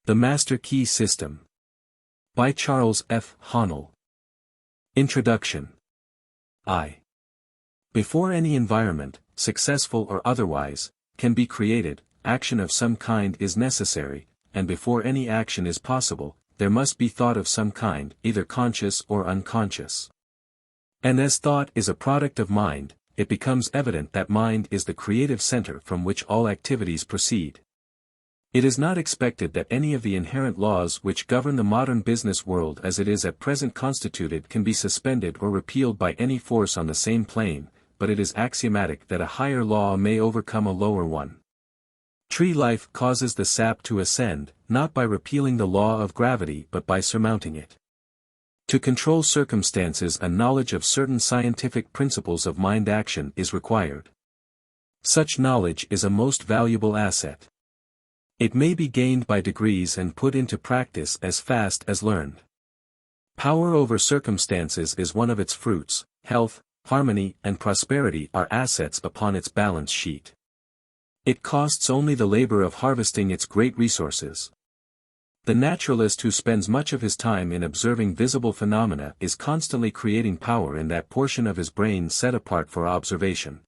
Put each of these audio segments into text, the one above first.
The Master Key System. By Charles F. Haanel. Introduction. Before any environment, successful or otherwise, can be created, action of some kind is necessary, and before any action is possible, there must be thought of some kind, either conscious or unconscious. And as thought is a product of mind, it becomes evident that mind is the creative center from which all activities proceed. It is not expected that any of the inherent laws which govern the modern business world as it is at present constituted can be suspended or repealed by any force on the same plane, but it is axiomatic that a higher law may overcome a lower one. Tree life causes the sap to ascend, not by repealing the law of gravity but by surmounting it. To control circumstances, a knowledge of certain scientific principles of mind action is required. Such knowledge is a most valuable asset. It may be gained by degrees and put into practice as fast as learned. Power over circumstances is one of its fruits. Health, harmony, and prosperity are assets upon its balance sheet. It costs only the labor of harvesting its great resources. The naturalist who spends much of his time in observing visible phenomena is constantly creating power in that portion of his brain set apart for observation.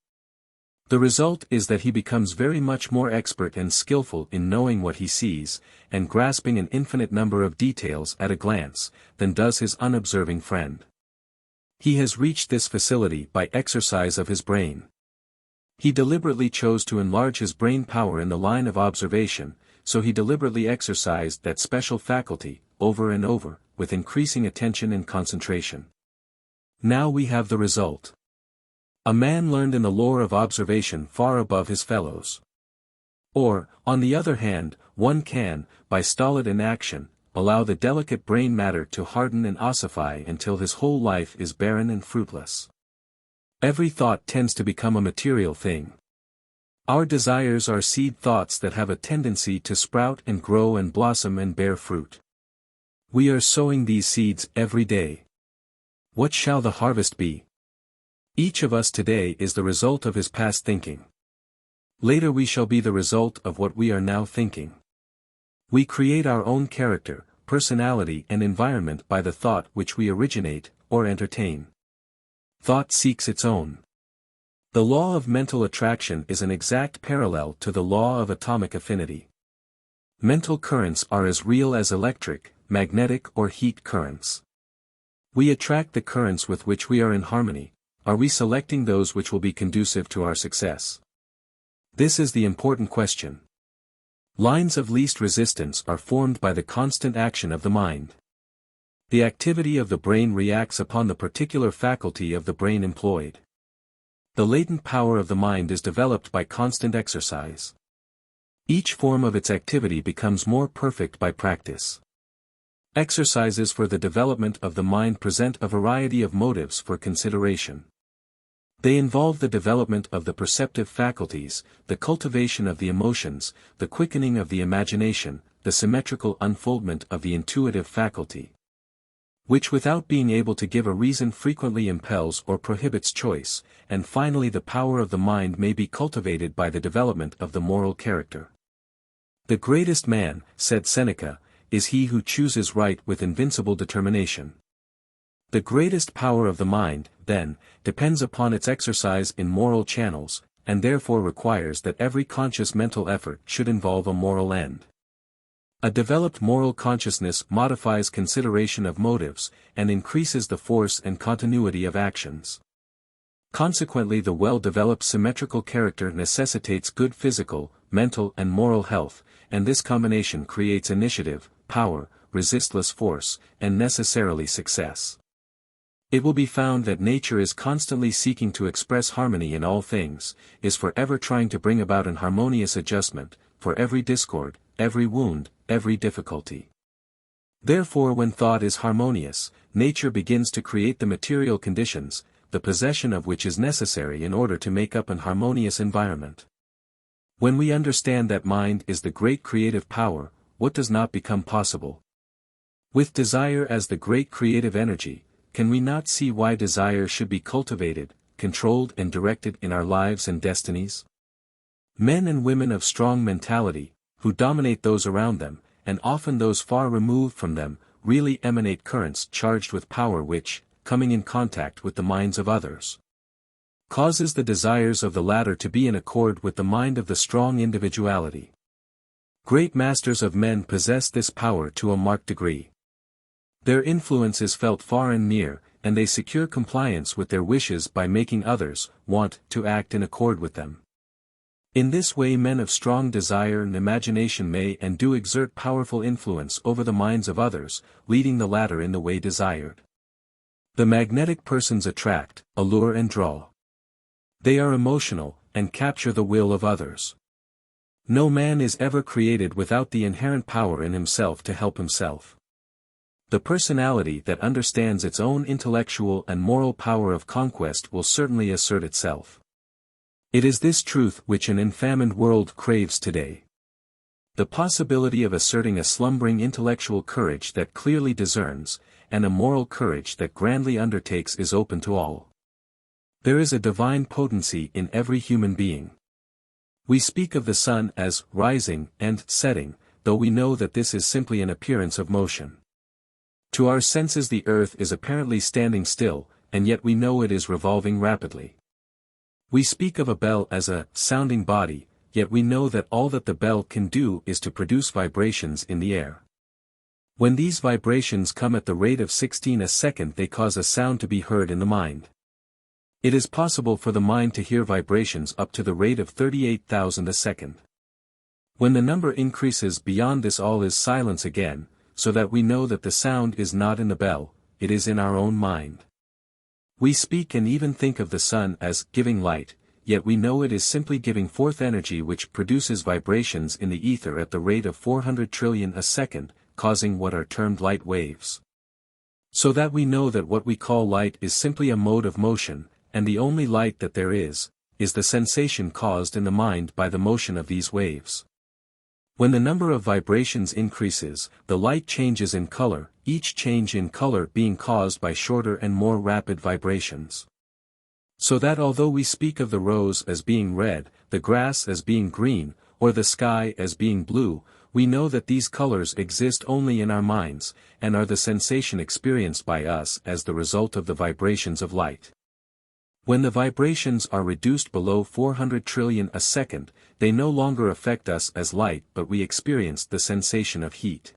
The result is that he becomes very much more expert and skillful in knowing what he sees, and grasping an infinite number of details at a glance, than does his unobserving friend. He has reached this facility by exercise of his brain. He deliberately chose to enlarge his brain power in the line of observation, so he deliberately exercised that special faculty, over and over, with increasing attention and concentration. Now we have the result. A man learned in the lore of observation far above his fellows. Or, on the other hand, one can, by stolid inaction, allow the delicate brain matter to harden and ossify until his whole life is barren and fruitless. Every thought tends to become a material thing. Our desires are seed thoughts that have a tendency to sprout and grow and blossom and bear fruit. We are sowing these seeds every day. What shall the harvest be? Each of us today is the result of his past thinking. Later we shall be the result of what we are now thinking. We create our own character, personality and environment by the thought which we originate, or entertain. Thought seeks its own. The law of mental attraction is an exact parallel to the law of atomic affinity. Mental currents are as real as electric, magnetic or heat currents. We attract the currents with which we are in harmony. Are we selecting those which will be conducive to our success? This is the important question. Lines of least resistance are formed by the constant action of the mind. The activity of the brain reacts upon the particular faculty of the brain employed. The latent power of the mind is developed by constant exercise. Each form of its activity becomes more perfect by practice. Exercises for the development of the mind present a variety of motives for consideration. They involve the development of the perceptive faculties, the cultivation of the emotions, the quickening of the imagination, the symmetrical unfoldment of the intuitive faculty, which without being able to give a reason frequently impels or prohibits choice, and finally the power of the mind may be cultivated by the development of the moral character. The greatest man, said Seneca, is he who chooses right with invincible determination. The greatest power of the mind, then, depends upon its exercise in moral channels, and therefore requires that every conscious mental effort should involve a moral end. A developed moral consciousness modifies consideration of motives, and increases the force and continuity of actions. Consequently, the well-developed symmetrical character necessitates good physical, mental and moral health, and this combination creates initiative, power, resistless force, and necessarily success. It will be found that nature is constantly seeking to express harmony in all things, is forever trying to bring about an harmonious adjustment, for every discord, every wound, every difficulty. Therefore, when thought is harmonious, nature begins to create the material conditions, the possession of which is necessary in order to make up an harmonious environment. When we understand that mind is the great creative power, what does not become possible? With desire as the great creative energy, can we not see why desire should be cultivated, controlled and directed in our lives and destinies? Men and women of strong mentality, who dominate those around them, and often those far removed from them, really emanate currents charged with power which, coming in contact with the minds of others, causes the desires of the latter to be in accord with the mind of the strong individuality. Great masters of men possess this power to a marked degree. Their influence is felt far and near, and they secure compliance with their wishes by making others want to act in accord with them. In this way men of strong desire and imagination may and do exert powerful influence over the minds of others, leading the latter in the way desired. The magnetic persons attract, allure and draw. They are emotional, and capture the will of others. No man is ever created without the inherent power in himself to help himself. The personality that understands its own intellectual and moral power of conquest will certainly assert itself. It is this truth which an enfamined world craves today. The possibility of asserting a slumbering intellectual courage that clearly discerns, and a moral courage that grandly undertakes is open to all. There is a divine potency in every human being. We speak of the sun as rising and setting, though we know that this is simply an appearance of motion. To our senses the earth is apparently standing still, and yet we know it is revolving rapidly. We speak of a bell as a sounding body, yet we know that all that the bell can do is to produce vibrations in the air. When these vibrations come at the rate of 16 a second they cause a sound to be heard in the mind. It is possible for the mind to hear vibrations up to the rate of 38,000 a second. When the number increases beyond this all is silence again, so that we know that the sound is not in the bell, it is in our own mind. We speak and even think of the sun as giving light, yet we know it is simply giving forth energy which produces vibrations in the ether at the rate of 400 trillion a second, causing what are termed light waves. So that we know that what we call light is simply a mode of motion, and the only light that there is the sensation caused in the mind by the motion of these waves. When the number of vibrations increases, the light changes in color, each change in color being caused by shorter and more rapid vibrations. So that although we speak of the rose as being red, the grass as being green, or the sky as being blue, we know that these colors exist only in our minds, and are the sensation experienced by us as the result of the vibrations of light. When the vibrations are reduced below 400 trillion a second, they no longer affect us as light but we experience the sensation of heat.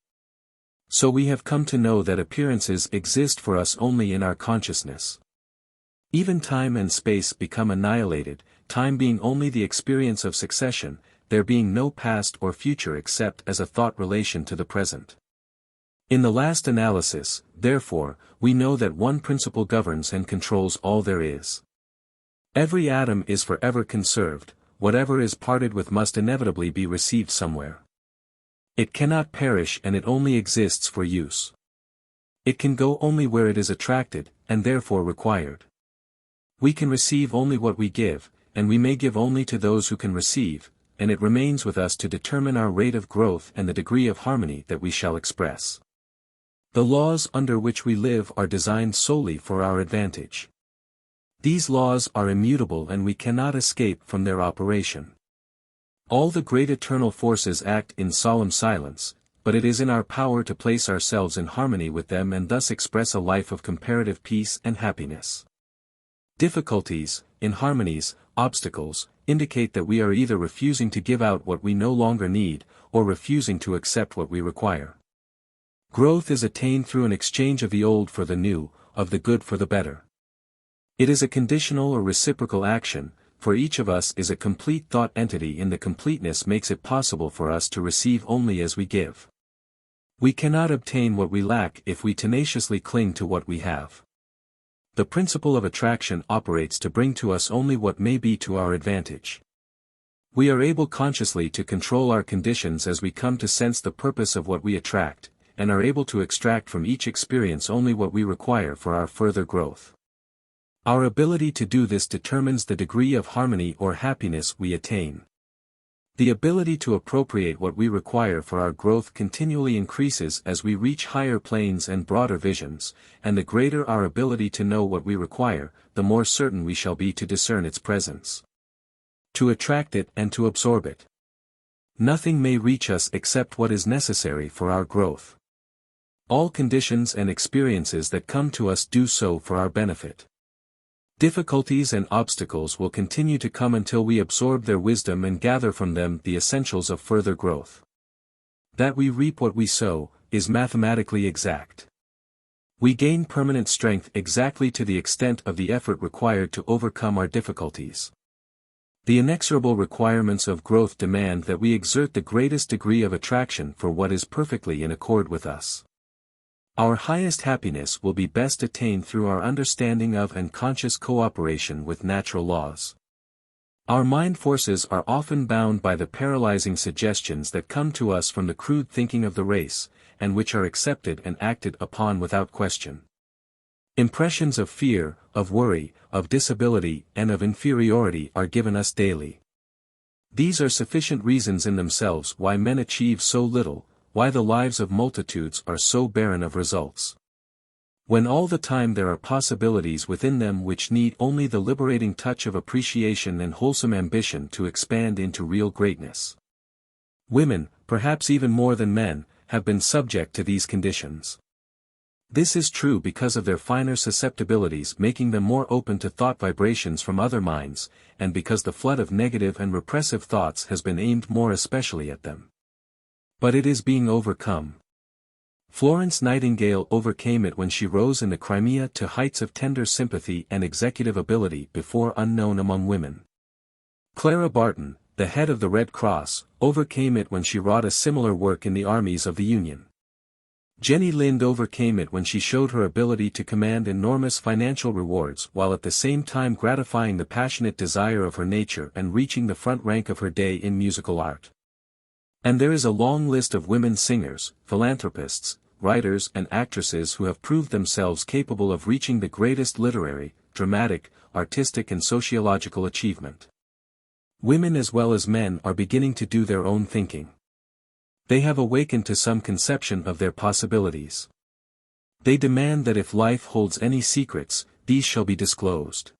So we have come to know that appearances exist for us only in our consciousness. Even time and space become annihilated, time being only the experience of succession, there being no past or future except as a thought relation to the present. In the last analysis, therefore, we know that one principle governs and controls all there is. Every atom is forever conserved, whatever is parted with must inevitably be received somewhere. It cannot perish and it only exists for use. It can go only where it is attracted, and therefore required. We can receive only what we give, and we may give only to those who can receive, and it remains with us to determine our rate of growth and the degree of harmony that we shall express. The laws under which we live are designed solely for our advantage. These laws are immutable and we cannot escape from their operation. All the great eternal forces act in solemn silence, but it is in our power to place ourselves in harmony with them and thus express a life of comparative peace and happiness. Difficulties, inharmonies, obstacles, indicate that we are either refusing to give out what we no longer need, or refusing to accept what we require. Growth is attained through an exchange of the old for the new, of the good for the better. It is a conditional or reciprocal action, for each of us is a complete thought entity and the completeness makes it possible for us to receive only as we give. We cannot obtain what we lack if we tenaciously cling to what we have. The principle of attraction operates to bring to us only what may be to our advantage. We are able consciously to control our conditions as we come to sense the purpose of what we attract, and are able to extract from each experience only what we require for our further growth. Our ability to do this determines the degree of harmony or happiness we attain. The ability to appropriate what we require for our growth continually increases as we reach higher planes and broader visions, and the greater our ability to know what we require, the more certain we shall be to discern its presence, to attract it and to absorb it. Nothing may reach us except what is necessary for our growth. All conditions and experiences that come to us do so for our benefit. Difficulties and obstacles will continue to come until we absorb their wisdom and gather from them the essentials of further growth. That we reap what we sow, is mathematically exact. We gain permanent strength exactly to the extent of the effort required to overcome our difficulties. The inexorable requirements of growth demand that we exert the greatest degree of attraction for what is perfectly in accord with us. Our highest happiness will be best attained through our understanding of and conscious cooperation with natural laws. Our mind forces are often bound by the paralyzing suggestions that come to us from the crude thinking of the race, and which are accepted and acted upon without question. Impressions of fear, of worry, of disability, and of inferiority are given us daily. These are sufficient reasons in themselves why men achieve so little, why the lives of multitudes are so barren of results. When all the time there are possibilities within them which need only the liberating touch of appreciation and wholesome ambition to expand into real greatness. Women, perhaps even more than men, have been subject to these conditions. This is true because of their finer susceptibilities making them more open to thought vibrations from other minds, and because the flood of negative and repressive thoughts has been aimed more especially at them. But it is being overcome. Florence Nightingale overcame it when she rose in the Crimea to heights of tender sympathy and executive ability before unknown among women. Clara Barton, the head of the Red Cross, overcame it when she wrought a similar work in the armies of the Union. Jenny Lind overcame it when she showed her ability to command enormous financial rewards while at the same time gratifying the passionate desire of her nature and reaching the front rank of her day in musical art. And there is a long list of women singers, philanthropists, writers and actresses who have proved themselves capable of reaching the greatest literary, dramatic, artistic and sociological achievement. Women as well as men are beginning to do their own thinking. They have awakened to some conception of their possibilities. They demand that if life holds any secrets, these shall be disclosed.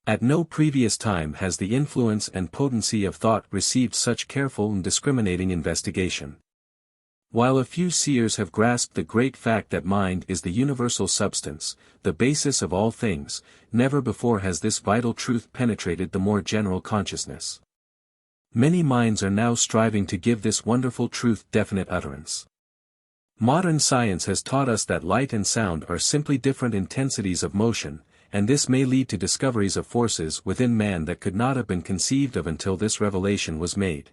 At no previous time has the influence and potency of thought received such careful and discriminating investigation. While a few seers have grasped the great fact that mind is the universal substance, the basis of all things, never before has this vital truth penetrated the more general consciousness. Many minds are now striving to give this wonderful truth definite utterance. Modern science has taught us that light and sound are simply different intensities of motion, and this may lead to discoveries of forces within man that could not have been conceived of until this revelation was made.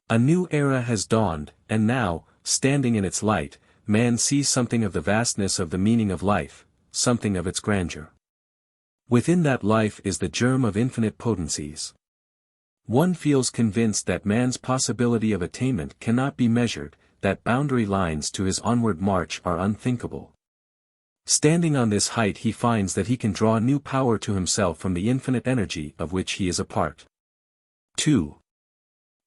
A new era has dawned, and now, standing in its light, man sees something of the vastness of the meaning of life, something of its grandeur. Within that life is the germ of infinite potencies. One feels convinced that man's possibility of attainment cannot be measured, that boundary lines to his onward march are unthinkable. Standing on this height he finds that he can draw new power to himself from the infinite energy of which he is a part. 2.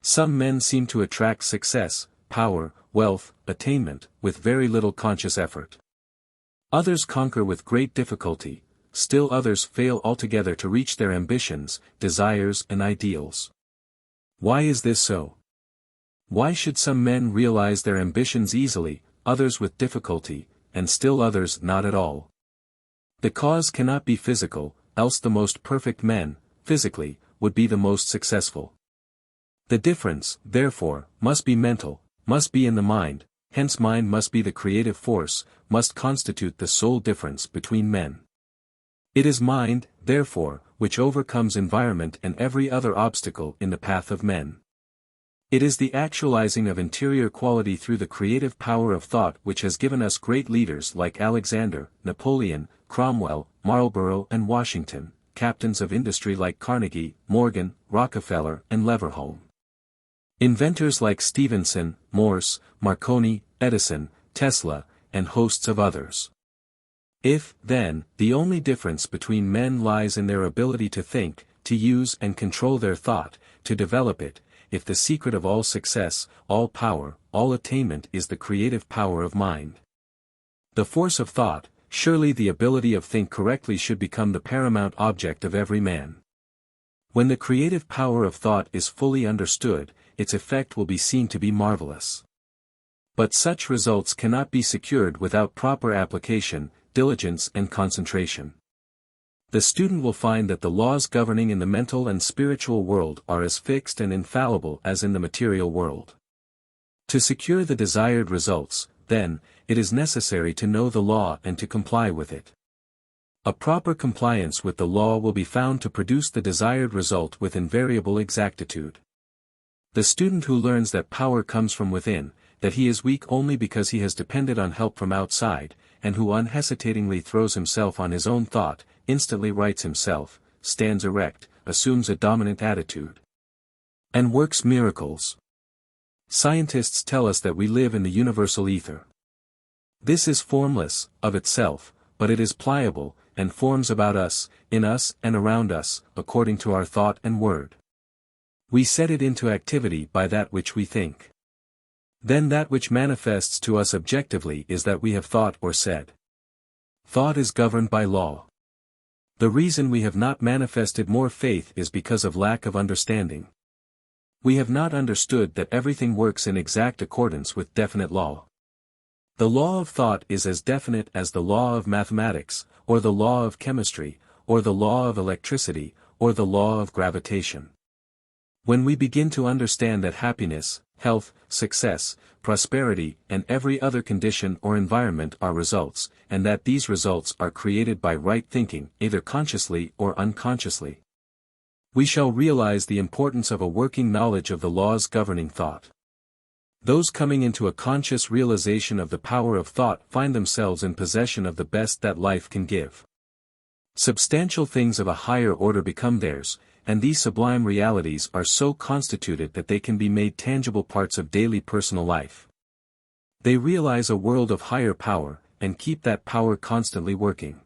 Some men seem to attract success, power, wealth, attainment, with very little conscious effort. Others conquer with great difficulty, still others fail altogether to reach their ambitions, desires and ideals. Why is this so? Why should some men realize their ambitions easily, others with difficulty, and still others not at all? The cause cannot be physical, else the most perfect men, physically, would be the most successful. The difference, therefore, must be mental, must be in the mind, hence mind must be the creative force, must constitute the sole difference between men. It is mind, therefore, which overcomes environment and every other obstacle in the path of men. It is the actualizing of interior quality through the creative power of thought which has given us great leaders like Alexander, Napoleon, Cromwell, Marlborough and Washington, captains of industry like Carnegie, Morgan, Rockefeller and Leverhulme. Inventors like Stephenson, Morse, Marconi, Edison, Tesla, and hosts of others. If, then, the only difference between men lies in their ability to think, to use and control their thought, to develop it, if the secret of all success, all power, all attainment is the creative power of mind, the force of thought, surely the ability of think correctly should become the paramount object of every man. When the creative power of thought is fully understood, its effect will be seen to be marvelous. But such results cannot be secured without proper application, diligence and concentration. The student will find that the laws governing in the mental and spiritual world are as fixed and infallible as in the material world. To secure the desired results, then, it is necessary to know the law and to comply with it. A proper compliance with the law will be found to produce the desired result with invariable exactitude. The student who learns that power comes from within, that he is weak only because he has depended on help from outside, and who unhesitatingly throws himself on his own thought, instantly rights himself, stands erect, assumes a dominant attitude, and works miracles. Scientists tell us that we live in the universal ether. This is formless, of itself, but it is pliable, and forms about us, in us and around us, according to our thought and word. We set it into activity by that which we think. Then that which manifests to us objectively is that we have thought or said. Thought is governed by law. The reason we have not manifested more faith is because of lack of understanding. We have not understood that everything works in exact accordance with definite law. The law of thought is as definite as the law of mathematics, or the law of chemistry, or the law of electricity, or the law of gravitation. When we begin to understand that happiness, health, success, prosperity, and every other condition or environment are results, and that these results are created by right thinking, either consciously or unconsciously, we shall realize the importance of a working knowledge of the laws governing thought. Those coming into a conscious realization of the power of thought find themselves in possession of the best that life can give. Substantial things of a higher order become theirs, and these sublime realities are so constituted that they can be made tangible parts of daily personal life. They realize a world of higher power, and keep that power constantly working.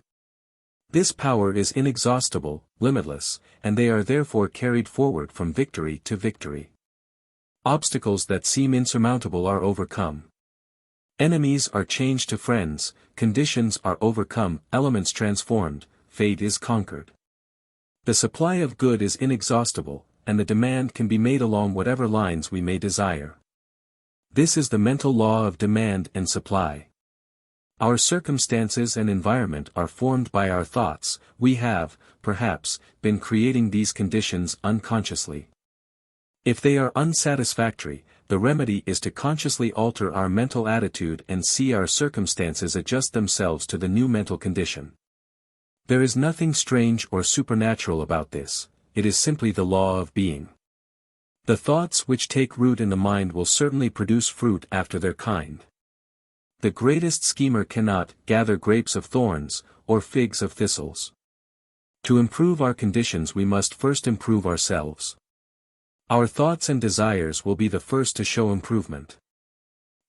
This power is inexhaustible, limitless, and they are therefore carried forward from victory to victory. Obstacles that seem insurmountable are overcome. Enemies are changed to friends, conditions are overcome, elements transformed, fate is conquered. The supply of good is inexhaustible, and the demand can be made along whatever lines we may desire. This is the mental law of demand and supply. Our circumstances and environment are formed by our thoughts. We have, perhaps, been creating these conditions unconsciously. If they are unsatisfactory, the remedy is to consciously alter our mental attitude and see our circumstances adjust themselves to the new mental condition. There is nothing strange or supernatural about this, it is simply the law of being. The thoughts which take root in the mind will certainly produce fruit after their kind. The greatest schemer cannot gather grapes of thorns, or figs of thistles. To improve our conditions we must first improve ourselves. Our thoughts and desires will be the first to show improvement.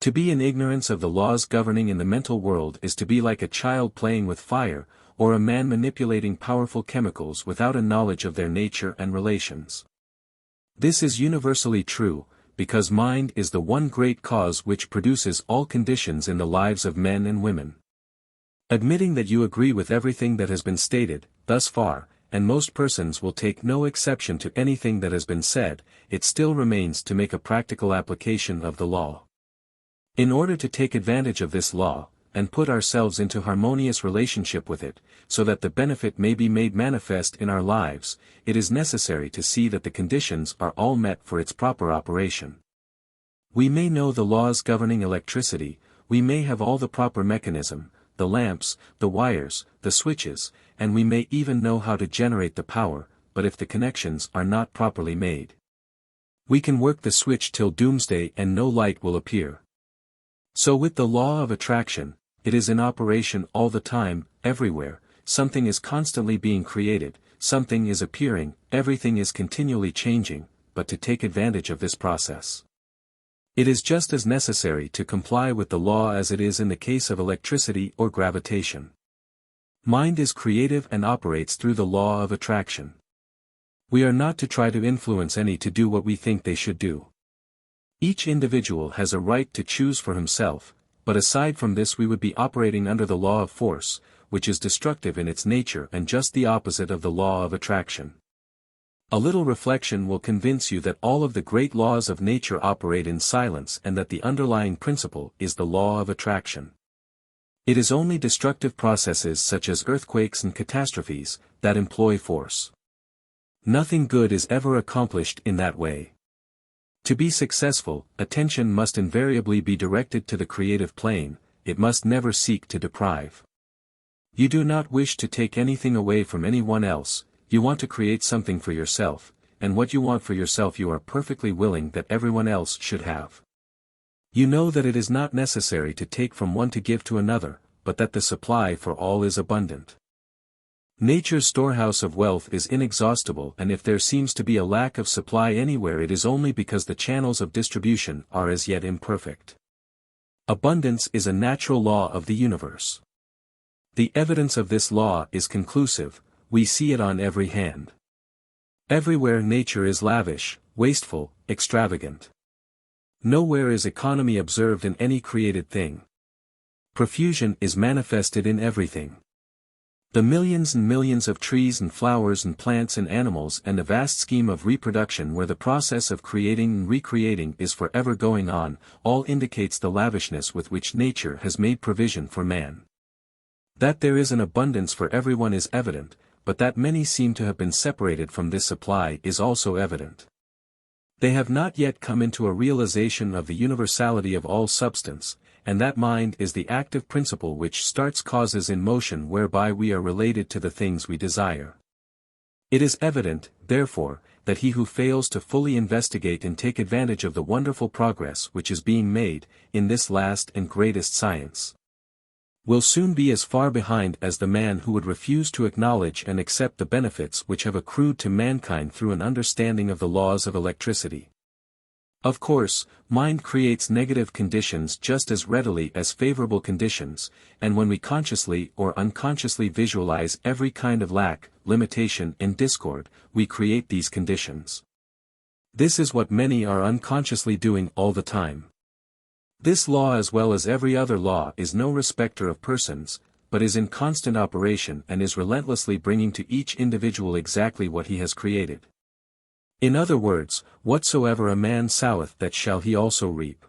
To be in ignorance of the laws governing in the mental world is to be like a child playing with fire, or a man manipulating powerful chemicals without a knowledge of their nature and relations. This is universally true, because mind is the one great cause which produces all conditions in the lives of men and women. Admitting that you agree with everything that has been stated, thus far, and most persons will take no exception to anything that has been said, it still remains to make a practical application of the law. In order to take advantage of this law, and put ourselves into harmonious relationship with it, so that the benefit may be made manifest in our lives, it is necessary to see that the conditions are all met for its proper operation. We may know the laws governing electricity, we may have all the proper mechanism, the lamps, the wires, the switches, and we may even know how to generate the power, but if the connections are not properly made, we can work the switch till doomsday and no light will appear. So with the law of attraction, it is in operation all the time, everywhere, something is constantly being created, something is appearing, everything is continually changing, but to take advantage of this process, it is just as necessary to comply with the law as it is in the case of electricity or gravitation. Mind is creative and operates through the law of attraction. We are not to try to influence any to do what we think they should do. Each individual has a right to choose for himself, but aside from this we would be operating under the law of force, which is destructive in its nature and just the opposite of the law of attraction. A little reflection will convince you that all of the great laws of nature operate in silence and that the underlying principle is the law of attraction. It is only destructive processes such as earthquakes and catastrophes that employ force. Nothing good is ever accomplished in that way. To be successful, attention must invariably be directed to the creative plane, it must never seek to deprive. You do not wish to take anything away from anyone else, you want to create something for yourself, and what you want for yourself you are perfectly willing that everyone else should have. You know that it is not necessary to take from one to give to another, but that the supply for all is abundant. Nature's storehouse of wealth is inexhaustible, and if there seems to be a lack of supply anywhere it is only because the channels of distribution are as yet imperfect. Abundance is a natural law of the universe. The evidence of this law is conclusive, we see it on every hand. Everywhere nature is lavish, wasteful, extravagant. Nowhere is economy observed in any created thing. Profusion is manifested in everything. The millions and millions of trees and flowers and plants and animals and the vast scheme of reproduction where the process of creating and recreating is forever going on, all indicates the lavishness with which nature has made provision for man. That there is an abundance for everyone is evident, but that many seem to have been separated from this supply is also evident. They have not yet come into a realization of the universality of all substance, and that mind is the active principle which starts causes in motion whereby we are related to the things we desire. It is evident, therefore, that he who fails to fully investigate and take advantage of the wonderful progress which is being made, in this last and greatest science, will soon be as far behind as the man who would refuse to acknowledge and accept the benefits which have accrued to mankind through an understanding of the laws of electricity. Of course, mind creates negative conditions just as readily as favorable conditions, and when we consciously or unconsciously visualize every kind of lack, limitation and discord, we create these conditions. This is what many are unconsciously doing all the time. This law as well as every other law is no respecter of persons, but is in constant operation and is relentlessly bringing to each individual exactly what he has created. In other words, whatsoever a man soweth that shall he also reap.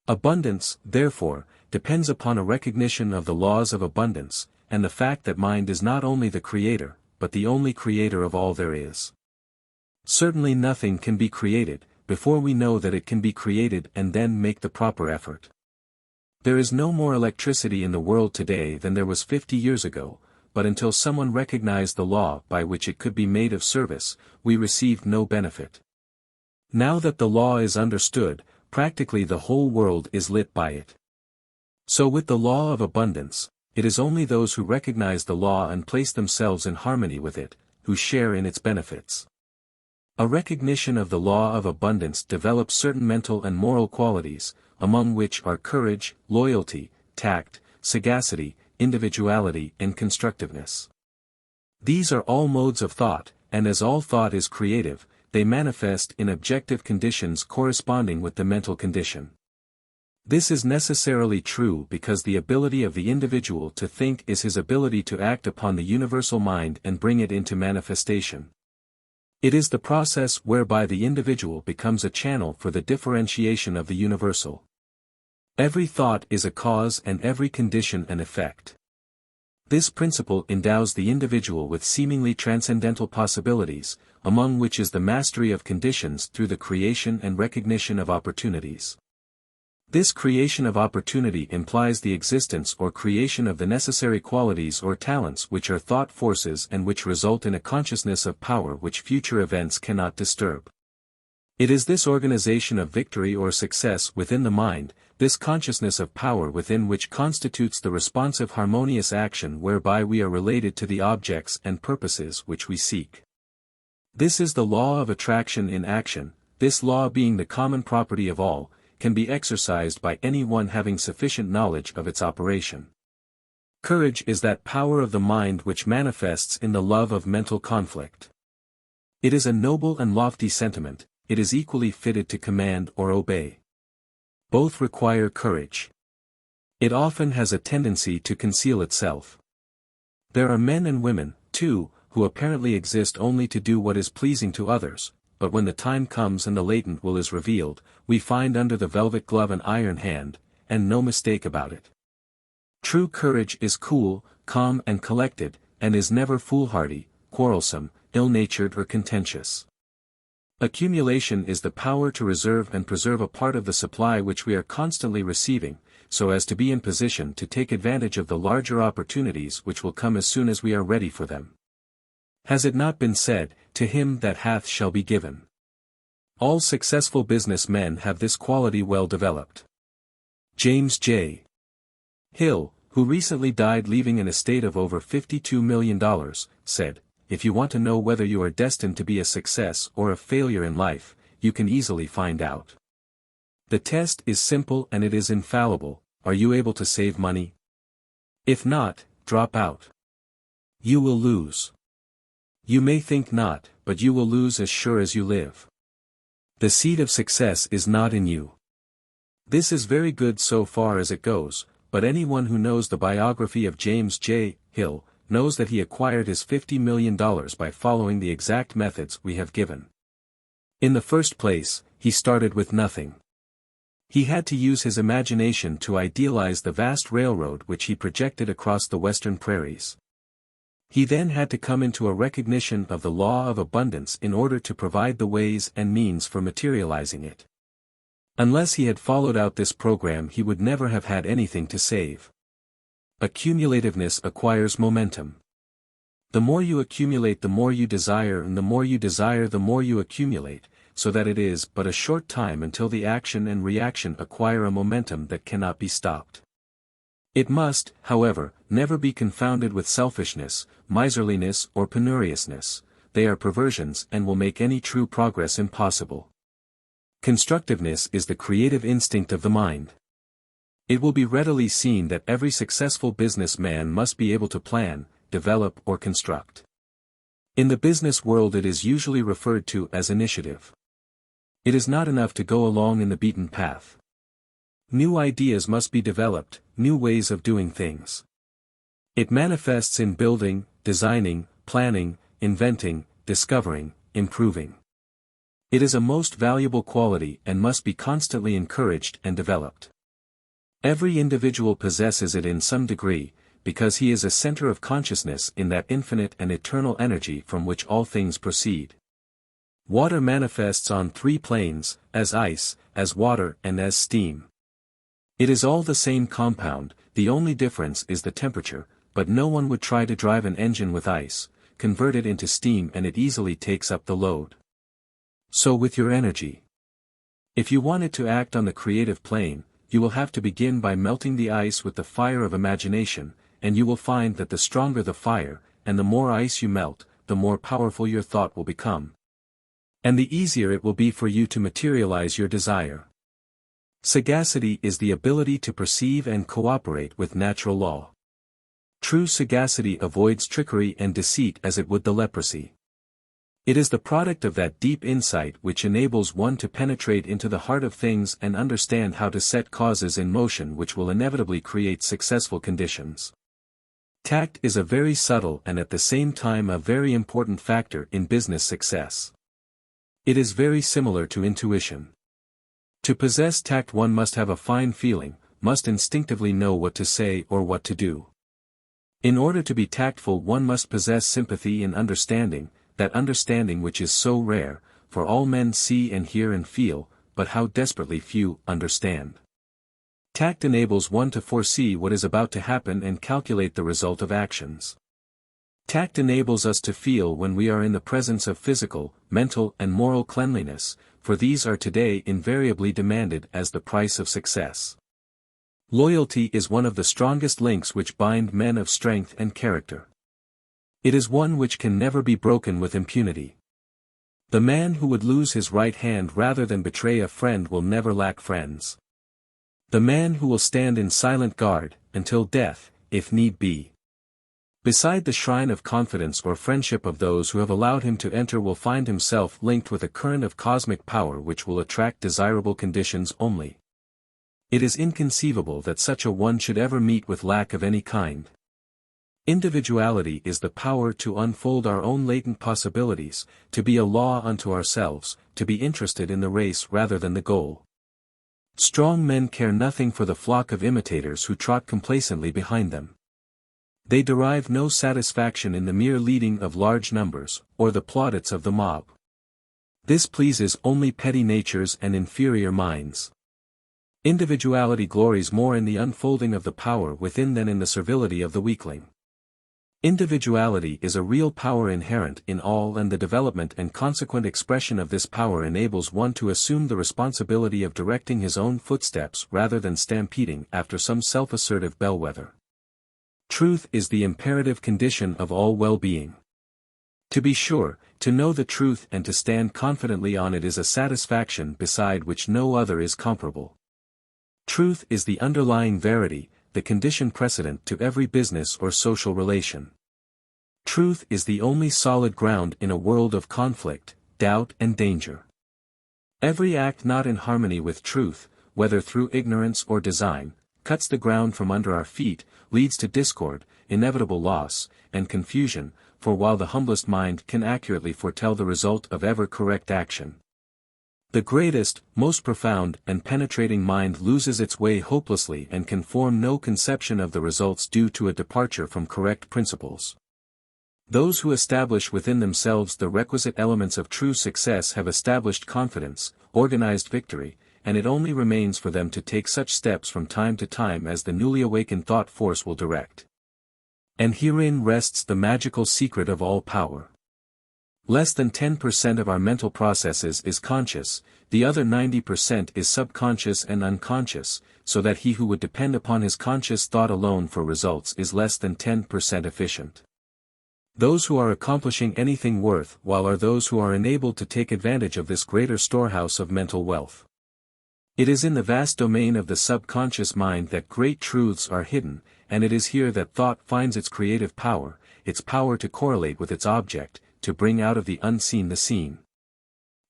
Abundance, therefore, depends upon a recognition of the laws of abundance, and the fact that mind is not only the creator, but the only creator of all there is. Certainly nothing can be created, before we know that it can be created and then make the proper effort. There is no more electricity in the world today than there was 50 years ago, but until someone recognized the law by which it could be made of service, we received no benefit. Now that the law is understood, practically the whole world is lit by it. So with the law of abundance, it is only those who recognize the law and place themselves in harmony with it, who share in its benefits. A recognition of the law of abundance develops certain mental and moral qualities, among which are courage, loyalty, tact, sagacity, individuality and constructiveness. These are all modes of thought, and as all thought is creative, they manifest in objective conditions corresponding with the mental condition. This is necessarily true because the ability of the individual to think is his ability to act upon the universal mind and bring it into manifestation. It is the process whereby the individual becomes a channel for the differentiation of the universal. Every thought is a cause and every condition an effect. This principle endows the individual with seemingly transcendental possibilities, among which is the mastery of conditions through the creation and recognition of opportunities. This creation of opportunity implies the existence or creation of the necessary qualities or talents which are thought forces and which result in a consciousness of power which future events cannot disturb. It is this organization of victory or success within the mind, this consciousness of power within which constitutes the responsive harmonious action whereby we are related to the objects and purposes which we seek. This is the law of attraction in action, this law being the common property of all, can be exercised by anyone having sufficient knowledge of its operation. Courage is that power of the mind which manifests in the love of mental conflict. It is a noble and lofty sentiment, it is equally fitted to command or obey. Both require courage. It often has a tendency to conceal itself. There are men and women, too, who apparently exist only to do what is pleasing to others, but when the time comes and the latent will is revealed, we find under the velvet glove an iron hand, and no mistake about it. True courage is cool, calm and collected, and is never foolhardy, quarrelsome, ill-natured or contentious. Accumulation is the power to reserve and preserve a part of the supply which we are constantly receiving, so as to be in position to take advantage of the larger opportunities which will come as soon as we are ready for them. Has it not been said, "To him that hath shall be given"? All successful business men have this quality well developed. James J. Hill, who recently died leaving an estate of over $52 million, said, "If you want to know whether you are destined to be a success or a failure in life, you can easily find out. The test is simple and it is infallible: are you able to save money? If not, drop out. You will lose. You may think not, but you will lose as sure as you live. The seed of success is not in you." This is very good so far as it goes, but anyone who knows the biography of James J. Hill knows that he acquired his $50 million by following the exact methods we have given. In the first place, he started with nothing. He had to use his imagination to idealize the vast railroad which he projected across the western prairies. He then had to come into a recognition of the law of abundance in order to provide the ways and means for materializing it. Unless he had followed out this program, he would never have had anything to save. Accumulativeness acquires momentum. The more you accumulate, the more you desire, and the more you desire, the more you accumulate, so that it is but a short time until the action and reaction acquire a momentum that cannot be stopped. It must, however, never be confounded with selfishness, miserliness or penuriousness. They are perversions and will make any true progress impossible. Constructiveness is the creative instinct of the mind. It will be readily seen that every successful businessman must be able to plan, develop or construct. In the business world it is usually referred to as initiative. It is not enough to go along in the beaten path. New ideas must be developed, new ways of doing things. It manifests in building, designing, planning, inventing, discovering, improving. It is a most valuable quality and must be constantly encouraged and developed. Every individual possesses it in some degree, because he is a center of consciousness in that infinite and eternal energy from which all things proceed. Water manifests on three planes, as ice, as water and as steam. It is all the same compound, the only difference is the temperature, but no one would try to drive an engine with ice, convert it into steam and it easily takes up the load. So with your energy. If you want it to act on the creative plane, you will have to begin by melting the ice with the fire of imagination, and you will find that the stronger the fire, and the more ice you melt, the more powerful your thought will become. And the easier it will be for you to materialize your desire. Sagacity is the ability to perceive and cooperate with natural law. True sagacity avoids trickery and deceit as it would the leprosy. It is the product of that deep insight which enables one to penetrate into the heart of things and understand how to set causes in motion which will inevitably create successful conditions. Tact is a very subtle and at the same time a very important factor in business success. It is very similar to intuition. To possess tact one must have a fine feeling, must instinctively know what to say or what to do. In order to be tactful one must possess sympathy and understanding, that understanding which is so rare, for all men see and hear and feel, but how desperately few understand. Tact enables one to foresee what is about to happen and calculate the result of actions. Tact enables us to feel when we are in the presence of physical, mental and moral cleanliness, for these are today invariably demanded as the price of success. Loyalty is one of the strongest links which bind men of strength and character. It is one which can never be broken with impunity. The man who would lose his right hand rather than betray a friend will never lack friends. The man who will stand in silent guard, until death, if need be, beside the shrine of confidence or friendship of those who have allowed him to enter will find himself linked with a current of cosmic power which will attract desirable conditions only. It is inconceivable that such a one should ever meet with lack of any kind. Individuality is the power to unfold our own latent possibilities, to be a law unto ourselves, to be interested in the race rather than the goal. Strong men care nothing for the flock of imitators who trot complacently behind them. They derive no satisfaction in the mere leading of large numbers, or the plaudits of the mob. This pleases only petty natures and inferior minds. Individuality glories more in the unfolding of the power within than in the servility of the weakling. Individuality is a real power inherent in all, and the development and consequent expression of this power enables one to assume the responsibility of directing his own footsteps rather than stampeding after some self-assertive bellwether. Truth is the imperative condition of all well-being. To be sure, to know the truth and to stand confidently on it is a satisfaction beside which no other is comparable. Truth is the underlying verity, the condition precedent to every business or social relation. Truth is the only solid ground in a world of conflict, doubt and danger. Every act not in harmony with truth, whether through ignorance or design, cuts the ground from under our feet, leads to discord, inevitable loss, and confusion, for while the humblest mind can accurately foretell the result of ever correct action, the greatest, most profound and penetrating mind loses its way hopelessly and can form no conception of the results due to a departure from correct principles. Those who establish within themselves the requisite elements of true success have established confidence, organized victory, and it only remains for them to take such steps from time to time as the newly awakened thought force will direct. And herein rests the magical secret of all power. Less than 10% of our mental processes is conscious, the other 90% is subconscious and unconscious, so that he who would depend upon his conscious thought alone for results is less than 10% efficient. Those who are accomplishing anything worthwhile are those who are enabled to take advantage of this greater storehouse of mental wealth. It is in the vast domain of the subconscious mind that great truths are hidden, and it is here that thought finds its creative power, its power to correlate with its object, to bring out of the unseen the seen.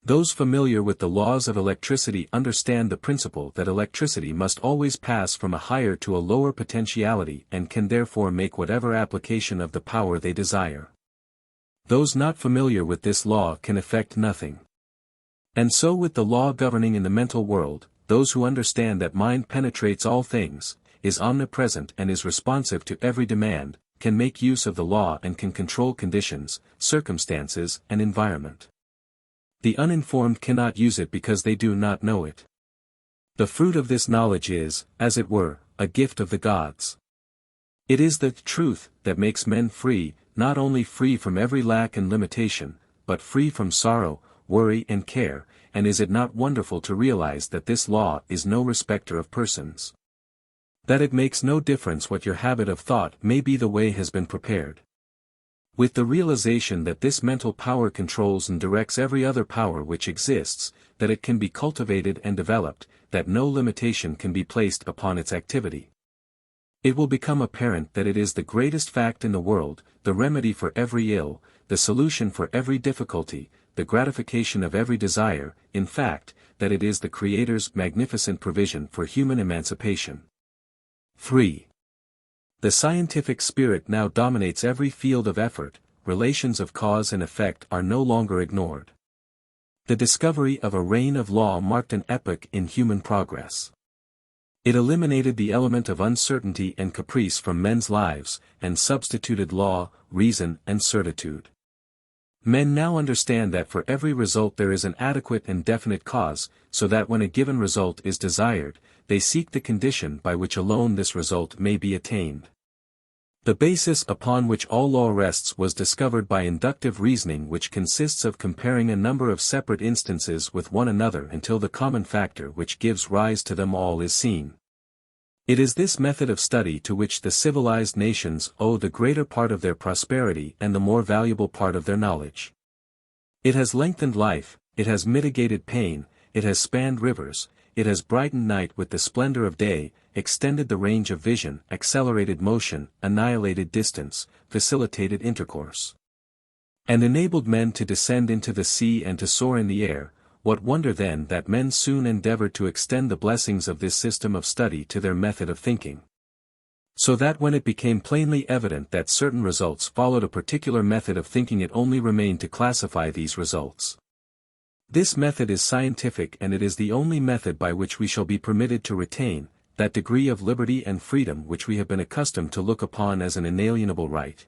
Those familiar with the laws of electricity understand the principle that electricity must always pass from a higher to a lower potentiality and can therefore make whatever application of the power they desire. Those not familiar with this law can effect nothing. And so with the law governing in the mental world, those who understand that mind penetrates all things, is omnipresent and is responsive to every demand, can make use of the law and can control conditions, circumstances, and environment. The uninformed cannot use it because they do not know it. The fruit of this knowledge is, as it were, a gift of the gods. It is the truth that makes men free, not only free from every lack and limitation, but free from sorrow, worry and care, and is it not wonderful to realize that this law is no respecter of persons? That it makes no difference what your habit of thought may be, the way has been prepared. With the realization that this mental power controls and directs every other power which exists, that it can be cultivated and developed, that no limitation can be placed upon its activity, it will become apparent that it is the greatest fact in the world, the remedy for every ill, the solution for every difficulty, the gratification of every desire, in fact, that it is the Creator's magnificent provision for human emancipation. 3. The scientific spirit now dominates every field of effort, relations of cause and effect are no longer ignored. The discovery of a reign of law marked an epoch in human progress. It eliminated the element of uncertainty and caprice from men's lives, and substituted law, reason and certitude. Men now understand that for every result there is an adequate and definite cause, so that when a given result is desired, they seek the condition by which alone this result may be attained. The basis upon which all law rests was discovered by inductive reasoning, which consists of comparing a number of separate instances with one another until the common factor which gives rise to them all is seen. It is this method of study to which the civilized nations owe the greater part of their prosperity and the more valuable part of their knowledge. It has lengthened life, it has mitigated pain, it has spanned rivers, it has brightened night with the splendor of day, extended the range of vision, accelerated motion, annihilated distance, facilitated intercourse, and enabled men to descend into the sea and to soar in the air. What wonder then that men soon endeavored to extend the blessings of this system of study to their method of thinking? So that when it became plainly evident that certain results followed a particular method of thinking, it only remained to classify these results. This method is scientific, and it is the only method by which we shall be permitted to retain that degree of liberty and freedom which we have been accustomed to look upon as an inalienable right.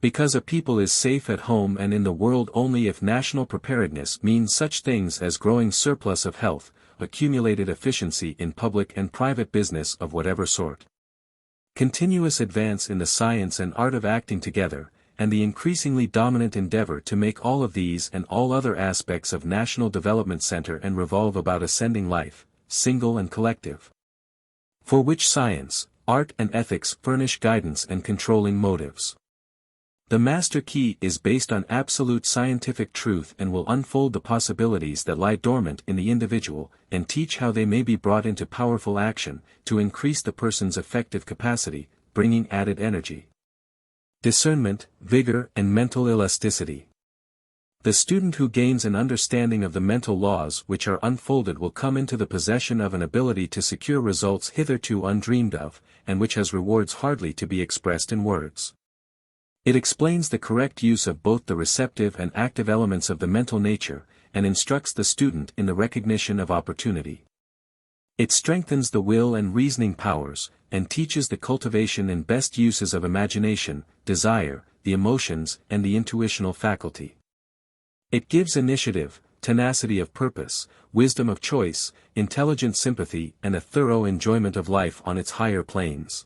Because a people is safe at home and in the world only if national preparedness means such things as growing surplus of health, accumulated efficiency in public and private business of whatever sort, continuous advance in the science and art of acting together, and the increasingly dominant endeavor to make all of these and all other aspects of national development center and revolve about ascending life, single and collective, for which science, art and ethics furnish guidance and controlling motives. The master key is based on absolute scientific truth and will unfold the possibilities that lie dormant in the individual, and teach how they may be brought into powerful action, to increase the person's effective capacity, bringing added energy, discernment, vigor and mental elasticity. The student who gains an understanding of the mental laws which are unfolded will come into the possession of an ability to secure results hitherto undreamed of, and which has rewards hardly to be expressed in words. It explains the correct use of both the receptive and active elements of the mental nature, and instructs the student in the recognition of opportunity. It strengthens the will and reasoning powers, and teaches the cultivation and best uses of imagination, desire, the emotions, and the intuitional faculty. It gives initiative, tenacity of purpose, wisdom of choice, intelligent sympathy, and a thorough enjoyment of life on its higher planes.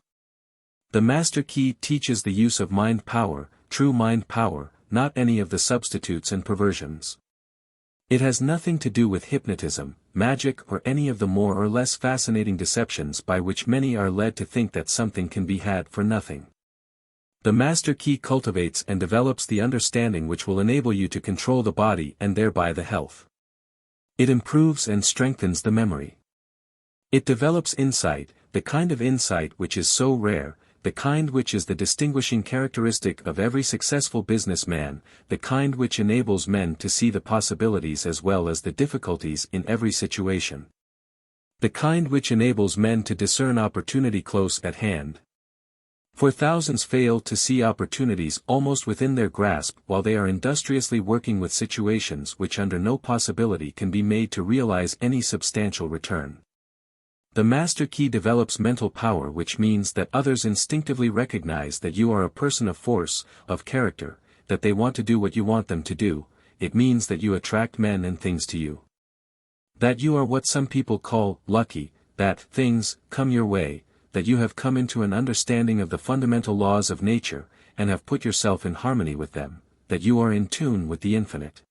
The master key teaches the use of mind power, true mind power, not any of the substitutes and perversions. It has nothing to do with hypnotism, magic, or any of the more or less fascinating deceptions by which many are led to think that something can be had for nothing. The master key cultivates and develops the understanding which will enable you to control the body and thereby the health. It improves and strengthens the memory. It develops insight, the kind of insight which is so rare, the kind which is the distinguishing characteristic of every successful businessman, the kind which enables men to see the possibilities as well as the difficulties in every situation. The kind which enables men to discern opportunity close at hand. For thousands fail to see opportunities almost within their grasp while they are industriously working with situations which under no possibility can be made to realize any substantial return. The master key develops mental power, which means that others instinctively recognize that you are a person of force, of character, that they want to do what you want them to do. It means that you attract men and things to you. That you are what some people call lucky, that things come your way, that you have come into an understanding of the fundamental laws of nature, and have put yourself in harmony with them, that you are in tune with the infinite.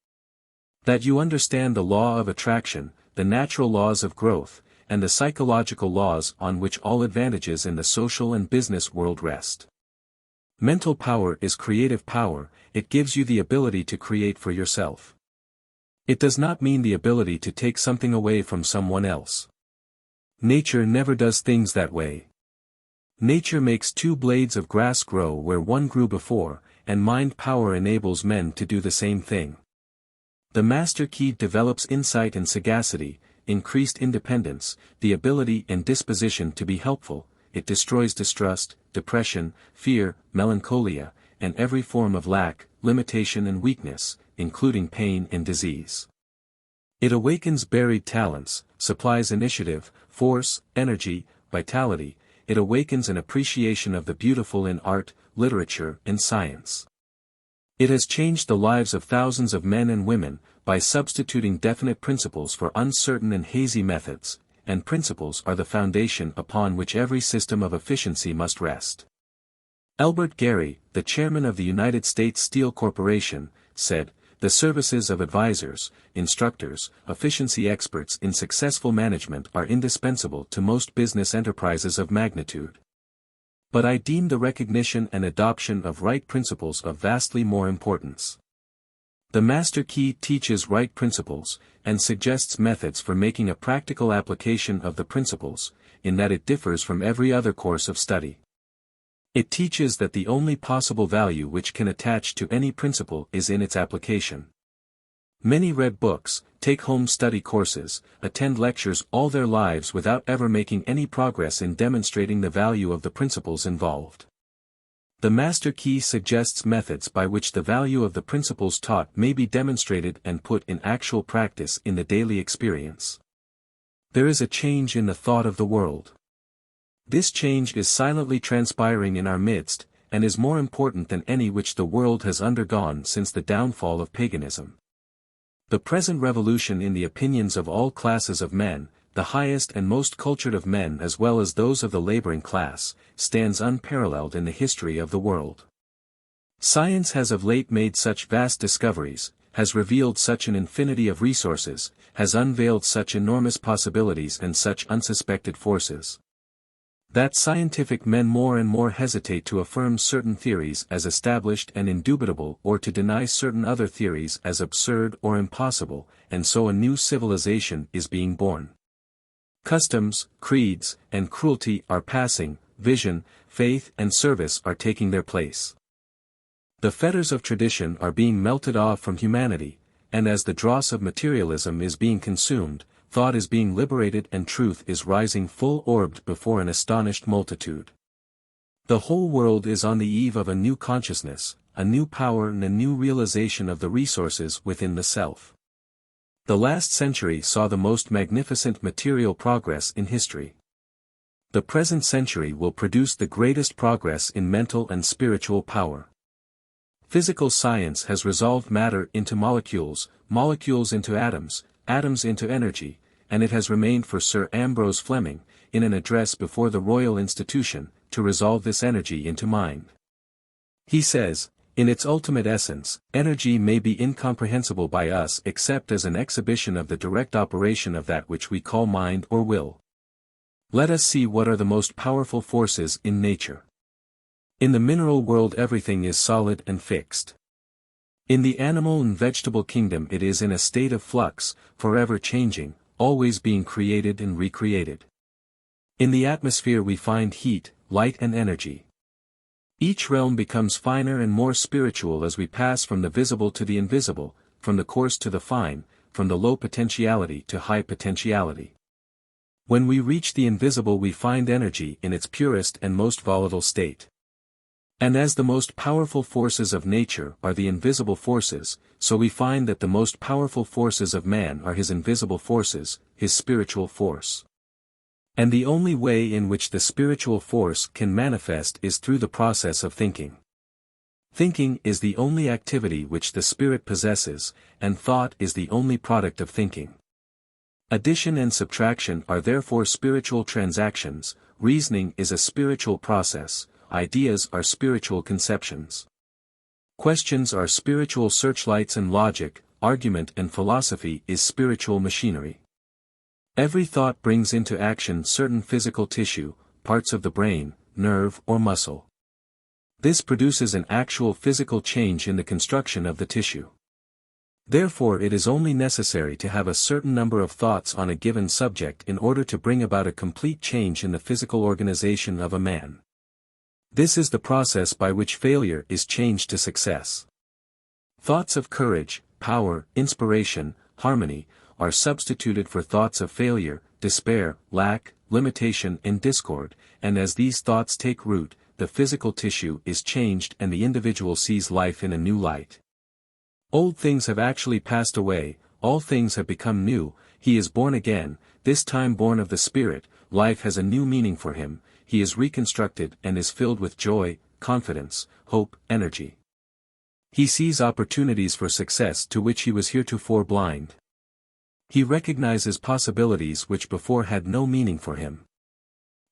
That you understand the law of attraction, the natural laws of growth, and the psychological laws on which all advantages in the social and business world rest. Mental power is creative power, it gives you the ability to create for yourself. It does not mean the ability to take something away from someone else. Nature never does things that way. Nature makes two blades of grass grow where one grew before, and mind power enables men to do the same thing. The master key develops insight and sagacity, increased independence, the ability and disposition to be helpful. It destroys distrust, depression, fear, melancholia, and every form of lack, limitation and weakness, including pain and disease. It awakens buried talents, supplies initiative, force, energy, vitality. It awakens an appreciation of the beautiful in art, literature, and science. It has changed the lives of thousands of men and women, by substituting definite principles for uncertain and hazy methods, and principles are the foundation upon which every system of efficiency must rest. Albert Gary, the chairman of the United States Steel Corporation, said, "The services of advisors, instructors, efficiency experts in successful management are indispensable to most business enterprises of magnitude. But I deem the recognition and adoption of right principles of vastly more importance." The master key teaches right principles, and suggests methods for making a practical application of the principles, in that it differs from every other course of study. It teaches that the only possible value which can attach to any principle is in its application. Many read books, take home study courses, attend lectures all their lives without ever making any progress in demonstrating the value of the principles involved. The Master Key suggests methods by which the value of the principles taught may be demonstrated and put in actual practice in the daily experience. There is a change in the thought of the world. This change is silently transpiring in our midst, and is more important than any which the world has undergone since the downfall of paganism. The present revolution in the opinions of all classes of men, the highest and most cultured of men as well as those of the laboring class, stands unparalleled in the history of the world. Science has of late made such vast discoveries, has revealed such an infinity of resources, has unveiled such enormous possibilities and such unsuspected forces, that scientific men more and more hesitate to affirm certain theories as established and indubitable or to deny certain other theories as absurd or impossible, and so a new civilization is being born. Customs, creeds, and cruelty are passing, vision, faith and service are taking their place. The fetters of tradition are being melted off from humanity, and as the dross of materialism is being consumed, thought is being liberated and truth is rising full-orbed before an astonished multitude. The whole world is on the eve of a new consciousness, a new power and a new realization of the resources within the self. The last century saw the most magnificent material progress in history. The present century will produce the greatest progress in mental and spiritual power. Physical science has resolved matter into molecules, molecules into atoms, atoms into energy, and it has remained for Sir Ambrose Fleming, in an address before the Royal Institution, to resolve this energy into mind. He says, in its ultimate essence, energy may be incomprehensible by us except as an exhibition of the direct operation of that which we call mind or will. Let us see what are the most powerful forces in nature. In the mineral world everything is solid and fixed. In the animal and vegetable kingdom it is in a state of flux, forever changing, always being created and recreated. In the atmosphere we find heat, light and energy. Each realm becomes finer and more spiritual as we pass from the visible to the invisible, from the coarse to the fine, from the low potentiality to high potentiality. When we reach the invisible we find energy in its purest and most volatile state. And as the most powerful forces of nature are the invisible forces, so we find that the most powerful forces of man are his invisible forces, his spiritual force. And the only way in which the spiritual force can manifest is through the process of thinking. Thinking is the only activity which the spirit possesses, and thought is the only product of thinking. Addition and subtraction are therefore spiritual transactions, reasoning is a spiritual process, ideas are spiritual conceptions. Questions are spiritual searchlights and logic, argument and philosophy is spiritual machinery. Every thought brings into action certain physical tissue, parts of the brain, nerve or muscle. This produces an actual physical change in the construction of the tissue. Therefore it is only necessary to have a certain number of thoughts on a given subject in order to bring about a complete change in the physical organization of a man. This is the process by which failure is changed to success. Thoughts of courage, power, inspiration, harmony, are substituted for thoughts of failure, despair, lack, limitation and discord, and as these thoughts take root, the physical tissue is changed and the individual sees life in a new light. Old things have actually passed away, all things have become new, he is born again, this time born of the Spirit, life has a new meaning for him, he is reconstructed and is filled with joy, confidence, hope, energy. He sees opportunities for success to which he was heretofore blind. He recognizes possibilities which before had no meaning for him.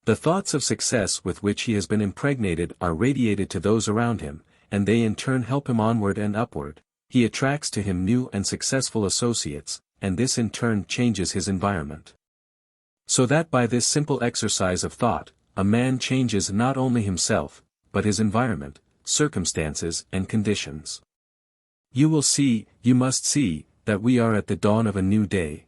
The thoughts of success with which he has been impregnated are radiated to those around him, and they in turn help him onward and upward. He attracts to him new and successful associates, and this in turn changes his environment. So that by this simple exercise of thought, a man changes not only himself, but his environment, circumstances and conditions. You will see, you must see, that we are at the dawn of a new day.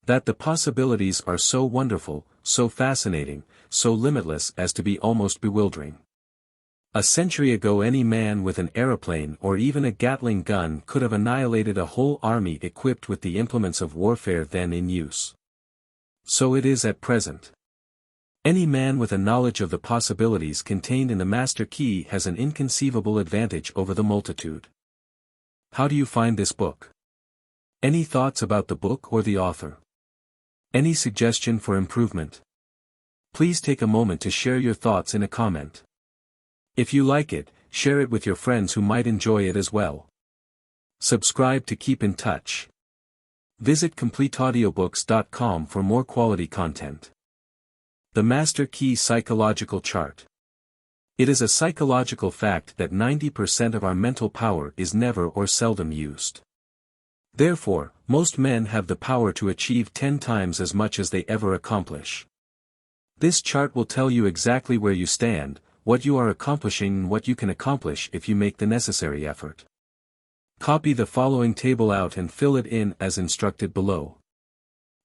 That the possibilities are so wonderful, so fascinating, so limitless as to be almost bewildering. A century ago any man with an aeroplane or even a Gatling gun could have annihilated a whole army equipped with the implements of warfare then in use. So it is at present. Any man with a knowledge of the possibilities contained in the master key has an inconceivable advantage over the multitude. How do you find this book? Any thoughts about the book or the author? Any suggestion for improvement? Please take a moment to share your thoughts in a comment. If you like it, share it with your friends who might enjoy it as well. Subscribe to keep in touch. Visit CompleteAudiobooks.com for more quality content. The Master Key Psychological Chart. It is a psychological fact that 90% of our mental power is never or seldom used. Therefore, most men have the power to achieve 10 times as much as they ever accomplish. This chart will tell you exactly where you stand, what you are accomplishing and what you can accomplish if you make the necessary effort. Copy the following table out and fill it in as instructed below.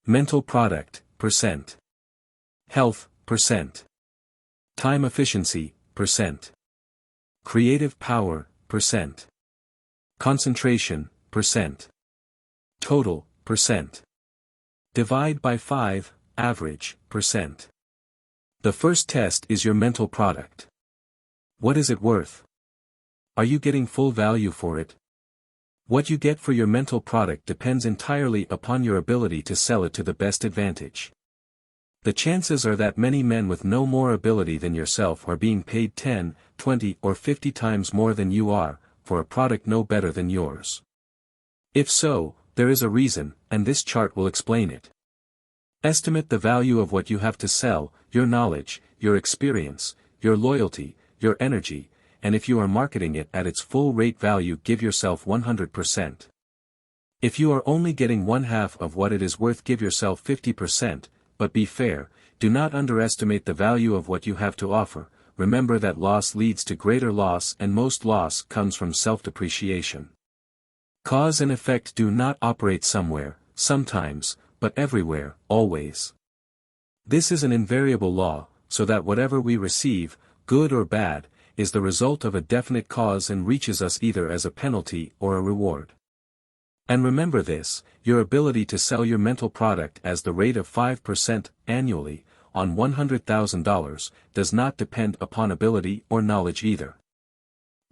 Mental product, %. Health, %. Time efficiency, %. Creative power, %. Concentration, %. Total, %. Divide by 5, average, %. The first test is your mental product. What is it worth? Are you getting full value for it? What you get for your mental product depends entirely upon your ability to sell it to the best advantage. The chances are that many men with no more ability than yourself are being paid 10, 20 or 50 times more than you are, for a product no better than yours. If so, there is a reason, and this chart will explain it. Estimate the value of what you have to sell, your knowledge, your experience, your loyalty, your energy, and if you are marketing it at its full rate value, give yourself 100%. If you are only getting one half of what it is worth, give yourself 50%, but be fair, do not underestimate the value of what you have to offer. Remember that loss leads to greater loss, and most loss comes from self-depreciation. Cause and effect do not operate somewhere, sometimes, but everywhere, always. This is an invariable law, so that whatever we receive, good or bad, is the result of a definite cause and reaches us either as a penalty or a reward. And remember this, your ability to sell your mental product as the rate of 5% annually, on $100,000, does not depend upon ability or knowledge either.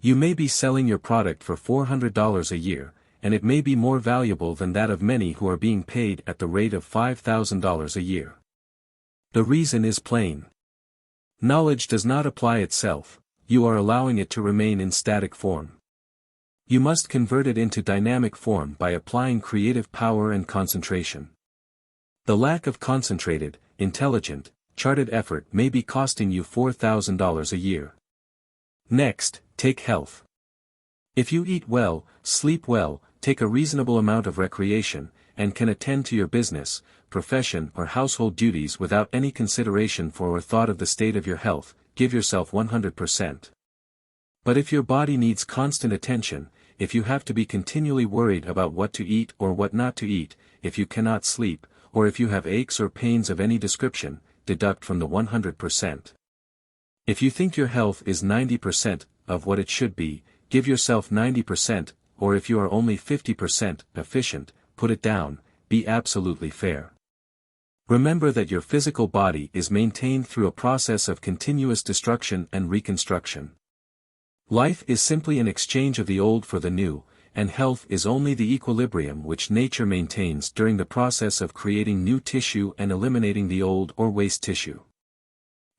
You may be selling your product for $400 a year, and it may be more valuable than that of many who are being paid at the rate of $5,000 a year. The reason is plain. Knowledge does not apply itself, you are allowing it to remain in static form. You must convert it into dynamic form by applying creative power and concentration. The lack of concentrated, intelligent, charted effort may be costing you $4,000 a year. Next, take health. If you eat well, sleep well, take a reasonable amount of recreation, and can attend to your business, profession or household duties without any consideration for or thought of the state of your health, give yourself 100%. But if your body needs constant attention, if you have to be continually worried about what to eat or what not to eat, if you cannot sleep, or if you have aches or pains of any description, deduct from the 100%. If you think your health is 90% of what it should be, give yourself 90%, or if you are only 50% efficient, put it down, be absolutely fair. Remember that your physical body is maintained through a process of continuous destruction and reconstruction. Life is simply an exchange of the old for the new, and health is only the equilibrium which nature maintains during the process of creating new tissue and eliminating the old or waste tissue.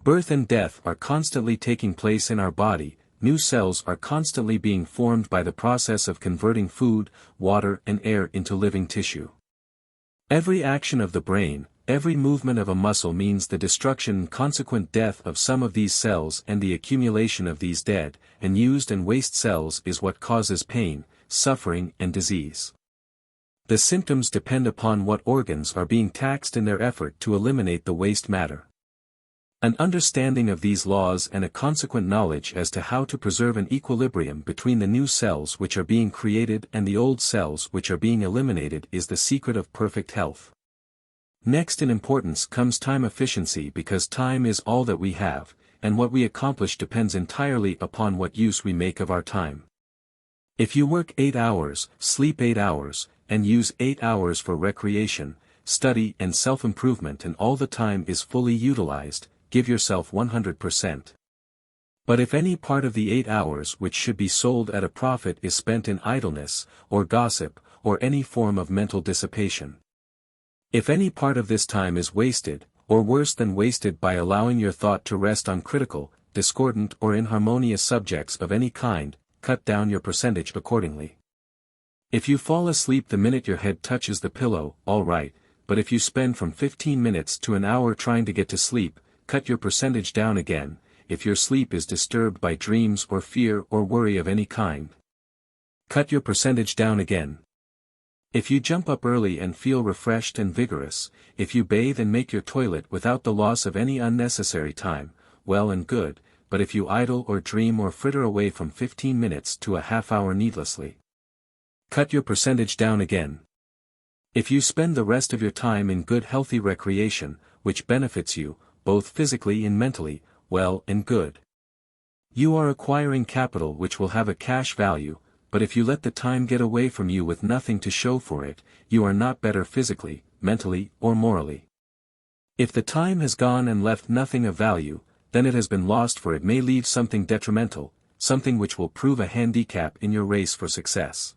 Birth and death are constantly taking place in our body, new cells are constantly being formed by the process of converting food, water and air into living tissue. Every action of the brain, every movement of a muscle means the destruction and consequent death of some of these cells, and the accumulation of these dead, and used and waste cells is what causes pain, suffering and disease. The symptoms depend upon what organs are being taxed in their effort to eliminate the waste matter. An understanding of these laws and a consequent knowledge as to how to preserve an equilibrium between the new cells which are being created and the old cells which are being eliminated is the secret of perfect health. Next in importance comes time efficiency, because time is all that we have, and what we accomplish depends entirely upon what use we make of our time. If you work 8 hours, sleep 8 hours, and use 8 hours for recreation, study and self-improvement and all the time is fully utilized, give yourself 100%. But if any part of the 8 hours which should be sold at a profit is spent in idleness, or gossip, or any form of mental dissipation. If any part of this time is wasted, or worse than wasted by allowing your thought to rest on critical, discordant or inharmonious subjects of any kind, cut down your percentage accordingly. If you fall asleep the minute your head touches the pillow, all right, but if you spend from 15 minutes to an hour trying to get to sleep, cut your percentage down again. If your sleep is disturbed by dreams or fear or worry of any kind, cut your percentage down again. If you jump up early and feel refreshed and vigorous, if you bathe and make your toilet without the loss of any unnecessary time, well and good, but if you idle or dream or fritter away from 15 minutes to a half hour needlessly, cut your percentage down again. If you spend the rest of your time in good healthy recreation, which benefits you, both physically and mentally, well and good. You are acquiring capital which will have a cash value, but if you let the time get away from you with nothing to show for it, you are not better physically, mentally, or morally. If the time has gone and left nothing of value, then it has been lost, for it may leave something detrimental, something which will prove a handicap in your race for success.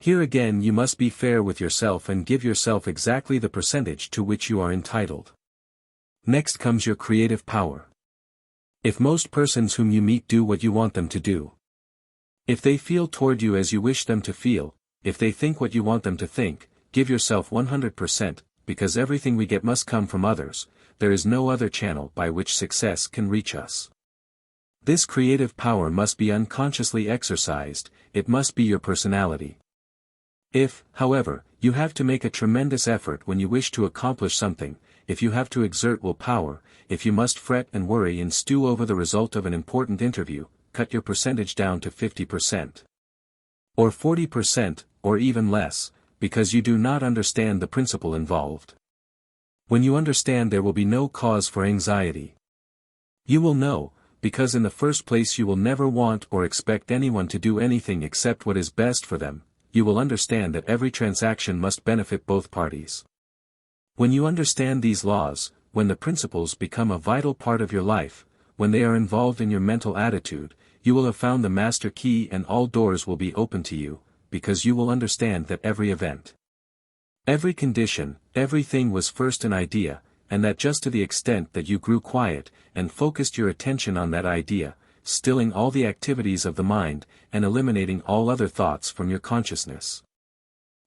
Here again you must be fair with yourself and give yourself exactly the percentage to which you are entitled. Next comes your creative power. If most persons whom you meet do what you want them to do, if they feel toward you as you wish them to feel, if they think what you want them to think, give yourself 100%, because everything we get must come from others, there is no other channel by which success can reach us. This creative power must be unconsciously exercised, it must be your personality. If, however, you have to make a tremendous effort when you wish to accomplish something, if you have to exert willpower, if you must fret and worry and stew over the result of an important interview, cut your percentage down to 50%. Or 40%, or even less, because you do not understand the principle involved. When you understand, there will be no cause for anxiety. You will know, because in the first place you will never want or expect anyone to do anything except what is best for them. You will understand that every transaction must benefit both parties. When you understand these laws, when the principles become a vital part of your life, when they are involved in your mental attitude, you will have found the master key and all doors will be open to you, because you will understand that every event, every condition, everything was first an idea, and that just to the extent that you grew quiet, and focused your attention on that idea, stilling all the activities of the mind, and eliminating all other thoughts from your consciousness,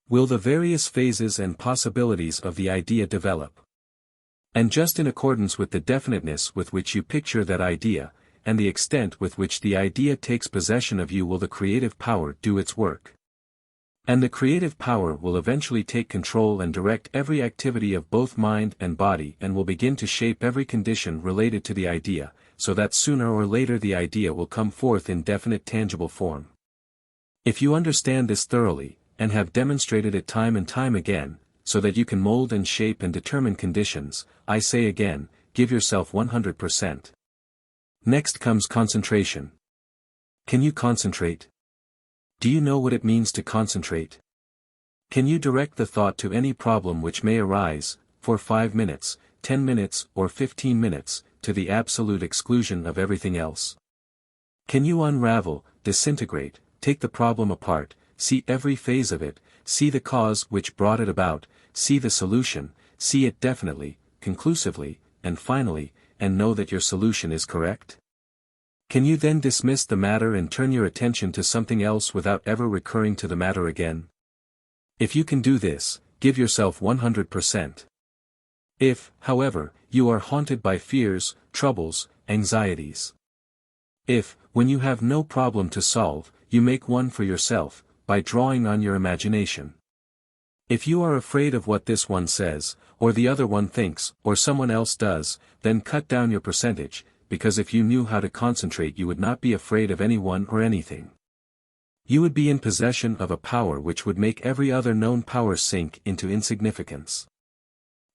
will the various phases and possibilities of the idea develop. And just in accordance with the definiteness with which you picture that idea, and the extent with which the idea takes possession of you, will the creative power do its work. And the creative power will eventually take control and direct every activity of both mind and body, and will begin to shape every condition related to the idea, so that sooner or later the idea will come forth in definite tangible form. If you understand this thoroughly, and have demonstrated it time and time again, so that you can mold and shape and determine conditions, I say again, give yourself 100%. Next comes concentration. Can you concentrate? Do you know what it means to concentrate? Can you direct the thought to any problem which may arise, for 5 minutes, 10 minutes, or 15 minutes, to the absolute exclusion of everything else? Can you unravel, disintegrate, take the problem apart, see every phase of it, see the cause which brought it about, see the solution, see it definitely, conclusively, and finally, and know that your solution is correct? Can you then dismiss the matter and turn your attention to something else without ever recurring to the matter again? If you can do this, give yourself 100%. If, however, you are haunted by fears, troubles, anxieties. If, when you have no problem to solve, you make one for yourself, by drawing on your imagination. If you are afraid of what this one says, or the other one thinks, or someone else does, then cut down your percentage, because if you knew how to concentrate you would not be afraid of anyone or anything. You would be in possession of a power which would make every other known power sink into insignificance.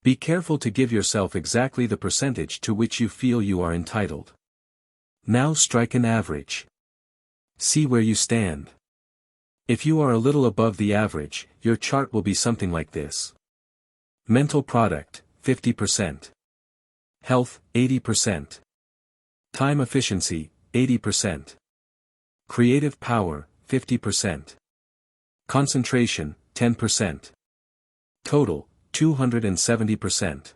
Be careful to give yourself exactly the percentage to which you feel you are entitled. Now strike an average. See where you stand. If you are a little above the average, your chart will be something like this. Mental product, 50%. Health, 80%. Time efficiency, 80%. Creative power, 50%. Concentration, 10%. Total, 270%.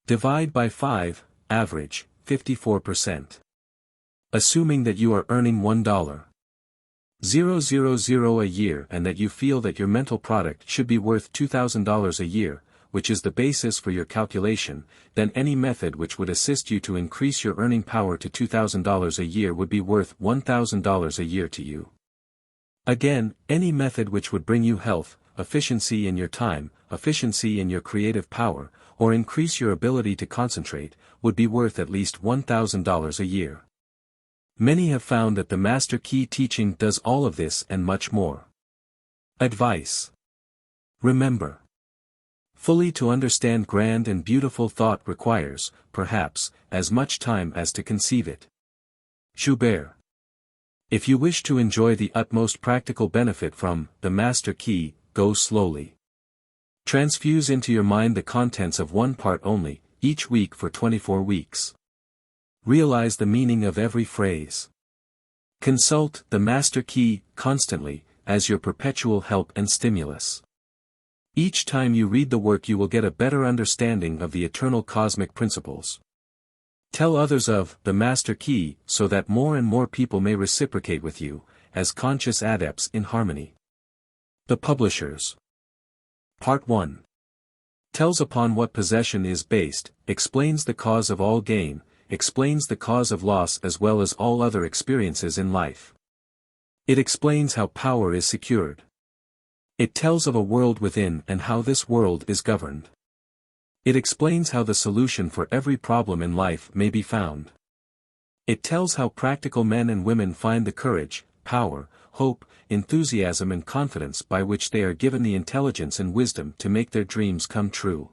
Divide by 5, average, 54%. Assuming that you are earning $1,000 a year and that you feel that your mental product should be worth $2,000 a year, which is the basis for your calculation, then any method which would assist you to increase your earning power to $2,000 a year would be worth $1,000 a year to you. Again, any method which would bring you health, efficiency in your time, efficiency in your creative power, or increase your ability to concentrate, would be worth at least $1,000 a year. Many have found that the Master Key teaching does all of this and much more. Advice. Remember. Fully to understand grand and beautiful thought requires, perhaps, as much time as to conceive it. Schubert. If you wish to enjoy the utmost practical benefit from the Master Key, go slowly. Transfuse into your mind the contents of one part only, each week for 24 weeks. Realize the meaning of every phrase. Consult the Master Key constantly, as your perpetual help and stimulus. Each time you read the work you will get a better understanding of the eternal cosmic principles. Tell others of the Master Key so that more and more people may reciprocate with you, as conscious adepts in harmony. The Publishers. Part 1. Tells upon what possession is based, explains the cause of all gain, explains the cause of loss as well as all other experiences in life. It explains how power is secured. It tells of a world within and how this world is governed. It explains how the solution for every problem in life may be found. It tells how practical men and women find the courage, power, hope, enthusiasm and confidence by which they are given the intelligence and wisdom to make their dreams come true.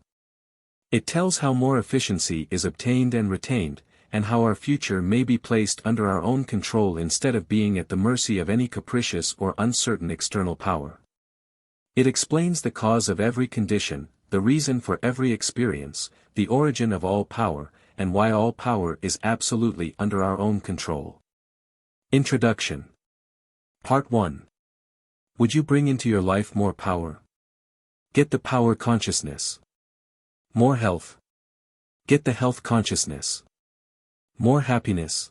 It tells how more efficiency is obtained and retained, and how our future may be placed under our own control instead of being at the mercy of any capricious or uncertain external power. It explains the cause of every condition, the reason for every experience, the origin of all power, and why all power is absolutely under our own control. Introduction. Part 1. Would you bring into your life more power? Get the power consciousness. More health. Get the health consciousness. More happiness.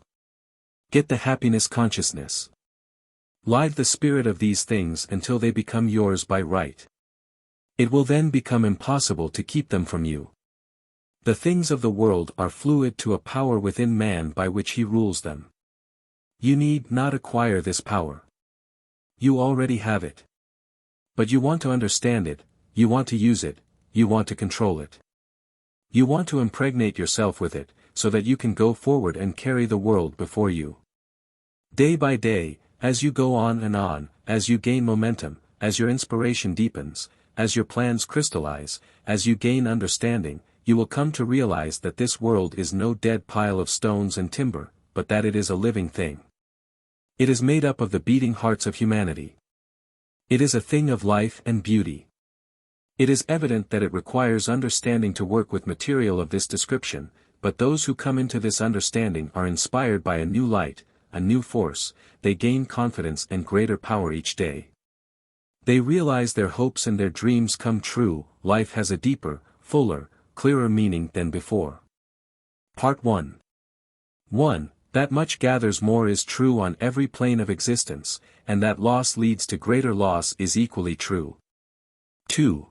Get the happiness consciousness. Live the spirit of these things until they become yours by right. It will then become impossible to keep them from you. The things of the world are fluid to a power within man by which he rules them. You need not acquire this power. You already have it. But you want to understand it, you want to use it, you want to control it. You want to impregnate yourself with it, so that you can go forward and carry the world before you. Day by day, as you go on, as you gain momentum, as your inspiration deepens, as your plans crystallize, as you gain understanding, you will come to realize that this world is no dead pile of stones and timber, but that it is a living thing. It is made up of the beating hearts of humanity. It is a thing of life and beauty. It is evident that it requires understanding to work with material of this description, but those who come into this understanding are inspired by a new light, a new force, they gain confidence and greater power each day. They realize their hopes and their dreams come true, life has a deeper, fuller, clearer meaning than before. Part 1. 1. That much gathers more is true on every plane of existence, and that loss leads to greater loss is equally true. 2.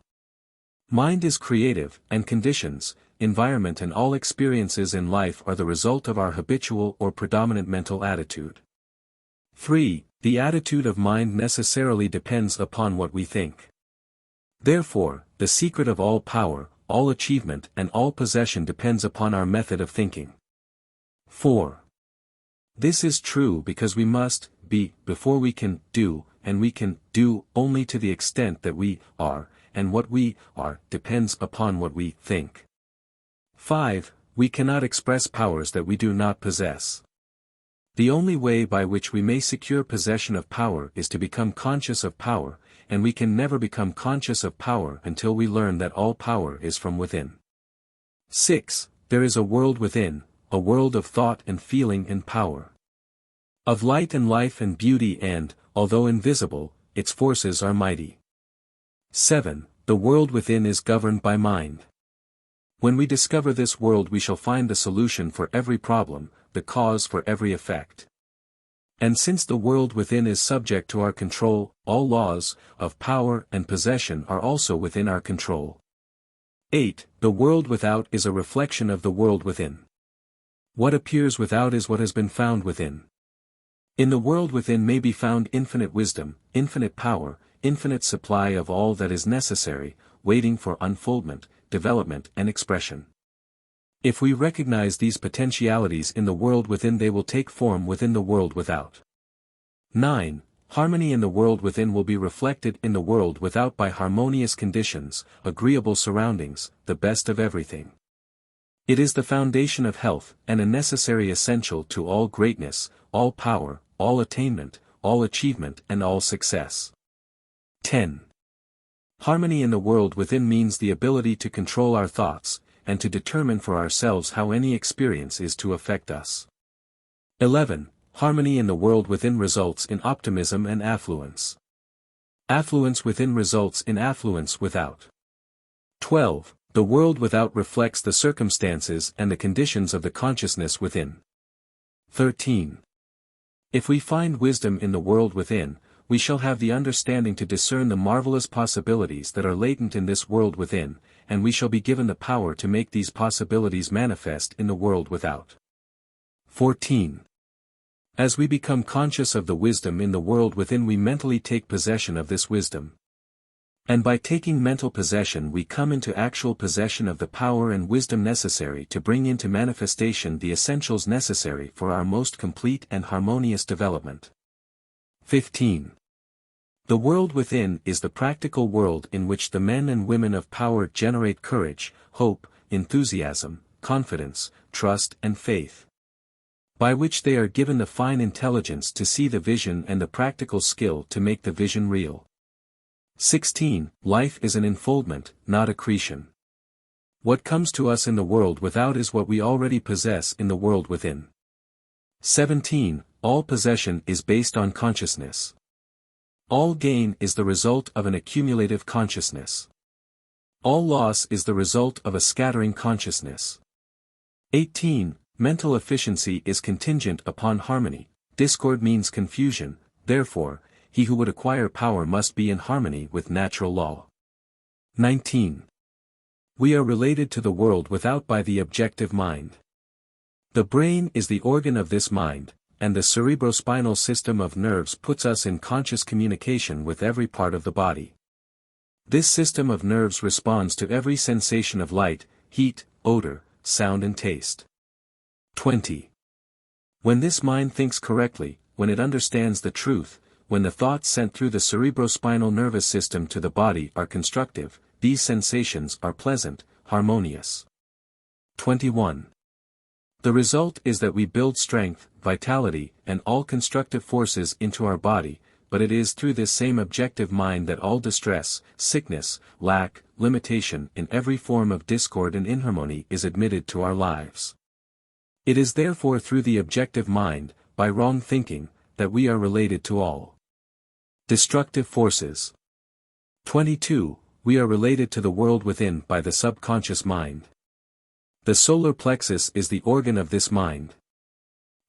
Mind is creative, and conditions, environment and all experiences in life are the result of our habitual or predominant mental attitude. 3. The attitude of mind necessarily depends upon what we think. Therefore, the secret of all power, all achievement and all possession depends upon our method of thinking. 4. This is true because we must be before we can do, and we can do only to the extent that we are, and what we are depends upon what we think. 5. We cannot express powers that we do not possess. The only way by which we may secure possession of power is to become conscious of power, and we can never become conscious of power until we learn that all power is from within. 6. There is a world within, a world of thought and feeling and power. Of light and life and beauty and, although invisible, its forces are mighty. 7. The world within is governed by mind. When we discover this world we shall find the solution for every problem, the cause for every effect. And since the world within is subject to our control, all laws, of power and possession are also within our control. 8. The world without is a reflection of the world within. What appears without is what has been found within. In the world within may be found infinite wisdom, infinite power, infinite supply of all that is necessary, waiting for unfoldment, development and expression. If we recognize these potentialities in the world within they will take form within the world without. 9. Harmony in the world within will be reflected in the world without by harmonious conditions, agreeable surroundings, the best of everything. It is the foundation of health, and a necessary essential to all greatness, all power, all attainment, all achievement and all success. 10. Harmony in the world within means the ability to control our thoughts, and to determine for ourselves how any experience is to affect us. 11. Harmony in the world within results in optimism and affluence. Affluence within results in affluence without. 12. The world without reflects the circumstances and the conditions of the consciousness within. 13. If we find wisdom in the world within, we shall have the understanding to discern the marvelous possibilities that are latent in this world within, and we shall be given the power to make these possibilities manifest in the world without. 14. As we become conscious of the wisdom in the world within we mentally take possession of this wisdom. And by taking mental possession we come into actual possession of the power and wisdom necessary to bring into manifestation the essentials necessary for our most complete and harmonious development. 15. The world within is the practical world in which the men and women of power generate courage, hope, enthusiasm, confidence, trust and faith. By which they are given the fine intelligence to see the vision and the practical skill to make the vision real. 16. Life is an enfoldment, not accretion. What comes to us in the world without is what we already possess in the world within. 17. All possession is based on consciousness. All gain is the result of an accumulative consciousness. All loss is the result of a scattering consciousness. 18. Mental efficiency is contingent upon harmony. Discord means confusion, therefore, he who would acquire power must be in harmony with natural law. 19. We are related to the world without by the objective mind. The brain is the organ of this mind, and the cerebrospinal system of nerves puts us in conscious communication with every part of the body. This system of nerves responds to every sensation of light, heat, odor, sound and taste. 20. When this mind thinks correctly, when it understands the truth, when the thoughts sent through the cerebrospinal nervous system to the body are constructive, these sensations are pleasant, harmonious. 21. The result is that we build strength, vitality, and all constructive forces into our body, but it is through this same objective mind that all distress, sickness, lack, limitation in every form of discord and inharmony is admitted to our lives. It is therefore through the objective mind, by wrong thinking, that we are related to all destructive forces. 22. We are related to the world within by the subconscious mind. The solar plexus is the organ of this mind.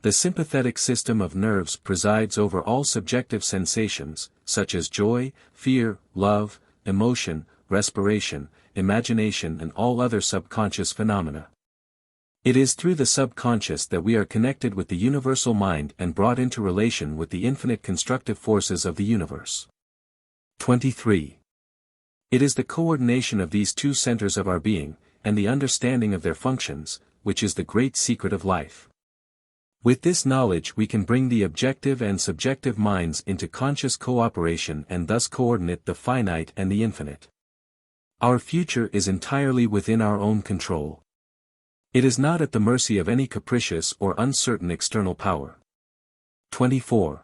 The sympathetic system of nerves presides over all subjective sensations, such as joy, fear, love, emotion, respiration, imagination and all other subconscious phenomena. It is through the subconscious that we are connected with the universal mind and brought into relation with the infinite constructive forces of the universe. 23. It is the coordination of these two centers of our being, and the understanding of their functions, which is the great secret of life. With this knowledge we can bring the objective and subjective minds into conscious cooperation and thus coordinate the finite and the infinite. Our future is entirely within our own control. It is not at the mercy of any capricious or uncertain external power. 24.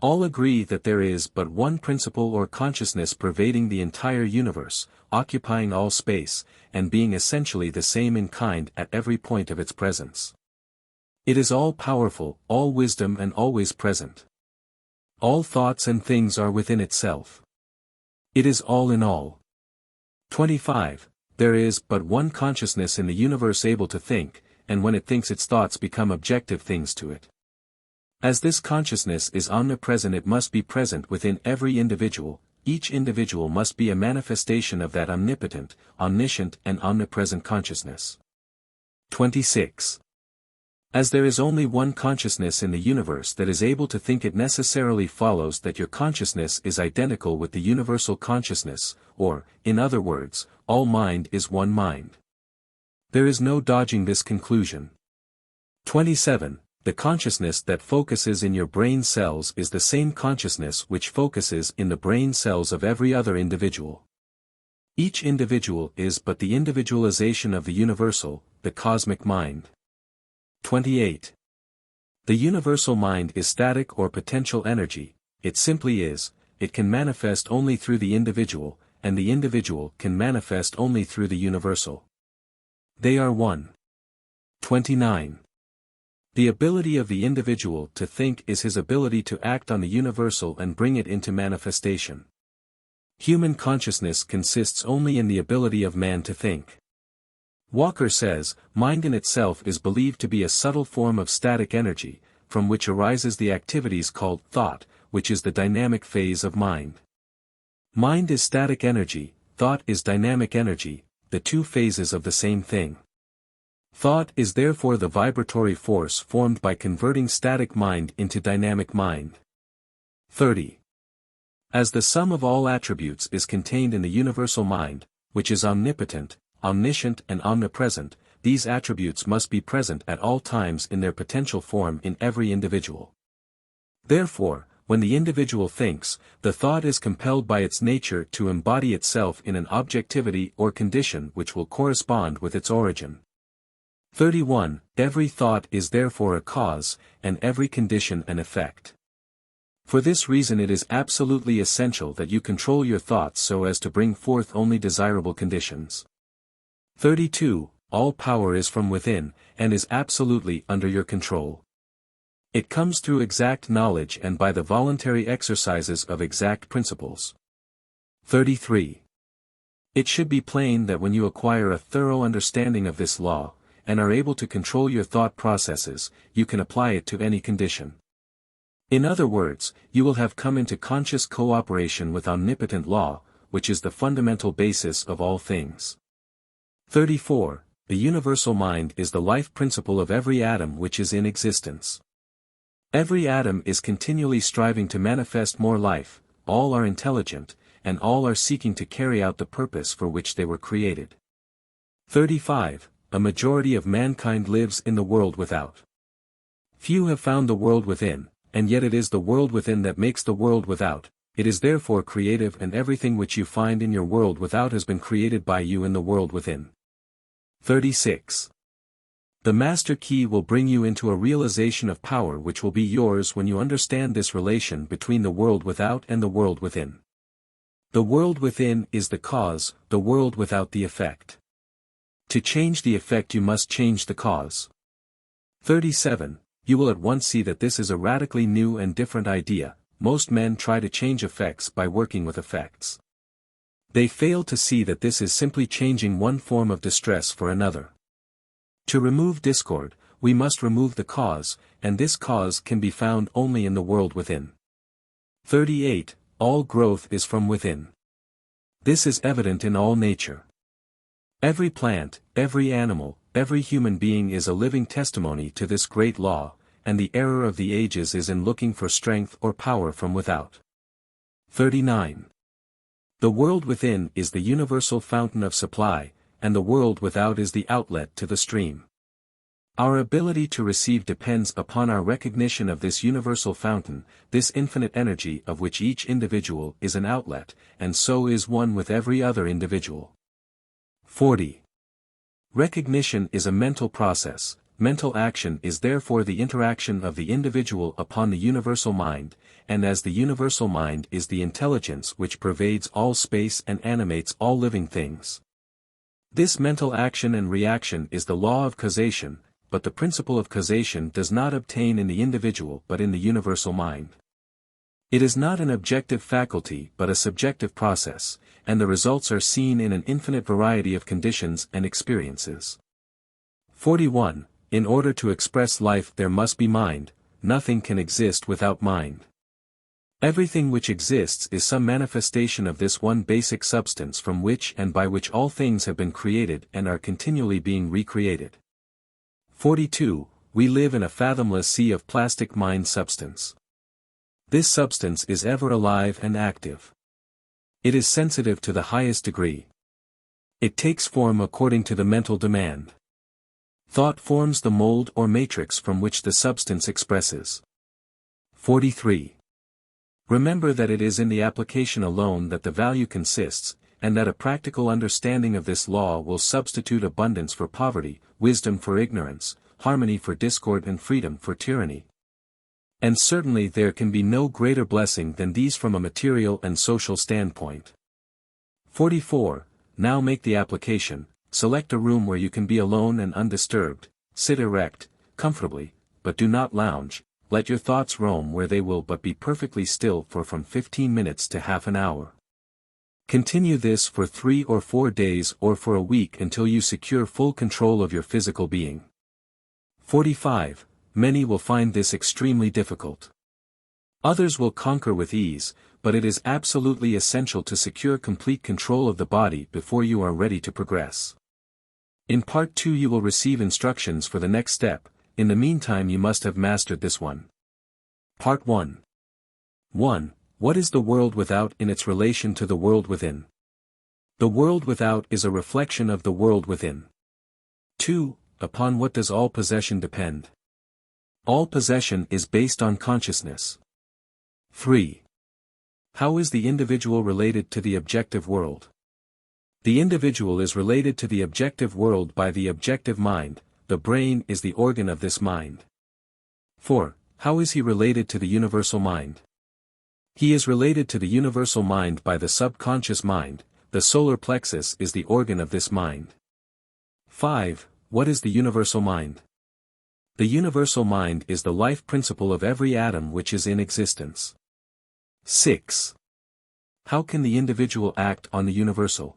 All agree that there is but one principle or consciousness pervading the entire universe, occupying all space, and being essentially the same in kind at every point of its presence. It is all-powerful, all-wisdom and always present. All thoughts and things are within itself. It is all in all. 25. There is but one consciousness in the universe able to think, and when it thinks its thoughts become objective things to it. As this consciousness is omnipresent, it must be present within every individual. Each individual must be a manifestation of that omnipotent, omniscient and omnipresent consciousness. 26. As there is only one consciousness in the universe that is able to think, it necessarily follows that your consciousness is identical with the universal consciousness, or, in other words, all mind is one mind. There is no dodging this conclusion. 27. The consciousness that focuses in your brain cells is the same consciousness which focuses in the brain cells of every other individual. Each individual is but the individualization of the universal, the cosmic mind. 28. The universal mind is static or potential energy. It simply is. It can manifest only through the individual, and the individual can manifest only through the universal. They are one. 29. The ability of the individual to think is his ability to act on the universal and bring it into manifestation. Human consciousness consists only in the ability of man to think. Walker says, mind in itself is believed to be a subtle form of static energy, from which arises the activities called thought, which is the dynamic phase of mind. Mind is static energy, thought is dynamic energy, the two phases of the same thing. Thought is therefore the vibratory force formed by converting static mind into dynamic mind. 30. As the sum of all attributes is contained in the universal mind, which is omnipotent, omniscient and omnipresent, these attributes must be present at all times in their potential form in every individual. Therefore, when the individual thinks, the thought is compelled by its nature to embody itself in an objectivity or condition which will correspond with its origin. 31. Every thought is therefore a cause, and every condition an effect. For this reason it is absolutely essential that you control your thoughts so as to bring forth only desirable conditions. 32. All power is from within, and is absolutely under your control. It comes through exact knowledge and by the voluntary exercises of exact principles. 33. It should be plain that when you acquire a thorough understanding of this law, and are able to control your thought processes, you can apply it to any condition. In other words, you will have come into conscious cooperation with omnipotent law, which is the fundamental basis of all things. 34. The universal mind is the life principle of every atom which is in existence. Every atom is continually striving to manifest more life, all are intelligent, and all are seeking to carry out the purpose for which they were created. 35. A majority of mankind lives in the world without. Few have found the world within, and yet it is the world within that makes the world without. It is therefore creative, and everything which you find in your world without has been created by you in the world within. 36. The master key will bring you into a realization of power which will be yours when you understand this relation between the world without and the world within. The world within is the cause, the world without the effect. To change the effect you must change the cause. 37. You will at once see that this is a radically new and different idea. Most men try to change effects by working with effects. They fail to see that this is simply changing one form of distress for another. To remove discord, we must remove the cause, and this cause can be found only in the world within. 38. All growth is from within. This is evident in all nature. Every plant, every animal, every human being is a living testimony to this great law, and the error of the ages is in looking for strength or power from without. 39. The world within is the universal fountain of supply, and the world without is the outlet to the stream. Our ability to receive depends upon our recognition of this universal fountain, this infinite energy of which each individual is an outlet, and so is one with every other individual. 40. Recognition is a mental process, mental action is therefore the interaction of the individual upon the universal mind, and as the universal mind is the intelligence which pervades all space and animates all living things. This mental action and reaction is the law of causation, but the principle of causation does not obtain in the individual but in the universal mind. It is not an objective faculty but a subjective process, and the results are seen in an infinite variety of conditions and experiences. 41. In order to express life there must be mind, nothing can exist without mind. Everything which exists is some manifestation of this one basic substance from which and by which all things have been created and are continually being recreated. 42. We live in a fathomless sea of plastic mind substance. This substance is ever alive and active. It is sensitive to the highest degree. It takes form according to the mental demand. Thought forms the mold or matrix from which the substance expresses. 43. Remember that it is in the application alone that the value consists, and that a practical understanding of this law will substitute abundance for poverty, wisdom for ignorance, harmony for discord and freedom for tyranny. And certainly there can be no greater blessing than these from a material and social standpoint. 44. Now make the application, select a room where you can be alone and undisturbed, sit erect, comfortably, but do not lounge, let your thoughts roam where they will but be perfectly still for from 15 minutes to half an hour. Continue this for 3 or 4 days or for a week until you secure full control of your physical being. 45. Many will find this extremely difficult. Others will conquer with ease, but it is absolutely essential to secure complete control of the body before you are ready to progress. In Part 2 you will receive instructions for the next step, in the meantime you must have mastered this one. Part 1. 1. What is the world without in its relation to the world within? The world without is a reflection of the world within. 2. Upon what does all possession depend? All possession is based on consciousness. 3. How is the individual related to the objective world? The individual is related to the objective world by the objective mind, the brain is the organ of this mind. 4. How is he related to the universal mind? He is related to the universal mind by the subconscious mind, the solar plexus is the organ of this mind. 5. What is the universal mind? The universal mind is the life principle of every atom which is in existence. 6. How can the individual act on the universal?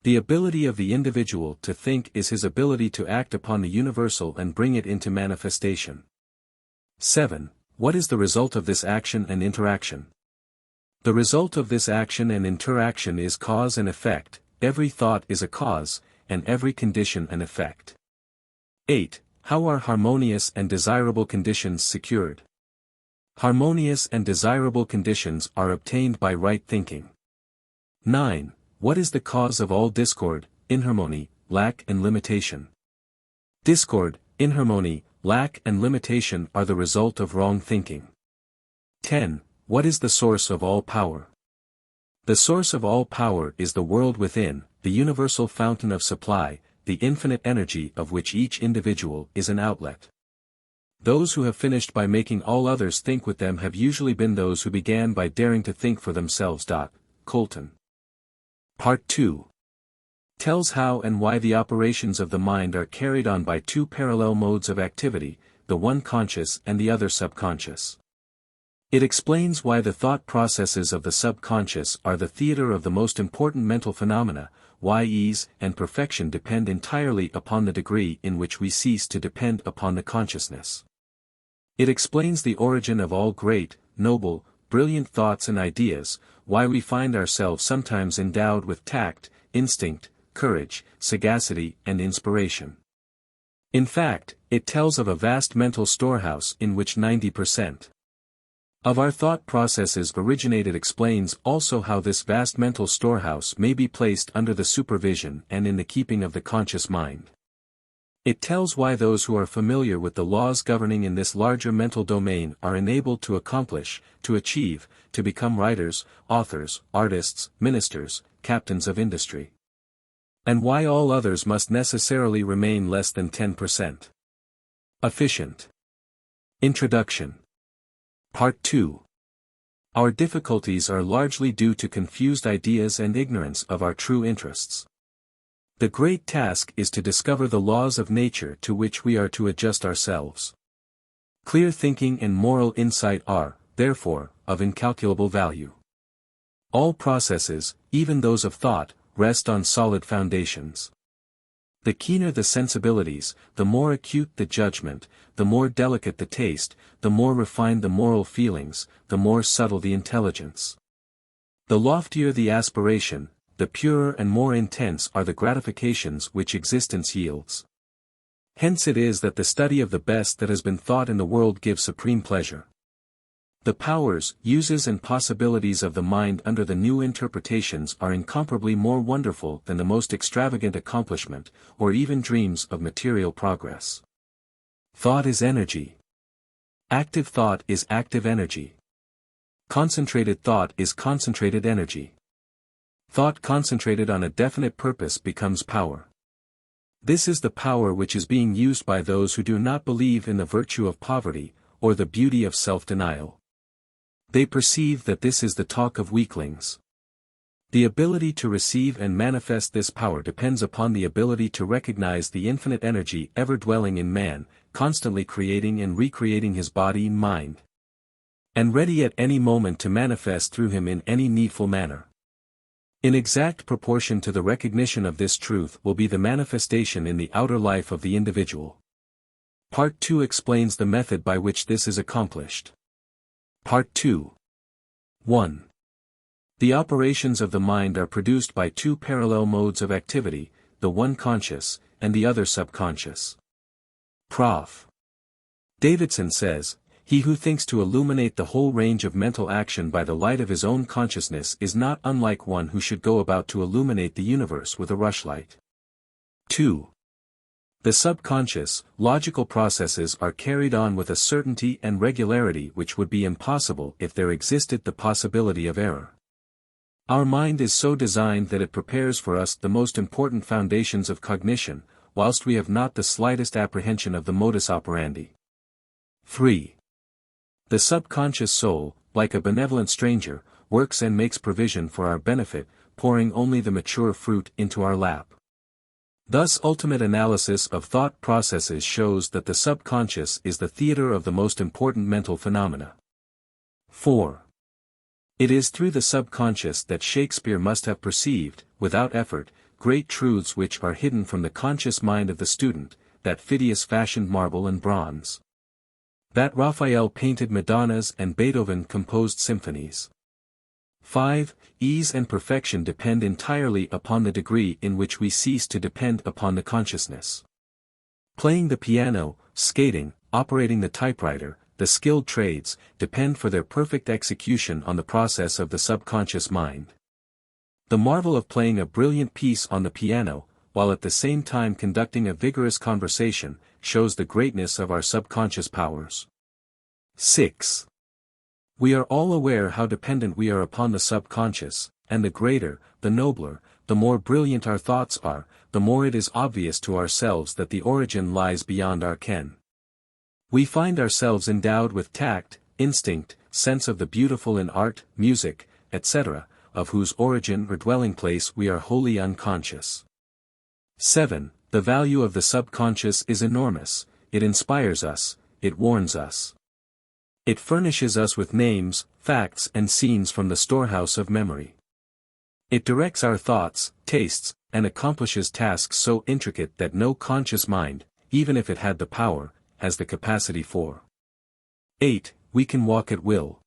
The ability of the individual to think is his ability to act upon the universal and bring it into manifestation. 7. What is the result of this action and interaction? The result of this action and interaction is cause and effect, every thought is a cause, and every condition an effect. 8. How are harmonious and desirable conditions secured? Harmonious and desirable conditions are obtained by right thinking. 9. What is the cause of all discord, inharmony, lack and limitation? Discord, inharmony, lack and limitation are the result of wrong thinking. 10. What is the source of all power? The source of all power is the world within, the universal fountain of supply, the infinite energy of which each individual is an outlet. Those who have finished by making all others think with them have usually been those who began by daring to think for themselves. Colton. Part 2. Tells how and why the operations of the mind are carried on by two parallel modes of activity, the one conscious and the other subconscious. It explains why the thought processes of the subconscious are the theater of the most important mental phenomena, why ease and perfection depend entirely upon the degree in which we cease to depend upon the consciousness. It explains the origin of all great, noble, brilliant thoughts and ideas, why we find ourselves sometimes endowed with tact, instinct, courage, sagacity and inspiration. In fact, it tells of a vast mental storehouse in which 90% of our thought processes originate. It explains also how this vast mental storehouse may be placed under the supervision and in the keeping of the conscious mind. It tells why those who are familiar with the laws governing in this larger mental domain are enabled to accomplish, to achieve, to become writers, authors, artists, ministers, captains of industry. And why all others must necessarily remain less than 10%. Efficient. Introduction. Part 2. Our difficulties are largely due to confused ideas and ignorance of our true interests. The great task is to discover the laws of nature to which we are to adjust ourselves. Clear thinking and moral insight are, therefore, of incalculable value. All processes, even those of thought, rest on solid foundations. The keener the sensibilities, the more acute the judgment, the more delicate the taste, the more refined the moral feelings, the more subtle the intelligence. The loftier the aspiration, the purer and more intense are the gratifications which existence yields. Hence it is that the study of the best that has been thought in the world gives supreme pleasure. The powers, uses and possibilities of the mind under the new interpretations are incomparably more wonderful than the most extravagant accomplishment, or even dreams of material progress. Thought is energy. Active thought is active energy. Concentrated thought is concentrated energy. Thought concentrated on a definite purpose becomes power. This is the power which is being used by those who do not believe in the virtue of poverty, or the beauty of self-denial. They perceive that this is the talk of weaklings. The ability to receive and manifest this power depends upon the ability to recognize the infinite energy ever dwelling in man, constantly creating and recreating his body and mind, and ready at any moment to manifest through him in any needful manner. In exact proportion to the recognition of this truth will be the manifestation in the outer life of the individual. Part 2 explains the method by which this is accomplished. Part 2. 1. The operations of the mind are produced by two parallel modes of activity, the one conscious, and the other subconscious. Prof. Davidson says, "He who thinks to illuminate the whole range of mental action by the light of his own consciousness is not unlike one who should go about to illuminate the universe with a rushlight." 2. The subconscious, logical processes are carried on with a certainty and regularity which would be impossible if there existed the possibility of error. Our mind is so designed that it prepares for us the most important foundations of cognition, whilst we have not the slightest apprehension of the modus operandi. 3. The subconscious soul, like a benevolent stranger, works and makes provision for our benefit, pouring only the mature fruit into our lap. Thus ultimate analysis of thought processes shows that the subconscious is the theater of the most important mental phenomena. 4. It is through the subconscious that Shakespeare must have perceived, without effort, great truths which are hidden from the conscious mind of the student, that Phidias fashioned marble and bronze, that Raphael painted Madonnas and Beethoven composed symphonies. 5. Ease and perfection depend entirely upon the degree in which we cease to depend upon the consciousness. Playing the piano, skating, operating the typewriter, the skilled trades, depend for their perfect execution on the process of the subconscious mind. The marvel of playing a brilliant piece on the piano, while at the same time conducting a vigorous conversation, shows the greatness of our subconscious powers. 6. We are all aware how dependent we are upon the subconscious, and the greater, the nobler, the more brilliant our thoughts are, the more it is obvious to ourselves that the origin lies beyond our ken. We find ourselves endowed with tact, instinct, sense of the beautiful in art, music, etc., of whose origin or dwelling place we are wholly unconscious. 7. The value of the subconscious is enormous. It inspires us, it warns us. It furnishes us with names, facts and scenes from the storehouse of memory. It directs our thoughts, tastes, and accomplishes tasks so intricate that no conscious mind, even if it had the power, has the capacity for. 8. We can walk at will.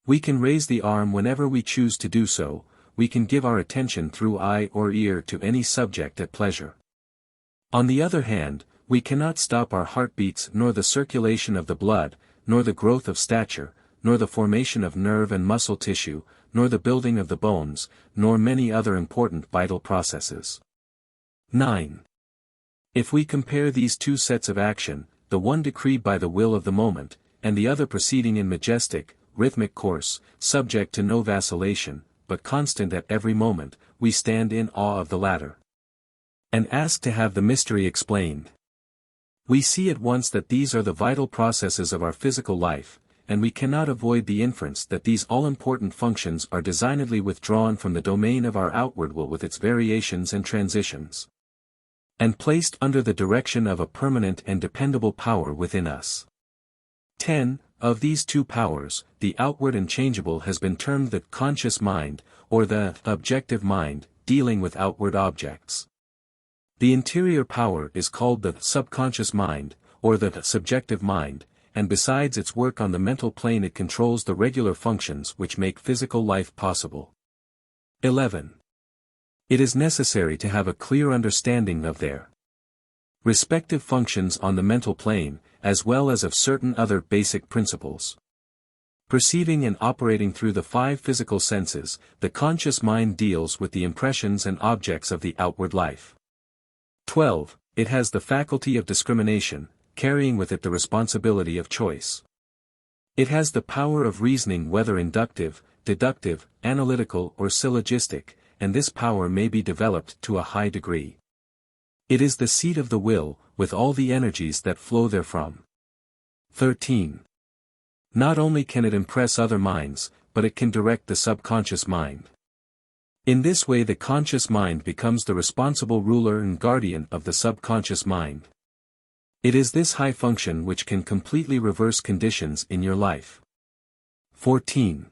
We can raise the arm whenever we choose to do so, we can give our attention through eye or ear to any subject at pleasure. On the other hand, we cannot stop our heartbeats nor the circulation of the blood, nor the growth of stature, nor the formation of nerve and muscle tissue, nor the building of the bones, nor many other important vital processes. 9. If we compare these two sets of action, the one decreed by the will of the moment, and the other proceeding in majestic, rhythmic course, subject to no vacillation, but constant at every moment, we stand in awe of the latter, and ask to have the mystery explained. We see at once that these are the vital processes of our physical life, and we cannot avoid the inference that these all-important functions are designedly withdrawn from the domain of our outward will with its variations and transitions, and placed under the direction of a permanent and dependable power within us. 10. Of these two powers, the outward and changeable has been termed the conscious mind, or the objective mind, dealing with outward objects. The interior power is called the subconscious mind, or the subjective mind, and besides its work on the mental plane it controls the regular functions which make physical life possible. 11. It is necessary to have a clear understanding of their respective functions on the mental plane, as well as of certain other basic principles. Perceiving and operating through the 5 physical senses, the conscious mind deals with the impressions and objects of the outward life. 12. It has the faculty of discrimination, carrying with it the responsibility of choice. It has the power of reasoning, whether inductive, deductive, analytical or syllogistic, and this power may be developed to a high degree. It is the seat of the will, with all the energies that flow therefrom. 13. Not only can it impress other minds, but it can direct the subconscious mind. In this way the conscious mind becomes the responsible ruler and guardian of the subconscious mind. It is this high function which can completely reverse conditions in your life. 14.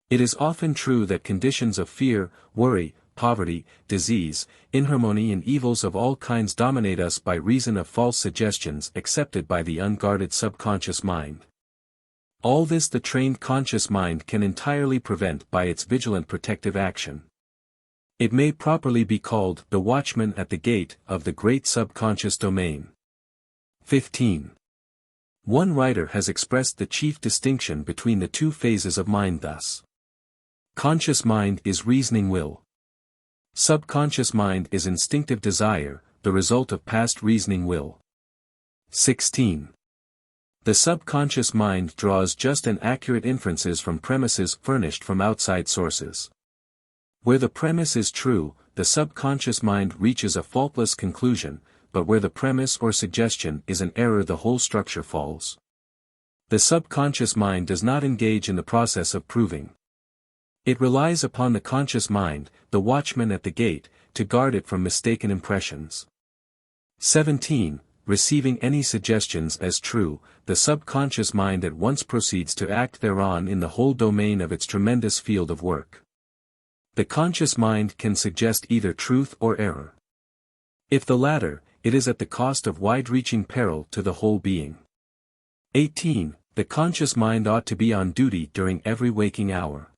It is often true that conditions of fear, worry, poverty, disease, inharmony and evils of all kinds dominate us by reason of false suggestions accepted by the unguarded subconscious mind. All this the trained conscious mind can entirely prevent by its vigilant protective action. It may properly be called the watchman at the gate of the great subconscious domain. 15. One writer has expressed the chief distinction between the two phases of mind thus. Conscious mind is reasoning will. Subconscious mind is instinctive desire, the result of past reasoning will. 16. The subconscious mind draws just and accurate inferences from premises furnished from outside sources. Where the premise is true, the subconscious mind reaches a faultless conclusion, but where the premise or suggestion is an error the whole structure falls. The subconscious mind does not engage in the process of proving. It relies upon the conscious mind, the watchman at the gate, to guard it from mistaken impressions. 17. Receiving any suggestions as true, the subconscious mind at once proceeds to act thereon in the whole domain of its tremendous field of work. The conscious mind can suggest either truth or error. If the latter, it is at the cost of wide-reaching peril to the whole being. 18. The conscious mind ought to be on duty during every waking hour.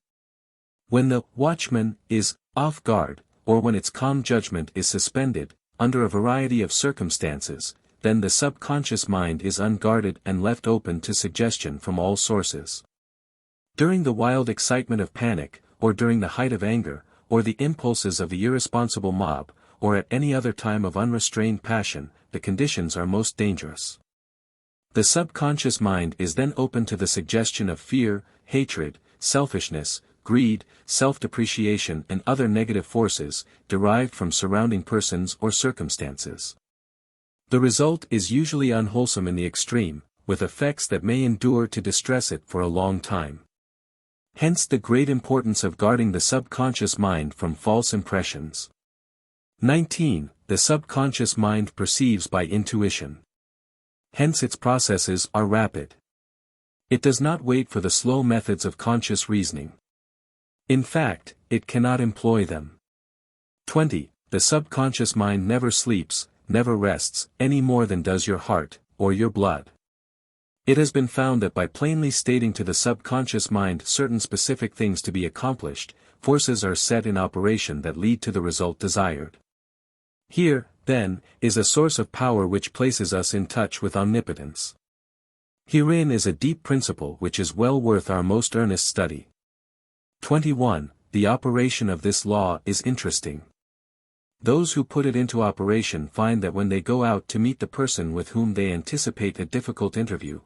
When the watchman is off guard, or when its calm judgment is suspended, under a variety of circumstances, then the subconscious mind is unguarded and left open to suggestion from all sources. During the wild excitement of panic, or during the height of anger, or the impulses of the irresponsible mob, or at any other time of unrestrained passion, the conditions are most dangerous. The subconscious mind is then open to the suggestion of fear, hatred, selfishness, greed, self-depreciation and other negative forces, derived from surrounding persons or circumstances. The result is usually unwholesome in the extreme, with effects that may endure to distress it for a long time. Hence the great importance of guarding the subconscious mind from false impressions. 19. The subconscious mind perceives by intuition. Hence its processes are rapid. It does not wait for the slow methods of conscious reasoning. In fact, it cannot employ them. 20. The subconscious mind never sleeps, never rests, any more than does your heart, or your blood. It has been found that by plainly stating to the subconscious mind certain specific things to be accomplished, forces are set in operation that lead to the result desired. Here, then, is a source of power which places us in touch with omnipotence. Herein is a deep principle which is well worth our most earnest study. 21. The operation of this law is interesting. Those who put it into operation find that when they go out to meet the person with whom they anticipate a difficult interview,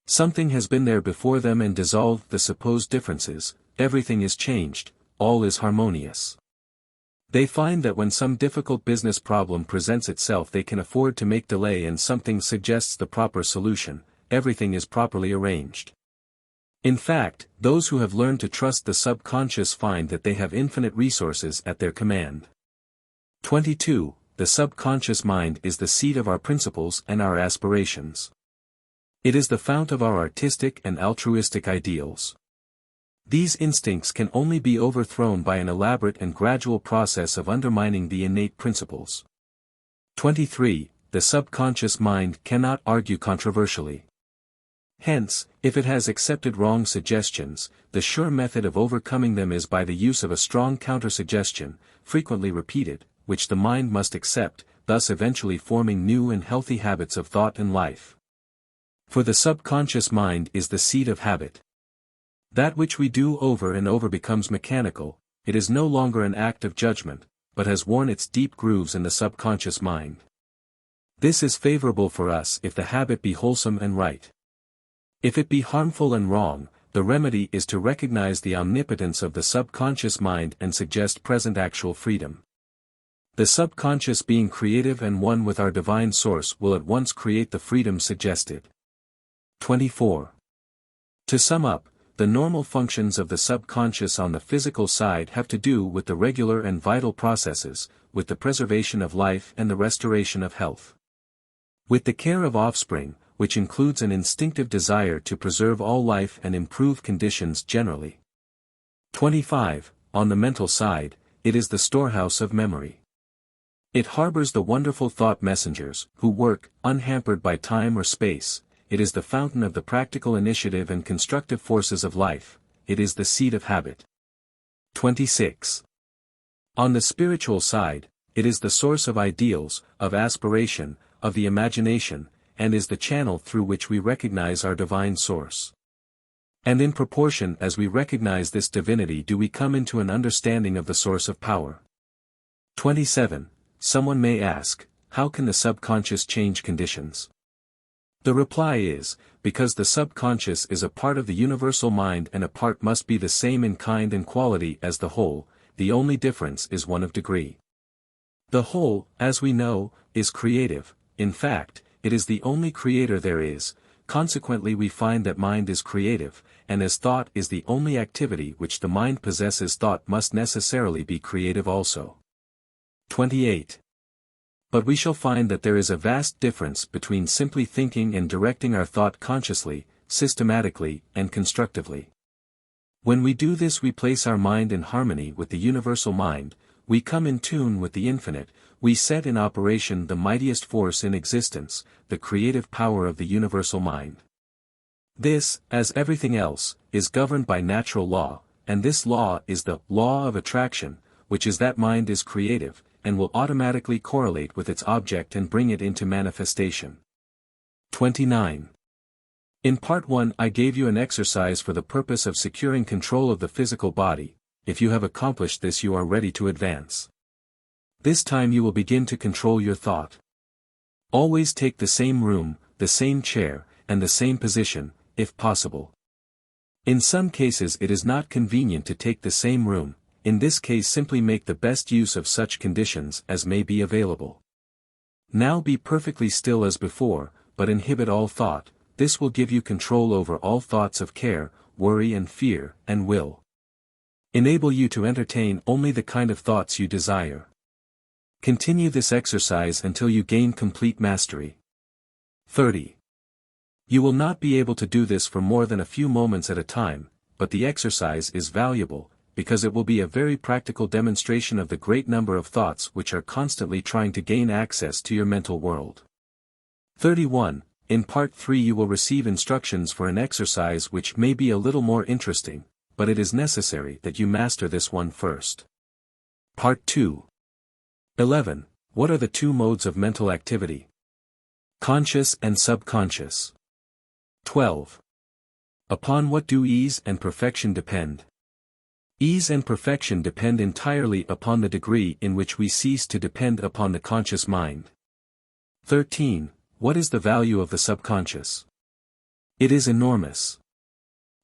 something has been there before them and dissolved the supposed differences, everything is changed, all is harmonious. They find that when some difficult business problem presents itself they can afford to make delay and something suggests the proper solution, everything is properly arranged. In fact, those who have learned to trust the subconscious find that they have infinite resources at their command. 22. The subconscious mind is the seat of our principles and our aspirations. It is the fount of our artistic and altruistic ideals. These instincts can only be overthrown by an elaborate and gradual process of undermining the innate principles. 23. The subconscious mind cannot argue controversially. Hence, if it has accepted wrong suggestions, the sure method of overcoming them is by the use of a strong countersuggestion, frequently repeated, which the mind must accept, thus eventually forming new and healthy habits of thought and life. For the subconscious mind is the seat of habit. That which we do over and over becomes mechanical, it is no longer an act of judgment, but has worn its deep grooves in the subconscious mind. This is favorable for us if the habit be wholesome and right. If it be harmful and wrong, the remedy is to recognize the omnipotence of the subconscious mind and suggest present actual freedom. The subconscious being creative and one with our divine source will at once create the freedom suggested. 24. To sum up, the normal functions of the subconscious on the physical side have to do with the regular and vital processes, with the preservation of life and the restoration of health. With the care of offspring, which includes an instinctive desire to preserve all life and improve conditions generally. 25. On the mental side, it is the storehouse of memory. It harbors the wonderful thought messengers, who work, unhampered by time or space. It is the fountain of the practical initiative and constructive forces of life. It is the seat of habit. 26. On the spiritual side, it is the source of ideals, of aspiration, of the imagination, and is the channel through which we recognize our divine source. And in proportion as we recognize this divinity do we come into an understanding of the source of power. 27. Someone may ask, how can the subconscious change conditions? The reply is, because the subconscious is a part of the universal mind and a part must be the same in kind and quality as the whole, the only difference is one of degree. The whole, as we know, is creative, in fact, it is the only creator there is, consequently we find that mind is creative, and as thought is the only activity which the mind possesses thought must necessarily be creative also. 28. But we shall find that there is a vast difference between simply thinking and directing our thought consciously, systematically, and constructively. When we do this we place our mind in harmony with the universal mind, we come in tune with the infinite, we set in operation the mightiest force in existence, the creative power of the universal mind. This, as everything else, is governed by natural law, and this law is the law of attraction, which is that mind is creative, and will automatically correlate with its object and bring it into manifestation. 29. In Part 1 I gave you an exercise for the purpose of securing control of the physical body. If you have accomplished this you are ready to advance. This time you will begin to control your thought. Always take the same room, the same chair, and the same position, if possible. In some cases it is not convenient to take the same room. In this case simply make the best use of such conditions as may be available. Now be perfectly still as before, but inhibit all thought. This will give you control over all thoughts of care, worry and fear, and will enable you to entertain only the kind of thoughts you desire. Continue this exercise until you gain complete mastery. 30. You will not be able to do this for more than a few moments at a time, but the exercise is valuable, because it will be a very practical demonstration of the great number of thoughts which are constantly trying to gain access to your mental world. 31. In Part 3 you will receive instructions for an exercise which may be a little more interesting, but it is necessary that you master this one first. Part 2. 11. What are the two modes of mental activity? Conscious and subconscious. 12. Upon what do ease and perfection depend? Ease and perfection depend entirely upon the degree in which we cease to depend upon the conscious mind. 13. What is the value of the subconscious? It is enormous.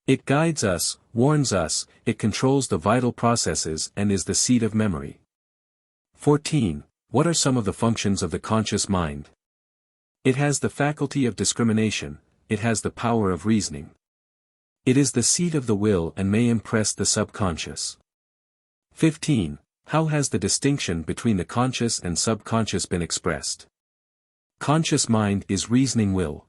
It guides us, warns us, it controls the vital processes and is the seat of memory. 14. What are some of the functions of the conscious mind? It has the faculty of discrimination, it has the power of reasoning. It is the seat of the will and may impress the subconscious. 15. How has the distinction between the conscious and subconscious been expressed? Conscious mind is reasoning will.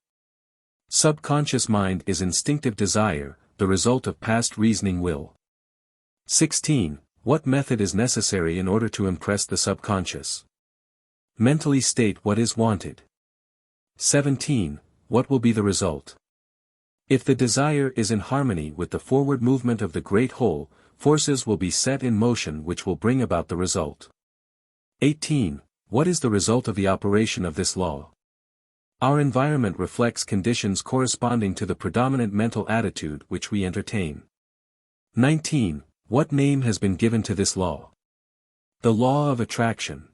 Subconscious mind is instinctive desire, the result of past reasoning will. 16. What method is necessary in order to impress the subconscious? Mentally state what is wanted. 17. What will be the result? If the desire is in harmony with the forward movement of the great whole, forces will be set in motion which will bring about the result. 18. What is the result of the operation of this law? Our environment reflects conditions corresponding to the predominant mental attitude which we entertain. 19. What name has been given to this law? The law of attraction.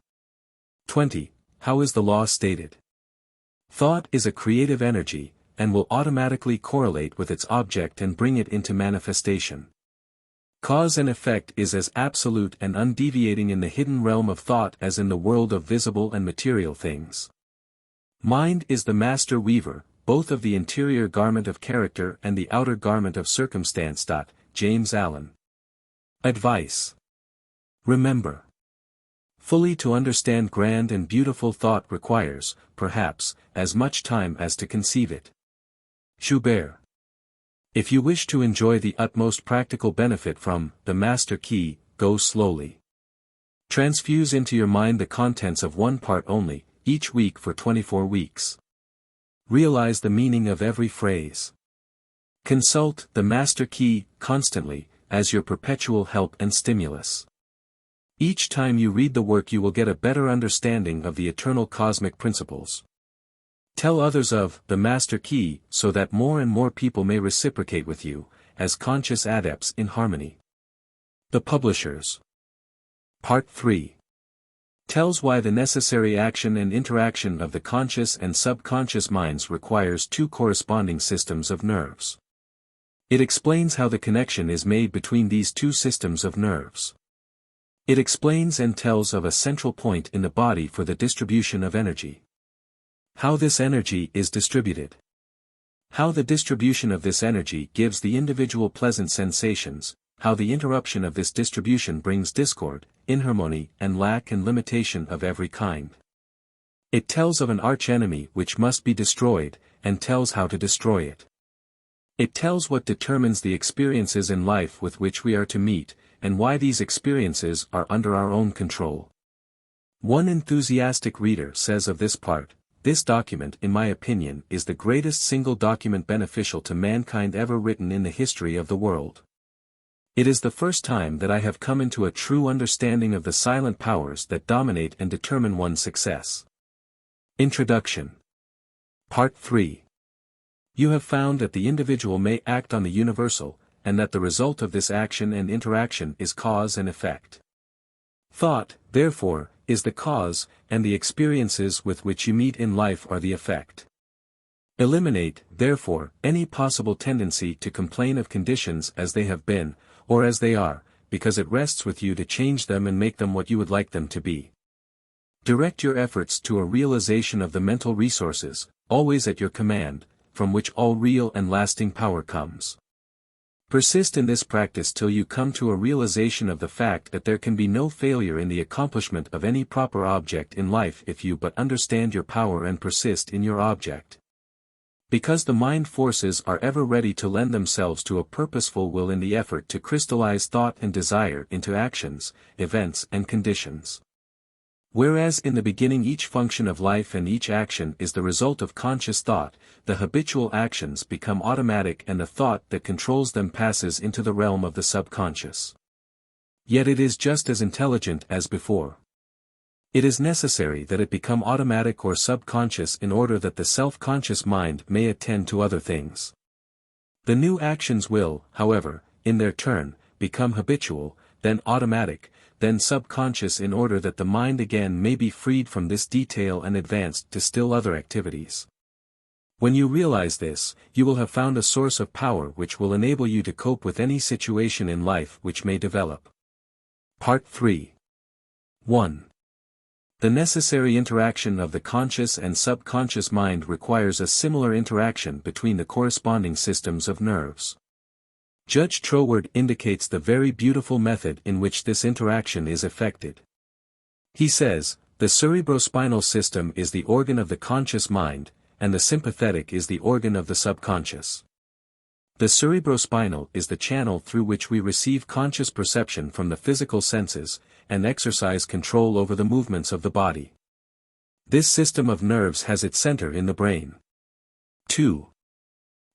20. How is the law stated? Thought is a creative energy, and will automatically correlate with its object and bring it into manifestation. Cause and effect is as absolute and undeviating in the hidden realm of thought as in the world of visible and material things. Mind is the master weaver, both of the interior garment of character and the outer garment of circumstance. James Allen. Advice. Remember. Fully to understand grand and beautiful thought requires, perhaps, as much time as to conceive it. Schubert. If you wish to enjoy the utmost practical benefit from the Master Key, go slowly. Transfuse into your mind the contents of one part only, each week for 24 weeks. Realize the meaning of every phrase. Consult the Master Key constantly, as your perpetual help and stimulus. Each time you read the work you will get a better understanding of the eternal cosmic principles. Tell others of the Master Key so that more and more people may reciprocate with you, as conscious adepts in harmony. The Publishers. Part 3. Tells why the necessary action and interaction of the conscious and subconscious minds requires two corresponding systems of nerves. It explains how the connection is made between these two systems of nerves. It explains and tells of a central point in the body for the distribution of energy. How this energy is distributed. How the distribution of this energy gives the individual pleasant sensations, how the interruption of this distribution brings discord, inharmony, and lack and limitation of every kind. It tells of an arch-enemy which must be destroyed, and tells how to destroy it. It tells what determines the experiences in life with which we are to meet, and why these experiences are under our own control. One enthusiastic reader says of this part, "This document, in my opinion, is the greatest single document beneficial to mankind ever written in the history of the world. It is the first time that I have come into a true understanding of the silent powers that dominate and determine one's success." Introduction. Part 3. You have found that the individual may act on the universal, and that the result of this action and interaction is cause and effect. Thought, therefore, is the cause, and the experiences with which you meet in life are the effect. Eliminate, therefore, any possible tendency to complain of conditions as they have been, or as they are, because it rests with you to change them and make them what you would like them to be. Direct your efforts to a realization of the mental resources, always at your command, from which all real and lasting power comes. Persist in this practice till you come to a realization of the fact that there can be no failure in the accomplishment of any proper object in life if you but understand your power and persist in your object. Because the mind forces are ever ready to lend themselves to a purposeful will in the effort to crystallize thought and desire into actions, events and conditions. Whereas in the beginning each function of life and each action is the result of conscious thought, the habitual actions become automatic and the thought that controls them passes into the realm of the subconscious. Yet it is just as intelligent as before. It is necessary that it become automatic or subconscious in order that the self-conscious mind may attend to other things. The new actions will, however, in their turn, become habitual, then automatic, then subconscious in order that the mind again may be freed from this detail and advanced to still other activities. When you realize this, you will have found a source of power which will enable you to cope with any situation in life which may develop. Part 3. 1. The necessary interaction of the conscious and subconscious mind requires a similar interaction between the corresponding systems of nerves. Judge Troward indicates the very beautiful method in which this interaction is effected. He says, the cerebrospinal system is the organ of the conscious mind, and the sympathetic is the organ of the subconscious. The cerebrospinal is the channel through which we receive conscious perception from the physical senses, and exercise control over the movements of the body. This system of nerves has its center in the brain. 2.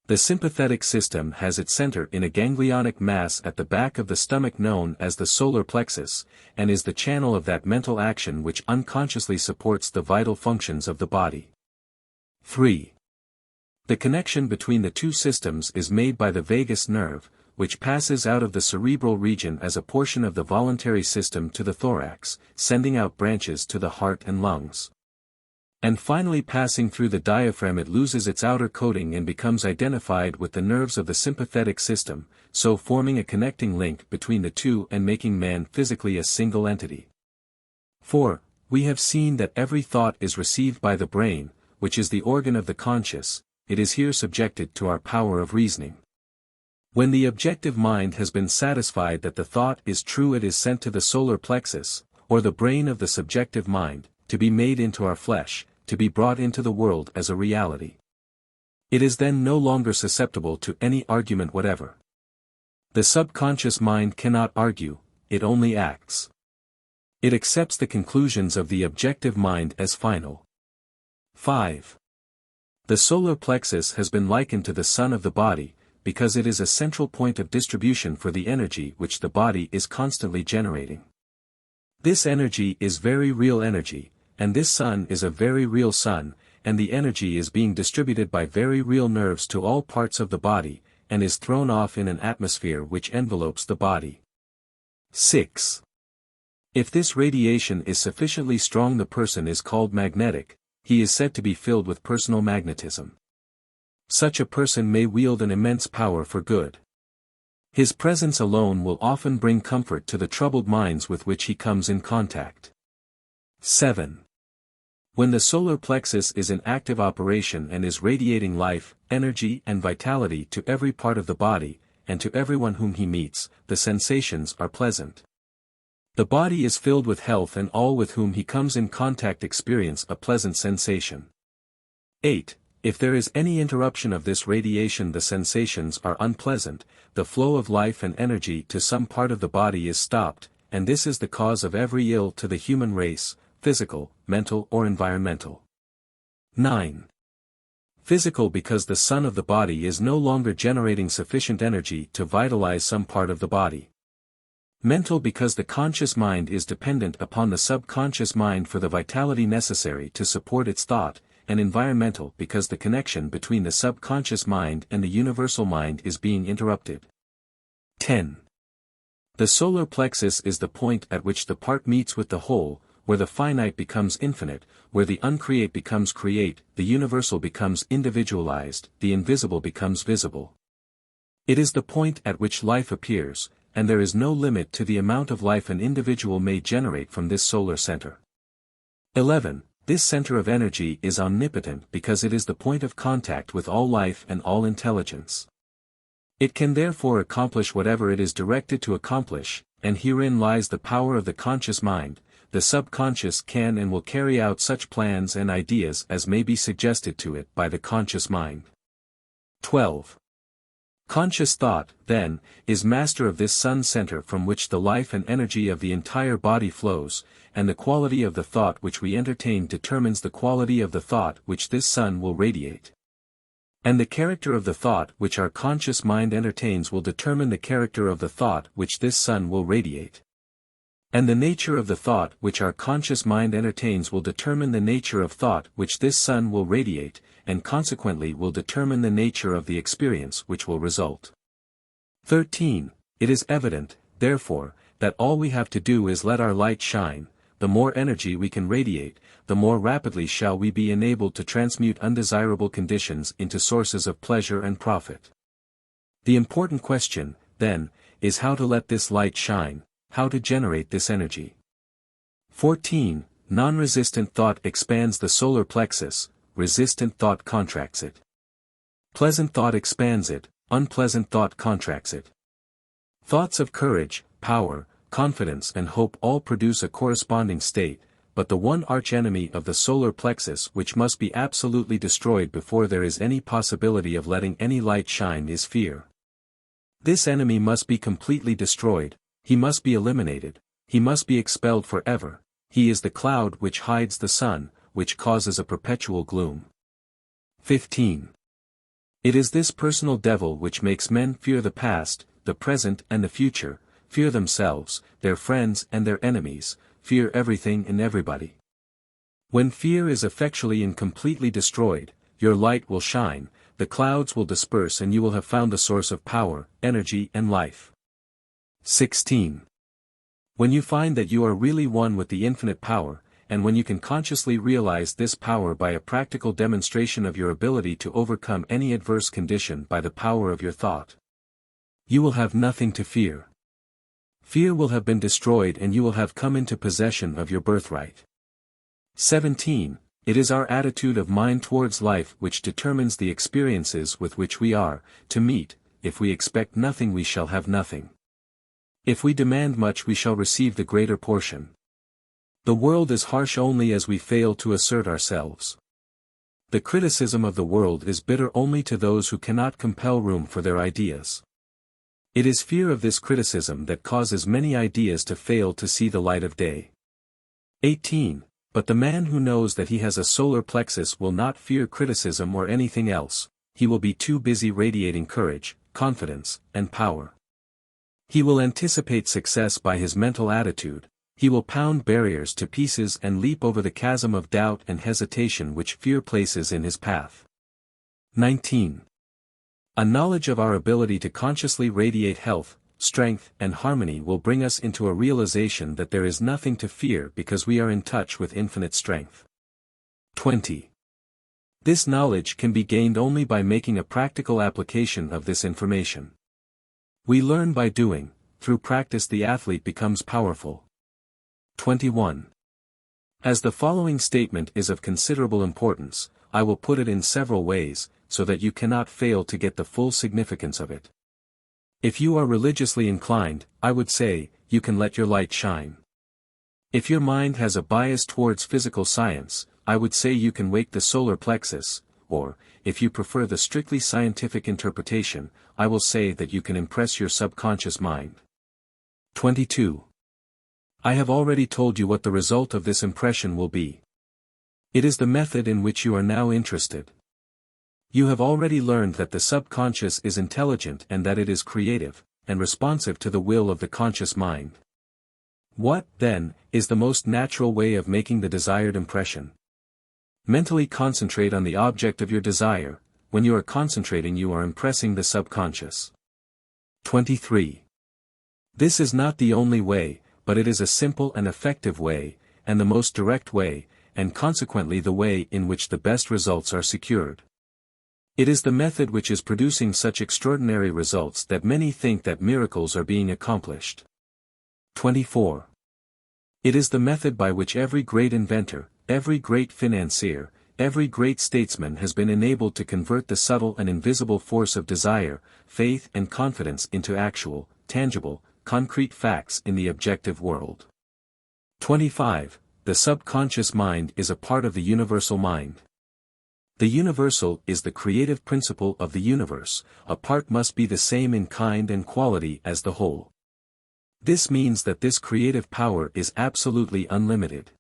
The sympathetic system has its center in a ganglionic mass at the back of the stomach known as the solar plexus, and is the channel of that mental action which unconsciously supports the vital functions of the body. 3. The connection between the two systems is made by the vagus nerve, which passes out of the cerebral region as a portion of the voluntary system to the thorax, sending out branches to the heart and lungs. And finally passing through the diaphragm, it loses its outer coating and becomes identified with the nerves of the sympathetic system, so forming a connecting link between the two and making man physically a single entity. 4. We have seen that every thought is received by the brain, which is the organ of the conscious. It is here subjected to our power of reasoning. When the objective mind has been satisfied that the thought is true, it is sent to the solar plexus, or the brain of the subjective mind, to be made into our flesh, to be brought into the world as a reality. It is then no longer susceptible to any argument whatever. The subconscious mind cannot argue, it only acts. It accepts the conclusions of the objective mind as final. 5. The solar plexus has been likened to the sun of the body, because it is a central point of distribution for the energy which the body is constantly generating. This energy is very real energy, and this sun is a very real sun, and the energy is being distributed by very real nerves to all parts of the body, and is thrown off in an atmosphere which envelopes the body. 6. If this radiation is sufficiently strong, the person is called magnetic. He is said to be filled with personal magnetism. Such a person may wield an immense power for good. His presence alone will often bring comfort to the troubled minds with which he comes in contact. 7. When the solar plexus is in active operation and is radiating life, energy and vitality to every part of the body, and to everyone whom he meets, the sensations are pleasant. The body is filled with health, and all with whom he comes in contact experience a pleasant sensation. 8. If there is any interruption of this radiation, the sensations are unpleasant, the flow of life and energy to some part of the body is stopped, and this is the cause of every ill to the human race, physical, mental or environmental. 9. Physical, because the sun of the body is no longer generating sufficient energy to vitalize some part of the body. Mental, because the conscious mind is dependent upon the subconscious mind for the vitality necessary to support its thought, and environmental, because the connection between the subconscious mind and the universal mind is being interrupted. 10. The solar plexus is the point at which the part meets with the whole, where the finite becomes infinite, where the uncreate becomes create, the universal becomes individualized, the invisible becomes visible. It is the point at which life appears, and there is no limit to the amount of life an individual may generate from this solar center. 11. This center of energy is omnipotent because it is the point of contact with all life and all intelligence. It can therefore accomplish whatever it is directed to accomplish, and herein lies the power of the conscious mind. The subconscious can and will carry out such plans and ideas as may be suggested to it by the conscious mind. 12. Conscious thought, then, is master of this sun center from which the life and energy of the entire body flows, and the quality of the thought which we entertain determines the quality of the thought which this sun will radiate. And the character of the thought which our conscious mind entertains will determine the character of the thought which this sun will radiate. And the nature of the thought which our conscious mind entertains will determine the nature of thought which this sun will radiate, and consequently will determine the nature of the experience which will result. 13. It is evident, therefore, that all we have to do is let our light shine. The more energy we can radiate, the more rapidly shall we be enabled to transmute undesirable conditions into sources of pleasure and profit. The important question, then, is how to let this light shine, how to generate this energy. 14. Non-resistant thought expands the solar plexus, resistant thought contracts it. Pleasant thought expands it, unpleasant thought contracts it. Thoughts of courage, power, confidence and hope all produce a corresponding state, but the one archenemy of the solar plexus which must be absolutely destroyed before there is any possibility of letting any light shine is fear. This enemy must be completely destroyed, he must be eliminated, he must be expelled forever, he is the cloud which hides the sun, which causes a perpetual gloom. 15. It is this personal devil which makes men fear the past, the present and the future, fear themselves, their friends and their enemies, fear everything and everybody. When fear is effectually and completely destroyed, your light will shine, the clouds will disperse and you will have found the source of power, energy and life. 16. When you find that you are really one with the infinite power, and when you can consciously realize this power by a practical demonstration of your ability to overcome any adverse condition by the power of your thought, you will have nothing to fear. Fear will have been destroyed and you will have come into possession of your birthright. 17. It is our attitude of mind towards life which determines the experiences with which we are to meet. If we expect nothing we shall have nothing. If we demand much we shall receive the greater portion. The world is harsh only as we fail to assert ourselves. The criticism of the world is bitter only to those who cannot compel room for their ideas. It is fear of this criticism that causes many ideas to fail to see the light of day. 18. But the man who knows that he has a solar plexus will not fear criticism or anything else, he will be too busy radiating courage, confidence, and power. He will anticipate success by his mental attitude, he will pound barriers to pieces and leap over the chasm of doubt and hesitation which fear places in his path. 19. A knowledge of our ability to consciously radiate health, strength, and harmony will bring us into a realization that there is nothing to fear because we are in touch with infinite strength. 20. This knowledge can be gained only by making a practical application of this information. We learn by doing, through practice the athlete becomes powerful. 21. As the following statement is of considerable importance, I will put it in several ways, so that you cannot fail to get the full significance of it. If you are religiously inclined, I would say, you can let your light shine. If your mind has a bias towards physical science, I would say you can wake the solar plexus, or, if you prefer the strictly scientific interpretation, I will say that you can impress your subconscious mind. 22. I have already told you what the result of this impression will be. It is the method in which you are now interested. You have already learned that the subconscious is intelligent and that it is creative, and responsive to the will of the conscious mind. What, then, is the most natural way of making the desired impression? Mentally concentrate on the object of your desire. When you are concentrating you are impressing the subconscious. 23. This is not the only way, but it is a simple and effective way, and the most direct way, and consequently the way in which the best results are secured. It is the method which is producing such extraordinary results that many think that miracles are being accomplished. 24. It is the method by which every great inventor, every great financier, every great statesman has been enabled to convert the subtle and invisible force of desire, faith and confidence into actual, tangible, concrete facts in the objective world. 25. The subconscious mind is a part of the universal mind. The universal is the creative principle of the universe, a part must be the same in kind and quality as the whole. This means that this creative power is absolutely unlimited.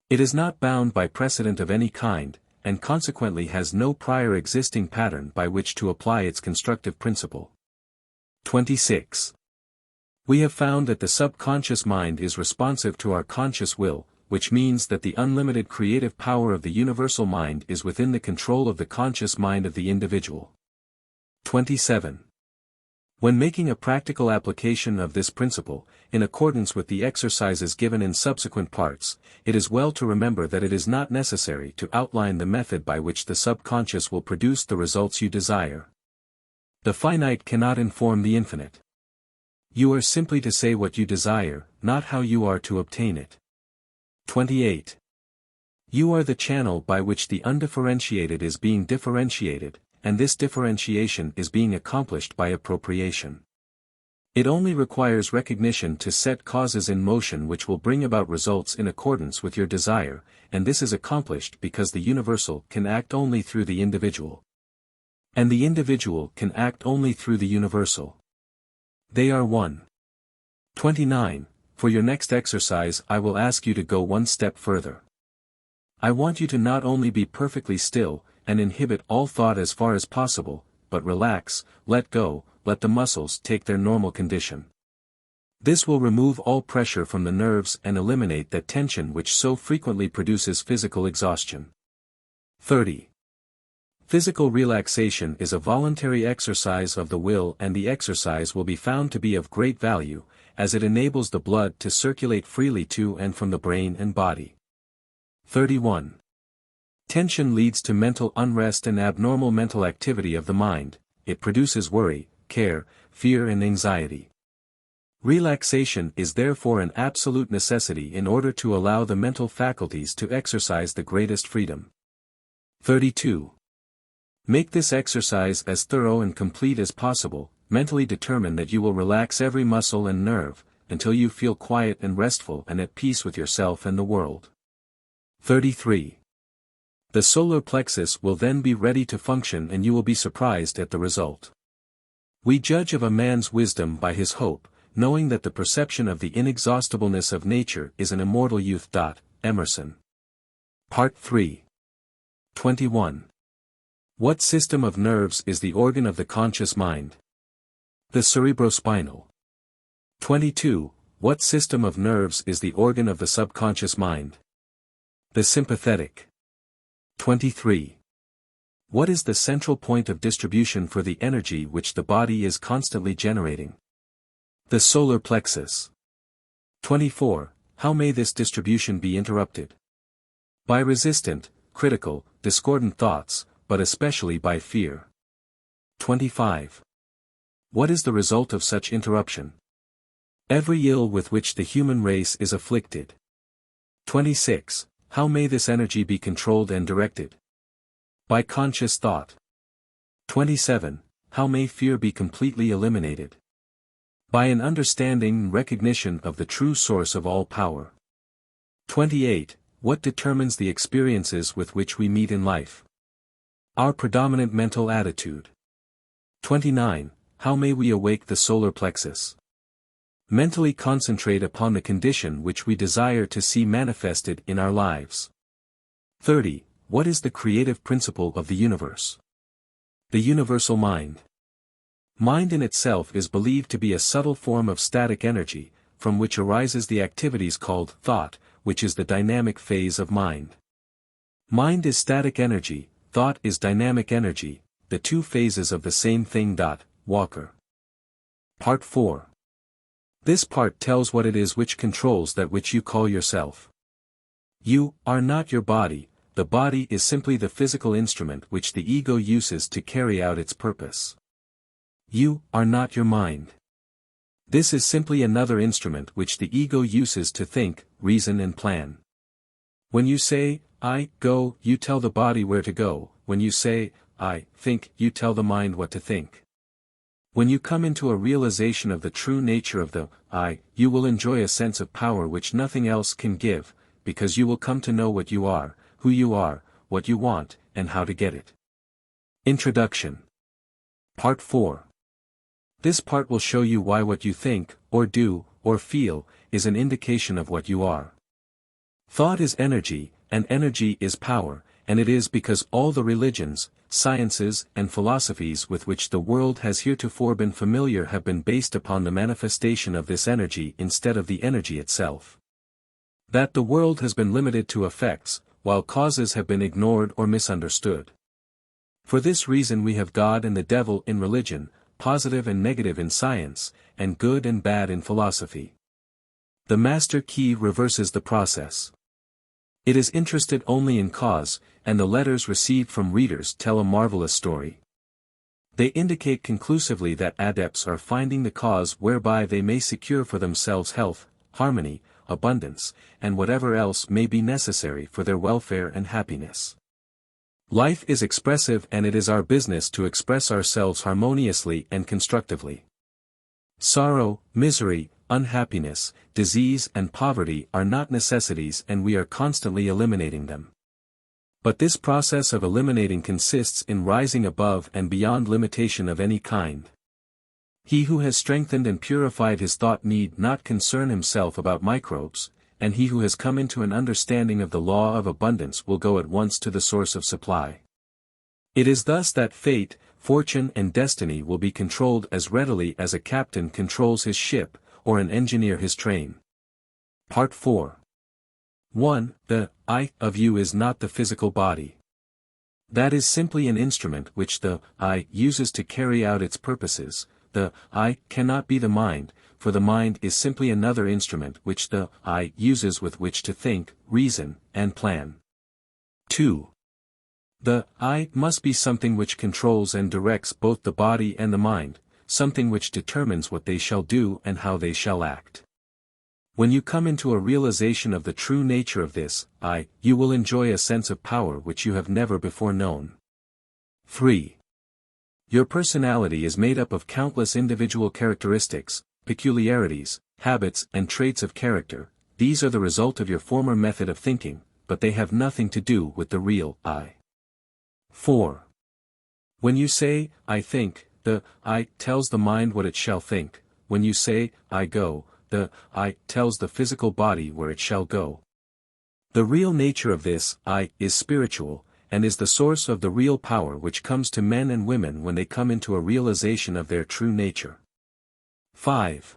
It is not bound by precedent of any kind, and consequently has no prior existing pattern by which to apply its constructive principle. 26. We have found that the subconscious mind is responsive to our conscious will, which means that the unlimited creative power of the universal mind is within the control of the conscious mind of the individual. 27. When making a practical application of this principle, in accordance with the exercises given in subsequent parts, it is well to remember that it is not necessary to outline the method by which the subconscious will produce the results you desire. The finite cannot inform the infinite. You are simply to say what you desire, not how you are to obtain it. 28. You are the channel by which the undifferentiated is being differentiated, and this differentiation is being accomplished by appropriation. It only requires recognition to set causes in motion which will bring about results in accordance with your desire, and this is accomplished because the universal can act only through the individual. And the individual can act only through the universal. They are one. 29. For your next exercise I will ask you to go one step further. I want you to not only be perfectly still, and inhibit all thought as far as possible, but relax, let go, let the muscles take their normal condition. This will remove all pressure from the nerves and eliminate that tension which so frequently produces physical exhaustion. 30. Physical relaxation is a voluntary exercise of the will, and the exercise will be found to be of great value, as it enables the blood to circulate freely to and from the brain and body. 31. Tension leads to mental unrest and abnormal mental activity of the mind. It produces worry, care, fear and anxiety. Relaxation is therefore an absolute necessity in order to allow the mental faculties to exercise the greatest freedom. 32. Make this exercise as thorough and complete as possible. Mentally determine that you will relax every muscle and nerve, until you feel quiet and restful and at peace with yourself and the world. 33. The solar plexus will then be ready to function and you will be surprised at the result. We judge of a man's wisdom by his hope, knowing that the perception of the inexhaustibleness of nature is an immortal youth. Emerson. Part 3. 21. What system of nerves is the organ of the conscious mind? The cerebrospinal. 22. What system of nerves is the organ of the subconscious mind? The sympathetic. 23. What is the central point of distribution for the energy which the body is constantly generating? The solar plexus. 24. How may this distribution be interrupted? By resistant, critical, discordant thoughts, but especially by fear. 25. What is the result of such interruption? Every ill with which the human race is afflicted. 26. How may this energy be controlled and directed? By conscious thought. 27. How may fear be completely eliminated? By an understanding and recognition of the true source of all power. 28. What determines the experiences with which we meet in life? Our predominant mental attitude. 29. How may we awake the solar plexus? Mentally concentrate upon the condition which we desire to see manifested in our lives. 30. What is the creative principle of the universe? The universal mind. Mind in itself is believed to be a subtle form of static energy, from which arises the activities called thought, which is the dynamic phase of mind. Mind is static energy, thought is dynamic energy, the two phases of the same thing. Walker. Part 4. This part tells what it is which controls that which you call yourself. You are not your body, the body is simply the physical instrument which the ego uses to carry out its purpose. You are not your mind. This is simply another instrument which the ego uses to think, reason and plan. When you say, I go, you tell the body where to go. When you say, I think, you tell the mind what to think. When you come into a realization of the true nature of the I, you will enjoy a sense of power which nothing else can give, because you will come to know what you are, who you are, what you want, and how to get it. Introduction. Part 4. This part will show you why what you think, or do, or feel, is an indication of what you are. Thought is energy, and energy is power, and it is because all the religions, sciences and philosophies with which the world has heretofore been familiar have been based upon the manifestation of this energy instead of the energy itself. That the world has been limited to effects, while causes have been ignored or misunderstood. For this reason we have God and the devil in religion, positive and negative in science, and good and bad in philosophy. The master key reverses the process. It is interested only in cause, and the letters received from readers tell a marvelous story. They indicate conclusively that adepts are finding the cause whereby they may secure for themselves health, harmony, abundance, and whatever else may be necessary for their welfare and happiness. Life is expressive, and it is our business to express ourselves harmoniously and constructively. Sorrow, misery, unhappiness, disease and poverty are not necessities, and we are constantly eliminating them. But this process of eliminating consists in rising above and beyond limitation of any kind. He who has strengthened and purified his thought need not concern himself about microbes, and he who has come into an understanding of the law of abundance will go at once to the source of supply. It is thus that fate, fortune and destiny will be controlled as readily as a captain controls his ship, or an engineer his train. Part 4. 1. The I of you is not the physical body. That is simply an instrument which the I uses to carry out its purposes. The I cannot be the mind, for the mind is simply another instrument which the I uses with which to think, reason, and plan. 2. The I must be something which controls and directs both the body and the mind, something which determines what they shall do and how they shall act. When you come into a realization of the true nature of this I, you will enjoy a sense of power which you have never before known. 3. Your personality is made up of countless individual characteristics, peculiarities, habits and traits of character. These are the result of your former method of thinking, but they have nothing to do with the real I. 4. When you say, I think, the I tells the mind what it shall think. When you say, I go, the I tells the physical body where it shall go. The real nature of this I is spiritual, and is the source of the real power which comes to men and women when they come into a realization of their true nature. 5.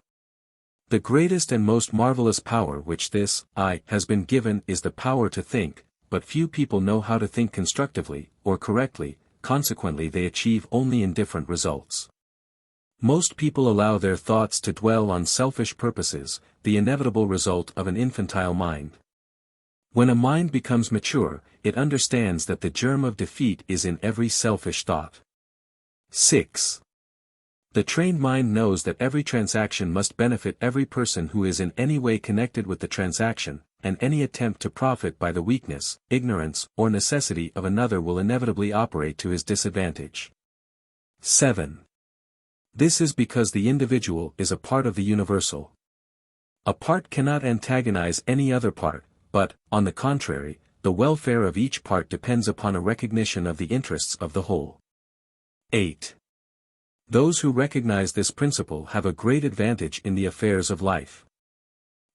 The greatest and most marvelous power which this I has been given is the power to think, but few people know how to think constructively, or correctly, consequently they achieve only indifferent results. Most people allow their thoughts to dwell on selfish purposes, the inevitable result of an infantile mind. When a mind becomes mature, it understands that the germ of defeat is in every selfish thought. 6. The trained mind knows that every transaction must benefit every person who is in any way connected with the transaction, and any attempt to profit by the weakness, ignorance, or necessity of another will inevitably operate to his disadvantage. 7. This is because the individual is a part of the universal. A part cannot antagonize any other part, but, on the contrary, the welfare of each part depends upon a recognition of the interests of the whole. 8. Those who recognize this principle have a great advantage in the affairs of life.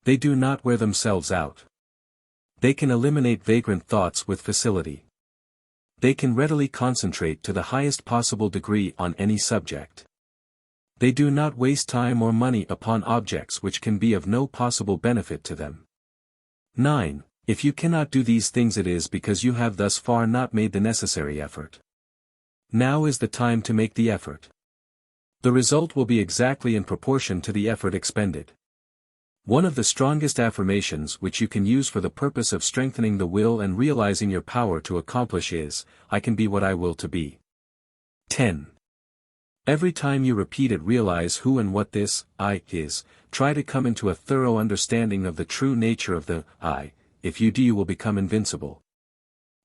They do not wear themselves out. They can eliminate vagrant thoughts with facility. They can readily concentrate to the highest possible degree on any subject. They do not waste time or money upon objects which can be of no possible benefit to them. 9. If you cannot do these things, it is because you have thus far not made the necessary effort. Now is the time to make the effort. The result will be exactly in proportion to the effort expended. One of the strongest affirmations which you can use for the purpose of strengthening the will and realizing your power to accomplish is, I can be what I will to be. 10. Every time you repeat it, realize who and what this I is. Try to come into a thorough understanding of the true nature of the I. If you do, you will become invincible.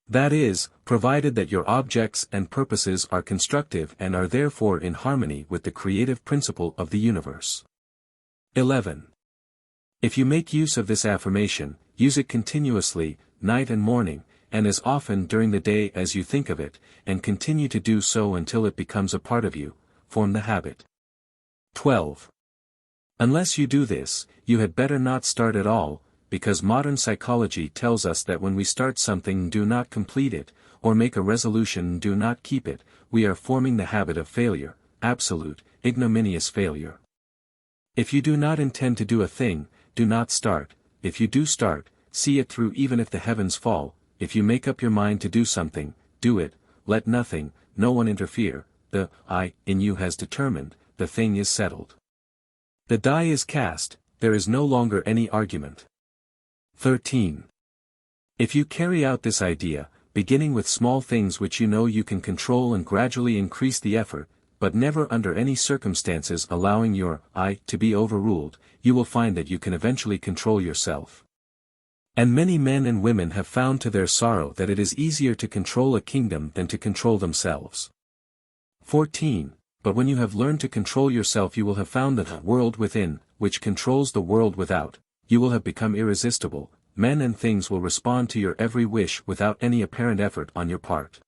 That is, provided that your objects and purposes are constructive and are therefore in harmony with the creative principle of the universe. 11. If you make use of this affirmation, use it continuously, night and morning, and as often during the day as you think of it, and continue to do so until it becomes a part of you. Form the habit. 12. Unless you do this, you had better not start at all, because modern psychology tells us that when we start something and do not complete it, or make a resolution and do not keep it, we are forming the habit of failure, absolute, ignominious failure. If you do not intend to do a thing, do not start. If you do start, see it through even if the heavens fall. If you make up your mind to do something, do it, let nothing, no one interfere. The I in you has determined, the thing is settled. The die is cast, there is no longer any argument. 13. If you carry out this idea, beginning with small things which you know you can control and gradually increase the effort, but never under any circumstances allowing your I to be overruled, you will find that you can eventually control yourself. And many men and women have found to their sorrow that it is easier to control a kingdom than to control themselves. 14. But when you have learned to control yourself, you will have found the world within, which controls the world without. You will have become irresistible. Men and things will respond to your every wish without any apparent effort on your part.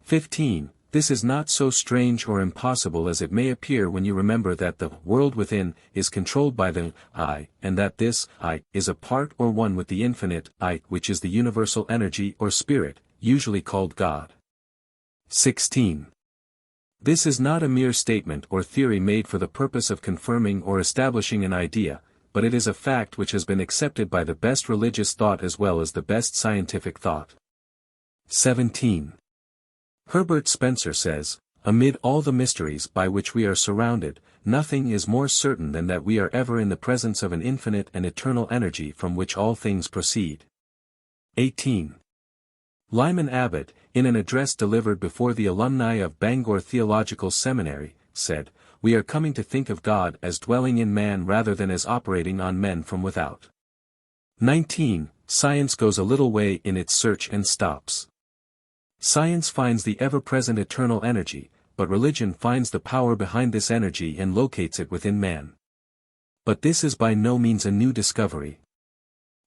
15. This is not so strange or impossible as it may appear when you remember that the world within is controlled by the I, and that this I is a part or one with the infinite I, which is the universal energy or spirit, usually called God. 16. This is not a mere statement or theory made for the purpose of confirming or establishing an idea, but it is a fact which has been accepted by the best religious thought as well as the best scientific thought. 17. Herbert Spencer says, amid all the mysteries by which we are surrounded, nothing is more certain than that we are ever in the presence of an infinite and eternal energy from which all things proceed. 18. Lyman Abbott, in an address delivered before the alumni of Bangor Theological Seminary, said, we are coming to think of God as dwelling in man rather than as operating on men from without. 19. Science goes a little way in its search and stops. Science finds the ever-present eternal energy, but religion finds the power behind this energy and locates it within man. But this is by no means a new discovery.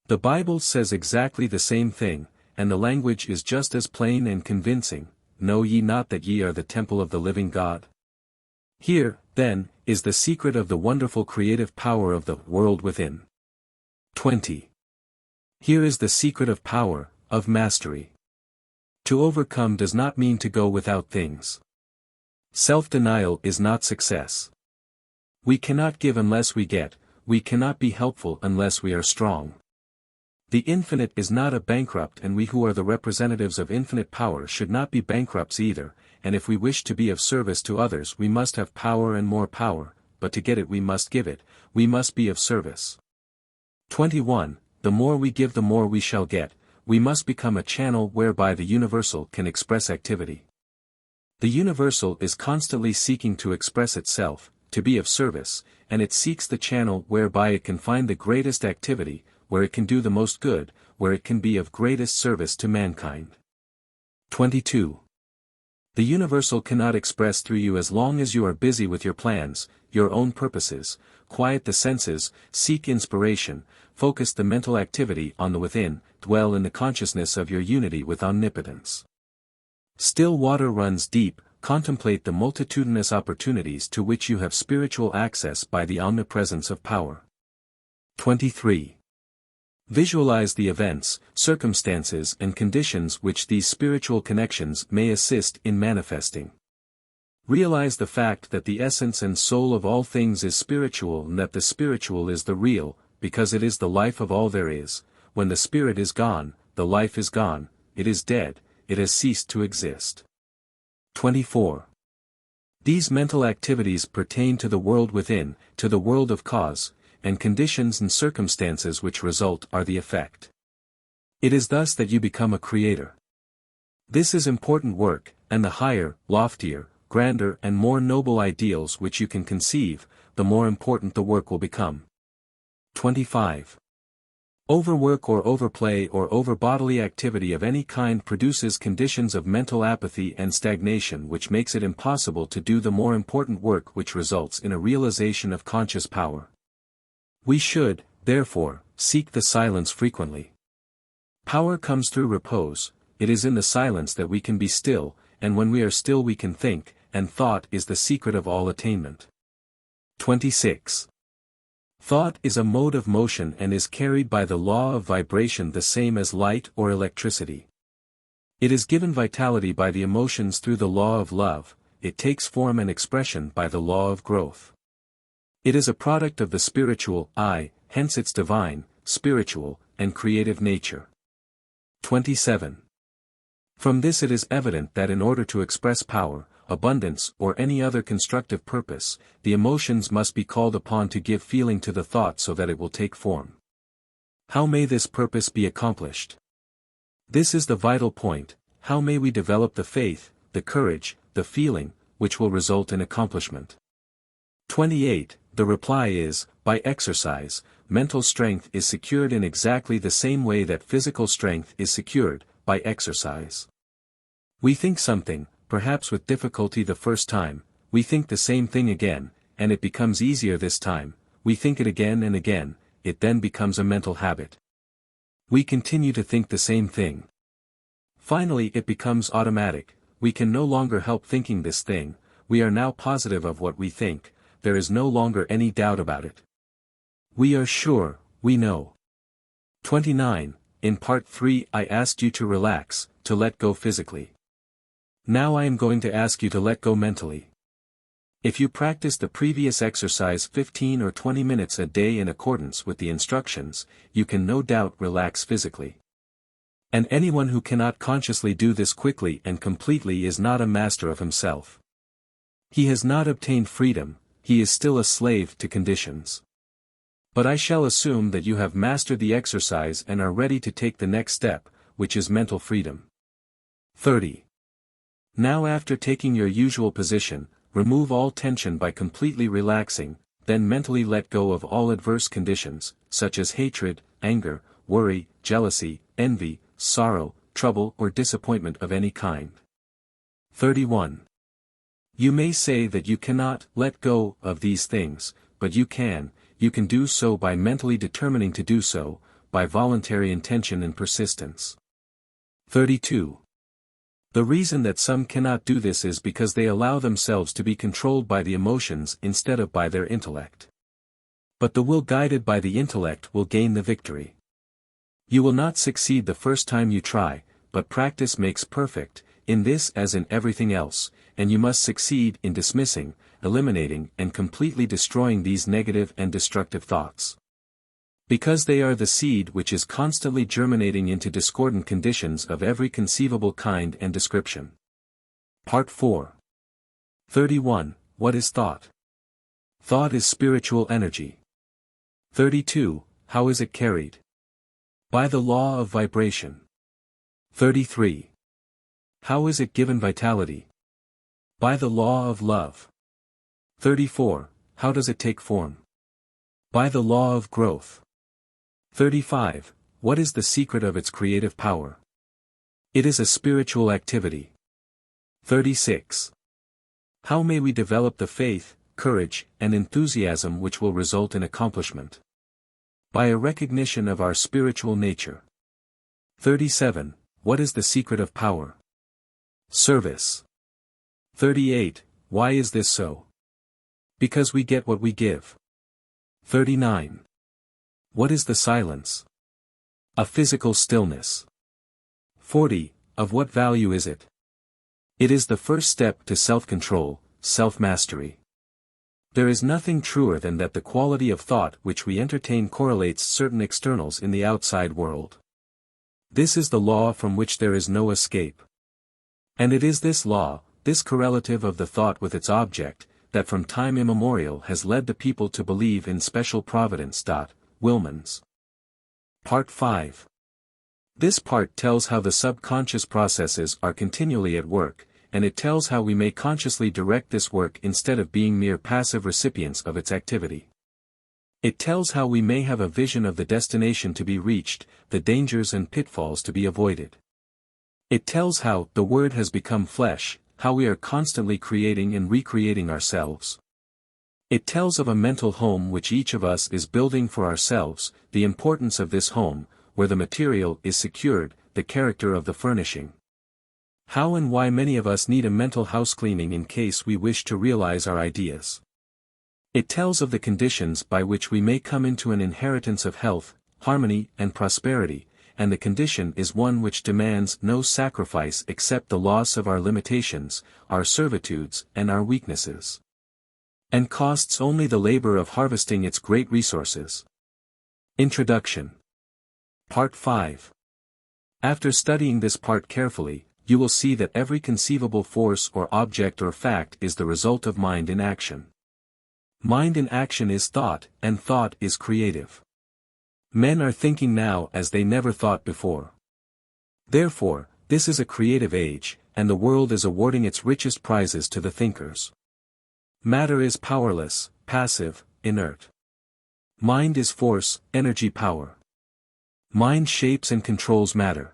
The Bible says exactly the same thing, and the language is just as plain and convincing, know ye not that ye are the temple of the living God? Here, then, is the secret of the wonderful creative power of the world within. 20. Here is the secret of power, of mastery. To overcome does not mean to go without things. Self-denial is not success. We cannot give unless we get, we cannot be helpful unless we are strong. The infinite is not a bankrupt, and we who are the representatives of infinite power should not be bankrupts either, and if we wish to be of service to others we must have power and more power, but to get it we must give it, we must be of service. 21. The more we give the more we shall get, we must become a channel whereby the universal can express activity. The universal is constantly seeking to express itself, to be of service, and it seeks the channel whereby it can find the greatest activity, where it can do the most good, where it can be of greatest service to mankind. 22. The universal cannot express through you as long as you are busy with your plans, your own purposes, quiet the senses, seek inspiration, focus the mental activity on the within, dwell in the consciousness of your unity with omnipotence. Still water runs deep, contemplate the multitudinous opportunities to which you have spiritual access by the omnipresence of power. 23. Visualize the events, circumstances and conditions which these spiritual connections may assist in manifesting. Realize the fact that the essence and soul of all things is spiritual and that the spiritual is the real, because it is the life of all there is. When the spirit is gone, the life is gone, it is dead, it has ceased to exist. 24. These mental activities pertain to the world within, to the world of cause, and conditions and circumstances which result are the effect. It is thus that you become a creator. This is important work, and the higher, loftier, grander and more noble ideals which you can conceive, the more important the work will become. 25. Overwork or overplay or over-bodily activity of any kind produces conditions of mental apathy and stagnation which makes it impossible to do the more important work which results in a realization of conscious power. We should, therefore, seek the silence frequently. Power comes through repose, it is in the silence that we can be still, and when we are still we can think, and thought is the secret of all attainment. 26. Thought is a mode of motion and is carried by the law of vibration the same as light or electricity. It is given vitality by the emotions through the law of love, it takes form and expression by the law of growth. It is a product of the spiritual I, hence its divine, spiritual, and creative nature. 27. From this it is evident that in order to express power, abundance or any other constructive purpose, the emotions must be called upon to give feeling to the thought so that it will take form. How may this purpose be accomplished? This is the vital point. How may we develop the faith, the courage, the feeling, which will result in accomplishment. 28. The reply is, by exercise, mental strength is secured in exactly the same way that physical strength is secured, by exercise. We think something, perhaps with difficulty the first time, we think the same thing again, and it becomes easier this time, we think it again and again, it then becomes a mental habit. We continue to think the same thing. Finally it becomes automatic, we can no longer help thinking this thing, we are now positive of what we think, there is no longer any doubt about it. We are sure, we know. 29. In part 3 I asked you to relax, to let go physically. Now I am going to ask you to let go mentally. If you practice the previous exercise 15 or 20 minutes a day in accordance with the instructions, you can no doubt relax physically. And anyone who cannot consciously do this quickly and completely is not a master of himself. He has not obtained freedom, he is still a slave to conditions. But I shall assume that you have mastered the exercise and are ready to take the next step, which is mental freedom. 30. Now after taking your usual position, remove all tension by completely relaxing, then mentally let go of all adverse conditions, such as hatred, anger, worry, jealousy, envy, sorrow, trouble or disappointment of any kind. 31. You may say that you cannot let go of these things, but you can do so by mentally determining to do so, by voluntary intention and persistence. 32. The reason that some cannot do this is because they allow themselves to be controlled by the emotions instead of by their intellect. But the will guided by the intellect will gain the victory. You will not succeed the first time you try, but practice makes perfect, in this as in everything else, and you must succeed in dismissing, eliminating and completely destroying these negative and destructive thoughts. Because they are the seed which is constantly germinating into discordant conditions of every conceivable kind and description. Part 4. 31. What is thought? Thought is spiritual energy. 32. How is it carried? By the law of vibration. 33. How is it given vitality? By the law of love. 34. How does it take form? By the law of growth. 35. What is the secret of its creative power? It is a spiritual activity. 36. How may we develop the faith, courage, and enthusiasm which will result in accomplishment? By a recognition of our spiritual nature. 37. What is the secret of power? Service. 38. Why is this so? Because we get what we give. 39. What is the silence? A physical stillness. 40. Of what value is it? It is the first step to self-control, self-mastery. There is nothing truer than that the quality of thought which we entertain correlates certain externals in the outside world. This is the law from which there is no escape. And it is this law, this correlative of the thought with its object, that from time immemorial has led the people to believe in special providence. Wilmans. Part 5. This part tells how the subconscious processes are continually at work, and it tells how we may consciously direct this work instead of being mere passive recipients of its activity. It tells how we may have a vision of the destination to be reached, the dangers and pitfalls to be avoided. It tells how the Word has become flesh, how we are constantly creating and recreating ourselves. It tells of a mental home which each of us is building for ourselves, the importance of this home, where the material is secured, the character of the furnishing. How and why many of us need a mental house cleaning in case we wish to realize our ideas. It tells of the conditions by which we may come into an inheritance of health, harmony and prosperity, and the condition is one which demands no sacrifice except the loss of our limitations, our servitudes and our weaknesses. And costs only the labor of harvesting its great resources. Introduction. Part 5. After studying this part carefully, you will see that every conceivable force or object or fact is the result of mind in action. Mind in action is thought, and thought is creative. Men are thinking now as they never thought before. Therefore, this is a creative age, and the world is awarding its richest prizes to the thinkers. Matter is powerless, passive, inert. Mind is force, energy, power. Mind shapes and controls matter.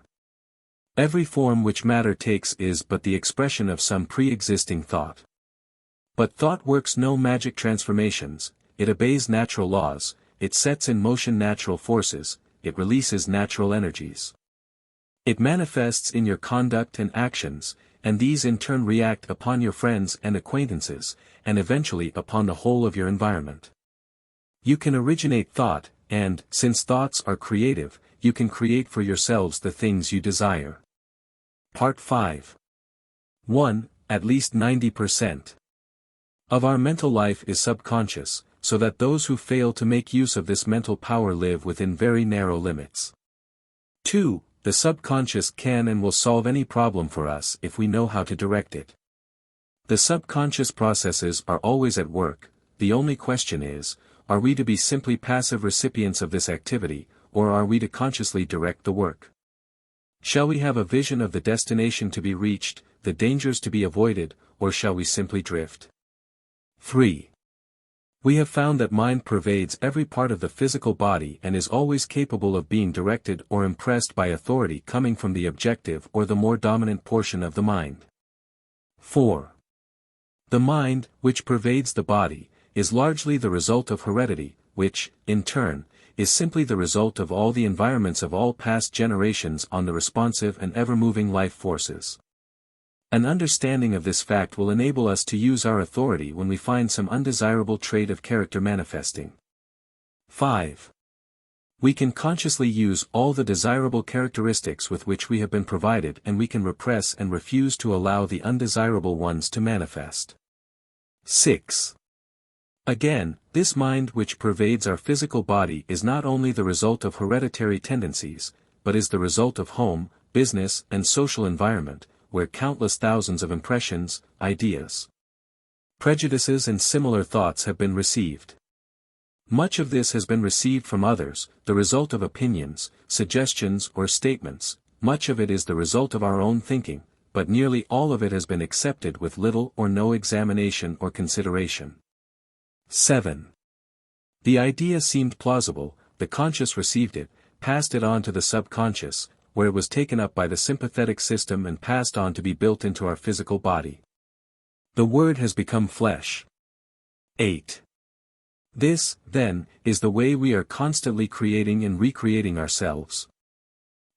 Every form which matter takes is but the expression of some pre-existing thought. But thought works no magic transformations, it obeys natural laws, it sets in motion natural forces, it releases natural energies. It manifests in your conduct and actions, and these in turn react upon your friends and acquaintances, and eventually upon the whole of your environment. You can originate thought, and, since thoughts are creative, you can create for yourselves the things you desire. Part 5. 1. At least 90% of our mental life is subconscious, so that those who fail to make use of this mental power live within very narrow limits. 2. The subconscious can and will solve any problem for us if we know how to direct it. The subconscious processes are always at work, the only question is, are we to be simply passive recipients of this activity, or are we to consciously direct the work? Shall we have a vision of the destination to be reached, the dangers to be avoided, or shall we simply drift? 3. We have found that mind pervades every part of the physical body and is always capable of being directed or impressed by authority coming from the objective or the more dominant portion of the mind. 4. The mind, which pervades the body, is largely the result of heredity, which, in turn, is simply the result of all the environments of all past generations on the responsive and ever-moving life forces. An understanding of this fact will enable us to use our authority when we find some undesirable trait of character manifesting. 5. We can consciously use all the desirable characteristics with which we have been provided, and we can repress and refuse to allow the undesirable ones to manifest. 6. Again, this mind which pervades our physical body is not only the result of hereditary tendencies, but is the result of home, business, and social environment, where countless thousands of impressions, ideas, prejudices and similar thoughts have been received. Much of this has been received from others, the result of opinions, suggestions or statements, much of it is the result of our own thinking, but nearly all of it has been accepted with little or no examination or consideration. 7. The idea seemed plausible, the conscious received it, passed it on to the subconscious, where it was taken up by the sympathetic system and passed on to be built into our physical body. The Word has become flesh. 8. This, then, is the way we are constantly creating and recreating ourselves.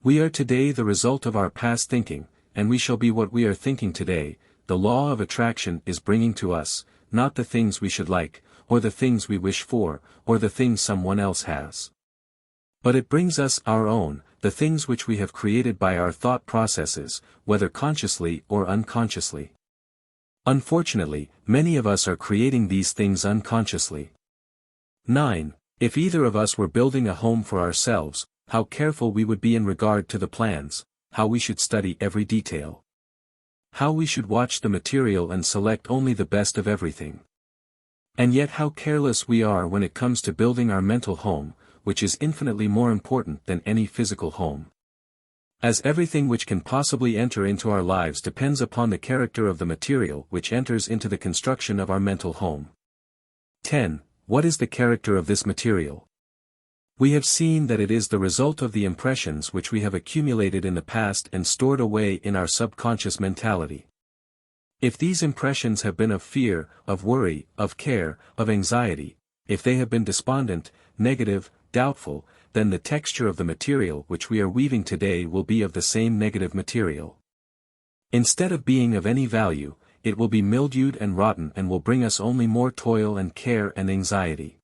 We are today the result of our past thinking, and we shall be what we are thinking today. The law of attraction is bringing to us, not the things we should like, or the things we wish for, or the things someone else has. But it brings us our own, the things which we have created by our thought processes, whether consciously or unconsciously. Unfortunately, many of us are creating these things unconsciously. 9. If either of us were building a home for ourselves, how careful we would be in regard to the plans, how we should study every detail, how we should watch the material and select only the best of everything. And yet how careless we are when it comes to building our mental home, which is infinitely more important than any physical home. As everything which can possibly enter into our lives depends upon the character of the material which enters into the construction of our mental home. 10. What is the character of this material? We have seen that it is the result of the impressions which we have accumulated in the past and stored away in our subconscious mentality. If these impressions have been of fear, of worry, of care, of anxiety, if they have been despondent, negative, doubtful, then the texture of the material which we are weaving today will be of the same negative material. Instead of being of any value, it will be mildewed and rotten and will bring us only more toil and care and anxiety.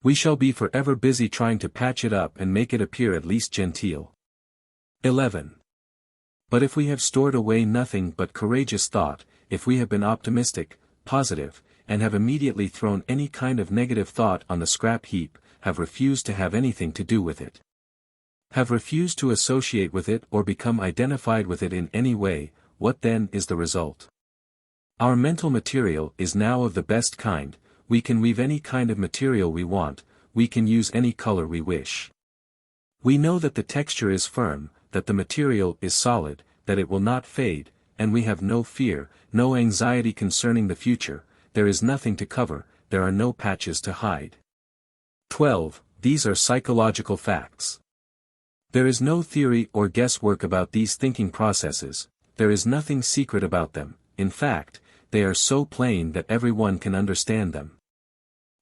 We shall be forever busy trying to patch it up and make it appear at least genteel. 11. But if we have stored away nothing but courageous thought, if we have been optimistic, positive, and have immediately thrown any kind of negative thought on the scrap heap, have refused to have anything to do with it, have refused to associate with it or become identified with it in any way, what then is the result? Our mental material is now of the best kind, we can weave any kind of material we want, we can use any color we wish. We know that the texture is firm, that the material is solid, that it will not fade, and we have no fear, no anxiety concerning the future, there is nothing to cover, there are no patches to hide. 12. These are psychological facts. There is no theory or guesswork about these thinking processes, there is nothing secret about them, in fact, they are so plain that everyone can understand them.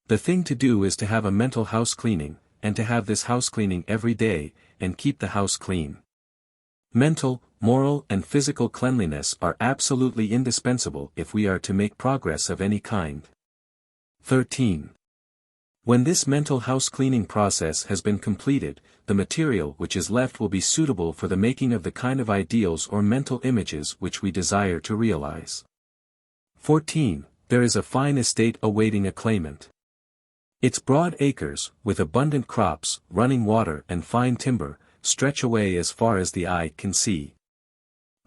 The thing to do is to have a mental house cleaning, and to have this house cleaning every day, and keep the house clean. Mental, moral and physical cleanliness are absolutely indispensable if we are to make progress of any kind. 13. When this mental house cleaning process has been completed, the material which is left will be suitable for the making of the kind of ideals or mental images which we desire to realize. 14. There is a fine estate awaiting a claimant. Its broad acres, with abundant crops, running water and fine timber, stretch away as far as the eye can see.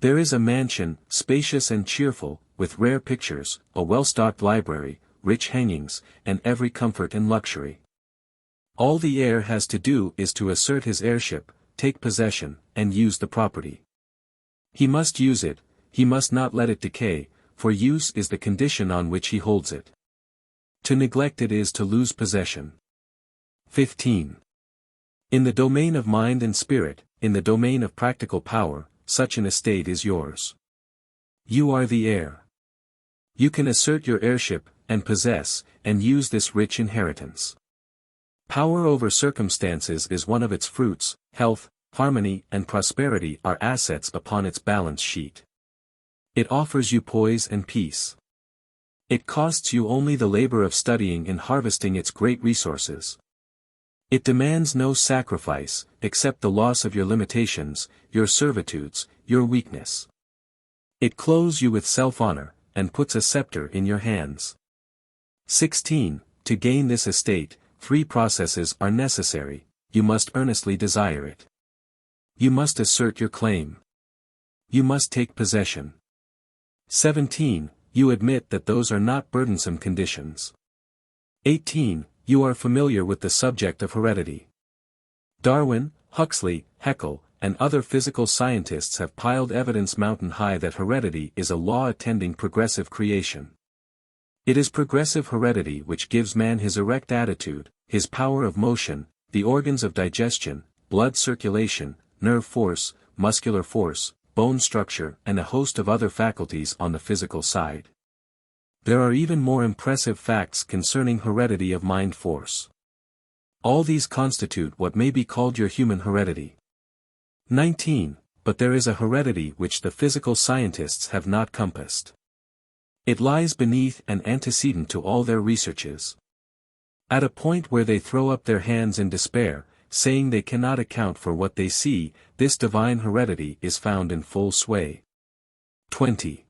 There is a mansion, spacious and cheerful, with rare pictures, a well-stocked library, rich hangings, and every comfort and luxury. All the heir has to do is to assert his heirship, take possession, and use the property. He must use it, he must not let it decay, for use is the condition on which he holds it. To neglect it is to lose possession. 15. In the domain of mind and spirit, in the domain of practical power, such an estate is yours. You are the heir. You can assert your heirship, and possess, and use this rich inheritance. Power over circumstances is one of its fruits, health, harmony and prosperity are assets upon its balance sheet. It offers you poise and peace. It costs you only the labor of studying and harvesting its great resources. It demands no sacrifice, except the loss of your limitations, your servitudes, your weakness. It clothes you with self-honor, and puts a scepter in your hands. 16. To gain this estate, 3 processes are necessary, you must earnestly desire it. You must assert your claim. You must take possession. 17. You admit that those are not burdensome conditions. 18. You are familiar with the subject of heredity. Darwin, Huxley, Haeckel, and other physical scientists have piled evidence mountain high that heredity is a law attending progressive creation. It is progressive heredity which gives man his erect attitude, his power of motion, the organs of digestion, blood circulation, nerve force, muscular force, bone structure and a host of other faculties on the physical side. There are even more impressive facts concerning heredity of mind force. All these constitute what may be called your human heredity. 19. But there is a heredity which the physical scientists have not compassed. It lies beneath and antecedent to all their researches. At a point where they throw up their hands in despair, saying they cannot account for what they see, this divine heredity is found in full sway. 20.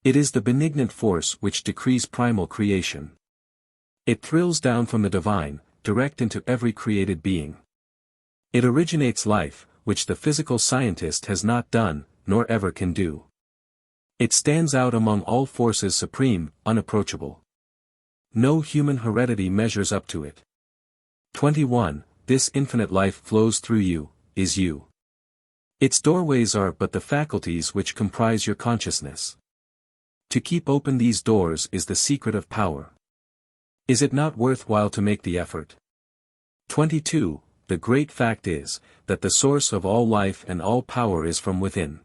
It is the benignant force which decrees primal creation. It thrills down from the divine, direct into every created being. It originates life, which the physical scientist has not done, nor ever can do. It stands out among all forces supreme, unapproachable. No human heredity measures up to it. 21. This infinite life flows through you, is you. Its doorways are but the faculties which comprise your consciousness. To keep open these doors is the secret of power. Is it not worthwhile to make the effort? 22. The great fact is, that the source of all life and all power is from within.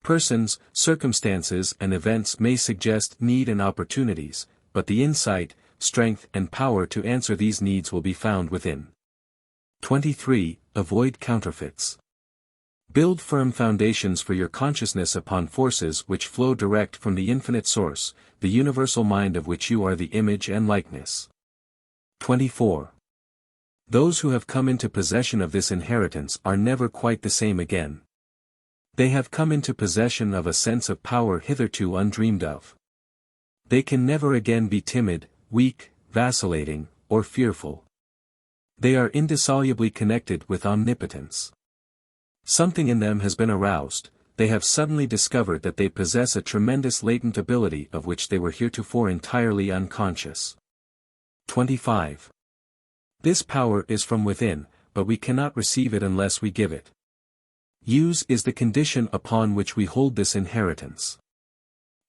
Persons, circumstances and events may suggest need and opportunities, but the insight, strength and power to answer these needs will be found within. 23. Avoid counterfeits. Build firm foundations for your consciousness upon forces which flow direct from the infinite source, the universal mind of which you are the image and likeness. 24. Those who have come into possession of this inheritance are never quite the same again. They have come into possession of a sense of power hitherto undreamed of. They can never again be timid, weak, vacillating, or fearful. They are indissolubly connected with omnipotence. Something in them has been aroused, they have suddenly discovered that they possess a tremendous latent ability of which they were heretofore entirely unconscious. 25. This power is from within, but we cannot receive it unless we give it. Use is the condition upon which we hold this inheritance.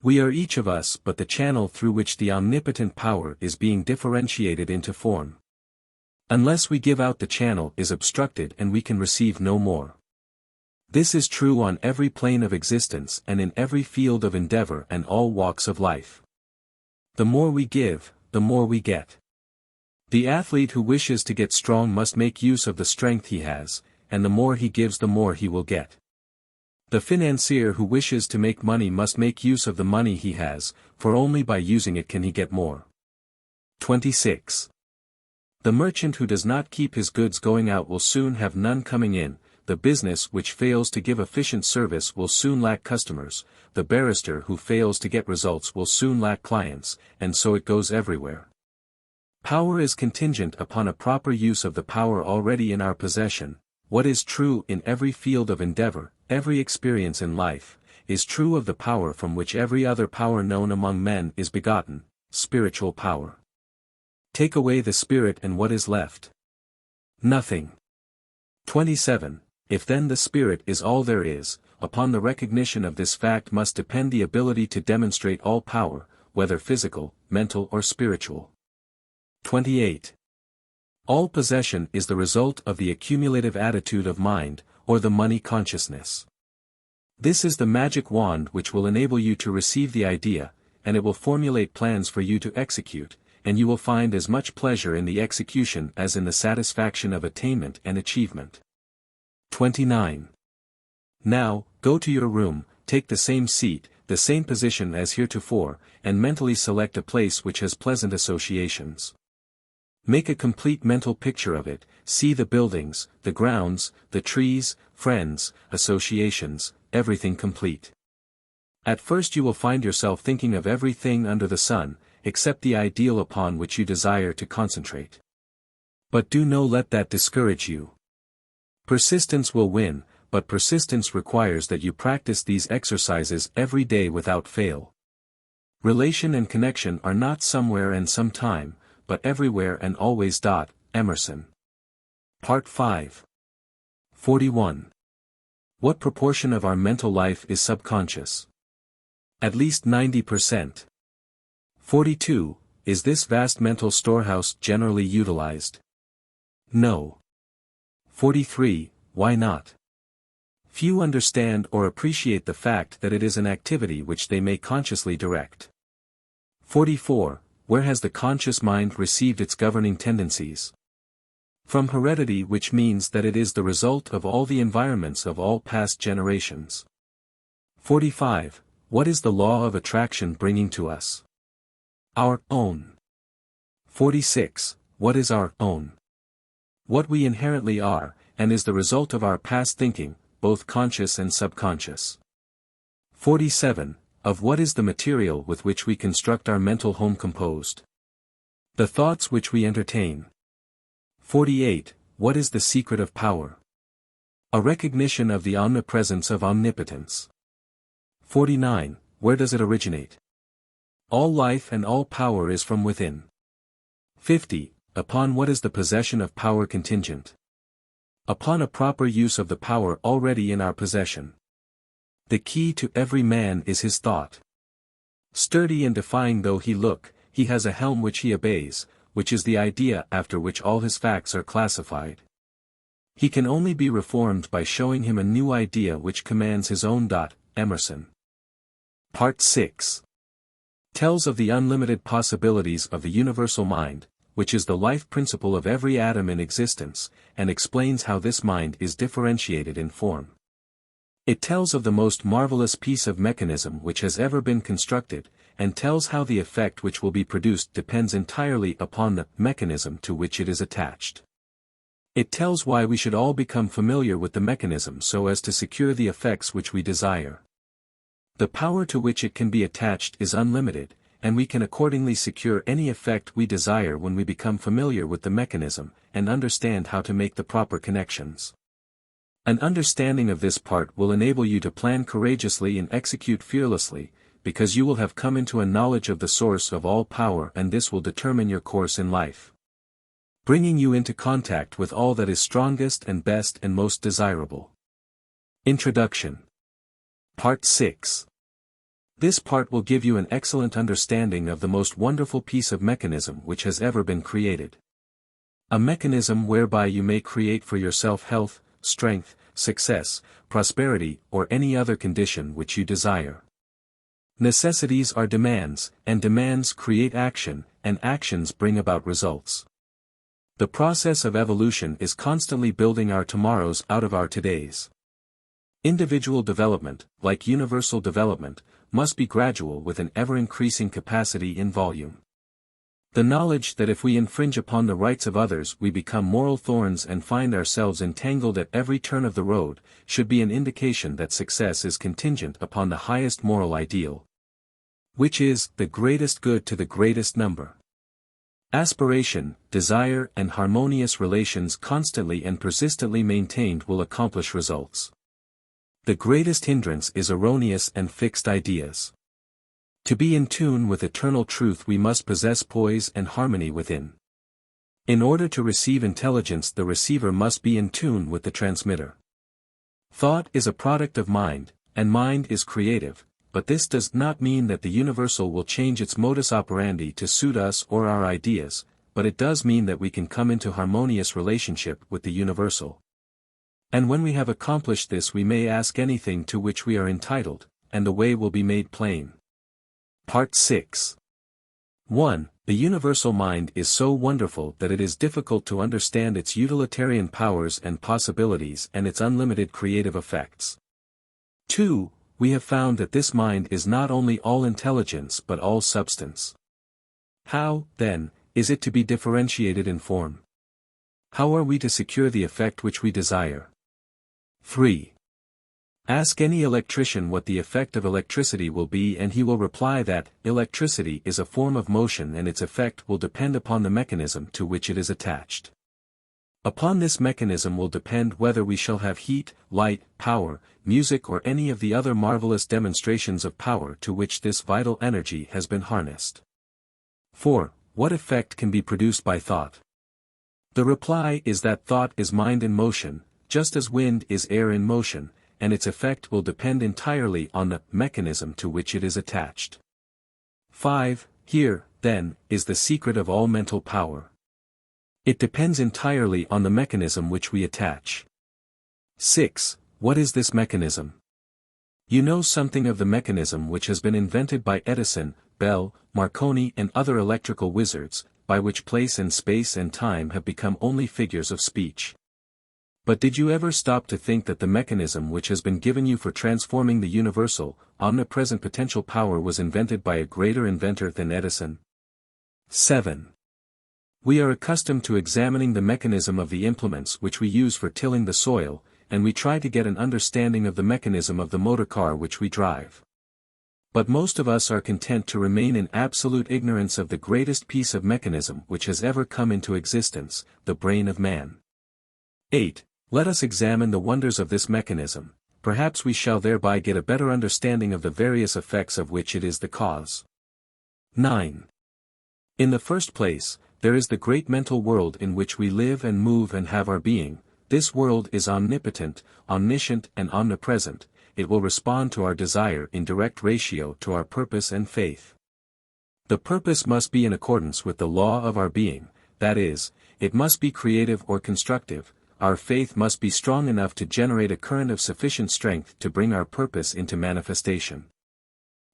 We are each of us but the channel through which the omnipotent power is being differentiated into form. Unless we give out, the channel is obstructed and we can receive no more. This is true on every plane of existence and in every field of endeavor and all walks of life. The more we give, the more we get. The athlete who wishes to get strong must make use of the strength he has, and the more he gives, the more he will get. The financier who wishes to make money must make use of the money he has, for only by using it can he get more. 26. The merchant who does not keep his goods going out will soon have none coming in. The business which fails to give efficient service will soon lack customers, the barrister who fails to get results will soon lack clients, and so it goes everywhere. Power is contingent upon a proper use of the power already in our possession. What is true in every field of endeavor, every experience in life, is true of the power from which every other power known among men is begotten, spiritual power. Take away the spirit and what is left? Nothing. 27. If then the spirit is all there is, upon the recognition of this fact must depend the ability to demonstrate all power, whether physical, mental or spiritual. 28. All possession is the result of the accumulative attitude of mind, or the money consciousness. This is the magic wand which will enable you to receive the idea, and it will formulate plans for you to execute, and you will find as much pleasure in the execution as in the satisfaction of attainment and achievement. 29. Now, go to your room, take the same seat, the same position as heretofore, and mentally select a place which has pleasant associations. Make a complete mental picture of it, see the buildings, the grounds, the trees, friends, associations, everything complete. At first you will find yourself thinking of everything under the sun, except the ideal upon which you desire to concentrate. But do not let that discourage you. Persistence will win, but persistence requires that you practice these exercises every day without fail. Relation and connection are not somewhere and sometime, but everywhere and always. Emerson. Part 5. 41. What proportion of our mental life is subconscious? At least 90%. 42. Is this vast mental storehouse generally utilized? No. 43. Why not? Few understand or appreciate the fact that it is an activity which they may consciously direct. 44. Where has the conscious mind received its governing tendencies? From heredity, which means that it is the result of all the environments of all past generations. 45. What is the law of attraction bringing to us? Our own. 46. What is our own? What we inherently are, and is the result of our past thinking, both conscious and subconscious. 47. Of what is the material with which we construct our mental home composed? The thoughts which we entertain. 48. What is the secret of power? A recognition of the omnipresence of omnipotence. 49. Where does it originate? All life and all power is from within. 50. Upon what is the possession of power contingent? Upon a proper use of the power already in our possession. The key to every man is his thought. Sturdy and defying though he look, he has a helm which he obeys, which is the idea after which all his facts are classified. He can only be reformed by showing him a new idea which commands his own. Emerson. Part 6. Tells of the unlimited possibilities of the universal mind, which is the life principle of every atom in existence, and explains how this mind is differentiated in form. It tells of the most marvelous piece of mechanism which has ever been constructed, and tells how the effect which will be produced depends entirely upon the mechanism to which it is attached. It tells why we should all become familiar with the mechanism so as to secure the effects which we desire. The power to which it can be attached is unlimited, and we can accordingly secure any effect we desire when we become familiar with the mechanism, and understand how to make the proper connections. An understanding of this part will enable you to plan courageously and execute fearlessly, because you will have come into a knowledge of the source of all power, and this will determine your course in life, bringing you into contact with all that is strongest and best and most desirable. Introduction. Part 6. This part will give you an excellent understanding of the most wonderful piece of mechanism which has ever been created. A mechanism whereby you may create for yourself health, strength, success, prosperity, or any other condition which you desire. Necessities are demands, and demands create action, and actions bring about results. The process of evolution is constantly building our tomorrows out of our todays. Individual development, like universal development, must be gradual with an ever-increasing capacity in volume. The knowledge that if we infringe upon the rights of others we become moral thorns and find ourselves entangled at every turn of the road, should be an indication that success is contingent upon the highest moral ideal, which is the greatest good to the greatest number. Aspiration, desire, and harmonious relations constantly and persistently maintained will accomplish results. The greatest hindrance is erroneous and fixed ideas. To be in tune with eternal truth we must possess poise and harmony within. In order to receive intelligence the receiver must be in tune with the transmitter. Thought is a product of mind, and mind is creative, but this does not mean that the universal will change its modus operandi to suit us or our ideas, but it does mean that we can come into harmonious relationship with the universal. And when we have accomplished this we may ask anything to which we are entitled, and the way will be made plain. Part 6. 1. The universal mind is so wonderful that it is difficult to understand its utilitarian powers and possibilities and its unlimited creative effects. 2. We have found that this mind is not only all intelligence but all substance. How, then, is it to be differentiated in form? How are we to secure the effect which we desire? 3. Ask any electrician what the effect of electricity will be and he will reply that electricity is a form of motion and its effect will depend upon the mechanism to which it is attached. Upon this mechanism will depend whether we shall have heat, light, power, music or any of the other marvelous demonstrations of power to which this vital energy has been harnessed. 4. What effect can be produced by thought? The reply is that thought is mind in motion, just as wind is air in motion, and its effect will depend entirely on the mechanism to which it is attached. 5. Here, then, is the secret of all mental power. It depends entirely on the mechanism which we attach. 6. What is this mechanism? You know something of the mechanism which has been invented by Edison, Bell, Marconi and other electrical wizards, by which place and space and time have become only figures of speech. But did you ever stop to think that the mechanism which has been given you for transforming the universal, omnipresent potential power was invented by a greater inventor than Edison? 7. We are accustomed to examining the mechanism of the implements which we use for tilling the soil, and we try to get an understanding of the mechanism of the motor car which we drive. But most of us are content to remain in absolute ignorance of the greatest piece of mechanism which has ever come into existence, the brain of man. 8. Let us examine the wonders of this mechanism, perhaps we shall thereby get a better understanding of the various effects of which it is the cause. 9. In the first place, there is the great mental world in which we live and move and have our being. This world is omnipotent, omniscient and omnipresent, it will respond to our desire in direct ratio to our purpose and faith. The purpose must be in accordance with the law of our being, that is, it must be creative or constructive. Our faith must be strong enough to generate a current of sufficient strength to bring our purpose into manifestation.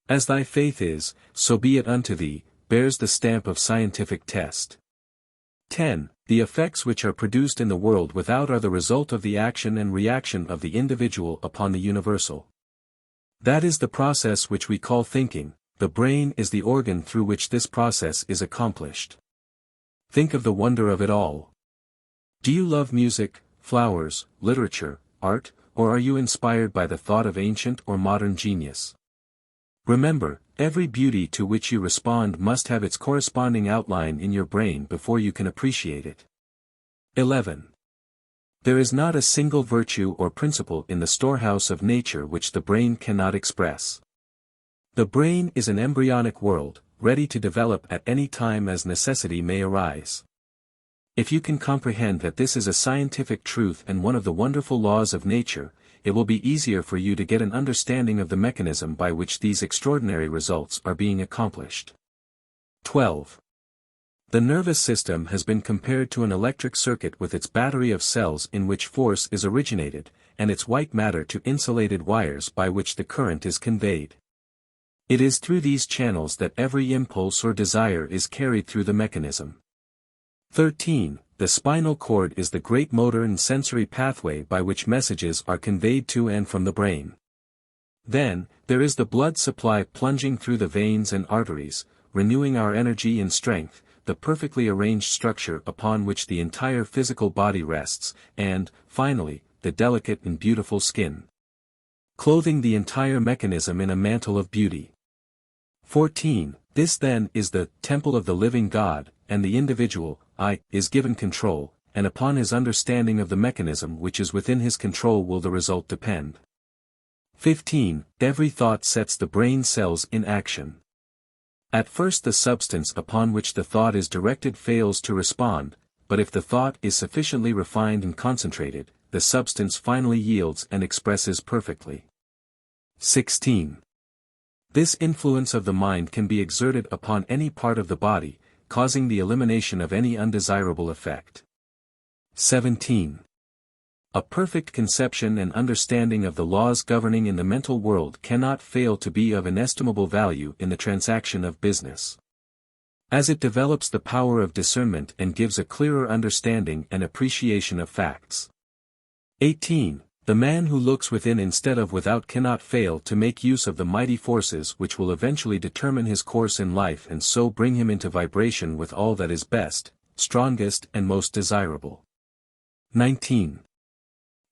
As thy faith is, so be it unto thee, bears the stamp of scientific test. 10. The effects which are produced in the world without are the result of the action and reaction of the individual upon the universal. That is the process which we call thinking, the brain is the organ through which this process is accomplished. Think of the wonder of it all. Do you love music, flowers, literature, art, or are you inspired by the thought of ancient or modern genius? Remember, every beauty to which you respond must have its corresponding outline in your brain before you can appreciate it. 11. There is not a single virtue or principle in the storehouse of nature which the brain cannot express. The brain is an embryonic world, ready to develop at any time as necessity may arise. If you can comprehend that this is a scientific truth and one of the wonderful laws of nature, it will be easier for you to get an understanding of the mechanism by which these extraordinary results are being accomplished. 12. The nervous system has been compared to an electric circuit with its battery of cells in which force is originated, and its white matter to insulated wires by which the current is conveyed. It is through these channels that every impulse or desire is carried through the mechanism. 13. The spinal cord is the great motor and sensory pathway by which messages are conveyed to and from the brain. Then, there is the blood supply plunging through the veins and arteries, renewing our energy and strength, the perfectly arranged structure upon which the entire physical body rests, and, finally, the delicate and beautiful skin, clothing the entire mechanism in a mantle of beauty. 14. This then is the temple of the living God, and the individual, I, is given control, and upon his understanding of the mechanism which is within his control will the result depend. 15. Every thought sets the brain cells in action. At first the substance upon which the thought is directed fails to respond, but if the thought is sufficiently refined and concentrated, the substance finally yields and expresses perfectly. 16. This influence of the mind can be exerted upon any part of the body, causing the elimination of any undesirable effect. 17. A perfect conception and understanding of the laws governing in the mental world cannot fail to be of inestimable value in the transaction of business, as it develops the power of discernment and gives a clearer understanding and appreciation of facts. 18. The man who looks within instead of without cannot fail to make use of the mighty forces which will eventually determine his course in life and so bring him into vibration with all that is best, strongest and most desirable. 19.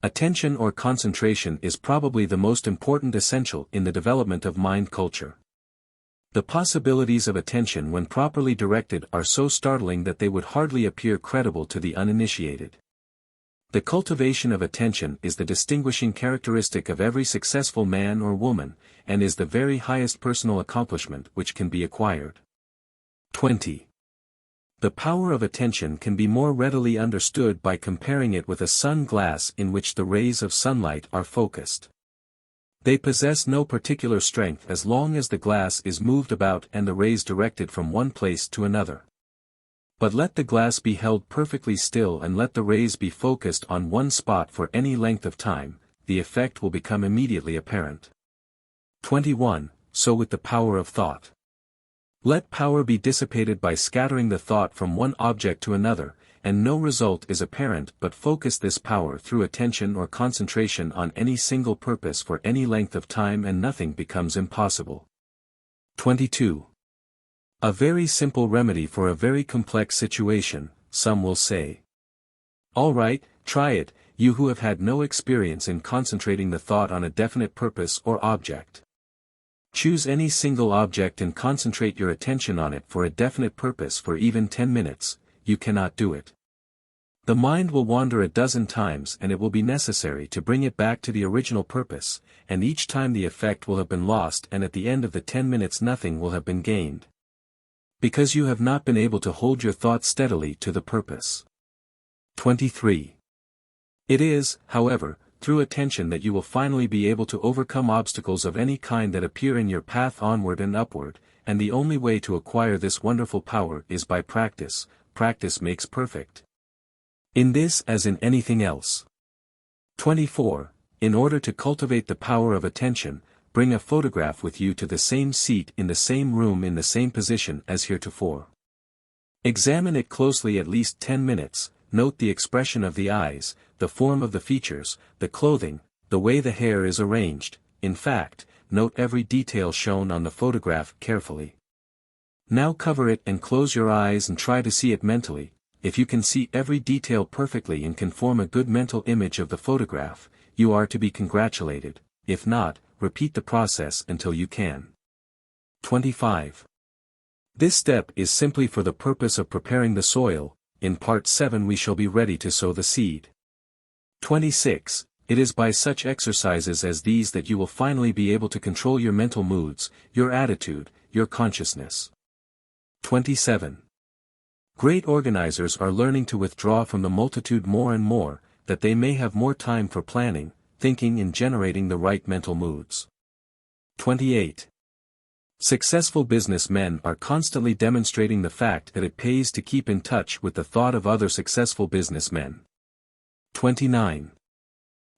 Attention or concentration is probably the most important essential in the development of mind culture. The possibilities of attention when properly directed are so startling that they would hardly appear credible to the uninitiated. The cultivation of attention is the distinguishing characteristic of every successful man or woman, and is the very highest personal accomplishment which can be acquired. 20. The power of attention can be more readily understood by comparing it with a sun glass in which the rays of sunlight are focused. They possess no particular strength as long as the glass is moved about and the rays directed from one place to another. But let the glass be held perfectly still and let the rays be focused on one spot for any length of time, the effect will become immediately apparent. 21. So with the power of thought. Let power be dissipated by scattering the thought from one object to another, and no result is apparent but focus this power through attention or concentration on any single purpose for any length of time and nothing becomes impossible. 22. A very simple remedy for a very complex situation, some will say. All right, try it, you who have had no experience in concentrating the thought on a definite purpose or object. Choose any single object and concentrate your attention on it for a definite purpose for even 10 minutes, you cannot do it. The mind will wander a dozen times and it will be necessary to bring it back to the original purpose, and each time the effect will have been lost and at the end of the 10 minutes nothing will have been gained, because you have not been able to hold your thought steadily to the purpose. 23. It is, however, through attention that you will finally be able to overcome obstacles of any kind that appear in your path onward and upward, and the only way to acquire this wonderful power is by practice. Practice makes perfect. In this as in anything else. 24. In order to cultivate the power of attention, bring a photograph with you to the same seat in the same room in the same position as heretofore. Examine it closely at least 10 minutes, note the expression of the eyes, the form of the features, the clothing, the way the hair is arranged, in fact, note every detail shown on the photograph carefully. Now cover it and close your eyes and try to see it mentally. If you can see every detail perfectly and can form a good mental image of the photograph, you are to be congratulated. If not, repeat the process until you can. 25. This step is simply for the purpose of preparing the soil. In part 7 we shall be ready to sow the seed. 26. It is by such exercises as these that you will finally be able to control your mental moods, your attitude, your consciousness. 27. Great organizers are learning to withdraw from the multitude more and more, that they may have more time for planning, thinking in generating the right mental moods. 28. Successful businessmen are constantly demonstrating the fact that it pays to keep in touch with the thought of other successful businessmen. 29.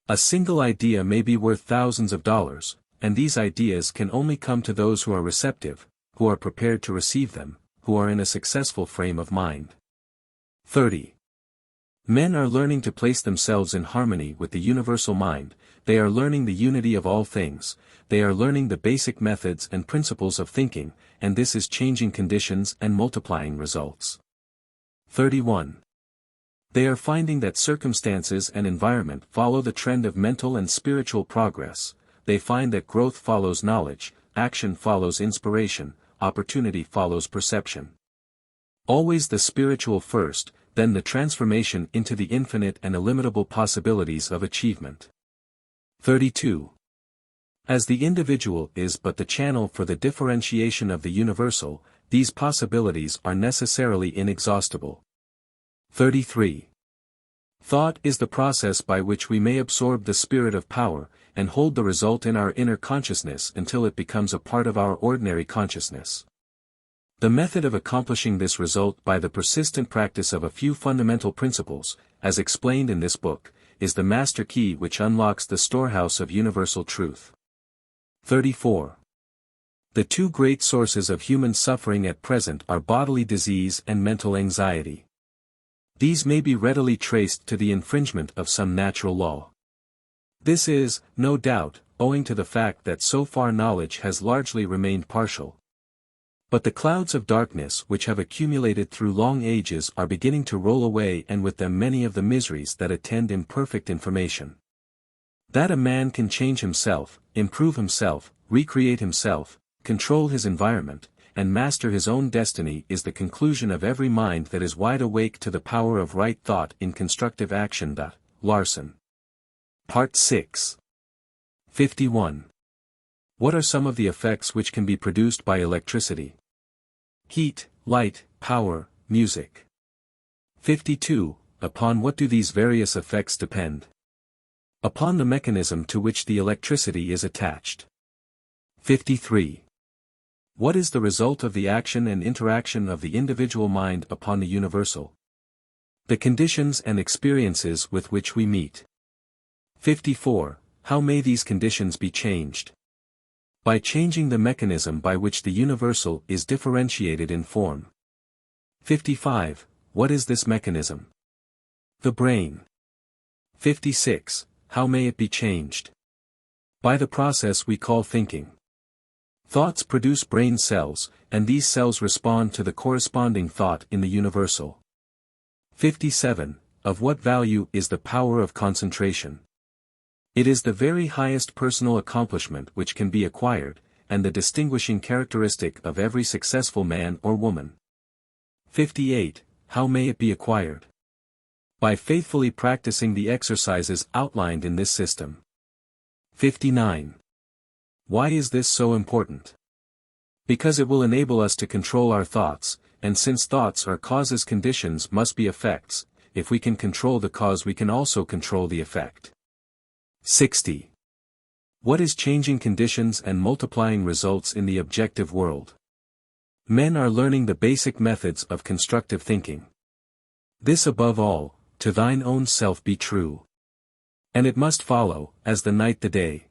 A single idea may be worth thousands of dollars, and these ideas can only come to those who are receptive, who are prepared to receive them, who are in a successful frame of mind. 30. Men are learning to place themselves in harmony with the universal mind, they are learning the unity of all things, they are learning the basic methods and principles of thinking, and this is changing conditions and multiplying results. 31. They are finding that circumstances and environment follow the trend of mental and spiritual progress, they find that growth follows knowledge, action follows inspiration, opportunity follows perception. Always the spiritual first, then the transformation into the infinite and illimitable possibilities of achievement. 32. As the individual is but the channel for the differentiation of the universal, these possibilities are necessarily inexhaustible. 33. Thought is the process by which we may absorb the spirit of power, and hold the result in our inner consciousness until it becomes a part of our ordinary consciousness. The method of accomplishing this result by the persistent practice of a few fundamental principles, as explained in this book, is the master key which unlocks the storehouse of universal truth. 34. The two great sources of human suffering at present are bodily disease and mental anxiety. These may be readily traced to the infringement of some natural law. This is, no doubt, owing to the fact that so far knowledge has largely remained partial. But the clouds of darkness which have accumulated through long ages are beginning to roll away, and with them many of the miseries that attend imperfect information. That a man can change himself, improve himself, recreate himself, control his environment, and master his own destiny is the conclusion of every mind that is wide awake to the power of right thought in constructive action. Larson. Part 6. 51. What are some of the effects which can be produced by electricity? Heat, light, power, music. 52. Upon what do these various effects depend? Upon the mechanism to which the electricity is attached. 53. What is the result of the action and interaction of the individual mind upon the universal? The conditions and experiences with which we meet. 54. How may these conditions be changed? By changing the mechanism by which the universal is differentiated in form. 55. What is this mechanism? The brain. 56. How may it be changed? By the process we call thinking. Thoughts produce brain cells, and these cells respond to the corresponding thought in the universal. 57. Of what value is the power of concentration? It is the very highest personal accomplishment which can be acquired, and the distinguishing characteristic of every successful man or woman. 58. How may it be acquired? By faithfully practicing the exercises outlined in this system. 59. Why is this so important? Because it will enable us to control our thoughts, and since thoughts are causes, conditions must be effects. If we can control the cause, we can also control the effect. 60. What is changing conditions and multiplying results in the objective world? Men are learning the basic methods of constructive thinking. This above all, to thine own self be true. And it must follow, as the night the day.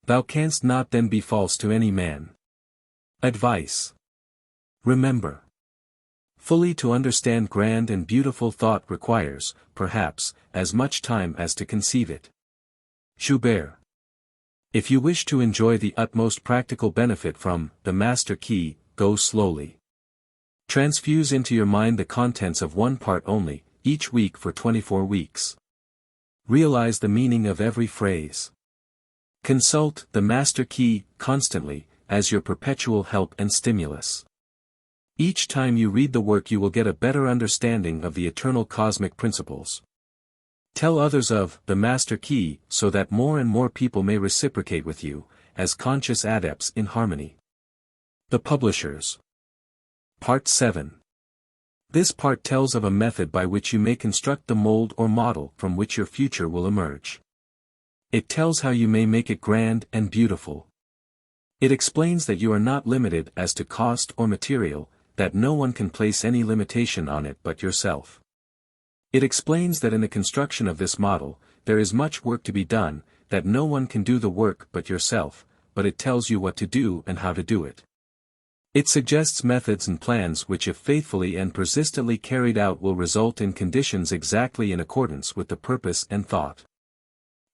Thou canst not then be false to any man. Advice. Remember. Fully to understand grand and beautiful thought requires, perhaps, as much time as to conceive it. Schubert. If you wish to enjoy the utmost practical benefit from the Master Key, go slowly. Transfuse into your mind the contents of one part only, each week for 24 weeks. Realize the meaning of every phrase. Consult the Master Key constantly, as your perpetual help and stimulus. Each time you read the work you will get a better understanding of the eternal cosmic principles. Tell others of the Master Key so that more and more people may reciprocate with you, as conscious adepts in harmony. The Publishers. Part 7. This part tells of a method by which you may construct the mold or model from which your future will emerge. It tells how you may make it grand and beautiful. It explains that you are not limited as to cost or material, that no one can place any limitation on it but yourself. It explains that in the construction of this model, there is much work to be done, that no one can do the work but yourself, but it tells you what to do and how to do it. It suggests methods and plans which if faithfully and persistently carried out will result in conditions exactly in accordance with the purpose and thought.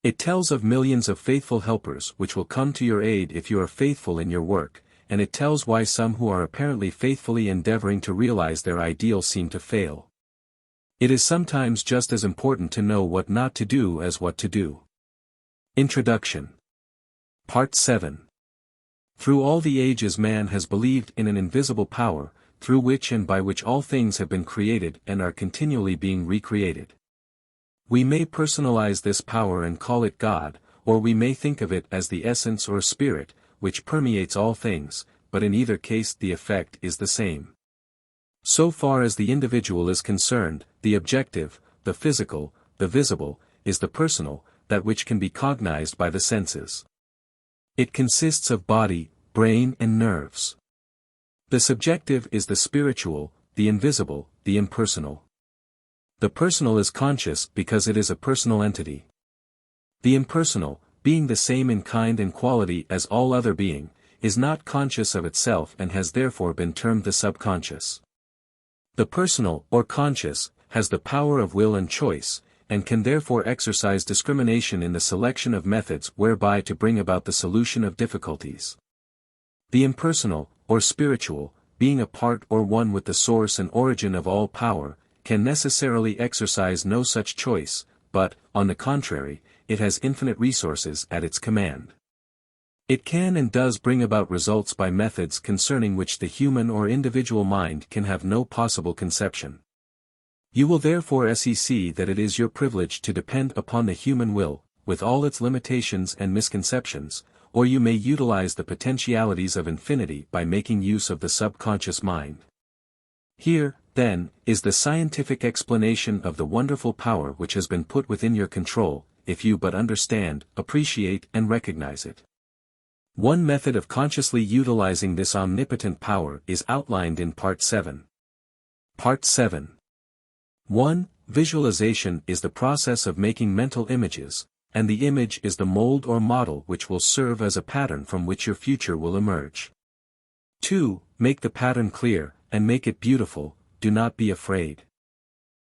It tells of millions of faithful helpers which will come to your aid if you are faithful in your work, and it tells why some who are apparently faithfully endeavoring to realize their ideal seem to fail. It is sometimes just as important to know what not to do as what to do. Introduction. Part 7. Through all the ages man has believed in an invisible power, through which and by which all things have been created and are continually being recreated. We may personalize this power and call it God, or we may think of it as the essence or spirit, which permeates all things, but in either case the effect is the same. So far as the individual is concerned, the objective, the physical, the visible, is the personal, that which can be cognized by the senses. It consists of body, brain and nerves. The subjective is the spiritual, the invisible, the impersonal. The personal is conscious because it is a personal entity. The impersonal, being the same in kind and quality as all other being, is not conscious of itself and has therefore been termed the subconscious. The personal, or conscious, has the power of will and choice, and can therefore exercise discrimination in the selection of methods whereby to bring about the solution of difficulties. The impersonal, or spiritual, being a part or one with the source and origin of all power, can necessarily exercise no such choice, but, on the contrary, it has infinite resources at its command. It can and does bring about results by methods concerning which the human or individual mind can have no possible conception. You will therefore see that it is your privilege to depend upon the human will, with all its limitations and misconceptions, or you may utilize the potentialities of infinity by making use of the subconscious mind. Here, then, is the scientific explanation of the wonderful power which has been put within your control, if you but understand, appreciate and recognize it. One method of consciously utilizing this omnipotent power is outlined in Part 7. Part 7. 1. Visualization is the process of making mental images, and the image is the mold or model which will serve as a pattern from which your future will emerge. 2. Make the pattern clear, and make it beautiful, do not be afraid.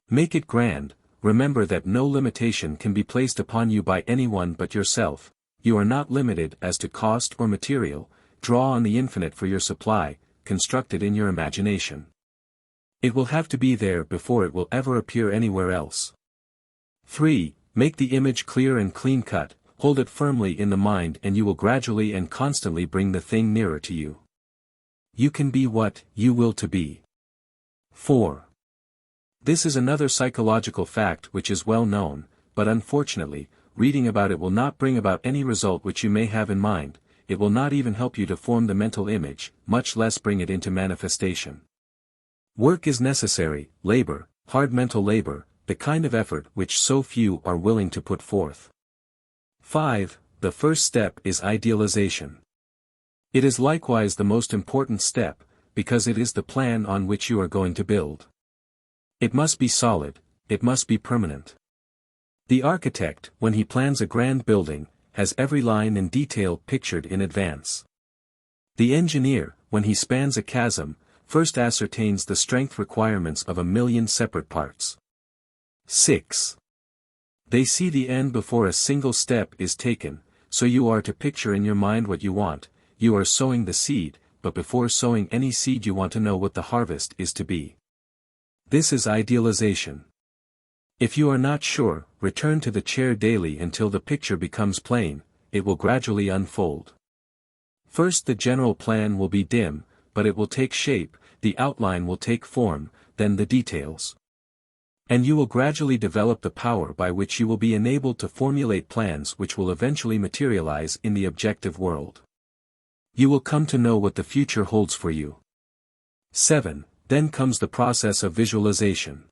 Make it grand, remember that no limitation can be placed upon you by anyone but yourself. You are not limited as to cost or material, draw on the infinite for your supply, construct it in your imagination. It will have to be there before it will ever appear anywhere else. 3. Make the image clear and clean-cut, hold it firmly in the mind and you will gradually and constantly bring the thing nearer to you. You can be what you will to be. 4. This is another psychological fact which is well known, but unfortunately, reading about it will not bring about any result which you may have in mind, it will not even help you to form the mental image, much less bring it into manifestation. Work is necessary, labor, hard mental labor, the kind of effort which so few are willing to put forth. 5. The first step is idealization. It is likewise the most important step, because it is the plan on which you are going to build. It must be solid, it must be permanent. The architect, when he plans a grand building, has every line and detail pictured in advance. The engineer, when he spans a chasm, first ascertains the strength requirements of 1,000,000 separate parts. 6. They see the end before a single step is taken, so you are to picture in your mind what you want, you are sowing the seed, but before sowing any seed you want to know what the harvest is to be. This is idealization. If you are not sure, return to the chair daily until the picture becomes plain, it will gradually unfold. First the general plan will be dim, but it will take shape, the outline will take form, then the details. And you will gradually develop the power by which you will be enabled to formulate plans which will eventually materialize in the objective world. You will come to know what the future holds for you. 7. Then comes the process of visualization.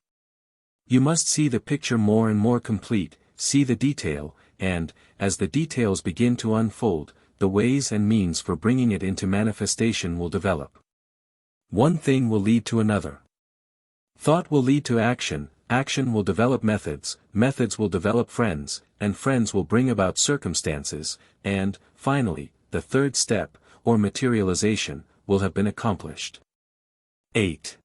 You must see the picture more and more complete, see the detail, and, as the details begin to unfold, the ways and means for bringing it into manifestation will develop. One thing will lead to another. Thought will lead to action, action will develop methods, methods will develop friends, and friends will bring about circumstances, and, finally, the third step, or materialization, will have been accomplished. 8.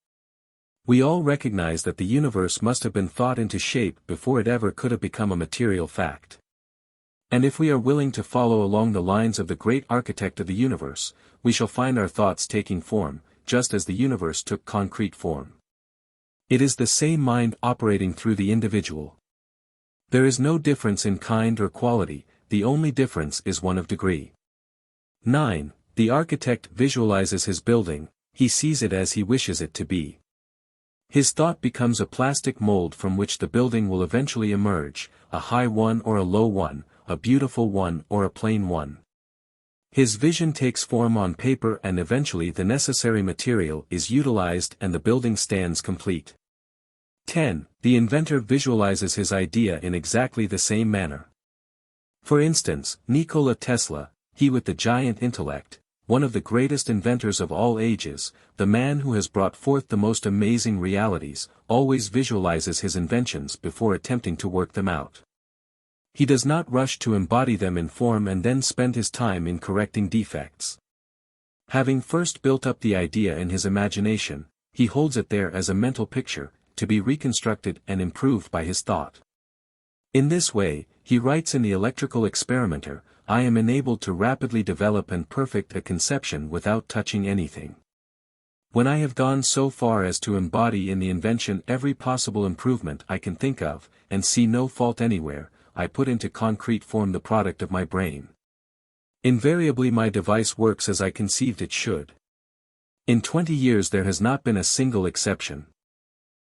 We all recognize that the universe must have been thought into shape before it ever could have become a material fact. And if we are willing to follow along the lines of the great architect of the universe, we shall find our thoughts taking form, just as the universe took concrete form. It is the same mind operating through the individual. There is no difference in kind or quality, the only difference is one of degree. 9. The architect visualizes his building, he sees it as he wishes it to be. His thought becomes a plastic mold from which the building will eventually emerge, a high one or a low one, a beautiful one or a plain one. His vision takes form on paper and eventually the necessary material is utilized and the building stands complete. 10. The inventor visualizes his idea in exactly the same manner. For instance, Nikola Tesla, he with the giant intellect, one of the greatest inventors of all ages, the man who has brought forth the most amazing realities, always visualizes his inventions before attempting to work them out. He does not rush to embody them in form and then spend his time in correcting defects. Having first built up the idea in his imagination, he holds it there as a mental picture, to be reconstructed and improved by his thought. In this way, he writes in the Electrical Experimenter, I am enabled to rapidly develop and perfect a conception without touching anything. When I have gone so far as to embody in the invention every possible improvement I can think of, and see no fault anywhere, I put into concrete form the product of my brain. Invariably my device works as I conceived it should. In 20 years there has not been a single exception.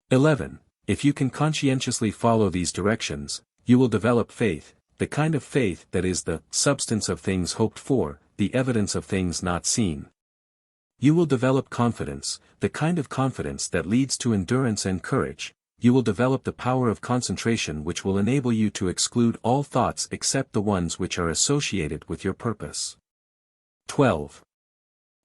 11. If you can conscientiously follow these directions, you will develop faith, the kind of faith that is the substance of things hoped for, the evidence of things not seen. You will develop confidence, the kind of confidence that leads to endurance and courage. You will develop the power of concentration which will enable you to exclude all thoughts except the ones which are associated with your purpose. 12.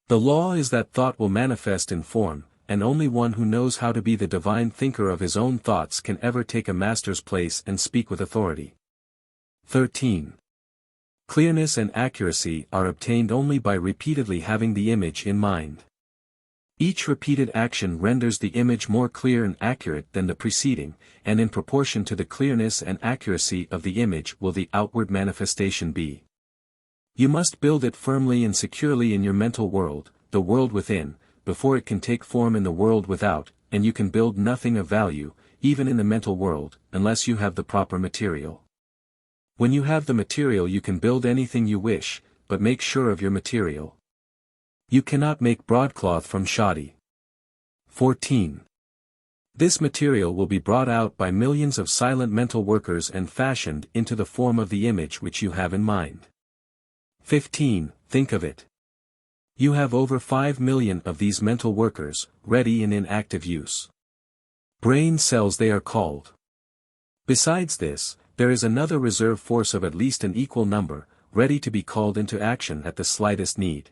The law is that thought will manifest in form, and only one who knows how to be the divine thinker of his own thoughts can ever take a master's place and speak with authority. 13. Clearness and accuracy are obtained only by repeatedly having the image in mind. Each repeated action renders the image more clear and accurate than the preceding, and in proportion to the clearness and accuracy of the image will the outward manifestation be. You must build it firmly and securely in your mental world, the world within, before it can take form in the world without, and you can build nothing of value, even in the mental world, unless you have the proper material. When you have the material you can build anything you wish, but make sure of your material. You cannot make broadcloth from shoddy. 14. This material will be brought out by millions of silent mental workers and fashioned into the form of the image which you have in mind. 15. Think of it. You have over 5 million of these mental workers, ready and in active use. Brain cells they are called. Besides this, there is another reserve force of at least an equal number, ready to be called into action at the slightest need.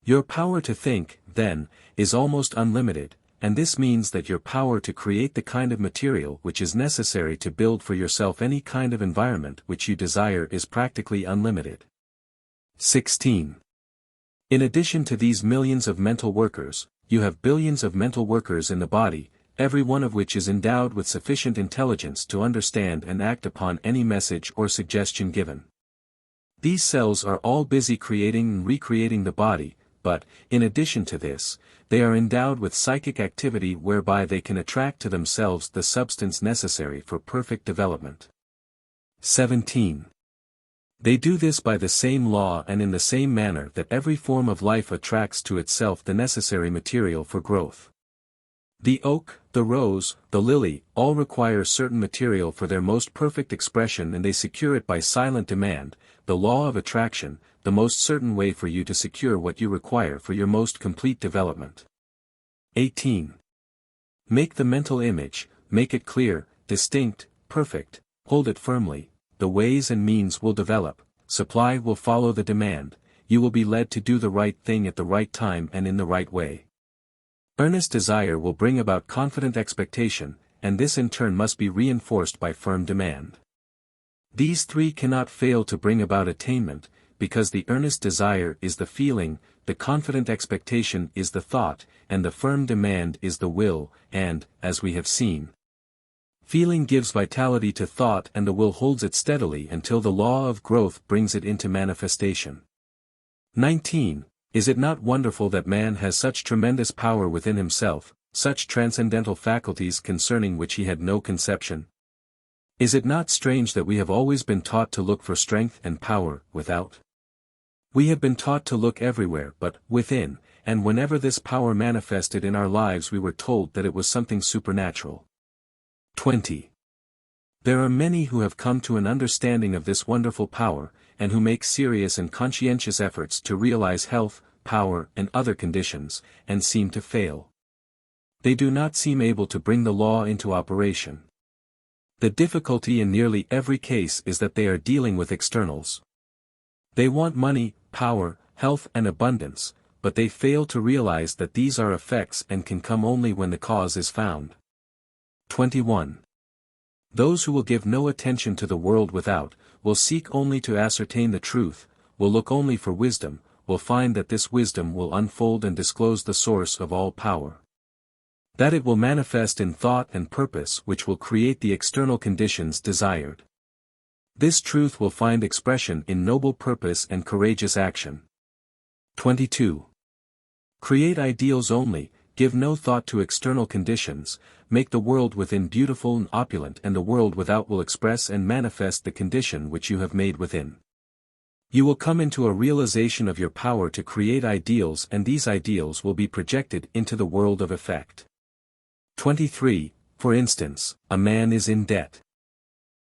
Your power to think, then, is almost unlimited, and this means that your power to create the kind of material which is necessary to build for yourself any kind of environment which you desire is practically unlimited. 16. In addition to these millions of mental workers, you have billions of mental workers in the body, every one of which is endowed with sufficient intelligence to understand and act upon any message or suggestion given. These cells are all busy creating and recreating the body, but, in addition to this, they are endowed with psychic activity whereby they can attract to themselves the substance necessary for perfect development. 17. They do this by the same law and in the same manner that every form of life attracts to itself the necessary material for growth. The oak, the rose, the lily, all require certain material for their most perfect expression and they secure it by silent demand, the law of attraction, the most certain way for you to secure what you require for your most complete development. 18. Make the mental image, make it clear, distinct, perfect, hold it firmly, the ways and means will develop, supply will follow the demand, you will be led to do the right thing at the right time and in the right way. Earnest desire will bring about confident expectation, and this in turn must be reinforced by firm demand. These three cannot fail to bring about attainment, because the earnest desire is the feeling, the confident expectation is the thought, and the firm demand is the will, and, as we have seen, feeling gives vitality to thought and the will holds it steadily until the law of growth brings it into manifestation. 19. Is it not wonderful that man has such tremendous power within himself, such transcendental faculties concerning which he had no conception? Is it not strange that we have always been taught to look for strength and power without? We have been taught to look everywhere but within, and whenever this power manifested in our lives we were told that it was something supernatural. 20. There are many who have come to an understanding of this wonderful power, and who make serious and conscientious efforts to realize health, power, and other conditions, and seem to fail. They do not seem able to bring the law into operation. The difficulty in nearly every case is that they are dealing with externals. They want money, power, health and abundance, but they fail to realize that these are effects and can come only when the cause is found. 21. Those who will give no attention to the world without, will seek only to ascertain the truth, will look only for wisdom, will find that this wisdom will unfold and disclose the source of all power. That it will manifest in thought and purpose which will create the external conditions desired. This truth will find expression in noble purpose and courageous action. 22. Create ideals only, give no thought to external conditions, make the world within beautiful and opulent, and the world without will express and manifest the condition which you have made within. You will come into a realization of your power to create ideals, and these ideals will be projected into the world of effect. 23. For instance, a man is in debt.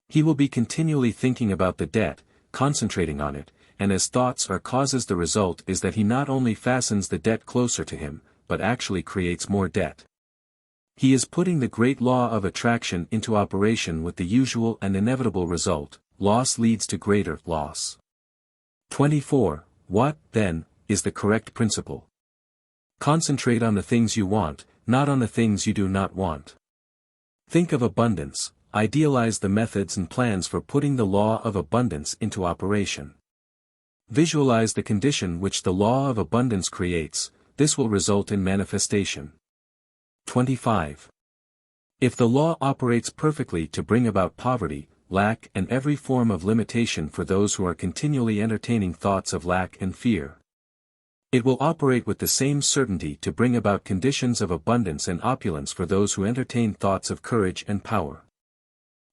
He will be continually thinking about the debt, concentrating on it, and as thoughts are causes, the result is that he not only fastens the debt closer to him, but actually creates more debt. He is putting the great law of attraction into operation with the usual and inevitable result: loss leads to greater loss. 24. What, then, is the correct principle? Concentrate on the things you want, not on the things you do not want. Think of abundance, idealize the methods and plans for putting the law of abundance into operation. Visualize the condition which the law of abundance creates, this will result in manifestation. 25. If the law operates perfectly to bring about poverty, lack and every form of limitation for those who are continually entertaining thoughts of lack and fear, it will operate with the same certainty to bring about conditions of abundance and opulence for those who entertain thoughts of courage and power.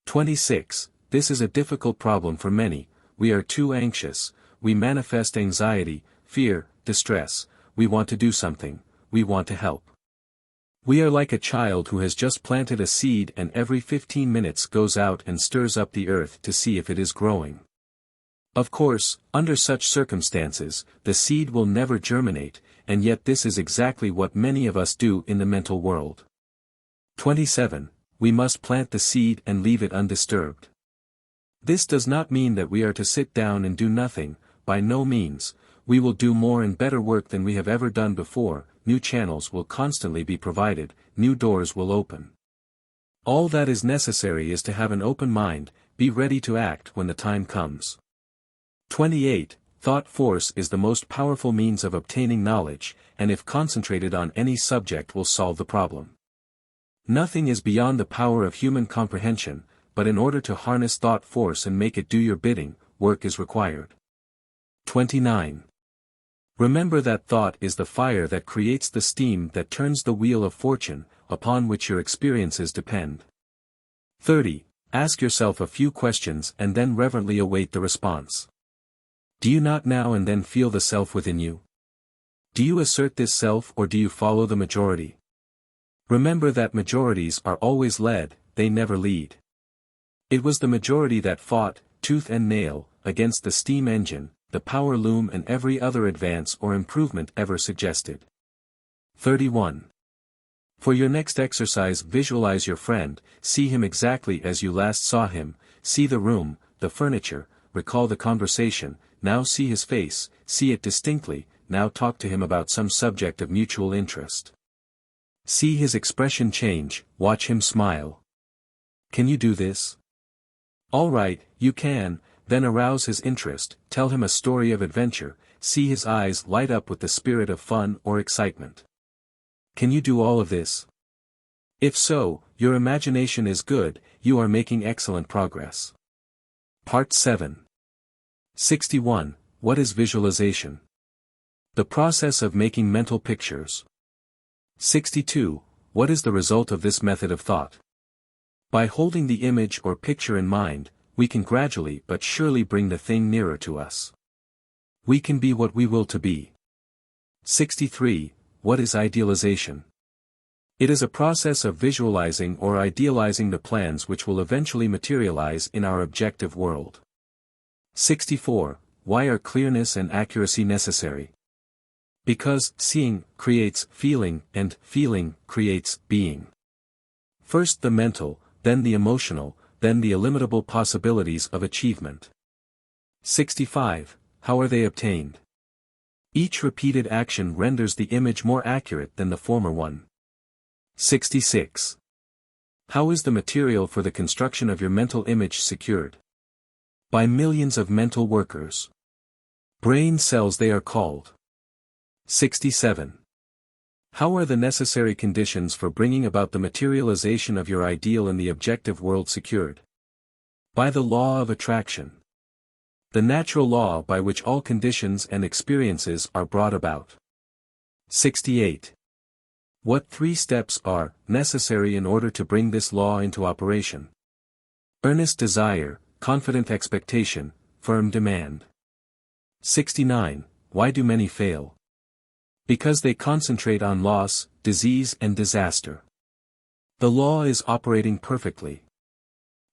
26. This is a difficult problem for many. We are too anxious, we manifest anxiety, fear, distress, we want to do something, we want to help. We are like a child who has just planted a seed and every 15 minutes goes out and stirs up the earth to see if it is growing. Of course, under such circumstances, the seed will never germinate, and yet this is exactly what many of us do in the mental world. 27. We must plant the seed and leave it undisturbed. This does not mean that we are to sit down and do nothing, by no means. We will do more and better work than we have ever done before, new channels will constantly be provided, new doors will open. All that is necessary is to have an open mind, be ready to act when the time comes. 28. Thought force is the most powerful means of obtaining knowledge, and if concentrated on any subject will solve the problem. Nothing is beyond the power of human comprehension, but in order to harness thought force and make it do your bidding, work is required. 29. Remember that thought is the fire that creates the steam that turns the wheel of fortune, upon which your experiences depend. 30. Ask yourself a few questions and then reverently await the response. Do you not now and then feel the self within you? Do you assert this self or do you follow the majority? Remember that majorities are always led, they never lead. It was the majority that fought, tooth and nail, against the steam engine, the power loom and every other advance or improvement ever suggested. 31. For your next exercise, visualize your friend, see him exactly as you last saw him, see the room, the furniture, recall the conversation, now see his face, see it distinctly, now talk to him about some subject of mutual interest. See his expression change, watch him smile. Can you do this? All right, you can, then arouse his interest, tell him a story of adventure, see his eyes light up with the spirit of fun or excitement. Can you do all of this? If so, your imagination is good, you are making excellent progress. Part 7. 61. What is visualization? The process of making mental pictures. 62. What is the result of this method of thought? By holding the image or picture in mind, we can gradually but surely bring the thing nearer to us. We can be what we will to be. 63. What is idealization? It is a process of visualizing or idealizing the plans which will eventually materialize in our objective world. 64. Why are clearness and accuracy necessary? Because seeing creates feeling and feeling creates being. First the mental, then the emotional, then the illimitable possibilities of achievement. 65. How are they obtained? Each repeated action renders the image more accurate than the former one. 66. How is the material for the construction of your mental image secured? By millions of mental workers. Brain cells they are called. 67. How are the necessary conditions for bringing about the materialization of your ideal in the objective world secured? By the law of attraction. The natural law by which all conditions and experiences are brought about. 68. What 3 steps are necessary in order to bring this law into operation? Earnest desire, confident expectation, firm demand. 69. Why do many fail? Because they concentrate on loss, disease and disaster. The law is operating perfectly.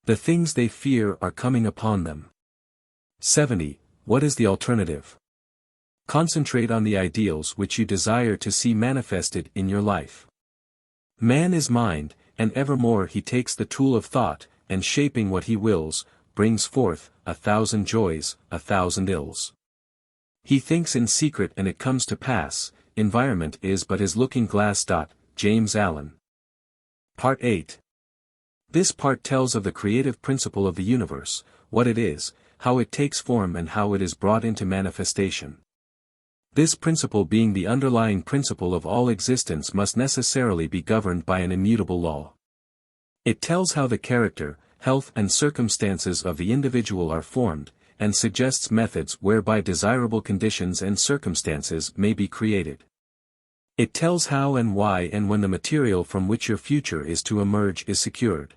The things they fear are coming upon them. 70. What is the alternative? Concentrate on the ideals which you desire to see manifested in your life. Man is mind, and evermore he takes the tool of thought, and shaping what he wills, brings forth 1,000 joys, 1,000 ills. He thinks in secret and it comes to pass, environment is but his looking glass. James Allen. Part 8. This part tells of the creative principle of the universe, what it is, how it takes form and how it is brought into manifestation. This principle being the underlying principle of all existence must necessarily be governed by an immutable law. It tells how the character, health and circumstances of the individual are formed, and suggests methods whereby desirable conditions and circumstances may be created. It tells how and why and when the material from which your future is to emerge is secured.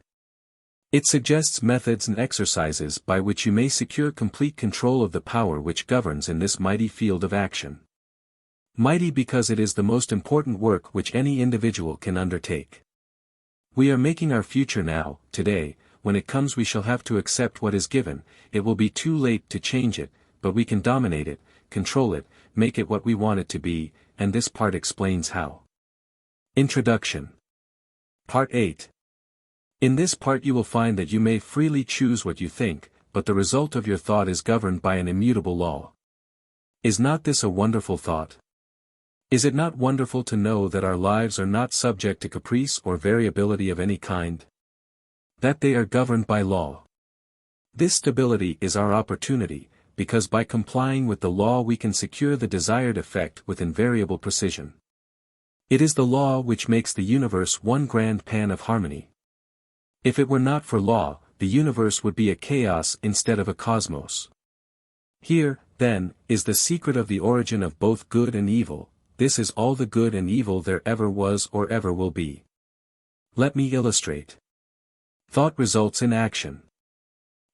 It suggests methods and exercises by which you may secure complete control of the power which governs in this mighty field of action. Mighty because it is the most important work which any individual can undertake. We are making our future now, today. When it comes we shall have to accept what is given, it will be too late to change it, but we can dominate it, control it, make it what we want it to be, and this part explains how. Introduction. Part 8. In this part you will find that you may freely choose what you think, but the result of your thought is governed by an immutable law. Is not this a wonderful thought? Is it not wonderful to know that our lives are not subject to caprice or variability of any kind? That they are governed by law. This stability is our opportunity, because by complying with the law we can secure the desired effect with invariable precision. It is the law which makes the universe one grand pan of harmony. If it were not for law, the universe would be a chaos instead of a cosmos. Here, then, is the secret of the origin of both good and evil. This is all the good and evil there ever was or ever will be. Let me illustrate. Thought results in action.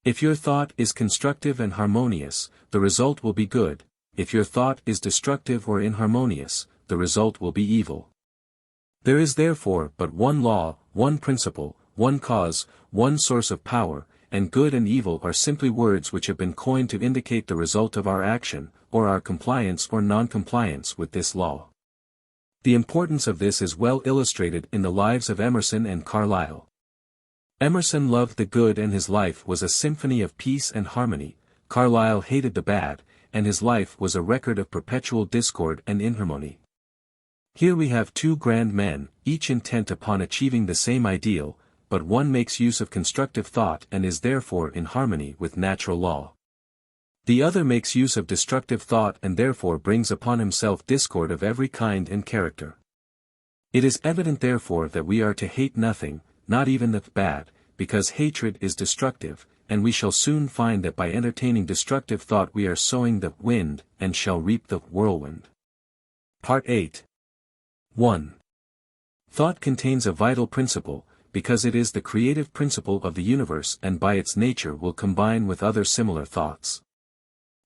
If your thought is constructive and harmonious, the result will be good. If your thought is destructive or inharmonious, the result will be evil. There is therefore but one law, one principle, one cause, one source of power, and good and evil are simply words which have been coined to indicate the result of our action, or our compliance or non-compliance with this law. The importance of this is well illustrated in the lives of Emerson and Carlyle. Emerson loved the good and his life was a symphony of peace and harmony. Carlyle hated the bad, and his life was a record of perpetual discord and inharmony. Here we have two grand men, each intent upon achieving the same ideal, but one makes use of constructive thought and is therefore in harmony with natural law. The other makes use of destructive thought and therefore brings upon himself discord of every kind and character. It is evident therefore that we are to hate nothing, not even the bad, because hatred is destructive, and we shall soon find that by entertaining destructive thought we are sowing the wind, and shall reap the whirlwind. Part 8. 1. Thought contains a vital principle, because it is the creative principle of the universe and by its nature will combine with other similar thoughts.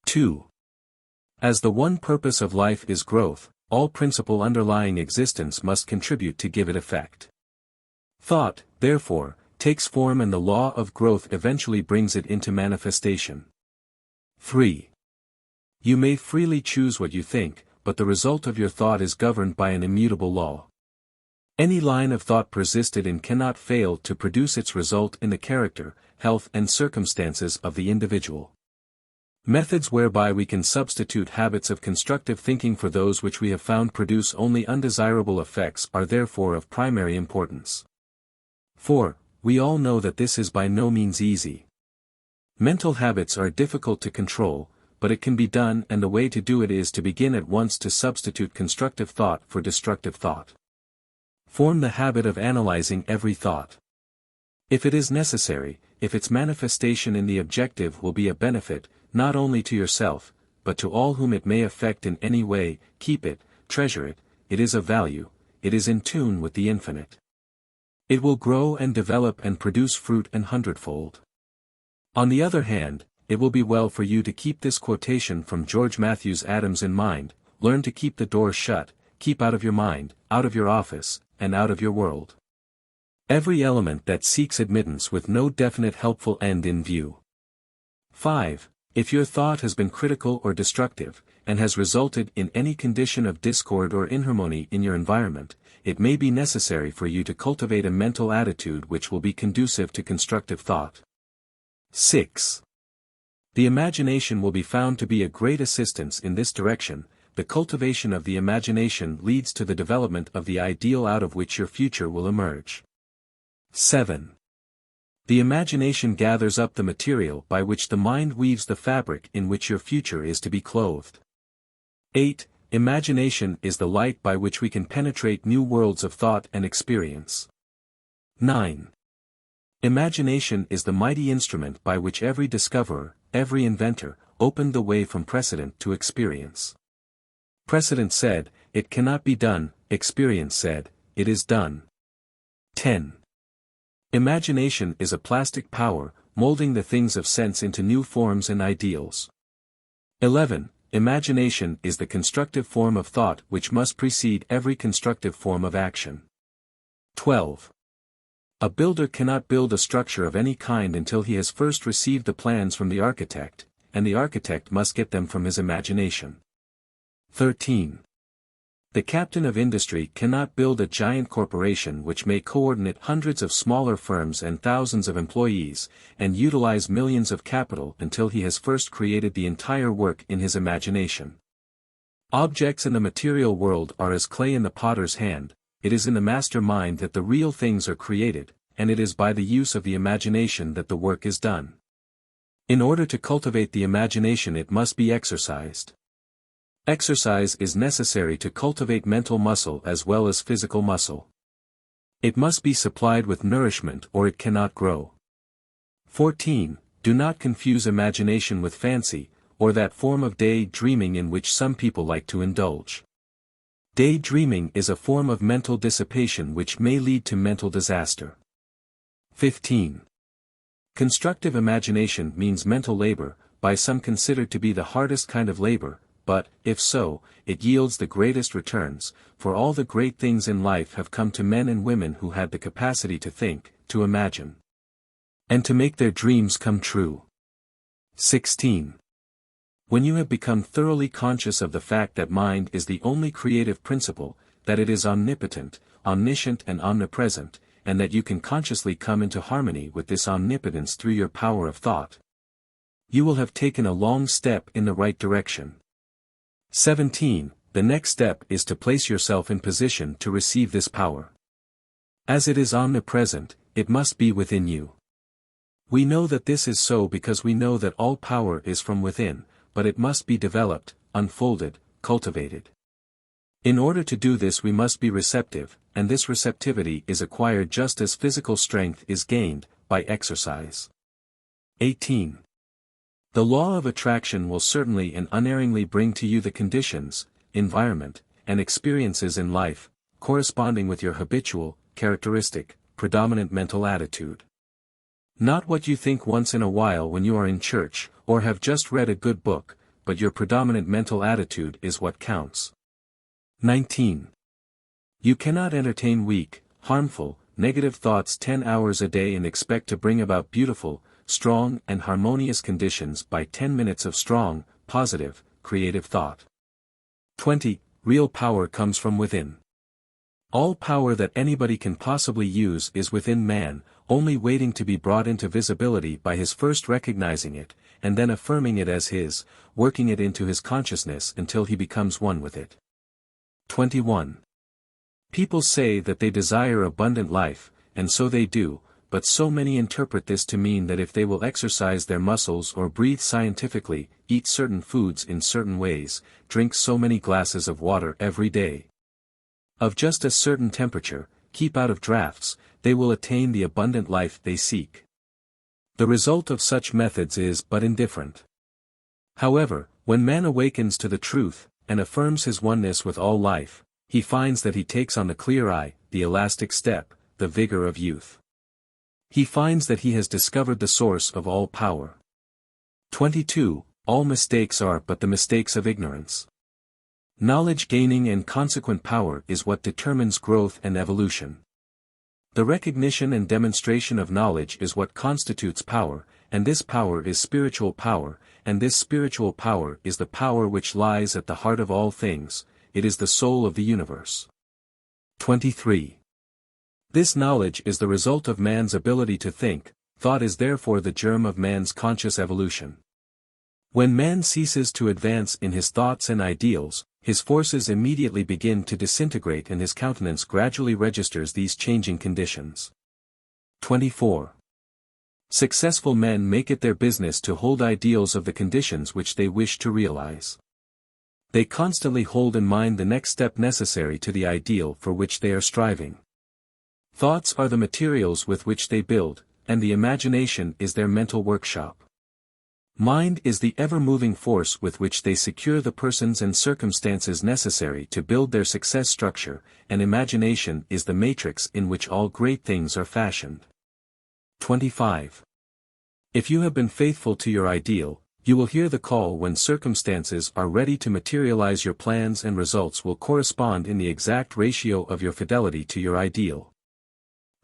2. As the one purpose of life is growth, all principle underlying existence must contribute to give it effect. Thought, therefore, takes form and the law of growth eventually brings it into manifestation. 3. You may freely choose what you think, but the result of your thought is governed by an immutable law. Any line of thought persisted in cannot fail to produce its result in the character, health and circumstances of the individual. Methods whereby we can substitute habits of constructive thinking for those which we have found produce only undesirable effects are therefore of primary importance. 4. We all know that this is by no means easy. Mental habits are difficult to control, but it can be done, and the way to do it is to begin at once to substitute constructive thought for destructive thought. Form the habit of analyzing every thought. If it is necessary, if its manifestation in the objective will be a benefit, not only to yourself, but to all whom it may affect in any way, keep it, treasure it, it is of value, it is in tune with the infinite. It will grow and develop and produce fruit an hundredfold. On the other hand, it will be well for you to keep this quotation from George Matthews Adams in mind: learn to keep the door shut, keep out of your mind, out of your office, and out of your world every element that seeks admittance with no definite helpful end in view. 5. If your thought has been critical or destructive, and has resulted in any condition of discord or inharmony in your environment, it may be necessary for you to cultivate a mental attitude which will be conducive to constructive thought. 6. The imagination will be found to be a great assistance in this direction. The cultivation of the imagination leads to the development of the ideal out of which your future will emerge. 7. The imagination gathers up the material by which the mind weaves the fabric in which your future is to be clothed. 8. Imagination is the light by which we can penetrate new worlds of thought and experience. 9. Imagination is the mighty instrument by which every discoverer, every inventor, opened the way from precedent to experience. Precedent said, "It cannot be done," experience said, "It is done." 10. Imagination is a plastic power, molding the things of sense into new forms and ideals. 11. Imagination is the constructive form of thought which must precede every constructive form of action. 12. A builder cannot build a structure of any kind until he has first received the plans from the architect, and the architect must get them from his imagination. 13. The captain of industry cannot build a giant corporation which may coordinate hundreds of smaller firms and thousands of employees, and utilize millions of capital until he has first created the entire work in his imagination. Objects in the material world are as clay in the potter's hand. It is in the master mind that the real things are created, and it is by the use of the imagination that the work is done. In order to cultivate the imagination it must be exercised. Exercise is necessary to cultivate mental muscle as well as physical muscle. It must be supplied with nourishment or it cannot grow. 14. Do not confuse imagination with fancy, or that form of day-dreaming in which some people like to indulge. Daydreaming is a form of mental dissipation which may lead to mental disaster. 15. Constructive imagination means mental labor, by some considered to be the hardest kind of labor, but, if so, it yields the greatest returns, for all the great things in life have come to men and women who had the capacity to think, to imagine, and to make their dreams come true. 16. When you have become thoroughly conscious of the fact that mind is the only creative principle, that it is omnipotent, omniscient and omnipresent, and that you can consciously come into harmony with this omnipotence through your power of thought. You will have taken a long step in the right direction. 17. The next step is to place yourself in position to receive this power. As it is omnipresent, it must be within you. We know that this is so because we know that all power is from within, but it must be developed, unfolded, cultivated. In order to do this we must be receptive, and this receptivity is acquired just as physical strength is gained, by exercise. 18. The law of attraction will certainly and unerringly bring to you the conditions, environment, and experiences in life, corresponding with your habitual, characteristic, predominant mental attitude. Not what you think once in a while when you are in church, or have just read a good book, but your predominant mental attitude is what counts. 19. You cannot entertain weak, harmful, negative thoughts 10 hours a day and expect to bring about beautiful, strong and harmonious conditions by 10 minutes of strong, positive, creative thought. 20. Real power comes from within. All power that anybody can possibly use is within man, only waiting to be brought into visibility by his first recognizing it, and then affirming it as his, working it into his consciousness until he becomes one with it. 21. People say that they desire abundant life, and so they do, but so many interpret this to mean that if they will exercise their muscles or breathe scientifically, eat certain foods in certain ways, drink so many glasses of water every day, of just a certain temperature, keep out of drafts, they will attain the abundant life they seek. The result of such methods is but indifferent. However, when man awakens to the truth, and affirms his oneness with all life, he finds that he takes on the clear eye, the elastic step, the vigor of youth. He finds that he has discovered the source of all power. 22. All mistakes are but the mistakes of ignorance. Knowledge gaining and consequent power is what determines growth and evolution. The recognition and demonstration of knowledge is what constitutes power, and this power is spiritual power, and this spiritual power is the power which lies at the heart of all things, it is the soul of the universe. 23. This knowledge is the result of man's ability to think, thought is therefore the germ of man's conscious evolution. When man ceases to advance in his thoughts and ideals, his forces immediately begin to disintegrate and his countenance gradually registers these changing conditions. 24. Successful men make it their business to hold ideals of the conditions which they wish to realize. They constantly hold in mind the next step necessary to the ideal for which they are striving. Thoughts are the materials with which they build, and the imagination is their mental workshop. Mind is the ever-moving force with which they secure the persons and circumstances necessary to build their success structure, and imagination is the matrix in which all great things are fashioned. 25. If you have been faithful to your ideal, you will hear the call when circumstances are ready to materialize. Your plans and results will correspond in the exact ratio of your fidelity to your ideal.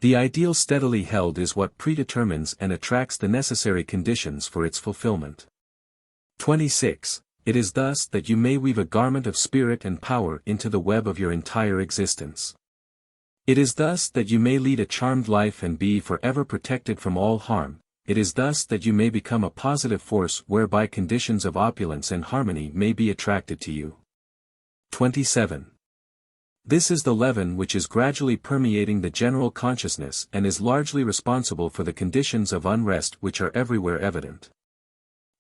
The ideal steadily held is what predetermines and attracts the necessary conditions for its fulfillment. 26. It is thus that you may weave a garment of spirit and power into the web of your entire existence. It is thus that you may lead a charmed life and be forever protected from all harm. It is thus that you may become a positive force whereby conditions of opulence and harmony may be attracted to you. 27. This is the leaven which is gradually permeating the general consciousness and is largely responsible for the conditions of unrest which are everywhere evident.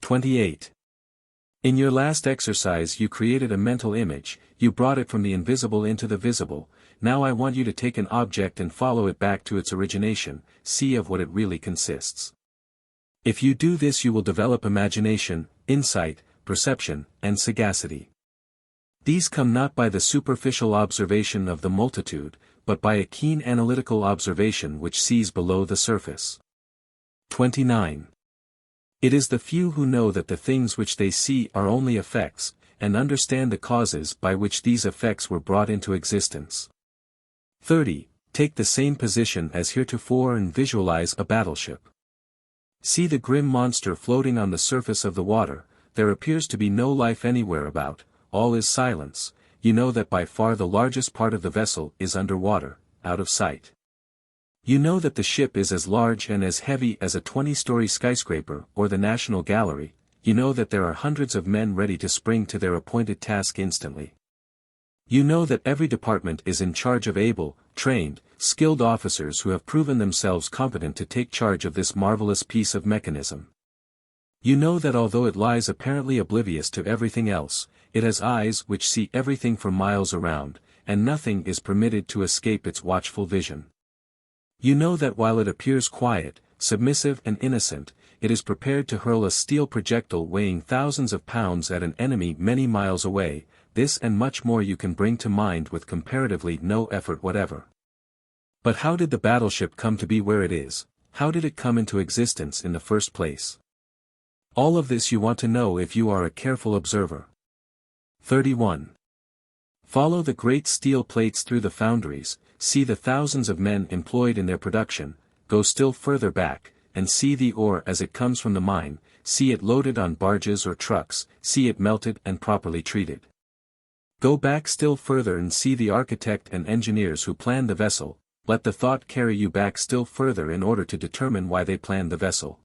28. In your last exercise you created a mental image, you brought it from the invisible into the visible. Now I want you to take an object and follow it back to its origination, see of what it really consists. If you do this you will develop imagination, insight, perception, and sagacity. These come not by the superficial observation of the multitude, but by a keen analytical observation which sees below the surface. 29. It is the few who know that the things which they see are only effects, and understand the causes by which these effects were brought into existence. 30. Take the same position as heretofore and visualize a battleship. See the grim monster floating on the surface of the water. There appears to be no life anywhere about, all is silence. You know that by far the largest part of the vessel is under water, out of sight. You know that the ship is as large and as heavy as a 20-story skyscraper or the National Gallery. You know that there are hundreds of men ready to spring to their appointed task instantly. You know that every department is in charge of able, trained, skilled officers who have proven themselves competent to take charge of this marvelous piece of mechanism. You know that although it lies apparently oblivious to everything else, it has eyes which see everything for miles around, and nothing is permitted to escape its watchful vision. You know that while it appears quiet, submissive and innocent, it is prepared to hurl a steel projectile weighing thousands of pounds at an enemy many miles away. This and much more you can bring to mind with comparatively no effort whatever. But how did the battleship come to be where it is? How did it come into existence in the first place? All of this you want to know if you are a careful observer. 31. Follow the great steel plates through the foundries, see the thousands of men employed in their production, go still further back, and see the ore as it comes from the mine, see it loaded on barges or trucks, see it melted and properly treated. Go back still further and see the architect and engineers who planned the vessel. Let the thought carry you back still further in order to determine why they planned the vessel.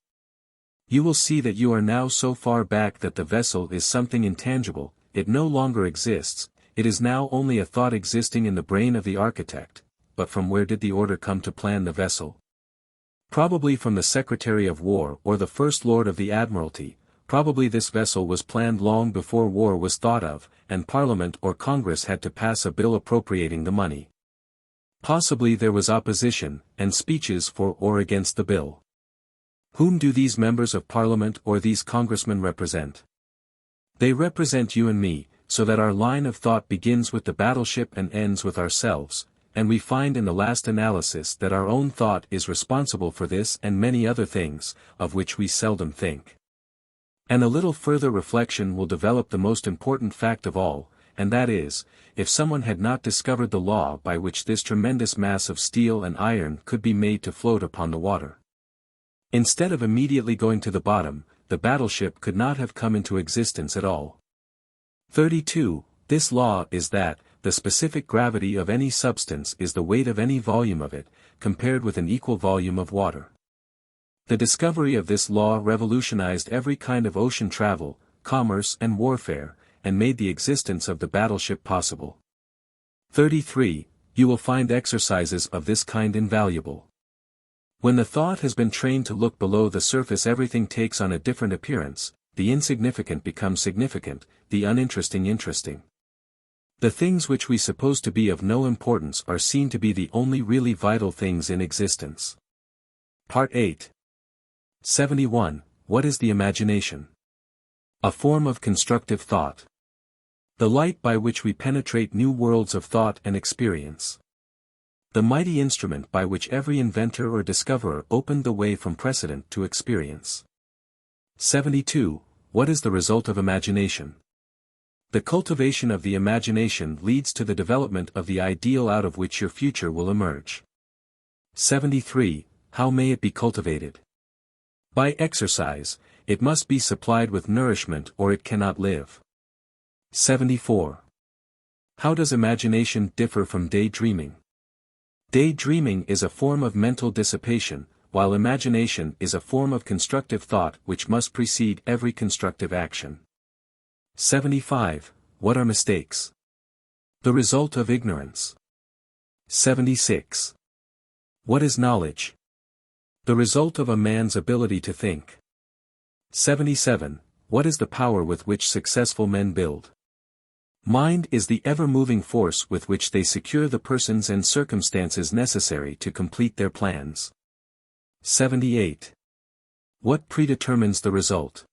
You will see that you are now so far back that the vessel is something intangible, it no longer exists, it is now only a thought existing in the brain of the architect. But from where did the order come to plan the vessel? Probably from the Secretary of War or the First Lord of the Admiralty. Probably this vessel was planned long before war was thought of, and Parliament or Congress had to pass a bill appropriating the money. Possibly there was opposition, and speeches for or against the bill. Whom do these members of Parliament or these congressmen represent? They represent you and me, so that our line of thought begins with the battleship and ends with ourselves, and we find in the last analysis that our own thought is responsible for this and many other things, of which we seldom think. And a little further reflection will develop the most important fact of all, and that is, if someone had not discovered the law by which this tremendous mass of steel and iron could be made to float upon the water. Instead of immediately going to the bottom, the battleship could not have come into existence at all. 32. This law is that, the specific gravity of any substance is the weight of any volume of it, compared with an equal volume of water. The discovery of this law revolutionized every kind of ocean travel, commerce and warfare, and made the existence of the battleship possible. 33. You will find exercises of this kind invaluable. When the thought has been trained to look below the surface, everything takes on a different appearance, the insignificant becomes significant, the uninteresting interesting. The things which we suppose to be of no importance are seen to be the only really vital things in existence. Part 8. 71. What is the imagination? A form of constructive thought. The light by which we penetrate new worlds of thought and experience. The mighty instrument by which every inventor or discoverer opened the way from precedent to experience. 72. What is the result of imagination? The cultivation of the imagination leads to the development of the ideal out of which your future will emerge. 73. How may it be cultivated? By exercise, it must be supplied with nourishment or it cannot live. 74. How does imagination differ from daydreaming? Daydreaming is a form of mental dissipation, while imagination is a form of constructive thought which must precede every constructive action. 75. What are mistakes? The result of ignorance. 76. What is knowledge? The result of a man's ability to think. 77. What is the power with which successful men build? Mind is the ever-moving force with which they secure the persons and circumstances necessary to complete their plans. 78. What predetermines the result?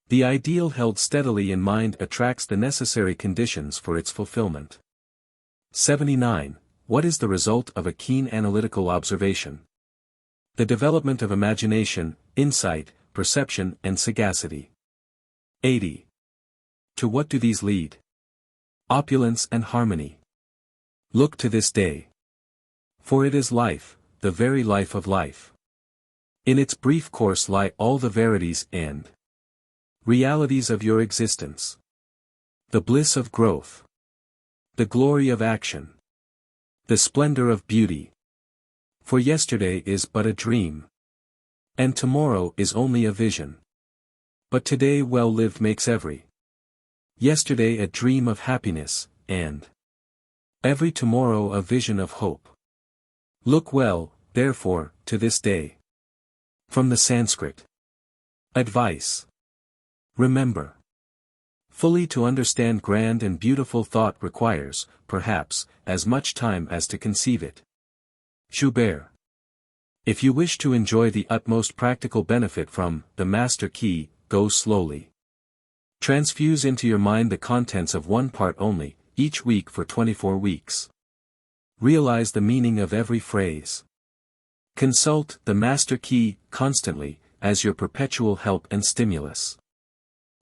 The ideal held steadily in mind attracts the necessary conditions for its fulfillment. 79. What is the result of a keen analytical observation? The development of imagination, insight, perception and sagacity. 80. To what do these lead? Opulence and harmony. Look to this day. For it is life, the very life of life. In its brief course lie all the verities and realities of your existence. The bliss of growth. The glory of action. The splendor of beauty. For yesterday is but a dream. And tomorrow is only a vision. But today well lived makes yesterday a dream of happiness, and every tomorrow a vision of hope. Look well, therefore, to this day. From the Sanskrit. Advice. Remember. Fully to understand grand and beautiful thought requires, perhaps, as much time as to conceive it. Schubert. If you wish to enjoy the utmost practical benefit from the Master Key, go slowly. Transfuse into your mind the contents of one part only, each week for 24 weeks. Realize the meaning of every phrase. Consult the Master Key constantly, as your perpetual help and stimulus.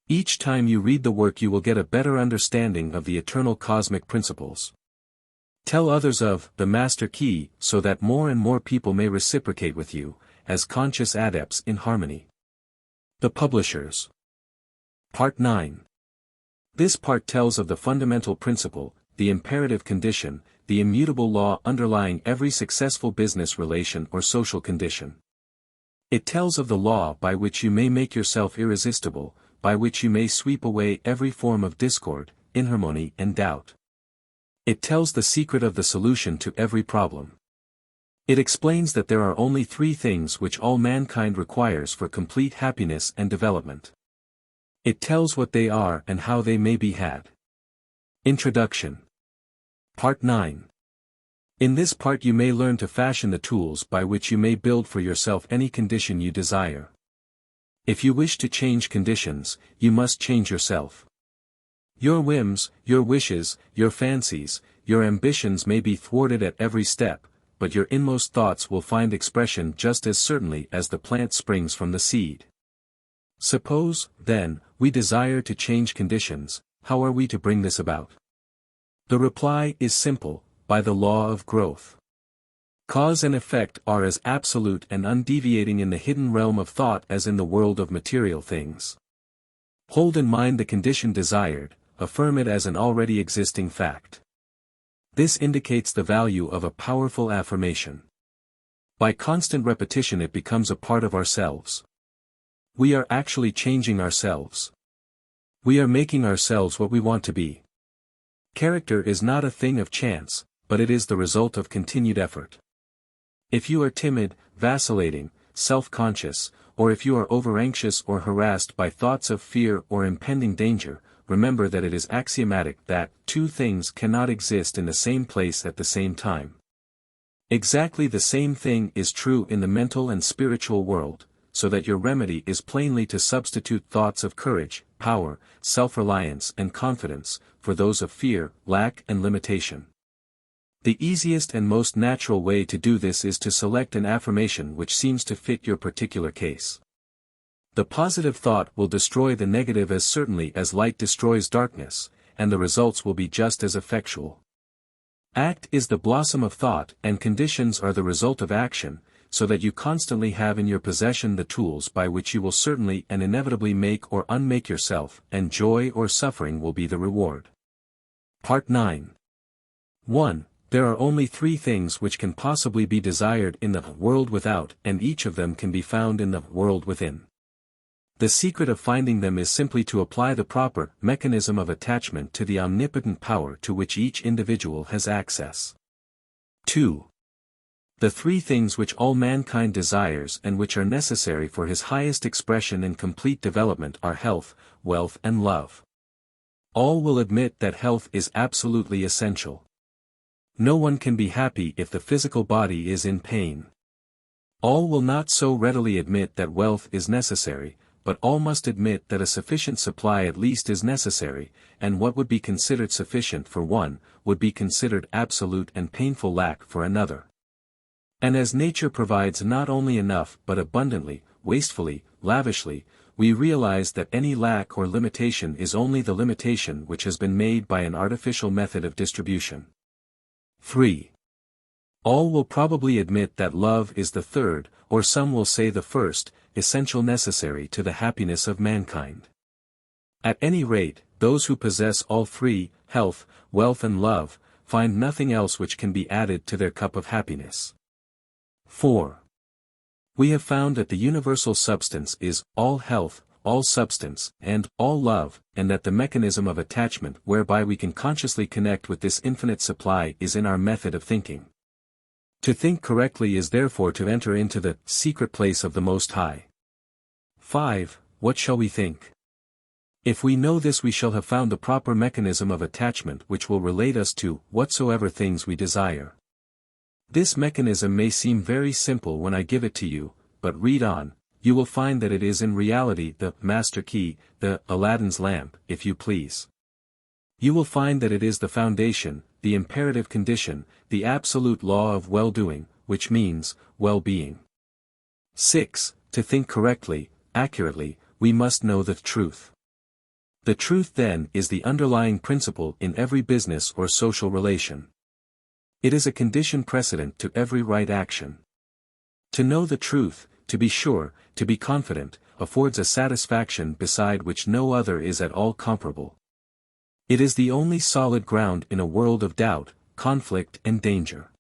Each time you read the work you will get a better understanding of the eternal cosmic principles. Tell others of the Master Key so that more and more people may reciprocate with you, as conscious adepts in harmony. The Publishers. Part 9. This part tells of the fundamental principle, the imperative condition, the immutable law underlying every successful business relation or social condition. It tells of the law by which you may make yourself irresistible, by which you may sweep away every form of discord, inharmony and doubt. It tells the secret of the solution to every problem. It explains that there are only three things which all mankind requires for complete happiness and development. It tells what they are and how they may be had. Introduction. Part 9. In this part you may learn to fashion the tools by which you may build for yourself any condition you desire. If you wish to change conditions, you must change yourself. Your whims, your wishes, your fancies, your ambitions may be thwarted at every step, but your inmost thoughts will find expression just as certainly as the plant springs from the seed. Suppose, then, we desire to change conditions, how are we to bring this about? The reply is simple, by the law of growth. Cause and effect are as absolute and undeviating in the hidden realm of thought as in the world of material things. Hold in mind the condition desired, affirm it as an already existing fact. This indicates the value of a powerful affirmation. By constant repetition it becomes a part of ourselves. We are actually changing ourselves. We are making ourselves what we want to be. Character is not a thing of chance, but it is the result of continued effort. If you are timid, vacillating, self-conscious, or if you are over-anxious or harassed by thoughts of fear or impending danger, remember that it is axiomatic that two things cannot exist in the same place at the same time. Exactly the same thing is true in the mental and spiritual world, so that your remedy is plainly to substitute thoughts of courage, power, self-reliance and confidence, for those of fear, lack and limitation. The easiest and most natural way to do this is to select an affirmation which seems to fit your particular case. The positive thought will destroy the negative as certainly as light destroys darkness, and the results will be just as effectual. Act is the blossom of thought and conditions are the result of action, so that you constantly have in your possession the tools by which you will certainly and inevitably make or unmake yourself, and joy or suffering will be the reward. Part 9. 1. There are only three things which can possibly be desired in the world without, and each of them can be found in the world within. The secret of finding them is simply to apply the proper mechanism of attachment to the omnipotent power to which each individual has access. 2. The three things which all mankind desires and which are necessary for his highest expression and complete development are health, wealth and love. All will admit that health is absolutely essential. No one can be happy if the physical body is in pain. All will not so readily admit that wealth is necessary, but all must admit that a sufficient supply at least is necessary, and what would be considered sufficient for one, would be considered absolute and painful lack for another. And as nature provides not only enough but abundantly, wastefully, lavishly, we realize that any lack or limitation is only the limitation which has been made by an artificial method of distribution. 3. All will probably admit that love is the third, or some will say the first, essential necessary to the happiness of mankind. At any rate, those who possess all three, health, wealth and love, find nothing else which can be added to their cup of happiness. 4. We have found that the universal substance is all health, all substance, and all love, and that the mechanism of attachment whereby we can consciously connect with this infinite supply is in our method of thinking. To think correctly is therefore to enter into the secret place of the Most High. 5. What shall we think? If we know this, we shall have found the proper mechanism of attachment which will relate us to whatsoever things we desire. This mechanism may seem very simple when I give it to you, but read on, you will find that it is in reality the master key, the Aladdin's lamp, if you please. You will find that it is the foundation, the imperative condition, the absolute law of well-doing, which means well-being. 6. To think correctly, accurately, we must know the truth. The truth then is the underlying principle in every business or social relation. It is a condition precedent to every right action. To know the truth, to be sure, to be confident, affords a satisfaction beside which no other is at all comparable. It is the only solid ground in a world of doubt, conflict and danger.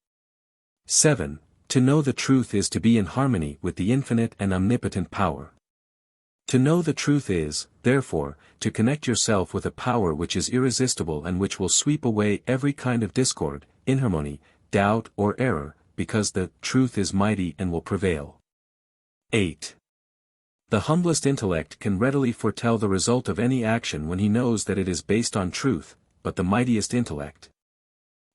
7. To know the truth is to be in harmony with the infinite and omnipotent power. To know the truth is, therefore, to connect yourself with a power which is irresistible and which will sweep away every kind of discord, inharmony, doubt or error, because the truth is mighty and will prevail. 8. The humblest intellect can readily foretell the result of any action when he knows that it is based on truth, but the mightiest intellect,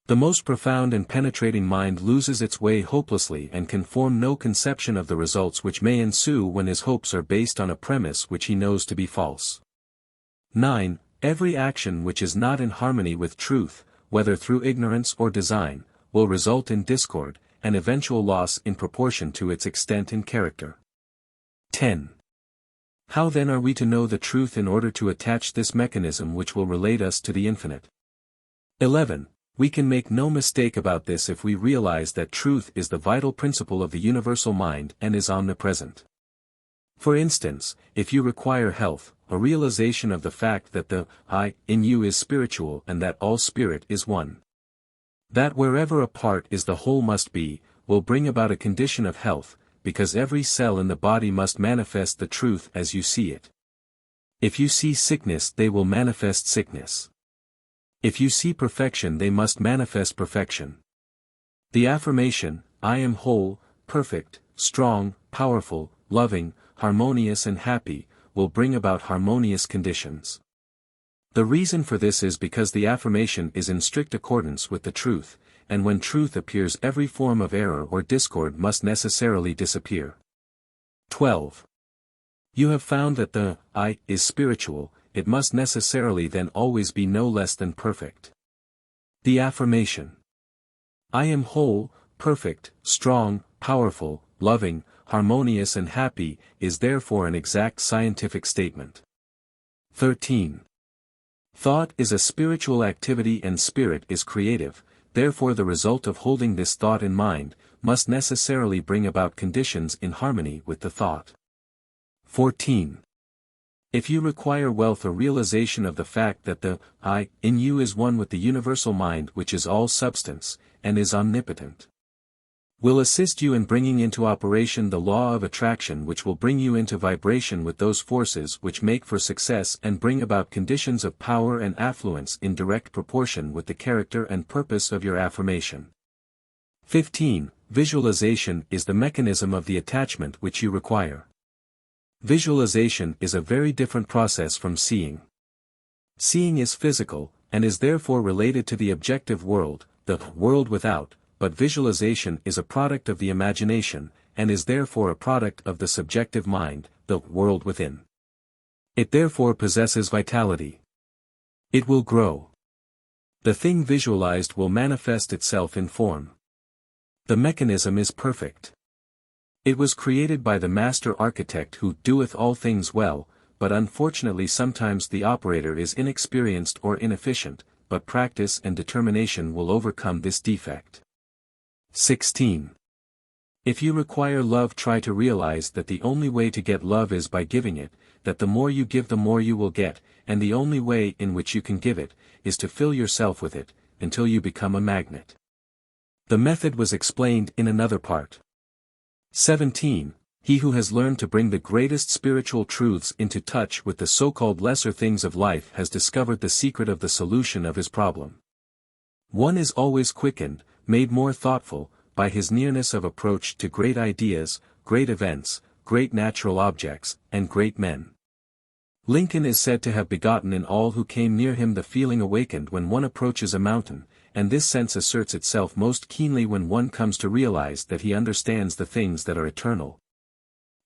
the most profound and penetrating mind, loses its way hopelessly and can form no conception of the results which may ensue when his hopes are based on a premise which he knows to be false. 9. Every action which is not in harmony with truth, whether through ignorance or design, will result in discord, and eventual loss in proportion to its extent and character. 10. How then are we to know the truth in order to attach this mechanism which will relate us to the infinite? 11. We can make no mistake about this if we realize that truth is the vital principle of the universal mind and is omnipresent. For instance, if you require health, a realization of the fact that the I in you is spiritual and that all spirit is one, that wherever a part is the whole must be, will bring about a condition of health, because every cell in the body must manifest the truth as you see it. If you see sickness, they will manifest sickness. If you see perfection, they must manifest perfection. The affirmation, I am whole, perfect, strong, powerful, loving, harmonious and happy, will bring about harmonious conditions. The reason for this is because the affirmation is in strict accordance with the truth, and when truth appears, every form of error or discord must necessarily disappear. 12. You have found that the I is spiritual, it must necessarily then always be no less than perfect. The affirmation, I am whole, perfect, strong, powerful, loving, harmonious and happy, is therefore an exact scientific statement. 13. Thought is a spiritual activity and spirit is creative, therefore the result of holding this thought in mind, must necessarily bring about conditions in harmony with the thought. 14. If you require wealth, a realization of the fact that the I in you is one with the universal mind which is all substance, and is omnipotent, will assist you in bringing into operation the law of attraction which will bring you into vibration with those forces which make for success and bring about conditions of power and affluence in direct proportion with the character and purpose of your affirmation. 15. Visualization is the mechanism of the attachment which you require. Visualization is a very different process from seeing. Seeing is physical, and is therefore related to the objective world, the world without, but visualization is a product of the imagination, and is therefore a product of the subjective mind, the world within. It therefore possesses vitality. It will grow. The thing visualized will manifest itself in form. The mechanism is perfect. It was created by the master architect who doeth all things well, but unfortunately sometimes the operator is inexperienced or inefficient, but practice and determination will overcome this defect. 16. If you require love, try to realize that the only way to get love is by giving it, that the more you give the more you will get, and the only way in which you can give it, is to fill yourself with it, until you become a magnet. The method was explained in another part. 17. He who has learned to bring the greatest spiritual truths into touch with the so-called lesser things of life has discovered the secret of the solution of his problem. One is always quickened, made more thoughtful, by his nearness of approach to great ideas, great events, great natural objects, and great men. Lincoln is said to have begotten in all who came near him the feeling awakened when one approaches a mountain, and this sense asserts itself most keenly when one comes to realize that he understands the things that are eternal,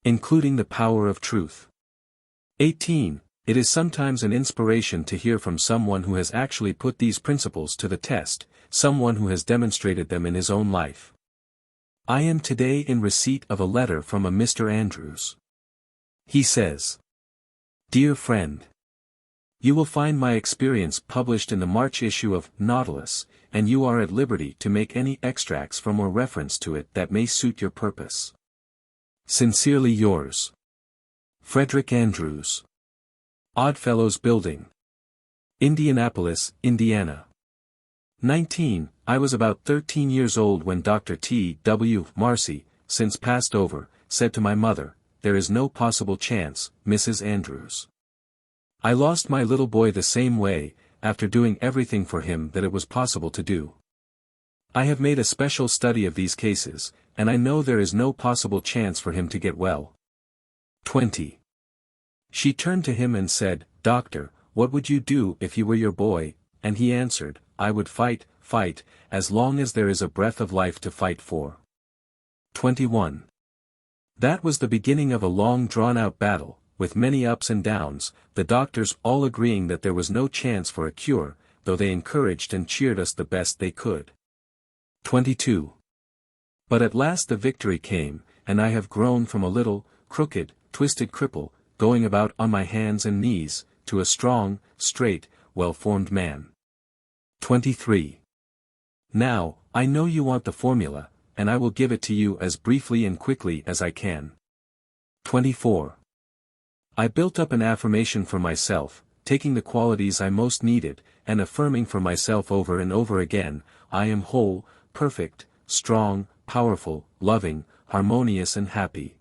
including the power of truth. 18. It is sometimes an inspiration to hear from someone who has actually put these principles to the test, someone who has demonstrated them in his own life. I am today in receipt of a letter from a Mr. Andrews. He says, "Dear friend, you will find my experience published in the March issue of Nautilus, and you are at liberty to make any extracts from or reference to it that may suit your purpose. Sincerely yours, Frederick Andrews. Oddfellows Building, Indianapolis, Indiana." 19. I was about 13 years old when Dr. T. W. Marcy, since passed over, said to my mother, "There is no possible chance, Mrs. Andrews." I lost my little boy the same way, after doing everything for him that it was possible to do. I have made a special study of these cases, and I know there is no possible chance for him to get well. 20. She turned to him and said, "Doctor, what would you do if you were your boy?" And he answered, "I would fight, as long as there is a breath of life to fight for." 21. That was the beginning of a long drawn-out battle, with many ups and downs, the doctors all agreeing that there was no chance for a cure, though they encouraged and cheered us the best they could. 22. But at last the victory came, and I have grown from a little, crooked, twisted cripple, going about on my hands and knees, to a strong, straight, well-formed man. 23. Now, I know you want the formula, and I will give it to you as briefly and quickly as I can. 24. I built up an affirmation for myself, taking the qualities I most needed, and affirming for myself over and over again, "I am whole, perfect, strong, powerful, loving, harmonious and happy."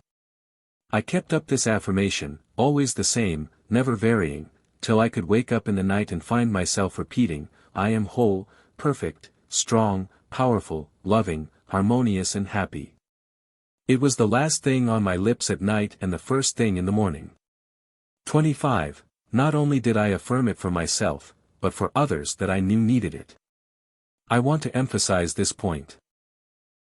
I kept up this affirmation, always the same, never varying, till I could wake up in the night and find myself repeating, "I am whole, perfect, strong, powerful, loving, harmonious and happy." It was the last thing on my lips at night and the first thing in the morning. 25. Not only did I affirm it for myself, but for others that I knew needed it. I want to emphasize this point.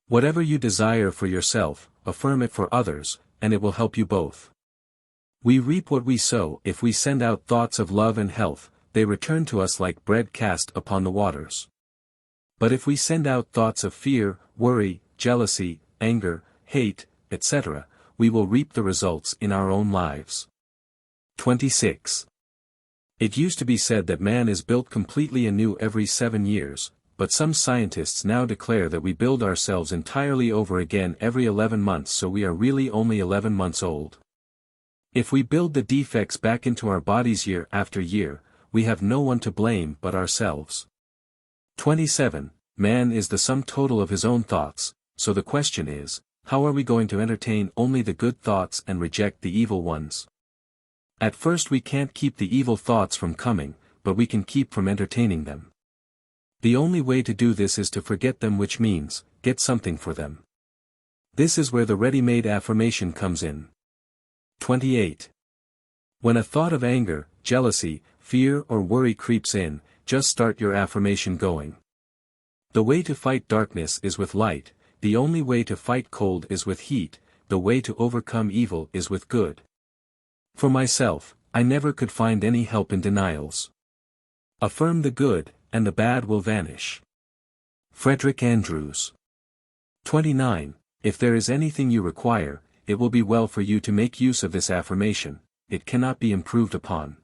Whatever you desire for yourself, affirm it for others, and it will help you both. We reap what we sow. If we send out thoughts of love and health, they return to us like bread cast upon the waters. But if we send out thoughts of fear, worry, jealousy, anger, hate, etc., we will reap the results in our own lives. 26. It used to be said that man is built completely anew every 7 years, but some scientists now declare that we build ourselves entirely over again every 11 months, so we are really only 11 months old. If we build the defects back into our bodies year after year, we have no one to blame but ourselves. 27. Man is the sum total of his own thoughts, so the question is, how are we going to entertain only the good thoughts and reject the evil ones? At first we can't keep the evil thoughts from coming, but we can keep from entertaining them. The only way to do this is to forget them, which means, get something for them. This is where the ready-made affirmation comes in. 28. When a thought of anger, jealousy, fear or worry creeps in, just start your affirmation going. The way to fight darkness is with light, the only way to fight cold is with heat, the way to overcome evil is with good. For myself, I never could find any help in denials. Affirm the good, and the bad will vanish. Frederick Andrews. 29. If there is anything you require, it will be well for you to make use of this affirmation, it cannot be improved upon.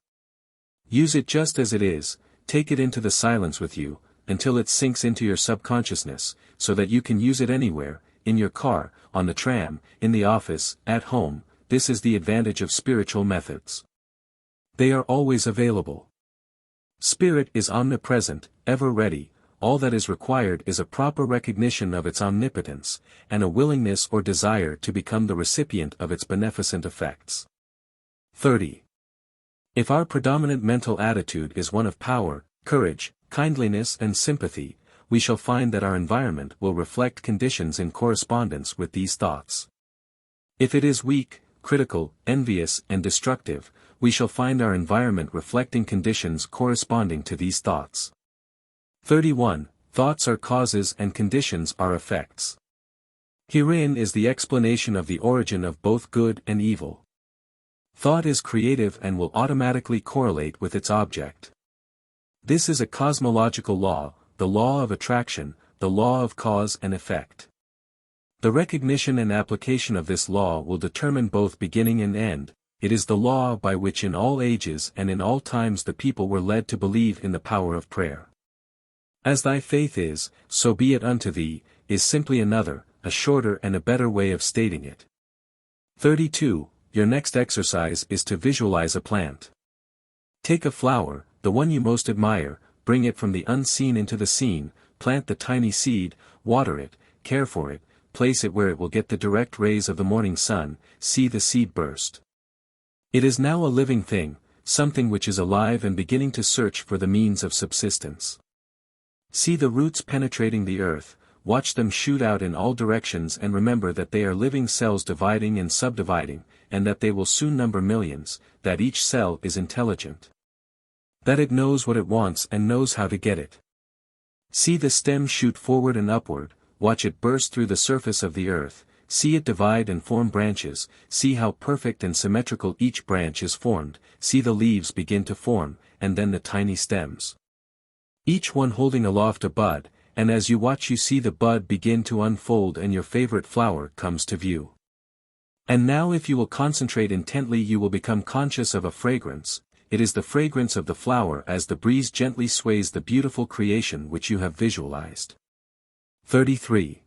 Use it just as it is, take it into the silence with you, until it sinks into your subconsciousness, so that you can use it anywhere, in your car, on the tram, in the office, at home. This is the advantage of spiritual methods. They are always available. Spirit is omnipresent, ever ready, all that is required is a proper recognition of its omnipotence, and a willingness or desire to become the recipient of its beneficent effects. 30. If our predominant mental attitude is one of power, courage, kindliness and sympathy, we shall find that our environment will reflect conditions in correspondence with these thoughts. If it is weak, critical, envious and destructive, we shall find our environment reflecting conditions corresponding to these thoughts. 31. Thoughts are causes and conditions are effects. Herein is the explanation of the origin of both good and evil. Thought is creative and will automatically correlate with its object. This is a cosmological law, the law of attraction, the law of cause and effect. The recognition and application of this law will determine both beginning and end. It is the law by which in all ages and in all times the people were led to believe in the power of prayer. As thy faith is, so be it unto thee, is simply another, a shorter and a better way of stating it. 32. Your next exercise is to visualize a plant. Take a flower, the one you most admire, bring it from the unseen into the seen, plant the tiny seed, water it, care for it, place it where it will get the direct rays of the morning sun, see the seed burst. It is now a living thing, something which is alive and beginning to search for the means of subsistence. See the roots penetrating the earth, watch them shoot out in all directions and remember that they are living cells dividing and subdividing, and that they will soon number millions, that each cell is intelligent. That it knows what it wants and knows how to get it. See the stem shoot forward and upward, watch it burst through the surface of the earth, see it divide and form branches, see how perfect and symmetrical each branch is formed, see the leaves begin to form, and then the tiny stems. Each one holding aloft a bud, and as you watch you see the bud begin to unfold and your favorite flower comes to view. And now if you will concentrate intently you will become conscious of a fragrance. It is the fragrance of the flower as the breeze gently sways the beautiful creation which you have visualized. 33.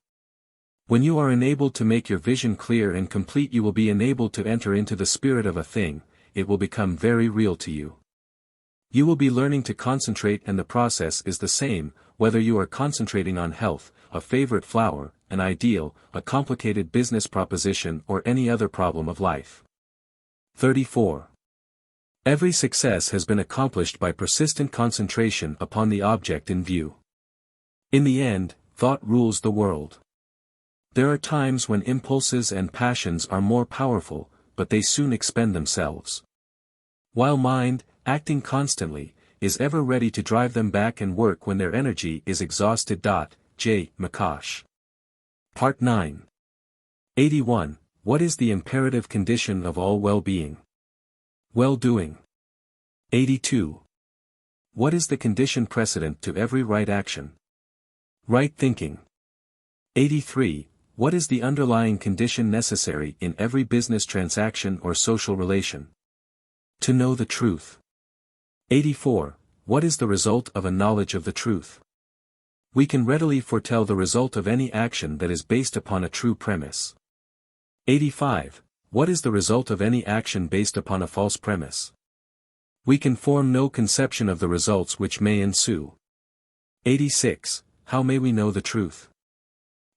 When you are enabled to make your vision clear and complete you will be enabled to enter into the spirit of a thing, it will become very real to you. You will be learning to concentrate and the process is the same, whether you are concentrating on health, a favorite flower, an ideal, a complicated business proposition or any other problem of life. 34. Every success has been accomplished by persistent concentration upon the object in view. In the end, thought rules the world. There are times when impulses and passions are more powerful, but they soon expend themselves. While mind, acting constantly, is ever ready to drive them back and work when their energy is exhausted. J. Makash. Part 9. 81. What is the imperative condition of all well-being? Well-doing. 82. What is the condition precedent to every right action? Right thinking. 83. What is the underlying condition necessary in every business transaction or social relation? To know the truth. 84. What is the result of a knowledge of the truth? We can readily foretell the result of any action that is based upon a true premise. 85. What is the result of any action based upon a false premise? We can form no conception of the results which may ensue. 86. How may we know the truth?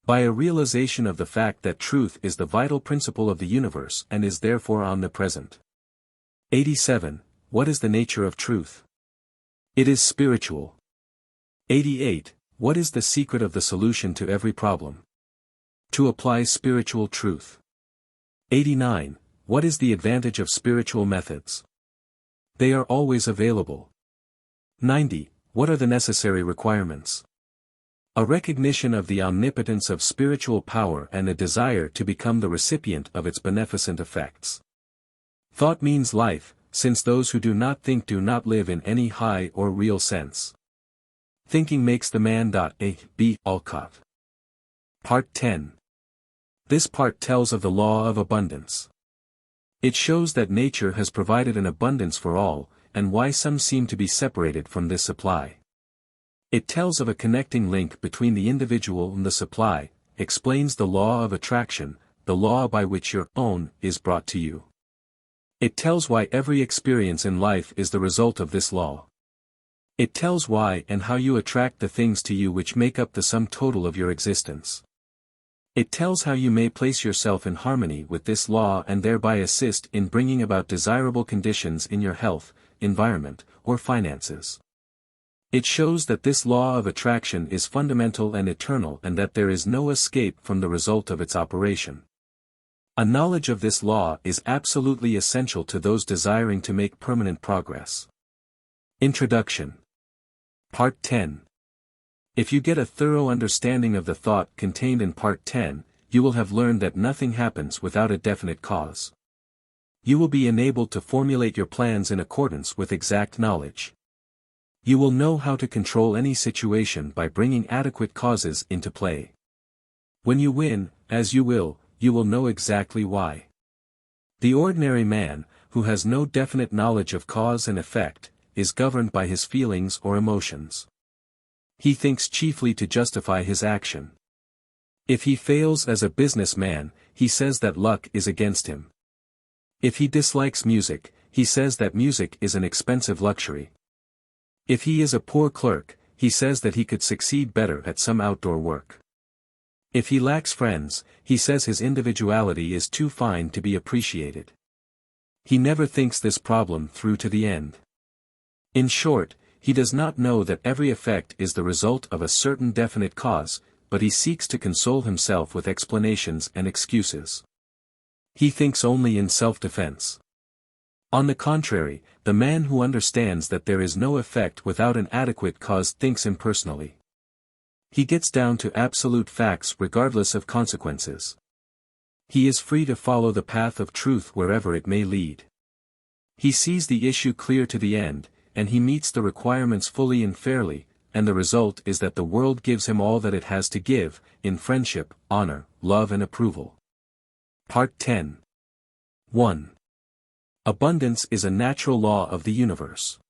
By a realization of the fact that truth is the vital principle of the universe and is therefore omnipresent. 87. What is the nature of truth? It is spiritual. 88. What is the secret of the solution to every problem? To apply spiritual truth. 89. What is the advantage of spiritual methods? They are always available. 90. What are the necessary requirements? A recognition of the omnipotence of spiritual power and a desire to become the recipient of its beneficent effects. Thought means life, since those who do not think do not live in any high or real sense. Thinking makes the man. A. B. Alcott. Part 10. This part tells of the law of abundance. It shows that nature has provided an abundance for all, and why some seem to be separated from this supply. It tells of a connecting link between the individual and the supply, explains the law of attraction, the law by which your own is brought to you. It tells why every experience in life is the result of this law. It tells why and how you attract the things to you which make up the sum total of your existence. It tells how you may place yourself in harmony with this law and thereby assist in bringing about desirable conditions in your health, environment, or finances. It shows that this law of attraction is fundamental and eternal and that there is no escape from the result of its operation. A knowledge of this law is absolutely essential to those desiring to make permanent progress. Introduction. Part 10. If you get a thorough understanding of the thought contained in Part 10, you will have learned that nothing happens without a definite cause. You will be enabled to formulate your plans in accordance with exact knowledge. You will know how to control any situation by bringing adequate causes into play. When you win, as you will know exactly why. The ordinary man, who has no definite knowledge of cause and effect, is governed by his feelings or emotions. He thinks chiefly to justify his action. If he fails as a businessman, he says that luck is against him. If he dislikes music, he says that music is an expensive luxury. If he is a poor clerk, he says that he could succeed better at some outdoor work. If he lacks friends, he says his individuality is too fine to be appreciated. He never thinks this problem through to the end. In short, he does not know that every effect is the result of a certain definite cause, but he seeks to console himself with explanations and excuses. He thinks only in self-defense. On the contrary, the man who understands that there is no effect without an adequate cause thinks impersonally. He gets down to absolute facts regardless of consequences. He is free to follow the path of truth wherever it may lead. He sees the issue clear to the end, and he meets the requirements fully and fairly, and the result is that the world gives him all that it has to give, in friendship, honor, love and approval. Part 10. 1. Abundance is a natural law of the universe.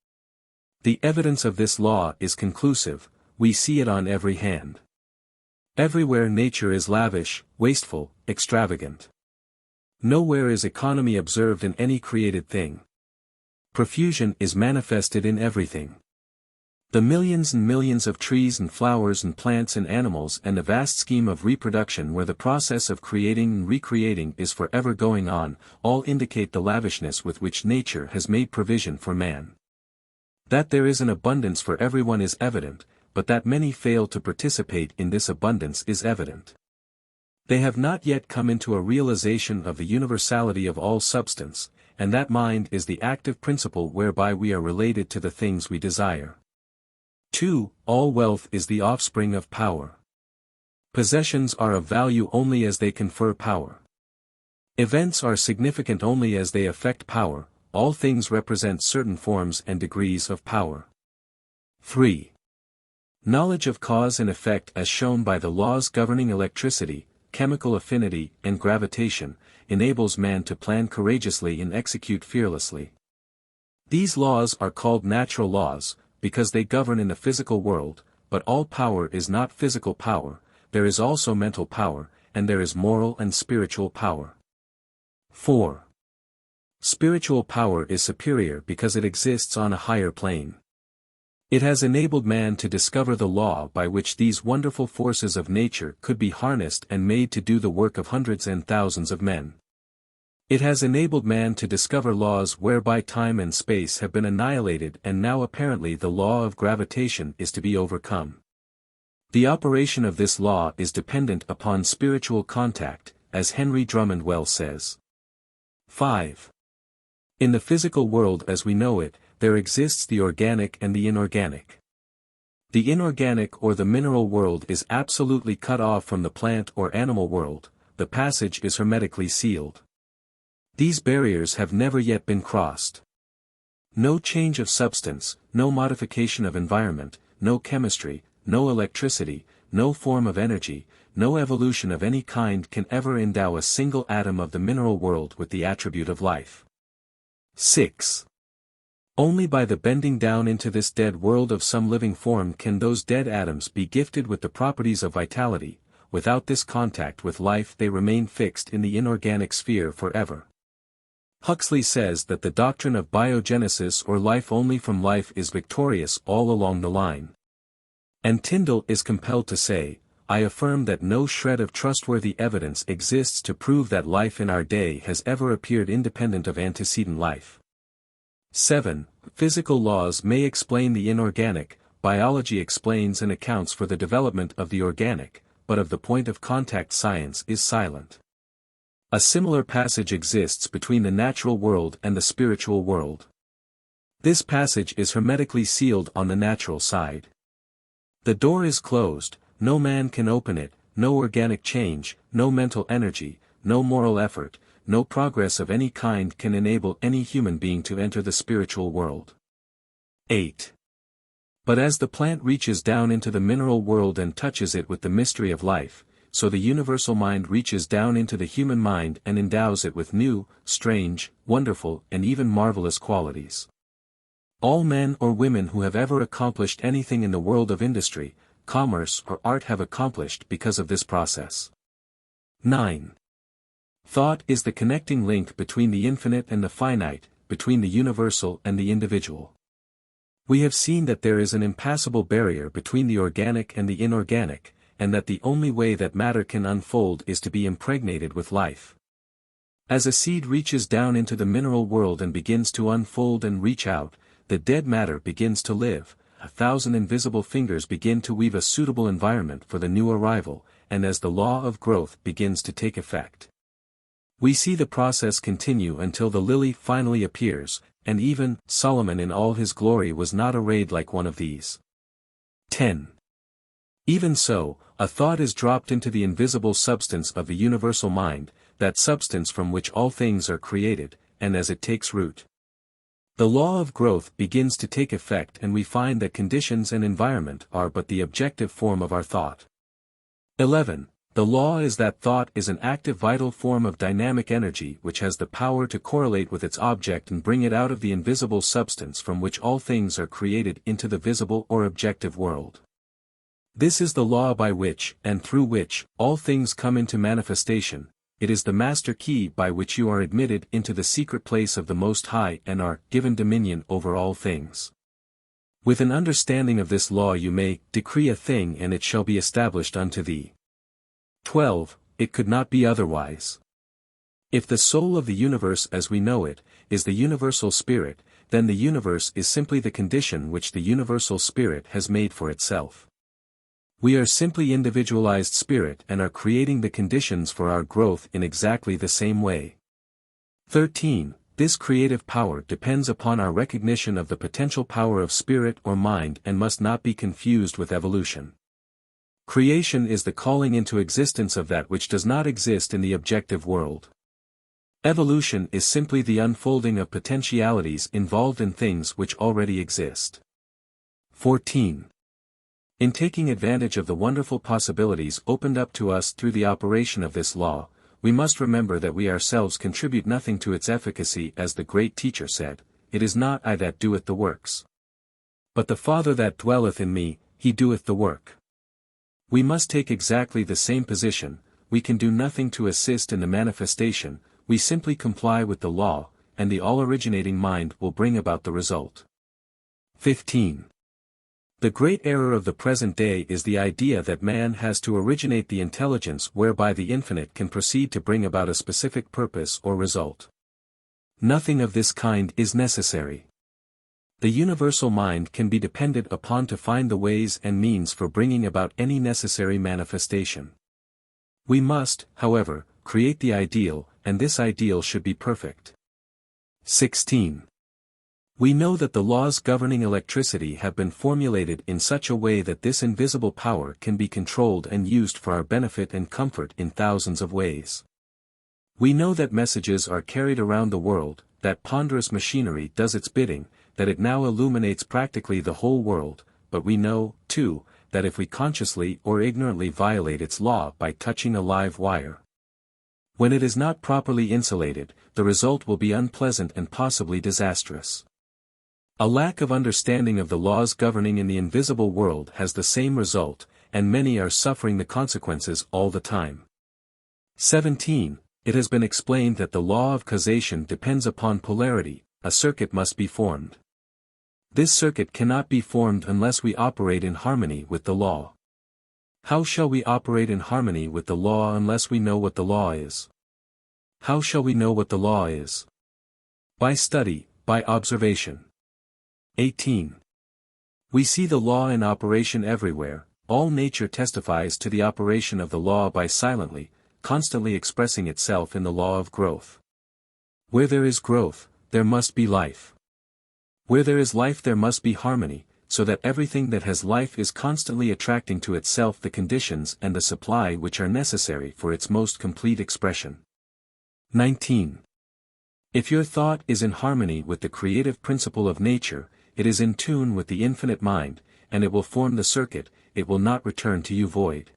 The evidence of this law is conclusive, we see it on every hand. Everywhere nature is lavish, wasteful, extravagant. Nowhere is economy observed in any created thing. Profusion is manifested in everything. The millions and millions of trees and flowers and plants and animals and the vast scheme of reproduction where the process of creating and recreating is forever going on, all indicate the lavishness with which nature has made provision for man. That there is an abundance for everyone is evident, but that many fail to participate in this abundance is evident. They have not yet come into a realization of the universality of all substance, and that mind is the active principle whereby we are related to the things we desire. 2. All wealth is the offspring of power. Possessions are of value only as they confer power. Events are significant only as they affect power, all things represent certain forms and degrees of power. 3. Knowledge of cause and effect as shown by the laws governing electricity, chemical affinity, and gravitation, enables man to plan courageously and execute fearlessly. These laws are called natural laws, because they govern in the physical world, but all power is not physical power, there is also mental power, and there is moral and spiritual power. 4. Spiritual power is superior because it exists on a higher plane. It has enabled man to discover the law by which these wonderful forces of nature could be harnessed and made to do the work of hundreds and thousands of men. It has enabled man to discover laws whereby time and space have been annihilated and now apparently the law of gravitation is to be overcome. The operation of this law is dependent upon spiritual contact, as Henry Drummond well says. 5. In the physical world as we know it, there exists the organic and the inorganic. The inorganic or the mineral world is absolutely cut off from the plant or animal world, the passage is hermetically sealed. These barriers have never yet been crossed. No change of substance, no modification of environment, no chemistry, no electricity, no form of energy, no evolution of any kind can ever endow a single atom of the mineral world with the attribute of life. 6. Only by the bending down into this dead world of some living form can those dead atoms be gifted with the properties of vitality, without this contact with life they remain fixed in the inorganic sphere forever. Huxley says that the doctrine of biogenesis or life only from life is victorious all along the line. And Tyndall is compelled to say, I affirm that no shred of trustworthy evidence exists to prove that life in our day has ever appeared independent of antecedent life. 7. Physical laws may explain the inorganic, biology explains and accounts for the development of the organic, but of the point of contact science is silent. A similar passage exists between the natural world and the spiritual world. This passage is hermetically sealed on the natural side. The door is closed, no man can open it, no organic change, no mental energy, no moral effort, no progress of any kind can enable any human being to enter the spiritual world. 8. But as the plant reaches down into the mineral world and touches it with the mystery of life, so the universal mind reaches down into the human mind and endows it with new, strange, wonderful, and even marvelous qualities. All men or women who have ever accomplished anything in the world of industry, commerce or art have accomplished because of this process. 9. Thought is the connecting link between the infinite and the finite, between the universal and the individual. We have seen that there is an impassable barrier between the organic and the inorganic, and that the only way that matter can unfold is to be impregnated with life. As a seed reaches down into the mineral world and begins to unfold and reach out, the dead matter begins to live, 1,000 invisible fingers begin to weave a suitable environment for the new arrival, and as the law of growth begins to take effect. We see the process continue until the lily finally appears, and even Solomon in all his glory was not arrayed like one of these. 10. Even so, a thought is dropped into the invisible substance of the universal mind, that substance from which all things are created, and as it takes root, the law of growth begins to take effect and we find that conditions and environment are but the objective form of our thought. 11. The law is that thought is an active vital form of dynamic energy which has the power to correlate with its object and bring it out of the invisible substance from which all things are created into the visible or objective world. This is the law by which, and through which, all things come into manifestation. It is the master key by which you are admitted into the secret place of the Most High and are given dominion over all things. With an understanding of this law you may decree a thing and it shall be established unto thee. 12. It could not be otherwise. If the soul of the universe as we know it, is the universal spirit, then the universe is simply the condition which the universal spirit has made for itself. We are simply individualized spirit and are creating the conditions for our growth in exactly the same way. 13. This creative power depends upon our recognition of the potential power of spirit or mind and must not be confused with evolution. Creation is the calling into existence of that which does not exist in the objective world. Evolution is simply the unfolding of potentialities involved in things which already exist. 14. In taking advantage of the wonderful possibilities opened up to us through the operation of this law, we must remember that we ourselves contribute nothing to its efficacy as the great teacher said, it is not I that doeth the works, but the Father that dwelleth in me, he doeth the work. We must take exactly the same position, we can do nothing to assist in the manifestation, we simply comply with the law, and the all-originating mind will bring about the result. 15. The great error of the present day is the idea that man has to originate the intelligence whereby the infinite can proceed to bring about a specific purpose or result. Nothing of this kind is necessary. The universal mind can be depended upon to find the ways and means for bringing about any necessary manifestation. We must, however, create the ideal, and this ideal should be perfect. 16. We know that the laws governing electricity have been formulated in such a way that this invisible power can be controlled and used for our benefit and comfort in thousands of ways. We know that messages are carried around the world, that ponderous machinery does its bidding, that it now illuminates practically the whole world, but we know, too, that if we consciously or ignorantly violate its law by touching a live wire, when it is not properly insulated, the result will be unpleasant and possibly disastrous. A lack of understanding of the laws governing in the invisible world has the same result, and many are suffering the consequences all the time. 17. It has been explained that the law of causation depends upon polarity. A circuit must be formed. This circuit cannot be formed unless we operate in harmony with the law. How shall we operate in harmony with the law unless we know what the law is? How shall we know what the law is? By study, by observation. 18. We see the law in operation everywhere. All nature testifies to the operation of the law by silently, constantly expressing itself in the law of growth. Where there is growth, there must be life. Where there is life there must be harmony, so that everything that has life is constantly attracting to itself the conditions and the supply which are necessary for its most complete expression. 19. If your thought is in harmony with the creative principle of nature, it is in tune with the infinite mind, and it will form the circuit, it will not return to you void.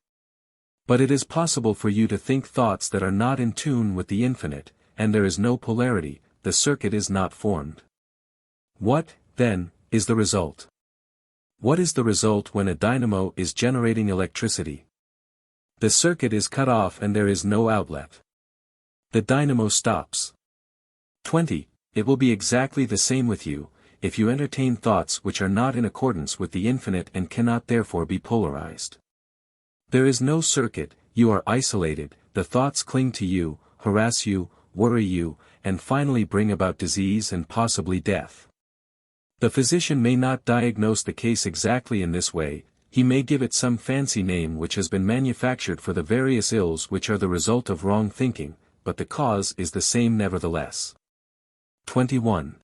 But it is possible for you to think thoughts that are not in tune with the infinite, and there is no polarity, the circuit is not formed. What, then, is the result? What is the result when a dynamo is generating electricity? The circuit is cut off and there is no outlet. The dynamo stops. 20. It will be exactly the same with you, if you entertain thoughts which are not in accordance with the infinite and cannot therefore be polarized. There is no circuit, you are isolated, the thoughts cling to you, harass you, worry you, and finally bring about disease and possibly death. The physician may not diagnose the case exactly in this way, he may give it some fancy name which has been manufactured for the various ills which are the result of wrong thinking, but the cause is the same nevertheless. 21.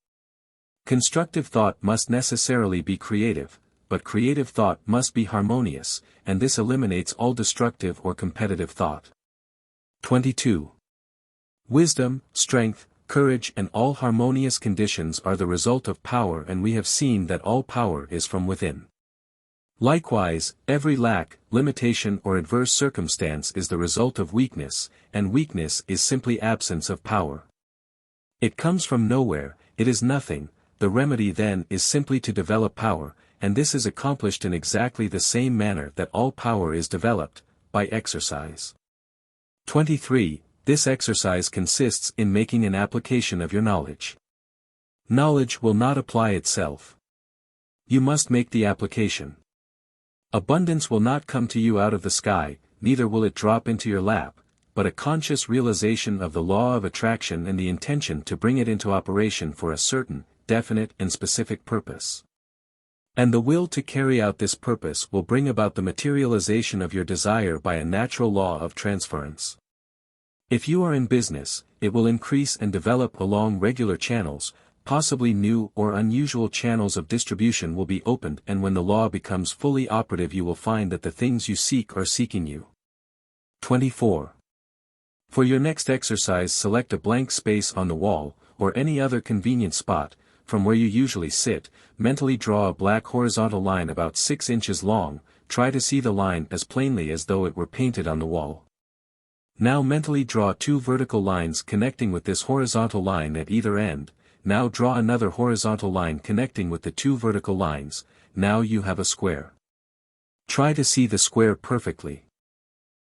Constructive thought must necessarily be creative, but creative thought must be harmonious, and this eliminates all destructive or competitive thought. 22. Wisdom, strength, courage and all harmonious conditions are the result of power, and we have seen that all power is from within. Likewise, every lack, limitation or adverse circumstance is the result of weakness, and weakness is simply absence of power. It comes from nowhere, it is nothing, the remedy then is simply to develop power, and this is accomplished in exactly the same manner that all power is developed, by exercise. 23. This exercise consists in making an application of your knowledge. Knowledge will not apply itself. You must make the application. Abundance will not come to you out of the sky, neither will it drop into your lap, but a conscious realization of the law of attraction and the intention to bring it into operation for a certain, definite and specific purpose. And the will to carry out this purpose will bring about the materialization of your desire by a natural law of transference. If you are in business, it will increase and develop along regular channels, possibly new or unusual channels of distribution will be opened, and when the law becomes fully operative you will find that the things you seek are seeking you. 24. For your next exercise select a blank space on the wall, or any other convenient spot, from where you usually sit, mentally draw a black horizontal line about 6 inches long, try to see the line as plainly as though it were painted on the wall. Now mentally draw 2 vertical lines connecting with this horizontal line at either end, now draw another horizontal line connecting with the 2 vertical lines, now you have a square. Try to see the square perfectly.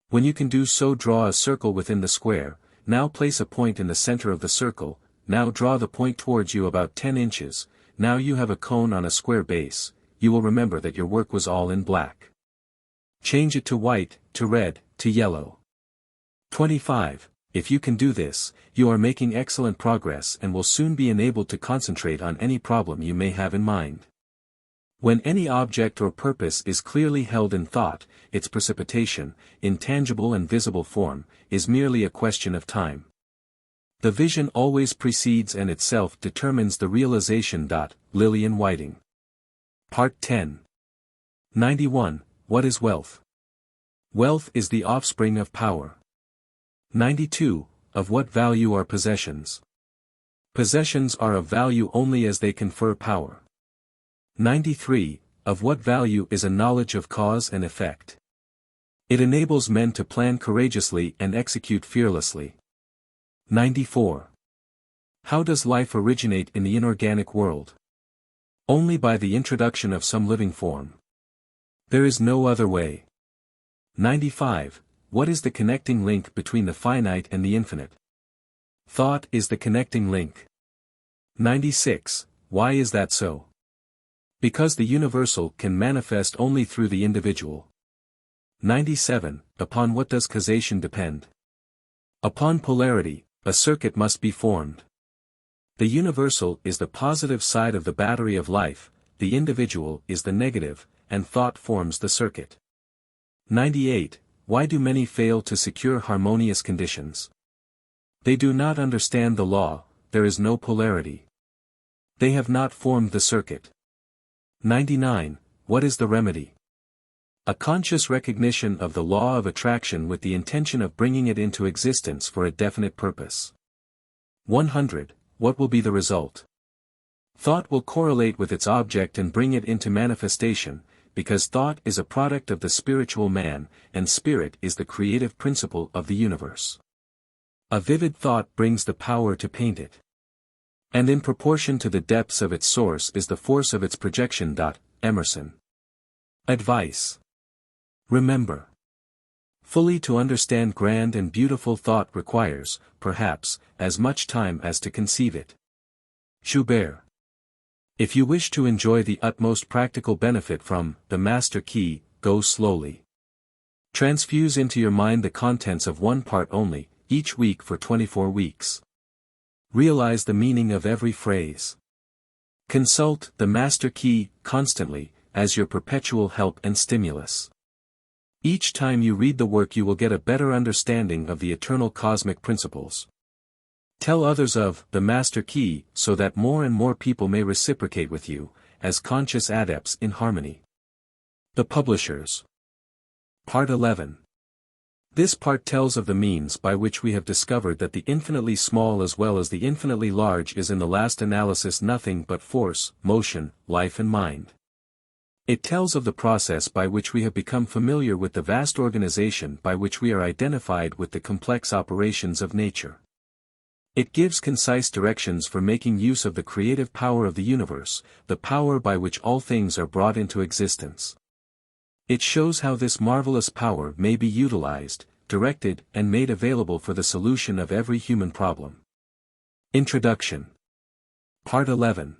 When you can do so draw a circle within the square, now place a point in the center of the circle, now draw the point towards you about 10 inches, now you have a cone on a square base, you will remember that your work was all in black. Change it to white, to red, to yellow. 25. If you can do this, you are making excellent progress and will soon be enabled to concentrate on any problem you may have in mind. When any object or purpose is clearly held in thought, its precipitation, in tangible and visible form, is merely a question of time. The vision always precedes and itself determines the realization. Lillian Whiting. Part 10. 91. What is wealth? Wealth is the offspring of power. 92. Of what value are possessions? Possessions are of value only as they confer power. 93. Of what value is a knowledge of cause and effect? It enables men to plan courageously and execute fearlessly. 94. How does life originate in the inorganic world? Only by the introduction of some living form. There is no other way. 95. What is the connecting link between the finite and the infinite? Thought is the connecting link. 96. Why is that so? Because the universal can manifest only through the individual. 97. Upon what does causation depend? Upon polarity, a circuit must be formed. The universal is the positive side of the battery of life, the individual is the negative, and thought forms the circuit. 98. Why do many fail to secure harmonious conditions? They do not understand the law, there is no polarity. They have not formed the circuit. 99. What is the remedy? A conscious recognition of the law of attraction with the intention of bringing it into existence for a definite purpose. 100. What will be the result? Thought will correlate with its object and bring it into manifestation, because thought is a product of the spiritual man, and spirit is the creative principle of the universe. A vivid thought brings the power to paint it. And in proportion to the depths of its source is the force of its projection. Emerson. Advice. Remember. Fully to understand grand and beautiful thought requires, perhaps, as much time as to conceive it. Schubert. If you wish to enjoy the utmost practical benefit from the Master Key, go slowly. Transfuse into your mind the contents of one part only, each week for 24 weeks. Realize the meaning of every phrase. Consult the Master Key constantly, as your perpetual help and stimulus. Each time you read the work you will get a better understanding of the eternal cosmic principles. Tell others of the Master Key so that more and more people may reciprocate with you, as conscious adepts in harmony. The Publishers. Part 11. This part tells of the means by which we have discovered that the infinitely small as well as the infinitely large is in the last analysis nothing but force, motion, life and mind. It tells of the process by which we have become familiar with the vast organization by which we are identified with the complex operations of nature. It gives concise directions for making use of the creative power of the universe, the power by which all things are brought into existence. It shows how this marvelous power may be utilized, directed and made available for the solution of every human problem. Introduction. Part 11.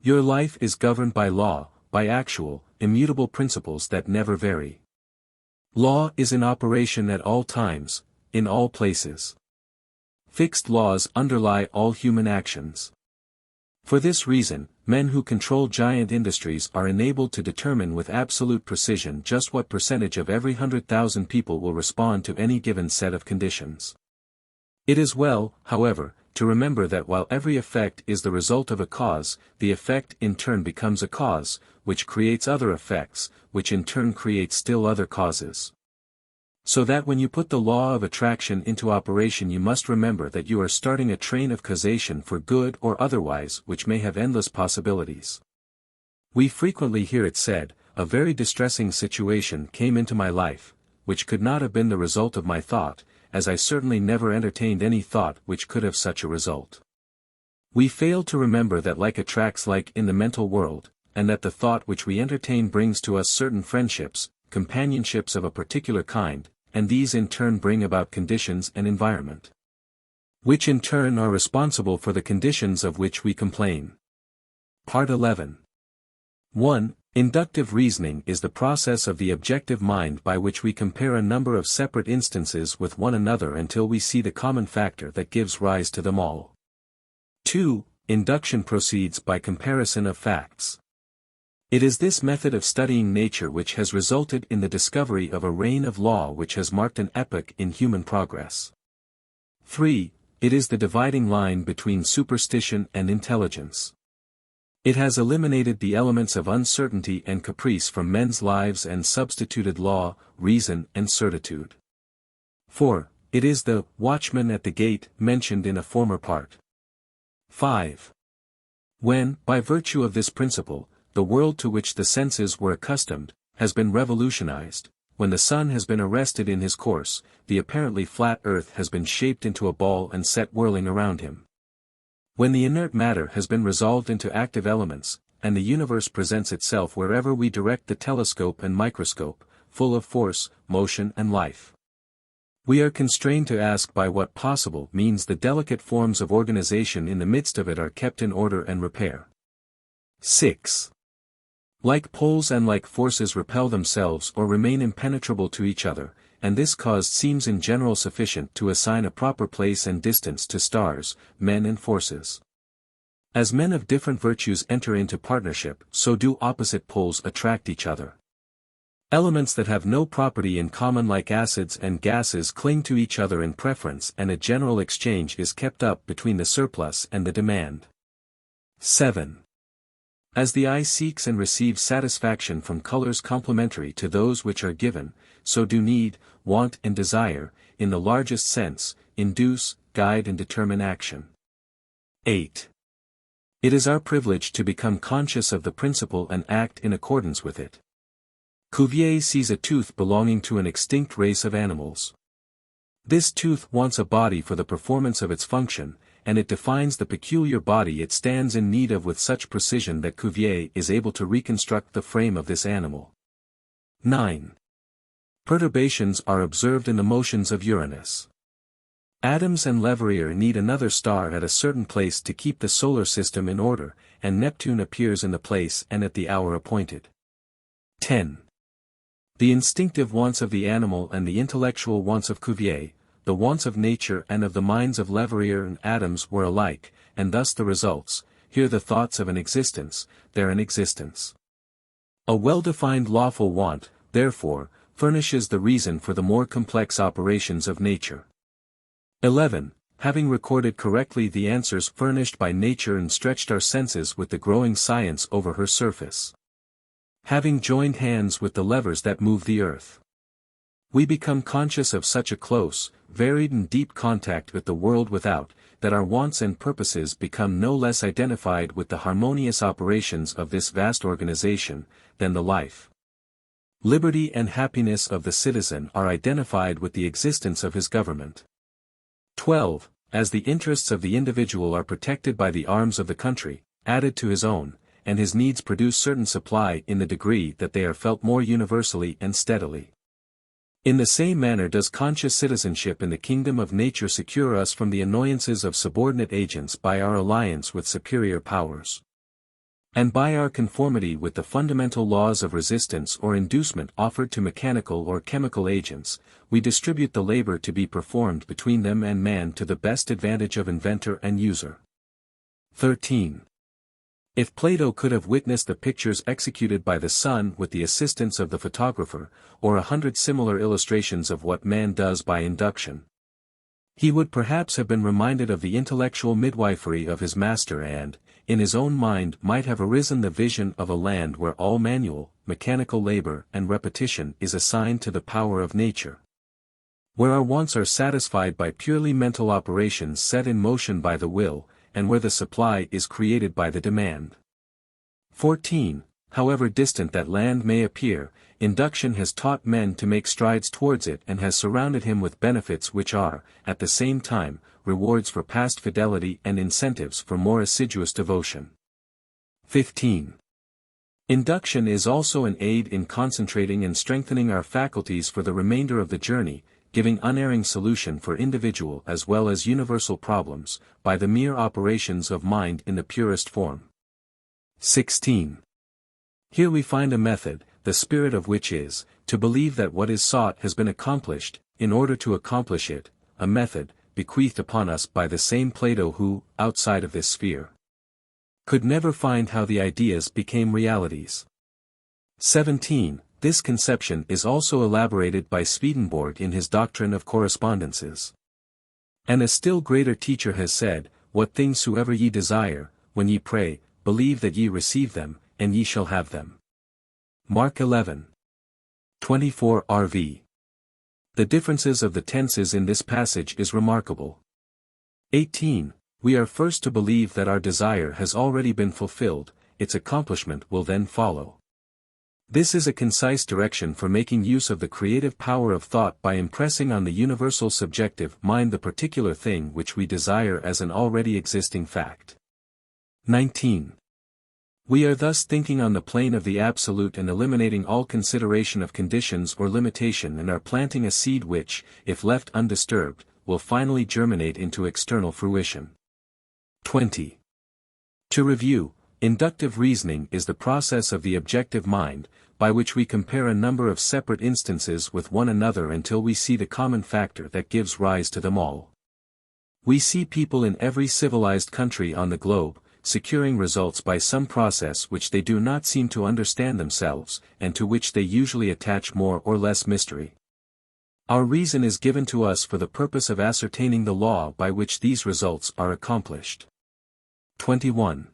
Your life is governed by law, by actual, immutable principles that never vary. Law is in operation at all times, in all places. Fixed laws underlie all human actions. For this reason, men who control giant industries are enabled to determine with absolute precision just what percentage of every 100,000 people will respond to any given set of conditions. It is well, however, to remember that while every effect is the result of a cause, the effect in turn becomes a cause, which creates other effects, which in turn create still other causes. So that when you put the law of attraction into operation you must remember that you are starting a train of causation for good or otherwise which may have endless possibilities. We frequently hear it said, "A very distressing situation came into my life, which could not have been the result of my thought, as I certainly never entertained any thought which could have such a result." We fail to remember that like attracts like in the mental world, and that the thought which we entertain brings to us certain friendships, companionships of a particular kind, and these in turn bring about conditions and environment, which in turn are responsible for the conditions of which we complain. Part 11. 1. Inductive reasoning is the process of the objective mind by which we compare a number of separate instances with one another until we see the common factor that gives rise to them all. 2. Induction proceeds by comparison of facts. It is this method of studying nature which has resulted in the discovery of a reign of law which has marked an epoch in human progress. 3. It is the dividing line between superstition and intelligence. It has eliminated the elements of uncertainty and caprice from men's lives and substituted law, reason and certitude. 4. It is the watchman at the gate mentioned in a former part. 5. When, by virtue of this principle, the world to which the senses were accustomed, has been revolutionized, when the sun has been arrested in his course, the apparently flat earth has been shaped into a ball and set whirling around him. When the inert matter has been resolved into active elements, and the universe presents itself wherever we direct the telescope and microscope, full of force, motion and life. We are constrained to ask by what possible means the delicate forms of organization in the midst of it are kept in order and repair. 6. Like poles and like forces repel themselves or remain impenetrable to each other, and this cause seems in general sufficient to assign a proper place and distance to stars, men and forces. As men of different virtues enter into partnership, so do opposite poles attract each other. Elements that have no property in common like acids and gases cling to each other in preference, and a general exchange is kept up between the surplus and the demand. 7. As the eye seeks and receives satisfaction from colors complementary to those which are given, so do need, want and desire, in the largest sense, induce, guide and determine action. 8. It is our privilege to become conscious of the principle and act in accordance with it. Cuvier sees a tooth belonging to an extinct race of animals. This tooth wants a body for the performance of its function, and it defines the peculiar body it stands in need of with such precision that Cuvier is able to reconstruct the frame of this animal. 9. Perturbations are observed in the motions of Uranus. Adams and Leverrier need another star at a certain place to keep the solar system in order, and Neptune appears in the place and at the hour appointed. 10. The instinctive wants of the animal and the intellectual wants of Cuvier, the wants of nature and of the minds of Leverrier and Adams were alike, and thus the results, here the thoughts of an existence, there an existence. A well-defined lawful want, therefore, furnishes the reason for the more complex operations of nature. 11. Having recorded correctly the answers furnished by nature and stretched our senses with the growing science over her surface. Having joined hands with the levers that move the earth, we become conscious of such a close, varied and deep contact with the world without, that our wants and purposes become no less identified with the harmonious operations of this vast organization, than the life, liberty and happiness of the citizen are identified with the existence of his government. 12. As the interests of the individual are protected by the arms of the country, added to his own, and his needs produce certain supply in the degree that they are felt more universally and steadily. In the same manner does conscious citizenship in the kingdom of nature secure us from the annoyances of subordinate agents by our alliance with superior powers. And by our conformity with the fundamental laws of resistance or inducement offered to mechanical or chemical agents, we distribute the labor to be performed between them and man to the best advantage of inventor and user. 13. If Plato could have witnessed the pictures executed by the sun with the assistance of the photographer, or 100 similar illustrations of what man does by induction, he would perhaps have been reminded of the intellectual midwifery of his master and, in his own mind might have arisen the vision of a land where all manual, mechanical labor and repetition is assigned to the power of nature, where our wants are satisfied by purely mental operations set in motion by the will, and where the supply is created by the demand. 14. However distant that land may appear, induction has taught men to make strides towards it and has surrounded him with benefits which are, at the same time, rewards for past fidelity and incentives for more assiduous devotion. 15. Induction is also an aid in concentrating and strengthening our faculties for the remainder of the journey, giving unerring solution for individual as well as universal problems, by the mere operations of mind in the purest form. 16. Here we find a method, the spirit of which is, to believe that what is sought has been accomplished, in order to accomplish it, a method, bequeathed upon us by the same Plato who, outside of this sphere, could never find how the ideas became realities. 17. This conception is also elaborated by Swedenborg in his doctrine of correspondences. And a still greater teacher has said, "What things soever ye desire, when ye pray, believe that ye receive them, and ye shall have them." Mark 11:24 RV. The differences of the tenses in this passage is remarkable. 18. We are first to believe that our desire has already been fulfilled, its accomplishment will then follow. This is a concise direction for making use of the creative power of thought by impressing on the universal subjective mind the particular thing which we desire as an already existing fact. 19. We are thus thinking on the plane of the absolute and eliminating all consideration of conditions or limitation, and are planting a seed which, if left undisturbed, will finally germinate into external fruition. 20. To review, inductive reasoning is the process of the objective mind, by which we compare a number of separate instances with one another until we see the common factor that gives rise to them all. We see people in every civilized country on the globe, securing results by some process which they do not seem to understand themselves, and to which they usually attach more or less mystery. Our reason is given to us for the purpose of ascertaining the law by which these results are accomplished. 21.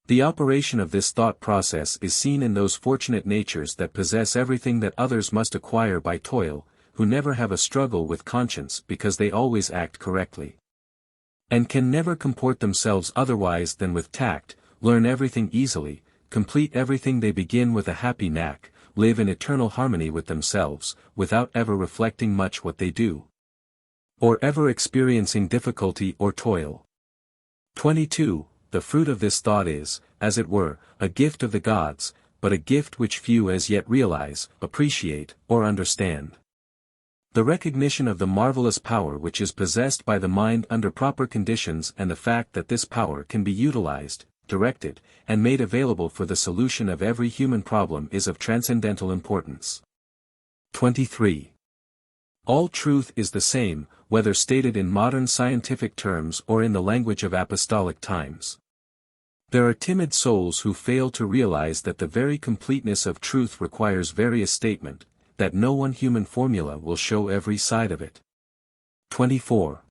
The operation of this thought process is seen in those fortunate natures that possess everything that others must acquire by toil, who never have a struggle with conscience because they always act correctly, and can never comport themselves otherwise than with tact, learn everything easily, complete everything they begin with a happy knack, live in eternal harmony with themselves, without ever reflecting much what they do, or ever experiencing difficulty or toil. 22. The fruit of this thought is, as it were, a gift of the gods, but a gift which few as yet realize, appreciate, or understand. The recognition of the marvelous power which is possessed by the mind under proper conditions, and the fact that this power can be utilized, directed, and made available for the solution of every human problem is of transcendental importance. 23. All truth is the same, whether stated in modern scientific terms or in the language of apostolic times. There are timid souls who fail to realize that the very completeness of truth requires various statement, that no one human formula will show every side of it. 24.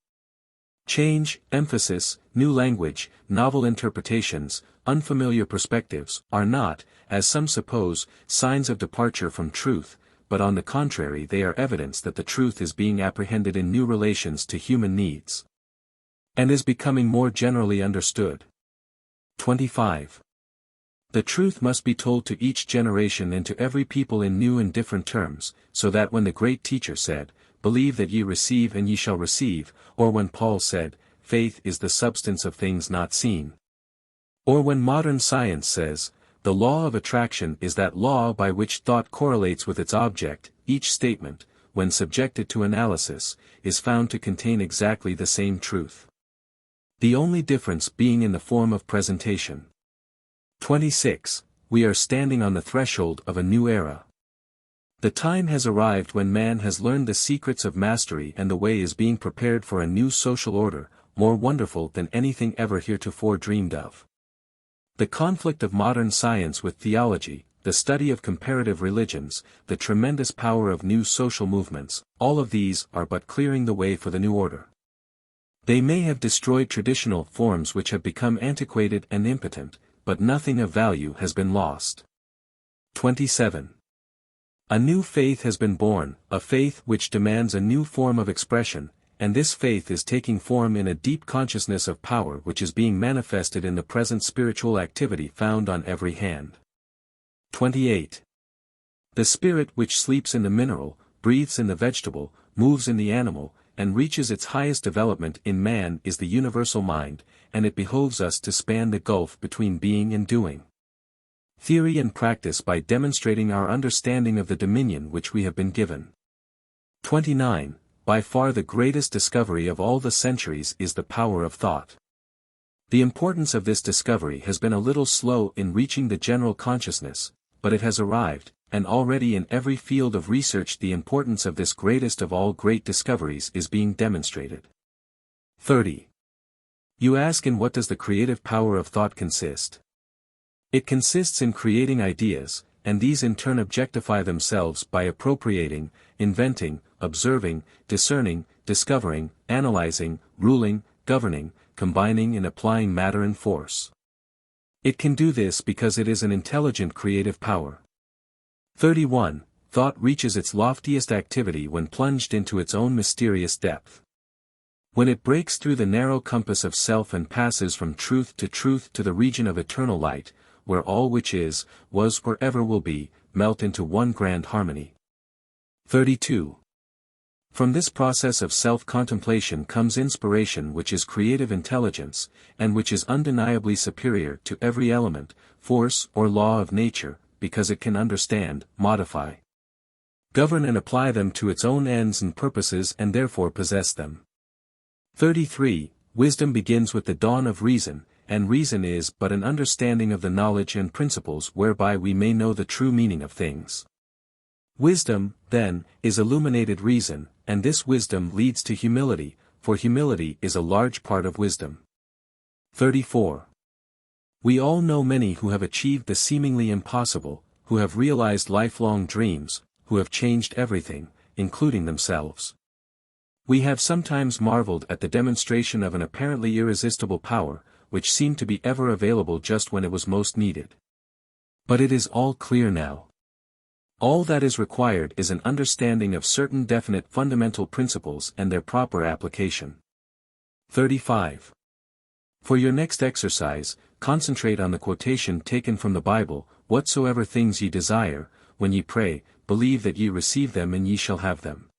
Change, emphasis, new language, novel interpretations, unfamiliar perspectives, are not, as some suppose, signs of departure from truth, but on the contrary they are evidence that the truth is being apprehended in new relations to human needs, and is becoming more generally understood. 25. The truth must be told to each generation and to every people in new and different terms, so that when the great teacher said, "Believe that ye receive and ye shall receive," or when Paul said, "Faith is the substance of things not seen," or when modern science says, "The law of attraction is that law by which thought correlates with its object," each statement, when subjected to analysis, is found to contain exactly the same truth, the only difference being in the form of presentation. 26. We are standing on the threshold of a new era. The time has arrived when man has learned the secrets of mastery, and the way is being prepared for a new social order, more wonderful than anything ever heretofore dreamed of. The conflict of modern science with theology, the study of comparative religions, the tremendous power of new social movements, all of these are but clearing the way for the new order. They may have destroyed traditional forms which have become antiquated and impotent, but nothing of value has been lost. 27. A new faith has been born, a faith which demands a new form of expression, and this faith is taking form in a deep consciousness of power which is being manifested in the present spiritual activity found on every hand. 28. The spirit which sleeps in the mineral, breathes in the vegetable, moves in the animal, and reaches its highest development in man is the universal mind, and it behoves us to span the gulf between being and doing, theory and practice, by demonstrating our understanding of the dominion which we have been given. 29. By far the greatest discovery of all the centuries is the power of thought. The importance of this discovery has been a little slow in reaching the general consciousness, but it has arrived, and already in every field of research the importance of this greatest of all great discoveries is being demonstrated. 30. You ask, in what does the creative power of thought consist? It consists in creating ideas, and these in turn objectify themselves by appropriating, inventing, observing, discerning, discovering, analyzing, ruling, governing, combining and applying matter and force. It can do this because it is an intelligent creative power. 31. Thought reaches its loftiest activity when plunged into its own mysterious depth. When it breaks through the narrow compass of self and passes from truth to the region of eternal light, where all which is, was or ever will be, melt into one grand harmony. 32. From this process of self-contemplation comes inspiration, which is creative intelligence, and which is undeniably superior to every element, force or law of nature, because it can understand, modify, govern and apply them to its own ends and purposes and therefore possess them. 33. Wisdom begins with the dawn of reason, and reason is but an understanding of the knowledge and principles whereby we may know the true meaning of things. Wisdom, then, is illuminated reason, and this wisdom leads to humility, for humility is a large part of wisdom. 34. We all know many who have achieved the seemingly impossible, who have realized lifelong dreams, who have changed everything, including themselves. We have sometimes marveled at the demonstration of an apparently irresistible power, which seemed to be ever available just when it was most needed. But it is all clear now. All that is required is an understanding of certain definite fundamental principles and their proper application. 35. For your next exercise, concentrate on the quotation taken from the Bible, "Whatsoever things ye desire, when ye pray, believe that ye receive them and ye shall have them."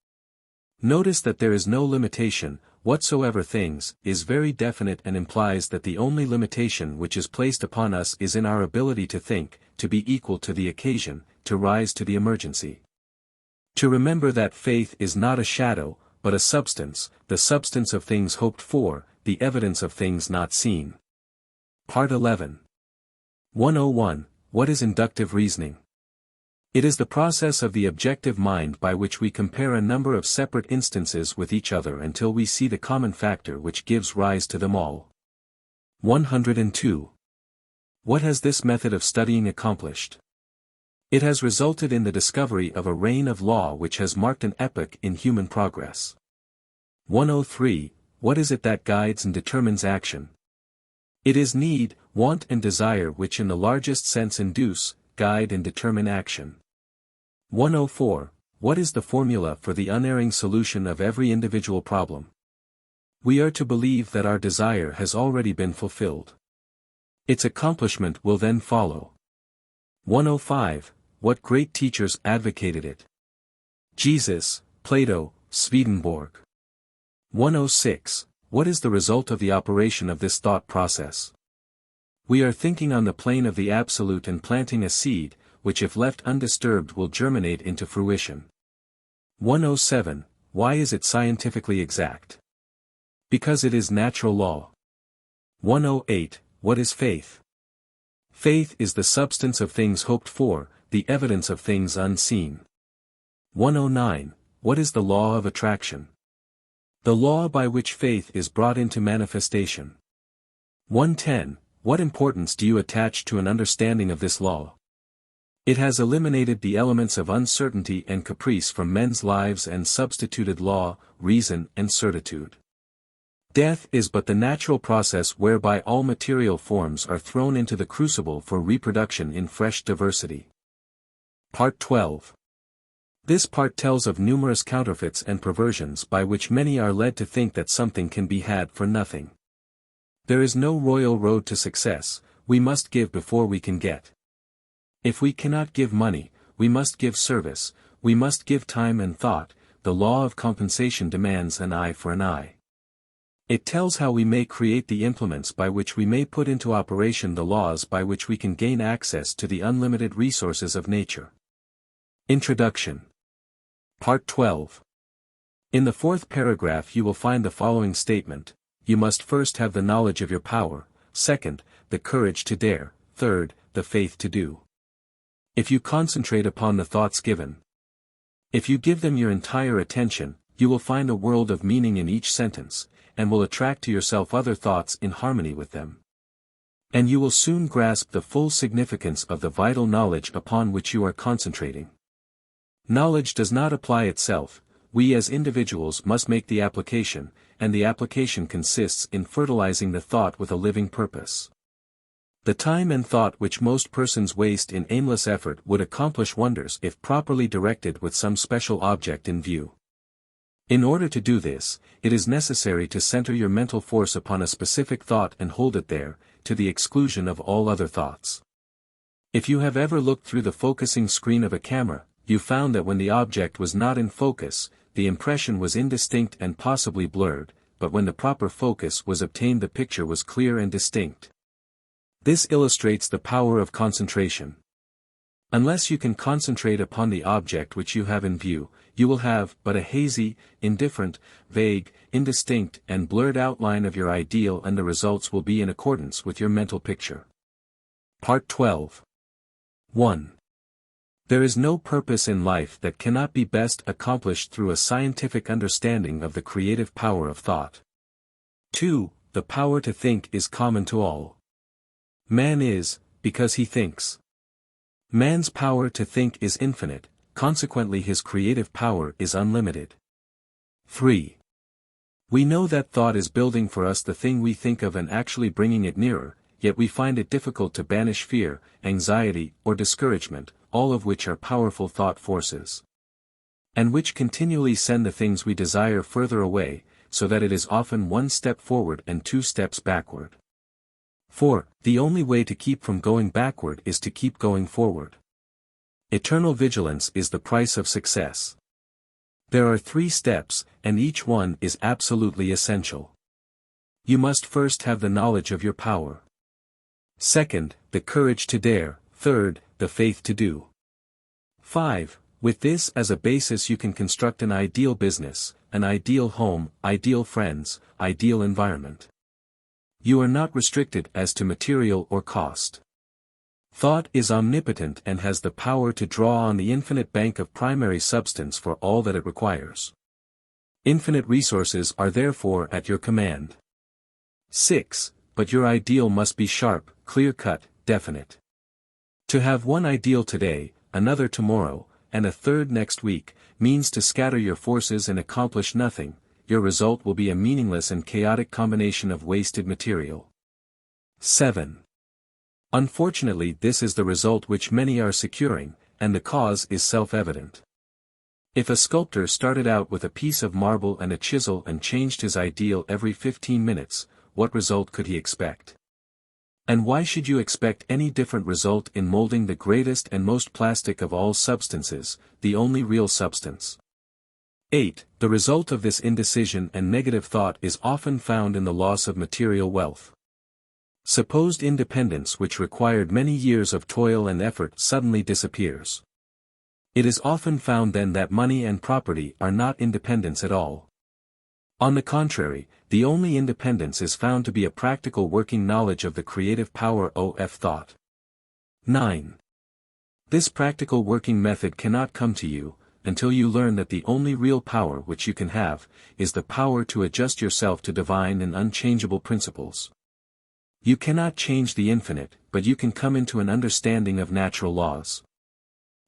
Notice that there is no limitation. "Whatsoever things" is very definite and implies that the only limitation which is placed upon us is in our ability to think, to be equal to the occasion, to rise to the emergency. To remember that faith is not a shadow, but a substance, the substance of things hoped for, the evidence of things not seen. Part 11. 101. What is inductive reasoning? It is the process of the objective mind by which we compare a number of separate instances with each other until we see the common factor which gives rise to them all. 102. What has this method of studying accomplished? It has resulted in the discovery of a reign of law which has marked an epoch in human progress. 103. What is it that guides and determines action? It is need, want and desire which in the largest sense induce, guide and determine action. 104. What is the formula for the unerring solution of every individual problem? We are to believe that our desire has already been fulfilled. Its accomplishment will then follow. 105. What great teachers advocated it? Jesus, Plato, Swedenborg. 106. What is the result of the operation of this thought process? We are thinking on the plane of the absolute and planting a seed, which if left undisturbed will germinate into fruition. 107. Why is it scientifically exact? Because it is natural law. 108. What is faith? Faith is the substance of things hoped for, the evidence of things unseen. 109. What is the law of attraction? The law by which faith is brought into manifestation. 110. What importance do you attach to an understanding of this law? It has eliminated the elements of uncertainty and caprice from men's lives and substituted law, reason and certitude. Death is but the natural process whereby all material forms are thrown into the crucible for reproduction in fresh diversity. Part 12. This part tells of numerous counterfeits and perversions by which many are led to think that something can be had for nothing. There is no royal road to success, we must give before we can get. If we cannot give money, we must give service, we must give time and thought, the law of compensation demands an eye for an eye. It tells how we may create the implements by which we may put into operation the laws by which we can gain access to the unlimited resources of nature. Introduction. Part 12. In the fourth paragraph you will find the following statement: you must first have the knowledge of your power, second, the courage to dare, third, the faith to do. If you concentrate upon the thoughts given, if you give them your entire attention, you will find a world of meaning in each sentence, and will attract to yourself other thoughts in harmony with them. And you will soon grasp the full significance of the vital knowledge upon which you are concentrating. Knowledge does not apply itself, we as individuals must make the application, and the application consists in fertilizing the thought with a living purpose. The time and thought which most persons waste in aimless effort would accomplish wonders if properly directed with some special object in view. In order to do this, it is necessary to center your mental force upon a specific thought and hold it there, to the exclusion of all other thoughts. If you have ever looked through the focusing screen of a camera, you found that when the object was not in focus, the impression was indistinct and possibly blurred, but when the proper focus was obtained the picture was clear and distinct. This illustrates the power of concentration. Unless you can concentrate upon the object which you have in view, you will have but a hazy, indifferent, vague, indistinct and blurred outline of your ideal, and the results will be in accordance with your mental picture. Part 12. 1. There is no purpose in life that cannot be best accomplished through a scientific understanding of the creative power of thought. 2. The power to think is common to all. Man is, because he thinks. Man's power to think is infinite, consequently his creative power is unlimited. 3. We know that thought is building for us the thing we think of and actually bringing it nearer, yet we find it difficult to banish fear, anxiety, or discouragement, all of which are powerful thought forces, and which continually send the things we desire further away, so that it is often one step forward and two steps backward. 4. The only way to keep from going backward is to keep going forward. Eternal vigilance is the price of success. There are 3 steps, and each one is absolutely essential. You must first have the knowledge of your power. Second, the courage to dare. Third, the faith to do. 5. With this as a basis you can construct an ideal business, an ideal home, ideal friends, ideal environment. You are not restricted as to material or cost. Thought is omnipotent and has the power to draw on the infinite bank of primary substance for all that it requires. Infinite resources are therefore at your command. 6. But your ideal must be sharp, clear-cut, definite. To have one ideal today, another tomorrow, and a third next week, means to scatter your forces and accomplish nothing. Your result will be a meaningless and chaotic combination of wasted material. 7. Unfortunately, this is the result which many are securing, and the cause is self-evident. If a sculptor started out with a piece of marble and a chisel and changed his ideal every 15 minutes, what result could he expect? And why should you expect any different result in molding the greatest and most plastic of all substances, the only real substance? 8. The result of this indecision and negative thought is often found in the loss of material wealth. Supposed independence which required many years of toil and effort suddenly disappears. It is often found then that money and property are not independence at all. On the contrary, the only independence is found to be a practical working knowledge of the creative power of thought. 9. This practical working method cannot come to you, until you learn that the only real power which you can have, is the power to adjust yourself to divine and unchangeable principles. You cannot change the infinite, but you can come into an understanding of natural laws.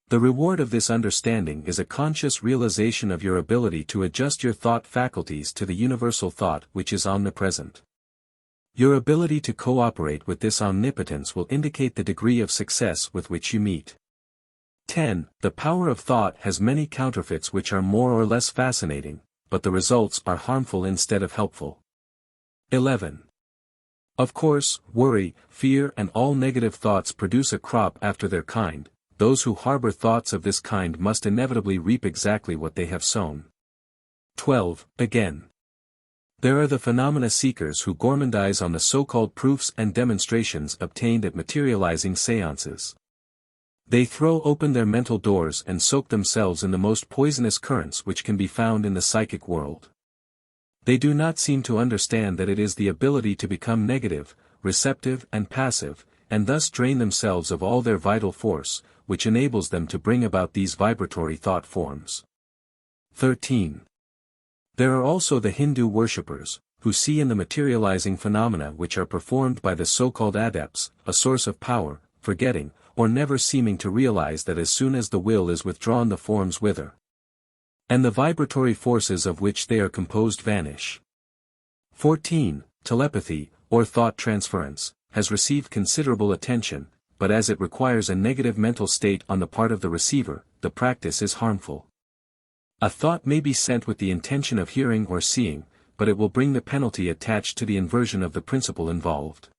The reward of this understanding is a conscious realization of your ability to adjust your thought faculties to the universal thought which is omnipresent. Your ability to cooperate with this omnipotence will indicate the degree of success with which you meet. 10. The power of thought has many counterfeits which are more or less fascinating, but the results are harmful instead of helpful. 11. Of course, worry, fear and all negative thoughts produce a crop after their kind. Those who harbor thoughts of this kind must inevitably reap exactly what they have sown. 12. Again, there are the phenomena seekers who gourmandize on the so-called proofs and demonstrations obtained at materializing seances. They throw open their mental doors and soak themselves in the most poisonous currents which can be found in the psychic world. They do not seem to understand that it is the ability to become negative, receptive and passive, and thus drain themselves of all their vital force, which enables them to bring about these vibratory thought forms. 13. There are also the Hindu worshippers, who see in the materializing phenomena which are performed by the so-called adepts, a source of power, forgetting, or never seeming to realize that as soon as the will is withdrawn the forms wither, and the vibratory forces of which they are composed vanish. 14. Telepathy, or thought transference, has received considerable attention, but as it requires a negative mental state on the part of the receiver, the practice is harmful. A thought may be sent with the intention of hearing or seeing, but it will bring the penalty attached to the inversion of the principle involved.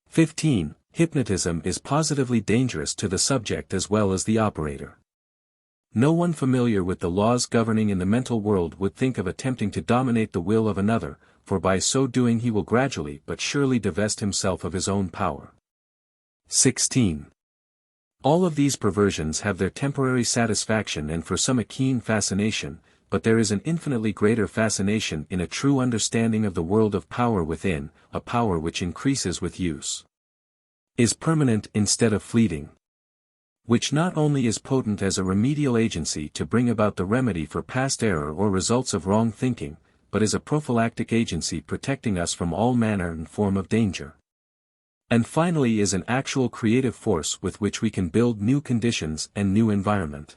15. Hypnotism is positively dangerous to the subject as well as the operator. No one familiar with the laws governing in the mental world would think of attempting to dominate the will of another, for by so doing he will gradually but surely divest himself of his own power. 16. All of these perversions have their temporary satisfaction and for some a keen fascination, but there is an infinitely greater fascination in a true understanding of the world of power within, a power which increases with use, is permanent instead of fleeting, which not only is potent as a remedial agency to bring about the remedy for past error or results of wrong thinking, but is a prophylactic agency protecting us from all manner and form of danger. And finally is an actual creative force with which we can build new conditions and new environment.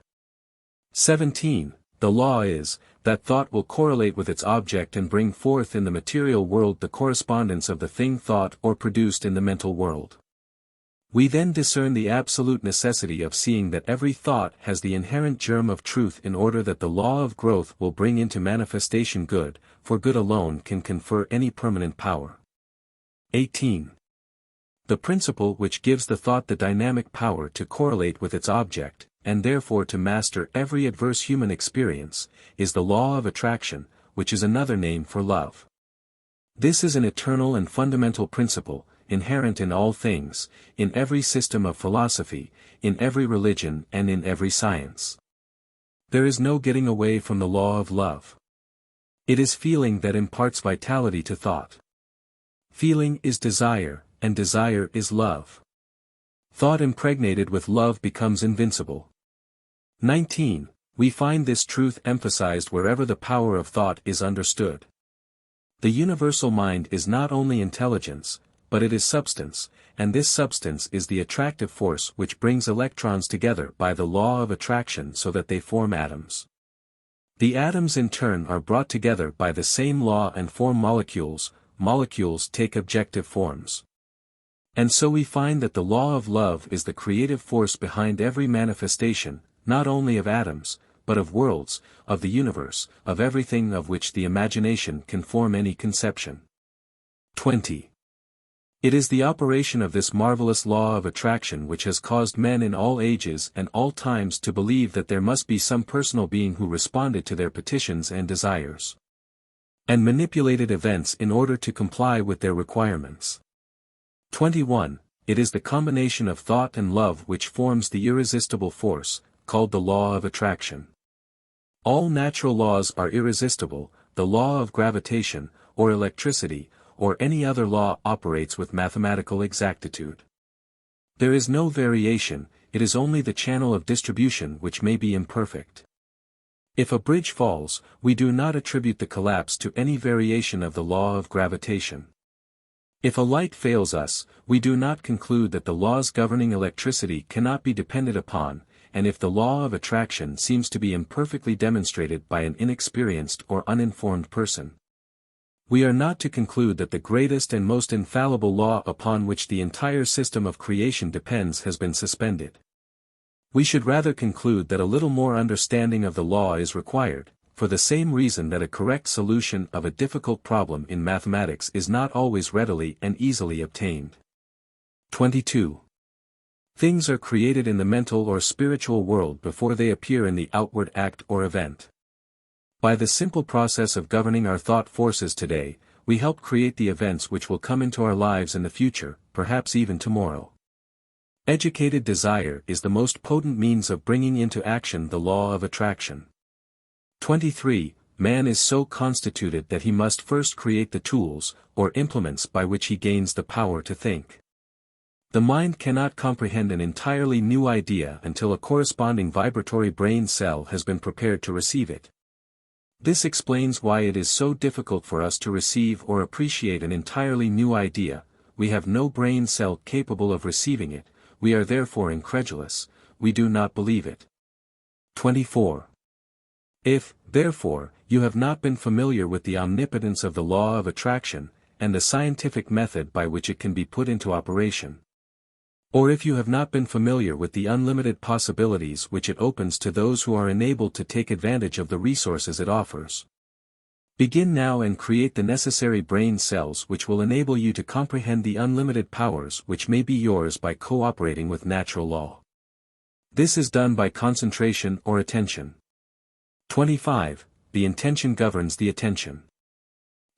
17. The law is, that thought will correlate with its object and bring forth in the material world the correspondence of the thing thought or produced in the mental world. We then discern the absolute necessity of seeing that every thought has the inherent germ of truth in order that the law of growth will bring into manifestation good, for good alone can confer any permanent power. 18. The principle which gives the thought the dynamic power to correlate with its object, and therefore to master every adverse human experience, is the law of attraction, which is another name for love. This is an eternal and fundamental principle, inherent in all things, in every system of philosophy, in every religion and in every science. There is no getting away from the law of love. It is feeling that imparts vitality to thought. Feeling is desire, and desire is love. Thought impregnated with love becomes invincible. 19. We find this truth emphasized wherever the power of thought is understood. The universal mind is not only intelligence, but it is substance, and this substance is the attractive force which brings electrons together by the law of attraction so that they form atoms. The atoms in turn are brought together by the same law and form molecules, molecules take objective forms. And so we find that the law of love is the creative force behind every manifestation, not only of atoms, but of worlds, of the universe, of everything of which the imagination can form any conception. 20. It is the operation of this marvelous law of attraction which has caused men in all ages and all times to believe that there must be some personal being who responded to their petitions and desires, and manipulated events in order to comply with their requirements. 21. It is the combination of thought and love which forms the irresistible force, called the law of attraction. All natural laws are irresistible, the law of gravitation, or electricity, or any other law operates with mathematical exactitude. There is no variation, it is only the channel of distribution which may be imperfect. If a bridge falls, we do not attribute the collapse to any variation of the law of gravitation. If a light fails us, we do not conclude that the laws governing electricity cannot be depended upon, and if the law of attraction seems to be imperfectly demonstrated by an inexperienced or uninformed person, we are not to conclude that the greatest and most infallible law upon which the entire system of creation depends has been suspended. We should rather conclude that a little more understanding of the law is required, for the same reason that a correct solution of a difficult problem in mathematics is not always readily and easily obtained. 22. Things are created in the mental or spiritual world before they appear in the outward act or event. By the simple process of governing our thought forces today, we help create the events which will come into our lives in the future, perhaps even tomorrow. Educated desire is the most potent means of bringing into action the law of attraction. 23. Man is so constituted that he must first create the tools, or implements by which he gains the power to think. The mind cannot comprehend an entirely new idea until a corresponding vibratory brain cell has been prepared to receive it. This explains why it is so difficult for us to receive or appreciate an entirely new idea. We have no brain cell capable of receiving it, we are therefore incredulous, we do not believe it. 24. If, therefore, you have not been familiar with the omnipotence of the law of attraction, and the scientific method by which it can be put into operation, or if you have not been familiar with the unlimited possibilities which it opens to those who are enabled to take advantage of the resources it offers, begin now and create the necessary brain cells which will enable you to comprehend the unlimited powers which may be yours by cooperating with natural law. This is done by concentration or attention. 25. The intention governs the attention.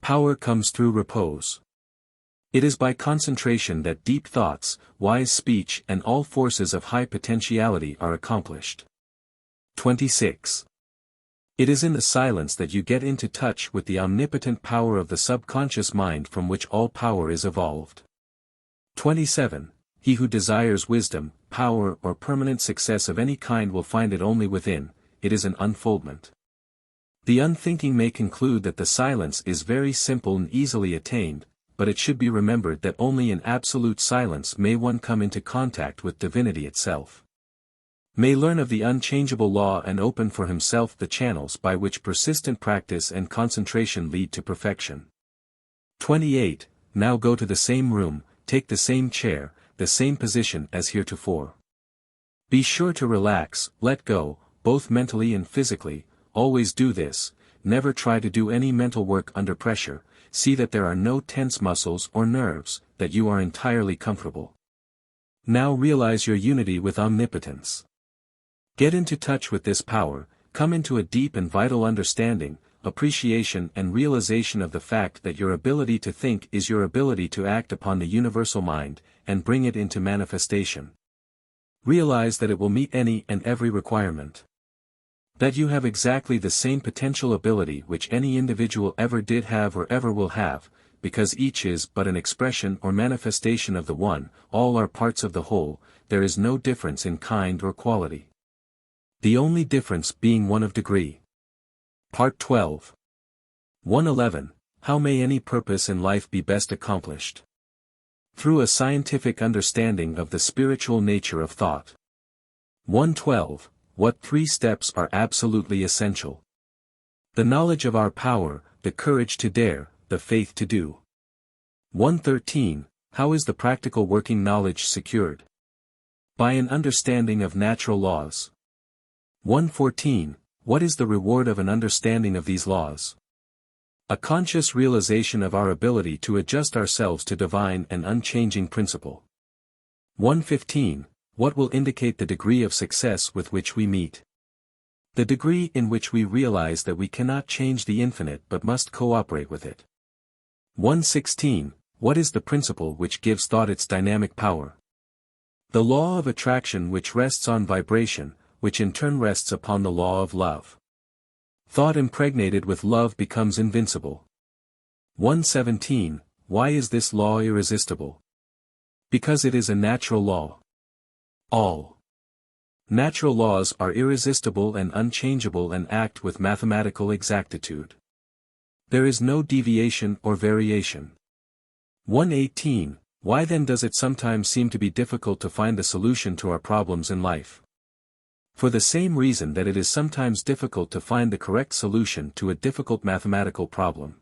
Power comes through repose. It is by concentration that deep thoughts, wise speech and all forces of high potentiality are accomplished. 26. It is in the silence that you get into touch with the omnipotent power of the subconscious mind from which all power is evolved. 27. He who desires wisdom, power or permanent success of any kind will find it only within. It is an unfoldment. The unthinking may conclude that the silence is very simple and easily attained, but it should be remembered that only in absolute silence may one come into contact with divinity itself. May learn of the unchangeable law and open for himself the channels by which persistent practice and concentration lead to perfection. 28. Now go to the same room, take the same chair, the same position as heretofore. Be sure to relax, let go, both mentally and physically, always do this, never try to do any mental work under pressure, see that there are no tense muscles or nerves, that you are entirely comfortable. Now realize your unity with omnipotence. Get into touch with this power, come into a deep and vital understanding, appreciation and realization of the fact that your ability to think is your ability to act upon the universal mind, and bring it into manifestation. Realize that it will meet any and every requirement. That you have exactly the same potential ability which any individual ever did have or ever will have, because each is but an expression or manifestation of the one, all are parts of the whole, there is no difference in kind or quality. The only difference being one of degree. Part 12. 111. How may any purpose in life be best accomplished? Through a scientific understanding of the spiritual nature of thought. 112. What 3 steps are absolutely essential? The knowledge of our power, the courage to dare, the faith to do. 113. How is the practical working knowledge secured? By an understanding of natural laws. 114. What is the reward of an understanding of these laws? A conscious realization of our ability to adjust ourselves to divine and unchanging principle. 115. What will indicate the degree of success with which we meet? The degree in which we realize that we cannot change the infinite but must cooperate with it. 116. What is the principle which gives thought its dynamic power? The law of attraction which rests on vibration, which in turn rests upon the law of love. Thought impregnated with love becomes invincible. 117. Why is this law irresistible? Because it is a natural law. All natural laws are irresistible and unchangeable and act with mathematical exactitude. There is no deviation or variation. 118. Why then does it sometimes seem to be difficult to find the solution to our problems in life? For the same reason that it is sometimes difficult to find the correct solution to a difficult mathematical problem.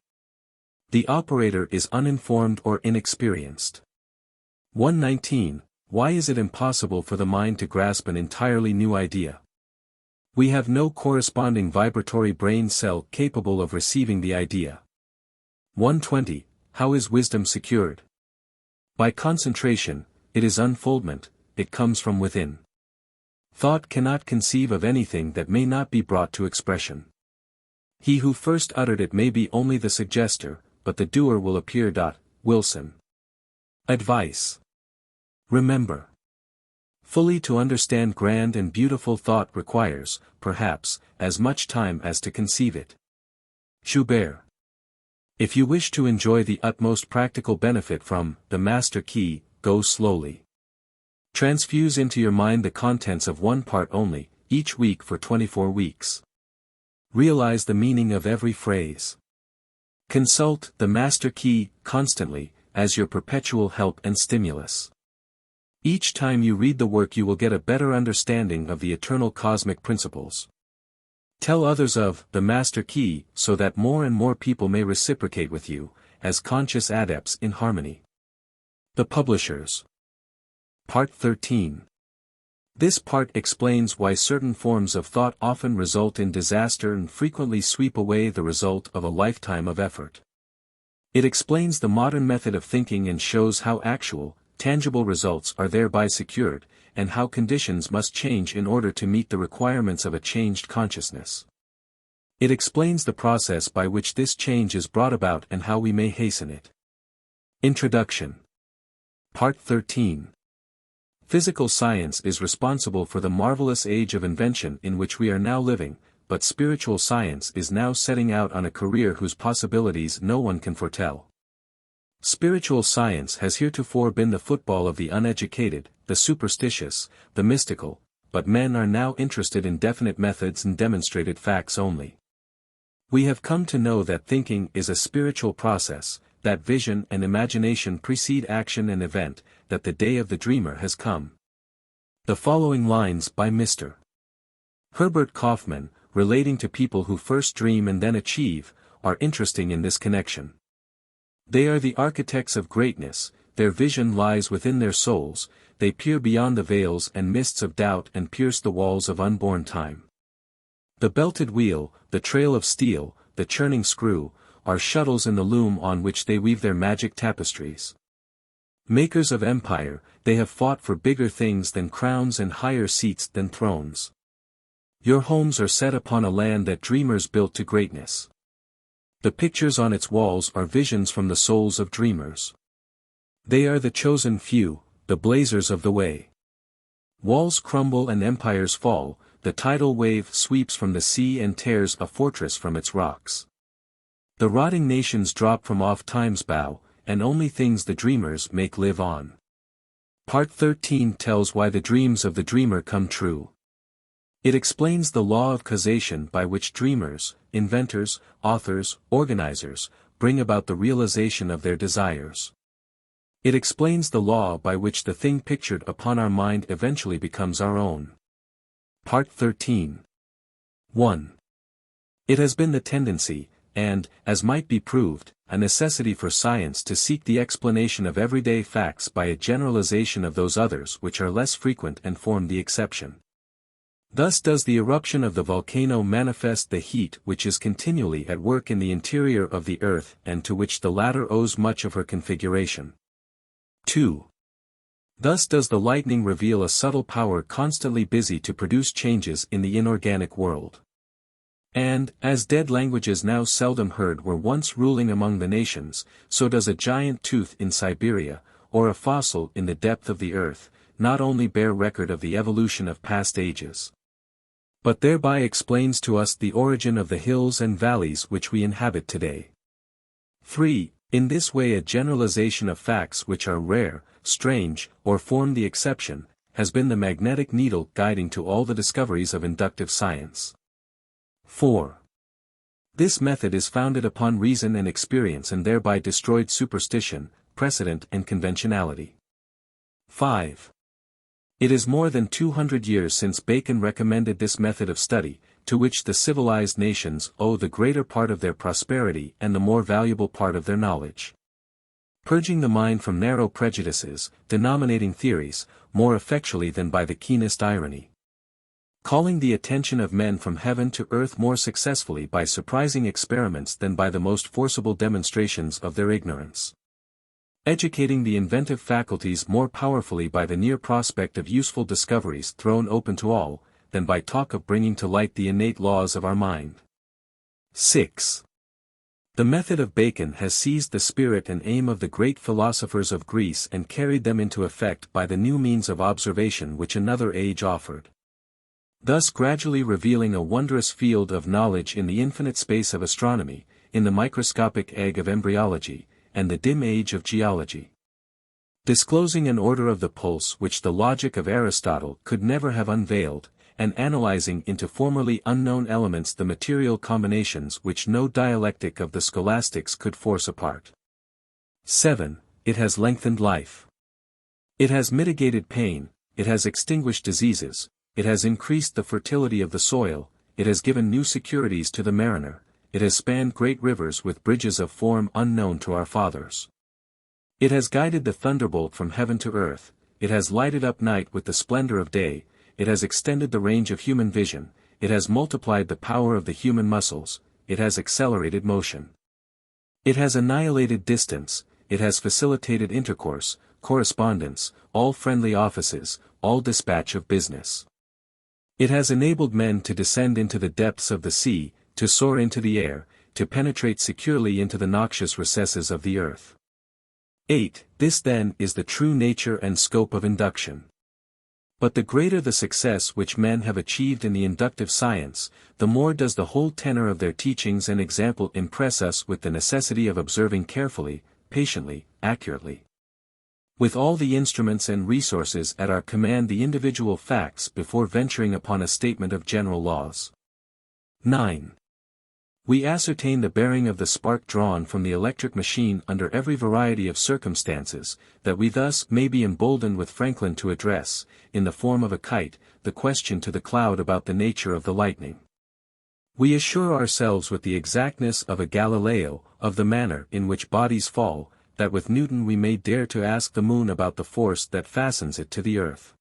The operator is uninformed or inexperienced. 119. Why is it impossible for the mind to grasp an entirely new idea? We have no corresponding vibratory brain cell capable of receiving the idea. 120. How is wisdom secured? By concentration, it is unfoldment, it comes from within. Thought cannot conceive of anything that may not be brought to expression. He who first uttered it may be only the suggester, but the doer will appear. Wilson. Advice. Remember. Fully to understand grand and beautiful thought requires, perhaps, as much time as to conceive it. Schubert. If you wish to enjoy the utmost practical benefit from the Master Key, go slowly. Transfuse into your mind the contents of one part only, each week for 24 weeks. Realize the meaning of every phrase. Consult the Master Key constantly, as your perpetual help and stimulus. Each time you read the work you will get a better understanding of the eternal cosmic principles. Tell others of the Master Key so that more and more people may reciprocate with you, as conscious adepts in harmony. The Publishers. Part 13. This part explains why certain forms of thought often result in disaster and frequently sweep away the result of a lifetime of effort. It explains the modern method of thinking and shows how actual, tangible results are thereby secured, and how conditions must change in order to meet the requirements of a changed consciousness. It explains the process by which this change is brought about and how we may hasten it. Introduction. Part 13. Physical science is responsible for the marvelous age of invention in which we are now living, but spiritual science is now setting out on a career whose possibilities no one can foretell. Spiritual science has heretofore been the football of the uneducated, the superstitious, the mystical, but men are now interested in definite methods and demonstrated facts only. We have come to know that thinking is a spiritual process, that vision and imagination precede action and event, that the day of the dreamer has come. The following lines by Mr. Herbert Kaufman, relating to people who first dream and then achieve, are interesting in this connection. They are the architects of greatness, their vision lies within their souls, they peer beyond the veils and mists of doubt and pierce the walls of unborn time. The belted wheel, the trail of steel, the churning screw, are shuttles in the loom on which they weave their magic tapestries. Makers of empire, they have fought for bigger things than crowns and higher seats than thrones. Your homes are set upon a land that dreamers built to greatness. The pictures on its walls are visions from the souls of dreamers. They are the chosen few, the blazers of the way. Walls crumble and empires fall, the tidal wave sweeps from the sea and tears a fortress from its rocks. The rotting nations drop from off time's bow, and only things the dreamers make live on. Part 13 tells why the dreams of the dreamer come true. It explains the law of causation by which dreamers, inventors, authors, organizers, bring about the realization of their desires. It explains the law by which the thing pictured upon our mind eventually becomes our own. Part 13. 1. It has been the tendency, and, as might be proved, a necessity for science to seek the explanation of everyday facts by a generalization of those others which are less frequent and form the exception. Thus does the eruption of the volcano manifest the heat which is continually at work in the interior of the earth and to which the latter owes much of her configuration. 2. Thus does the lightning reveal a subtle power constantly busy to produce changes in the inorganic world. And, as dead languages now seldom heard were once ruling among the nations, so does a giant tooth in Siberia, or a fossil in the depth of the earth, not only bear record of the evolution of past ages, but thereby explains to us the origin of the hills and valleys which we inhabit today. 3. In this way a generalization of facts which are rare, strange, or form the exception, has been the magnetic needle guiding to all the discoveries of inductive science. 4. This method is founded upon reason and experience and thereby destroyed superstition, precedent and conventionality. 5. It is more than 200 years since Bacon recommended this method of study, to which the civilized nations owe the greater part of their prosperity and the more valuable part of their knowledge. Purging the mind from narrow prejudices, denominating theories, more effectually than by the keenest irony. Calling the attention of men from heaven to earth more successfully by surprising experiments than by the most forcible demonstrations of their ignorance. Educating the inventive faculties more powerfully by the near prospect of useful discoveries thrown open to all, than by talk of bringing to light the innate laws of our mind. 6. The method of Bacon has seized the spirit and aim of the great philosophers of Greece and carried them into effect by the new means of observation which another age offered. Thus gradually revealing a wondrous field of knowledge in the infinite space of astronomy, in the microscopic egg of embryology, and the dim age of geology. Disclosing an order of the pulse which the logic of Aristotle could never have unveiled, and analyzing into formerly unknown elements the material combinations which no dialectic of the scholastics could force apart. 7. It has lengthened life. It has mitigated pain, it has extinguished diseases, it has increased the fertility of the soil, it has given new securities to the mariner, it has spanned great rivers with bridges of form unknown to our fathers. It has guided the thunderbolt from heaven to earth, it has lighted up night with the splendor of day, it has extended the range of human vision, it has multiplied the power of the human muscles, it has accelerated motion. It has annihilated distance, it has facilitated intercourse, correspondence, all friendly offices, all dispatch of business. It has enabled men to descend into the depths of the sea, to soar into the air, to penetrate securely into the noxious recesses of the earth. 8. This then is the true nature and scope of induction. But the greater the success which men have achieved in the inductive science, the more does the whole tenor of their teachings and example impress us with the necessity of observing carefully, patiently, accurately, with all the instruments and resources at our command, the individual facts before venturing upon a statement of general laws. 9. We ascertain the bearing of the spark drawn from the electric machine under every variety of circumstances, that we thus may be emboldened with Franklin to address, in the form of a kite, the question to the cloud about the nature of the lightning. We assure ourselves with the exactness of a Galileo, of the manner in which bodies fall, that with Newton we may dare to ask the moon about the force that fastens it to the earth.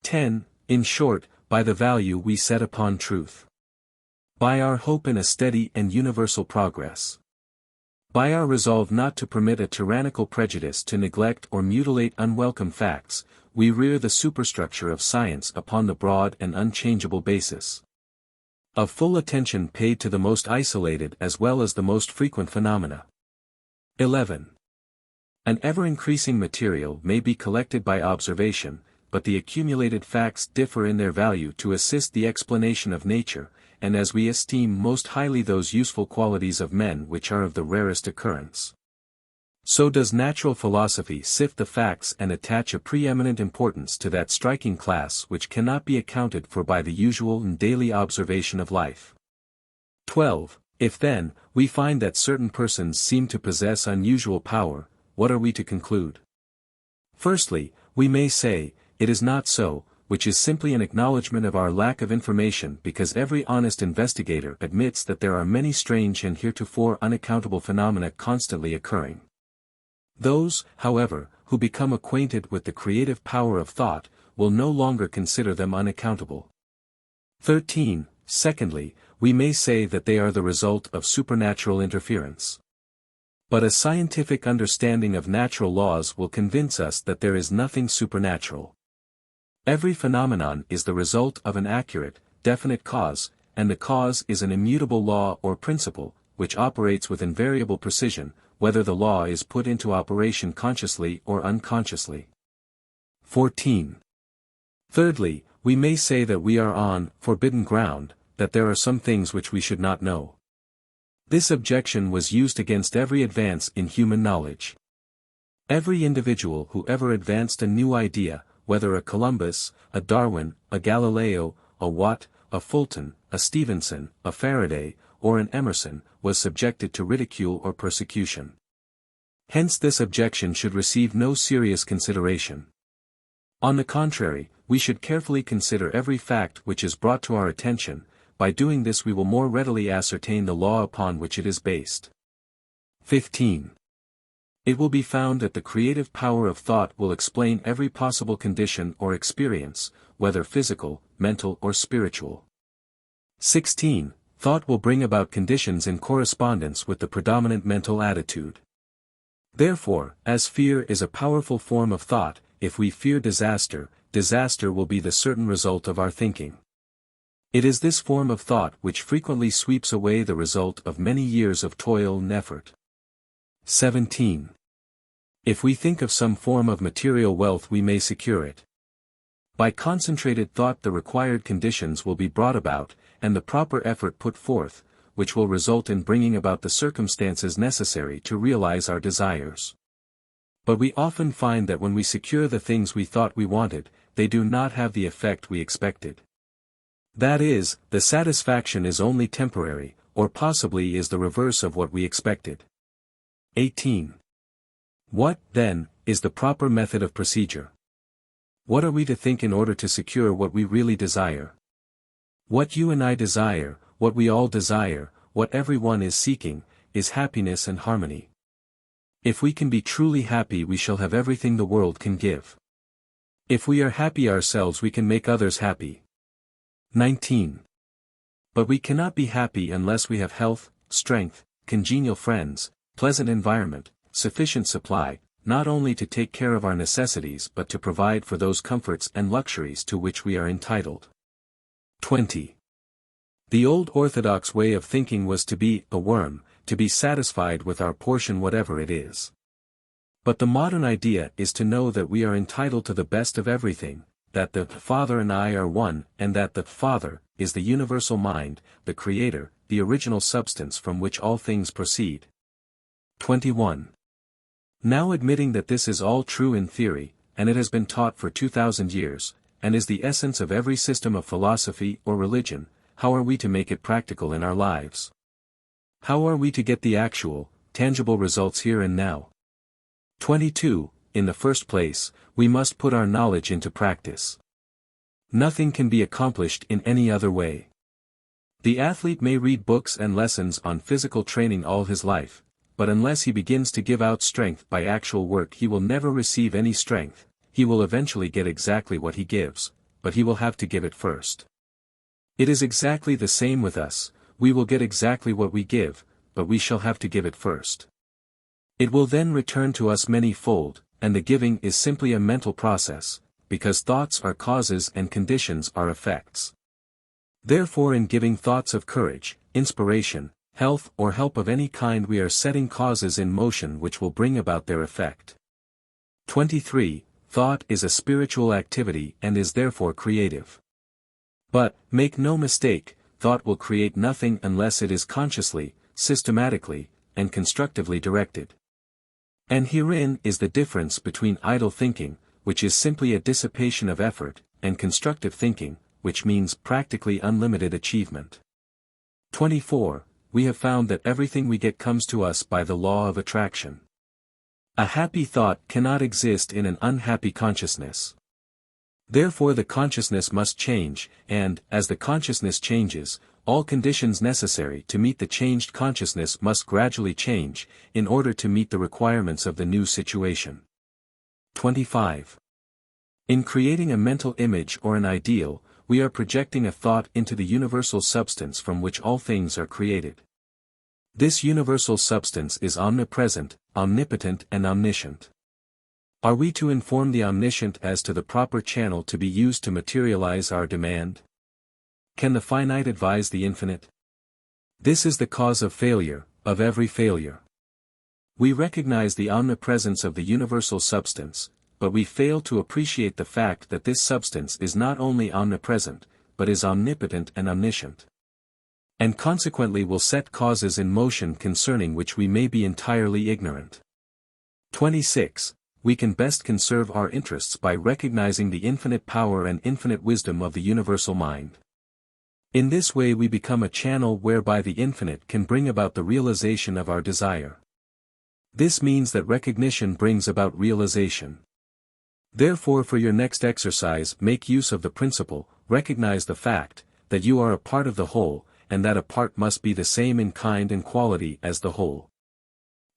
10. In short, by the value we set upon truth. By our hope in a steady and universal progress. By our resolve not to permit a tyrannical prejudice to neglect or mutilate unwelcome facts, we rear the superstructure of science upon the broad and unchangeable basis of full attention paid to the most isolated as well as the most frequent phenomena. 11. An ever-increasing material may be collected by observation, but the accumulated facts differ in their value to assist the explanation of nature, and as we esteem most highly those useful qualities of men which are of the rarest occurrence, so does natural philosophy sift the facts and attach a preeminent importance to that striking class which cannot be accounted for by the usual and daily observation of life. 12. If then, we find that certain persons seem to possess unusual power, what are we to conclude? Firstly, we may say, it is not so, which is simply an acknowledgment of our lack of information, because every honest investigator admits that there are many strange and heretofore unaccountable phenomena constantly occurring. Those, however, who become acquainted with the creative power of thought, will no longer consider them unaccountable. 13. Secondly, we may say that they are the result of supernatural interference. But a scientific understanding of natural laws will convince us that there is nothing supernatural. Every phenomenon is the result of an accurate, definite cause, and the cause is an immutable law or principle, which operates with invariable precision, whether the law is put into operation consciously or unconsciously. 14. Thirdly, we may say that we are on forbidden ground, that there are some things which we should not know. This objection was used against every advance in human knowledge. Every individual who ever advanced a new idea, whether a Columbus, a Darwin, a Galileo, a Watt, a Fulton, a Stevenson, a Faraday, or an Emerson, was subjected to ridicule or persecution. Hence this objection should receive no serious consideration. On the contrary, we should carefully consider every fact which is brought to our attention. By doing this we will more readily ascertain the law upon which it is based. 15. It will be found that the creative power of thought will explain every possible condition or experience, whether physical, mental or spiritual. 16. Thought will bring about conditions in correspondence with the predominant mental attitude. Therefore, as fear is a powerful form of thought, if we fear disaster, disaster will be the certain result of our thinking. It is this form of thought which frequently sweeps away the result of many years of toil and effort. 17. If we think of some form of material wealth we may secure it. By concentrated thought the required conditions will be brought about, and the proper effort put forth, which will result in bringing about the circumstances necessary to realize our desires. But we often find that when we secure the things we thought we wanted, they do not have the effect we expected. That is, the satisfaction is only temporary, or possibly is the reverse of what we expected. 18. What, then, is the proper method of procedure? What are we to think in order to secure what we really desire? What you and I desire, what we all desire, what everyone is seeking, is happiness and harmony. If we can be truly happy we shall have everything the world can give. If we are happy ourselves we can make others happy. 19. But we cannot be happy unless we have health, strength, congenial friends, pleasant environment, sufficient supply, not only to take care of our necessities but to provide for those comforts and luxuries to which we are entitled. 20. The old orthodox way of thinking was to be a worm, to be satisfied with our portion whatever it is. But the modern idea is to know that we are entitled to the best of everything, that the Father and I are one, and that the Father is the universal mind, the Creator, the original substance from which all things proceed. 21. Now admitting that this is all true in theory, and it has been taught for 2,000 years, and is the essence of every system of philosophy or religion, how are we to make it practical in our lives? How are we to get the actual, tangible results here and now? 22. In the first place, we must put our knowledge into practice. Nothing can be accomplished in any other way. The athlete may read books and lessons on physical training all his life, but unless he begins to give out strength by actual work he will never receive any strength. He will eventually get exactly what he gives, but he will have to give it first. It is exactly the same with us, we will get exactly what we give, but we shall have to give it first. It will then return to us many-fold, and the giving is simply a mental process, because thoughts are causes and conditions are effects. Therefore in giving thoughts of courage, inspiration, health or help of any kind we are setting causes in motion which will bring about their effect. 23. Thought is a spiritual activity and is therefore creative. But, make no mistake, thought will create nothing unless it is consciously, systematically, and constructively directed. And herein is the difference between idle thinking, which is simply a dissipation of effort, and constructive thinking, which means practically unlimited achievement. 24. We have found that everything we get comes to us by the law of attraction. A happy thought cannot exist in an unhappy consciousness. Therefore the consciousness must change, and, as the consciousness changes, all conditions necessary to meet the changed consciousness must gradually change, in order to meet the requirements of the new situation. 25. In creating a mental image or an ideal, we are projecting a thought into the universal substance from which all things are created. This universal substance is omnipresent, omnipotent and omniscient. Are we to inform the omniscient as to the proper channel to be used to materialize our demand? Can the finite advise the infinite? This is the cause of failure, of every failure. We recognize the omnipresence of the universal substance, but we fail to appreciate the fact that this substance is not only omnipresent, but is omnipotent and omniscient. And consequently will set causes in motion concerning which we may be entirely ignorant. 26. We can best conserve our interests by recognizing the infinite power and infinite wisdom of the universal mind. In this way we become a channel whereby the infinite can bring about the realization of our desire. This means that recognition brings about realization. Therefore for your next exercise make use of the principle, recognize the fact, that you are a part of the whole, and that a part must be the same in kind and quality as the whole.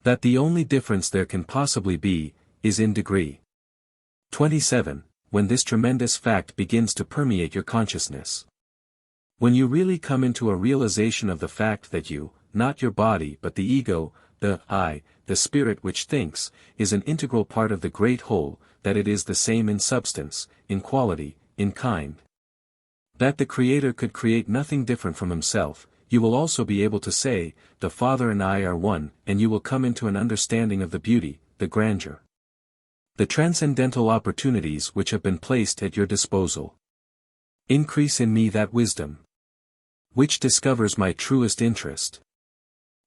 That the only difference there can possibly be, is in degree. 27. When this tremendous fact begins to permeate your consciousness. When you really come into a realization of the fact that you, not your body but the ego, the I, the spirit which thinks, is an integral part of the great whole, that it is the same in substance, in quality, in kind. That the Creator could create nothing different from himself, you will also be able to say, the Father and I are one, and you will come into an understanding of the beauty, the grandeur, the transcendental opportunities which have been placed at your disposal. Increase in me that wisdom which discovers my truest interest.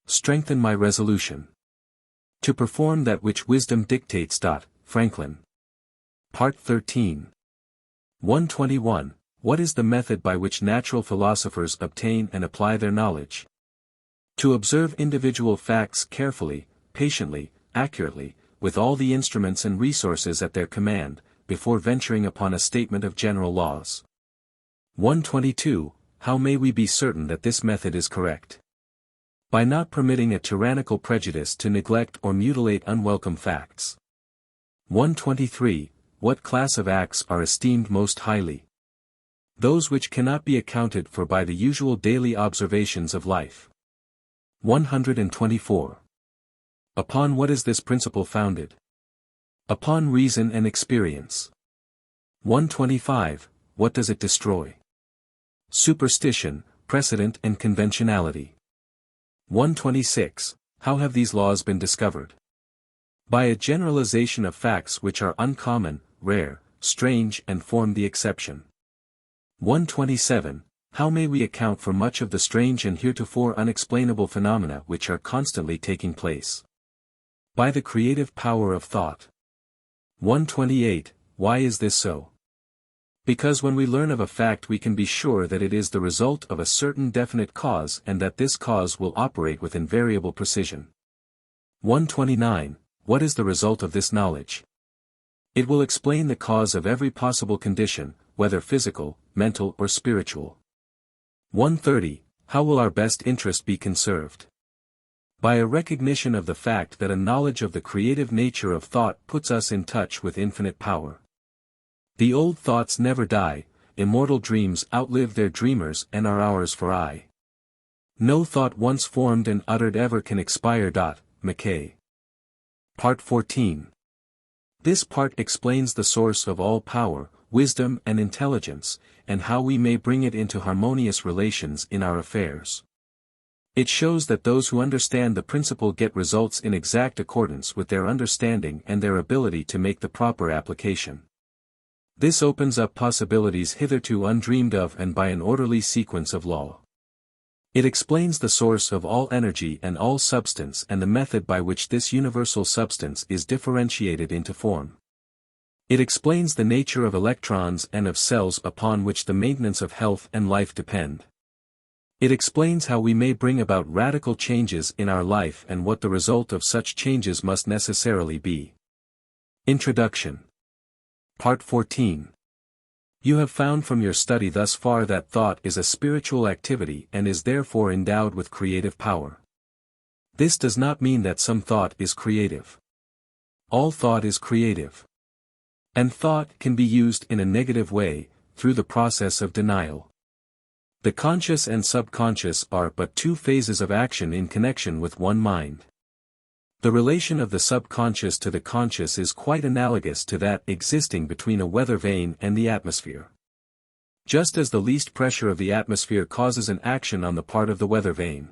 Strengthen my resolution to perform that which wisdom dictates. Franklin. Part 13. 121. What is the method by which natural philosophers obtain and apply their knowledge? To observe individual facts carefully, patiently, accurately, with all the instruments and resources at their command, before venturing upon a statement of general laws. 122. How may we be certain that this method is correct? By not permitting a tyrannical prejudice to neglect or mutilate unwelcome facts. 123. What class of acts are esteemed most highly? Those which cannot be accounted for by the usual daily observations of life. 124. Upon what is this principle founded? Upon reason and experience. 125. What does it destroy? Superstition, precedent and conventionality. 126. How have these laws been discovered? By a generalization of facts which are uncommon, rare, strange and form the exception. 127. How may we account for much of the strange and heretofore unexplainable phenomena which are constantly taking place? By the creative power of thought. 128. Why is this so? Because when we learn of a fact we can be sure that it is the result of a certain definite cause and that this cause will operate with invariable precision. 129. What is the result of this knowledge? It will explain the cause of every possible condition, whether physical, mental or spiritual. 130. How will our best interest be conserved? By a recognition of the fact that a knowledge of the creative nature of thought puts us in touch with infinite power. The old thoughts never die, immortal dreams outlive their dreamers and are ours for aye. No thought once formed and uttered ever can expire. Mackay. Part 14. This part explains the source of all power, wisdom and intelligence, and how we may bring it into harmonious relations in our affairs. It shows that those who understand the principle get results in exact accordance with their understanding and their ability to make the proper application. This opens up possibilities hitherto undreamed of and by an orderly sequence of law. It explains the source of all energy and all substance and the method by which this universal substance is differentiated into form. It explains the nature of electrons and of cells upon which the maintenance of health and life depend. It explains how we may bring about radical changes in our life and what the result of such changes must necessarily be. Introduction. Part 14. You have found from your study thus far that thought is a spiritual activity and is therefore endowed with creative power. This does not mean that some thought is creative. All thought is creative. And thought can be used in a negative way, through the process of denial. The conscious and subconscious are but two phases of action in connection with one mind. The relation of the subconscious to the conscious is quite analogous to that existing between a weather vane and the atmosphere. Just as the least pressure of the atmosphere causes an action on the part of the weather vane,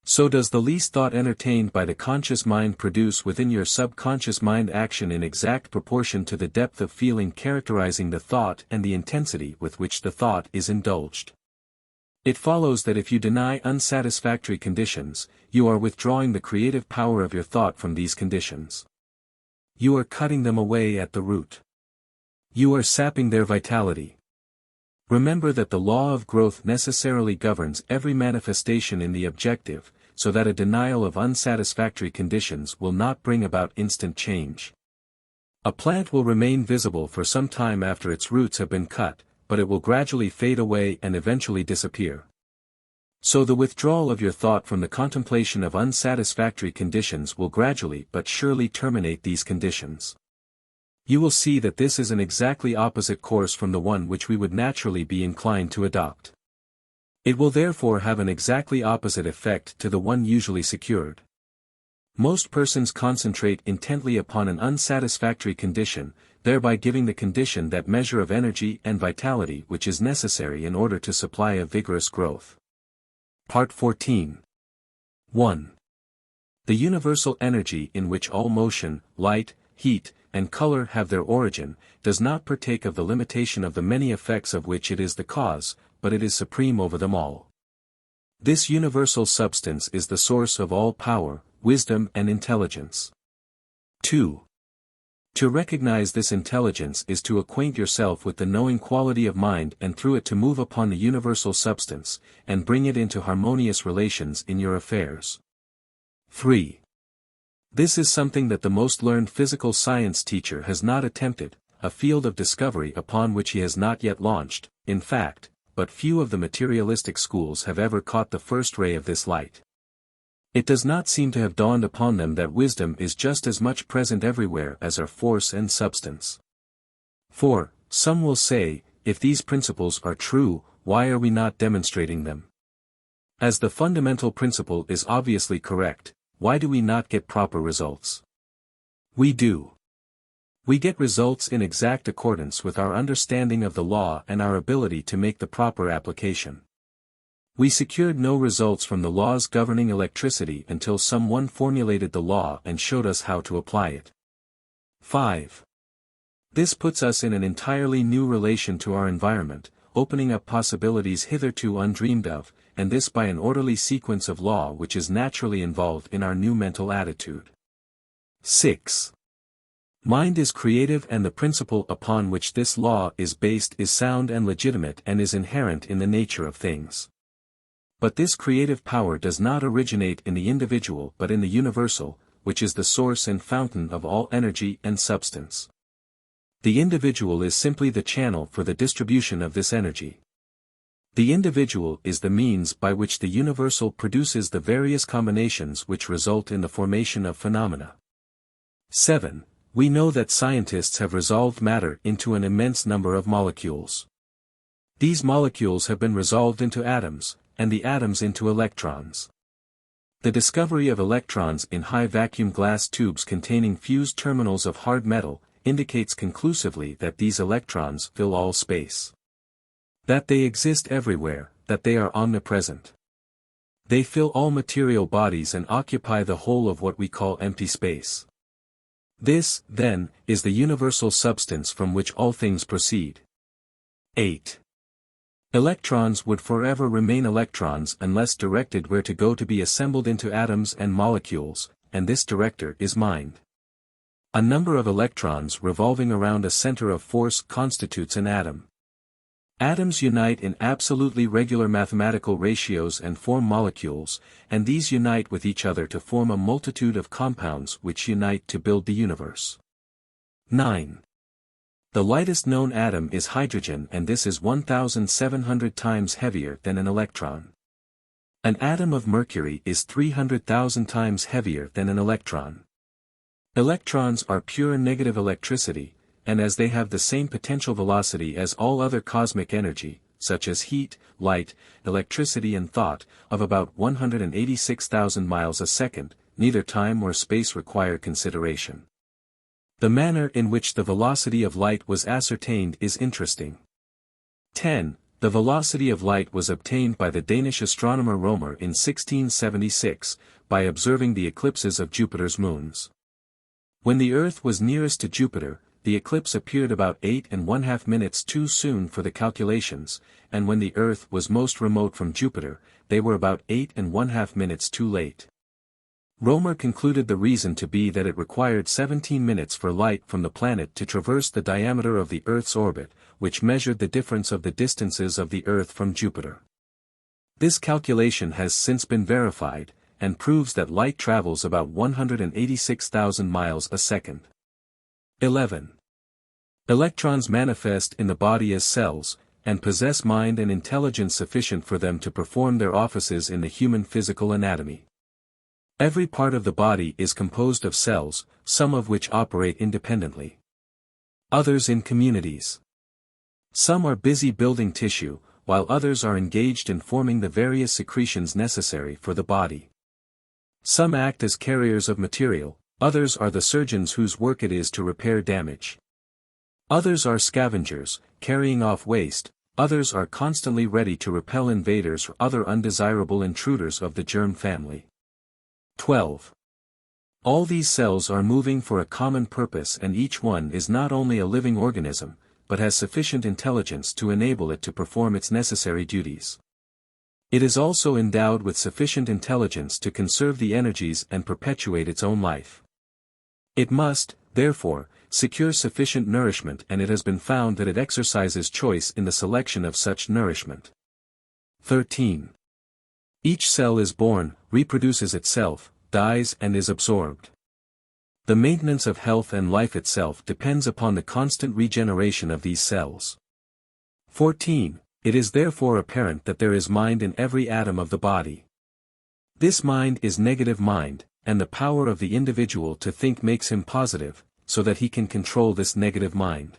so does the least thought entertained by the conscious mind produce within your subconscious mind action in exact proportion to the depth of feeling characterizing the thought and the intensity with which the thought is indulged. It follows that if you deny unsatisfactory conditions, you are withdrawing the creative power of your thought from these conditions. You are cutting them away at the root. You are sapping their vitality. Remember that the law of growth necessarily governs every manifestation in the objective, so that a denial of unsatisfactory conditions will not bring about instant change. A plant will remain visible for some time after its roots have been cut, but it will gradually fade away and eventually disappear. So the withdrawal of your thought from the contemplation of unsatisfactory conditions will gradually but surely terminate these conditions. You will see that this is an exactly opposite course from the one which we would naturally be inclined to adopt. It will therefore have an exactly opposite effect to the one usually secured. Most persons concentrate intently upon an unsatisfactory condition, thereby giving the condition that measure of energy and vitality which is necessary in order to supply a vigorous growth. Part 14. 1. The universal energy in which all motion, light, heat, and color have their origin, does not partake of the limitation of the many effects of which it is the cause, but it is supreme over them all. This universal substance is the source of all power, wisdom and intelligence. 2. To recognize this intelligence is to acquaint yourself with the knowing quality of mind and through it to move upon the universal substance, and bring it into harmonious relations in your affairs. 3. This is something that the most learned physical science teacher has not attempted, a field of discovery upon which he has not yet launched, in fact, but few of the materialistic schools have ever caught the first ray of this light. It does not seem to have dawned upon them that wisdom is just as much present everywhere as are force and substance. 4. Some will say, if these principles are true, why are we not demonstrating them? As the fundamental principle is obviously correct, why do we not get proper results? We do. We get results in exact accordance with our understanding of the law and our ability to make the proper application. We secured no results from the laws governing electricity until someone formulated the law and showed us how to apply it. 5. This puts us in an entirely new relation to our environment, opening up possibilities hitherto undreamed of, and this by an orderly sequence of law which is naturally involved in our new mental attitude. 6. Mind is creative, and the principle upon which this law is based is sound and legitimate and is inherent in the nature of things. But this creative power does not originate in the individual but in the universal, which is the source and fountain of all energy and substance. The individual is simply the channel for the distribution of this energy. The individual is the means by which the universal produces the various combinations which result in the formation of phenomena. 7. We know that scientists have resolved matter into an immense number of molecules. These molecules have been resolved into atoms, and the atoms into electrons. The discovery of electrons in high-vacuum glass tubes containing fused terminals of hard metal indicates conclusively that these electrons fill all space. That they exist everywhere, that they are omnipresent. They fill all material bodies and occupy the whole of what we call empty space. This, then, is the universal substance from which all things proceed. 8. Electrons would forever remain electrons unless directed where to go to be assembled into atoms and molecules, and this director is mind. A number of electrons revolving around a center of force constitutes an atom. Atoms unite in absolutely regular mathematical ratios and form molecules, and these unite with each other to form a multitude of compounds which unite to build the universe. 9. The lightest known atom is hydrogen, and this is 1,700 times heavier than an electron. An atom of mercury is 300,000 times heavier than an electron. Electrons are pure negative electricity, and as they have the same potential velocity as all other cosmic energy, such as heat, light, electricity and thought, of about 186,000 miles a second, neither time or space require consideration. The manner in which the velocity of light was ascertained is interesting. 10. The velocity of light was obtained by the Danish astronomer Romer in 1676, by observing the eclipses of Jupiter's moons. When the Earth was nearest to Jupiter, the eclipse appeared about 8½ minutes too soon for the calculations, and when the Earth was most remote from Jupiter, they were about 8½ minutes too late. Romer concluded the reason to be that it required 17 minutes for light from the planet to traverse the diameter of the Earth's orbit, which measured the difference of the distances of the Earth from Jupiter. This calculation has since been verified, and proves that light travels about 186,000 miles a second. 11. Electrons manifest in the body as cells, and possess mind and intelligence sufficient for them to perform their offices in the human physical anatomy. Every part of the body is composed of cells, some of which operate independently. Others in communities. Some are busy building tissue, while others are engaged in forming the various secretions necessary for the body. Some act as carriers of material, others are the surgeons whose work it is to repair damage. Others are scavengers, carrying off waste, others are constantly ready to repel invaders or other undesirable intruders of the germ family. 12. All these cells are moving for a common purpose, and each one is not only a living organism, but has sufficient intelligence to enable it to perform its necessary duties. It is also endowed with sufficient intelligence to conserve the energies and perpetuate its own life. It must, therefore, secure sufficient nourishment, and it has been found that it exercises choice in the selection of such nourishment. 13. Each cell is born, reproduces itself, dies and is absorbed. The maintenance of health and life itself depends upon the constant regeneration of these cells. 14. It is therefore apparent that there is mind in every atom of the body. This mind is negative mind, and the power of the individual to think makes him positive, so that he can control this negative mind.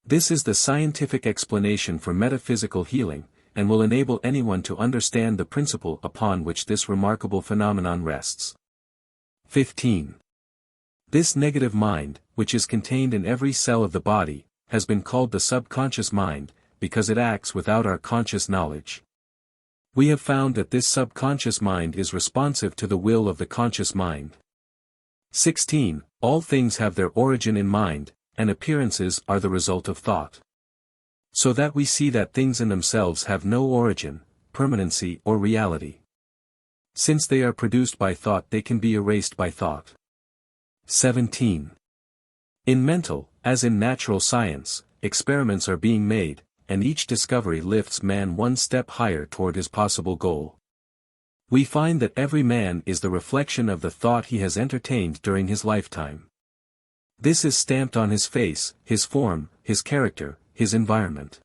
This is the scientific explanation for metaphysical healing, and will enable anyone to understand the principle upon which this remarkable phenomenon rests. 15. This negative mind, which is contained in every cell of the body, has been called the subconscious mind, because it acts without our conscious knowledge. We have found that this subconscious mind is responsive to the will of the conscious mind. 16. All things have their origin in mind, and appearances are the result of thought. So that we see that things in themselves have no origin, permanency or reality. Since they are produced by thought, they can be erased by thought. 17. In mental, as in natural science, experiments are being made, and each discovery lifts man one step higher toward his possible goal. We find that every man is the reflection of the thought he has entertained during his lifetime. This is stamped on his face, his form, his character, his environment.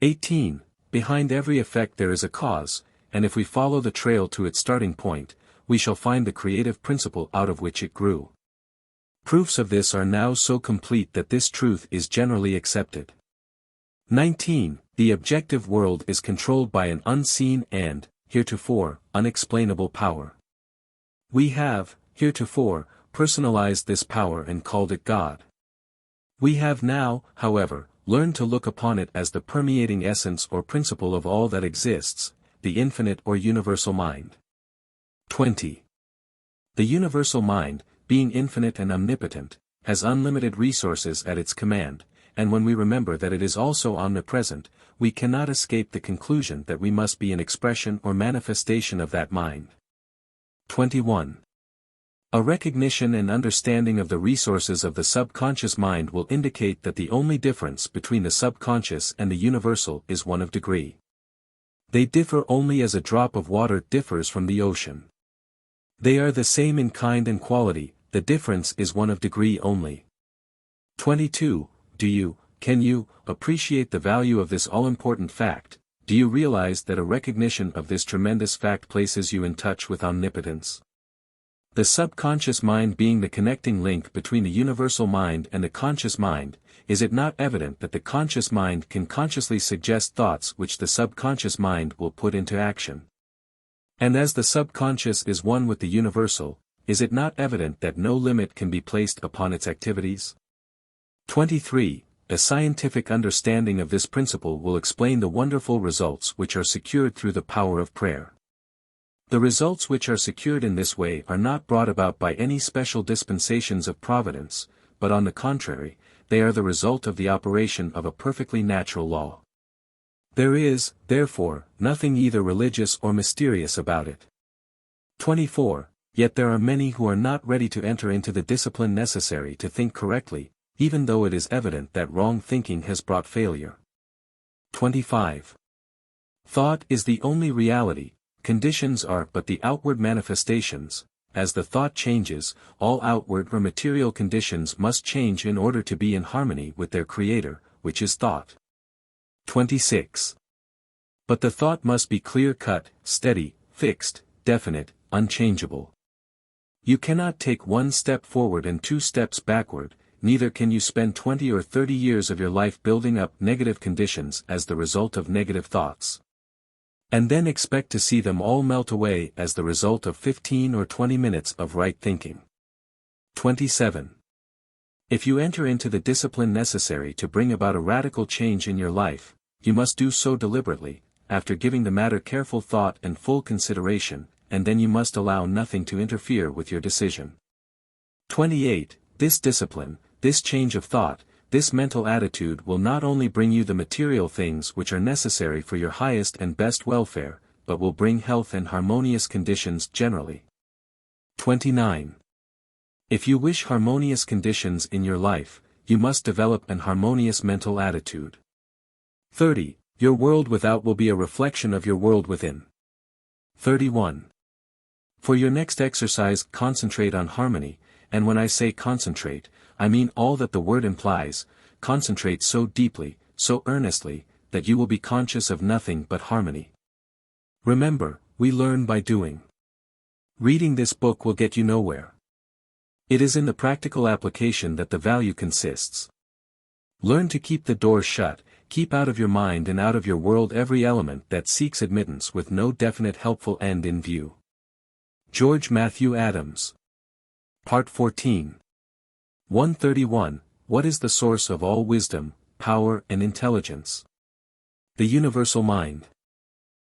18. Behind every effect there is a cause, and if we follow the trail to its starting point, we shall find the creative principle out of which it grew. Proofs of this are now so complete that this truth is generally accepted. 19. The objective world is controlled by an unseen and, heretofore, unexplainable power. We have, heretofore, personalized this power and called it God. We have now, however, learned to look upon it as the permeating essence or principle of all that exists, the infinite or universal mind. 20. The universal mind, being infinite and omnipotent, has unlimited resources at its command, and when we remember that it is also omnipresent, we cannot escape the conclusion that we must be an expression or manifestation of that mind. 21. A recognition and understanding of the resources of the subconscious mind will indicate that the only difference between the subconscious and the universal is one of degree. They differ only as a drop of water differs from the ocean. They are the same in kind and quality, the difference is one of degree only. 22. Can you appreciate the value of this all-important fact? Do you realize that a recognition of this tremendous fact places you in touch with omnipotence? The subconscious mind being the connecting link between the universal mind and the conscious mind, is it not evident that the conscious mind can consciously suggest thoughts which the subconscious mind will put into action? And as the subconscious is one with the universal, is it not evident that no limit can be placed upon its activities? 23. A scientific understanding of this principle will explain the wonderful results which are secured through the power of prayer. The results which are secured in this way are not brought about by any special dispensations of providence, but on the contrary, they are the result of the operation of a perfectly natural law. There is, therefore, nothing either religious or mysterious about it. 24. Yet there are many who are not ready to enter into the discipline necessary to think correctly, even though it is evident that wrong thinking has brought failure. 25. Thought is the only reality, conditions are but the outward manifestations. As the thought changes, all outward or material conditions must change in order to be in harmony with their creator, which is thought. 26. But the thought must be clear-cut, steady, fixed, definite, unchangeable. You cannot take one step forward and two steps backward, neither can you spend 20 or 30 years of your life building up negative conditions as the result of negative thoughts, and then expect to see them all melt away as the result of 15 or 20 minutes of right thinking. 27. If you enter into the discipline necessary to bring about a radical change in your life, you must do so deliberately, after giving the matter careful thought and full consideration, and then you must allow nothing to interfere with your decision. 28. This discipline, this change of thought, this mental attitude will not only bring you the material things which are necessary for your highest and best welfare, but will bring health and harmonious conditions generally. 29. If you wish harmonious conditions in your life, you must develop an harmonious mental attitude. 30. Your world without will be a reflection of your world within. 31. For your next exercise, concentrate on harmony, and when I say concentrate, I mean all that the word implies. Concentrate so deeply, so earnestly, that you will be conscious of nothing but harmony. Remember, we learn by doing. Reading this book will get you nowhere. It is in the practical application that the value consists. Learn to keep the doors shut, keep out of your mind and out of your world every element that seeks admittance with no definite helpful end in view. George Matthew Adams. Part 14. 131. What is the source of all wisdom, power and intelligence? The universal mind.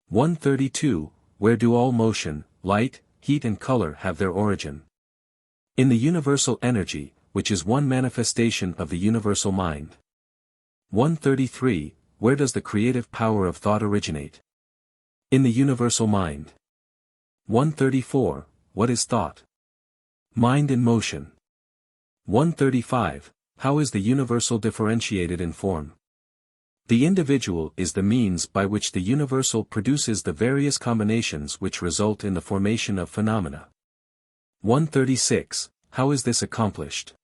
132. Where do all motion, light, heat and color have their origin? In the universal energy, which is one manifestation of the universal mind. 133. Where does the creative power of thought originate? In the universal mind. 134. What is thought? Mind in motion. 135. How is the universal differentiated in form? The individual is the means by which the universal produces the various combinations which result in the formation of phenomena. 136. How is this accomplished?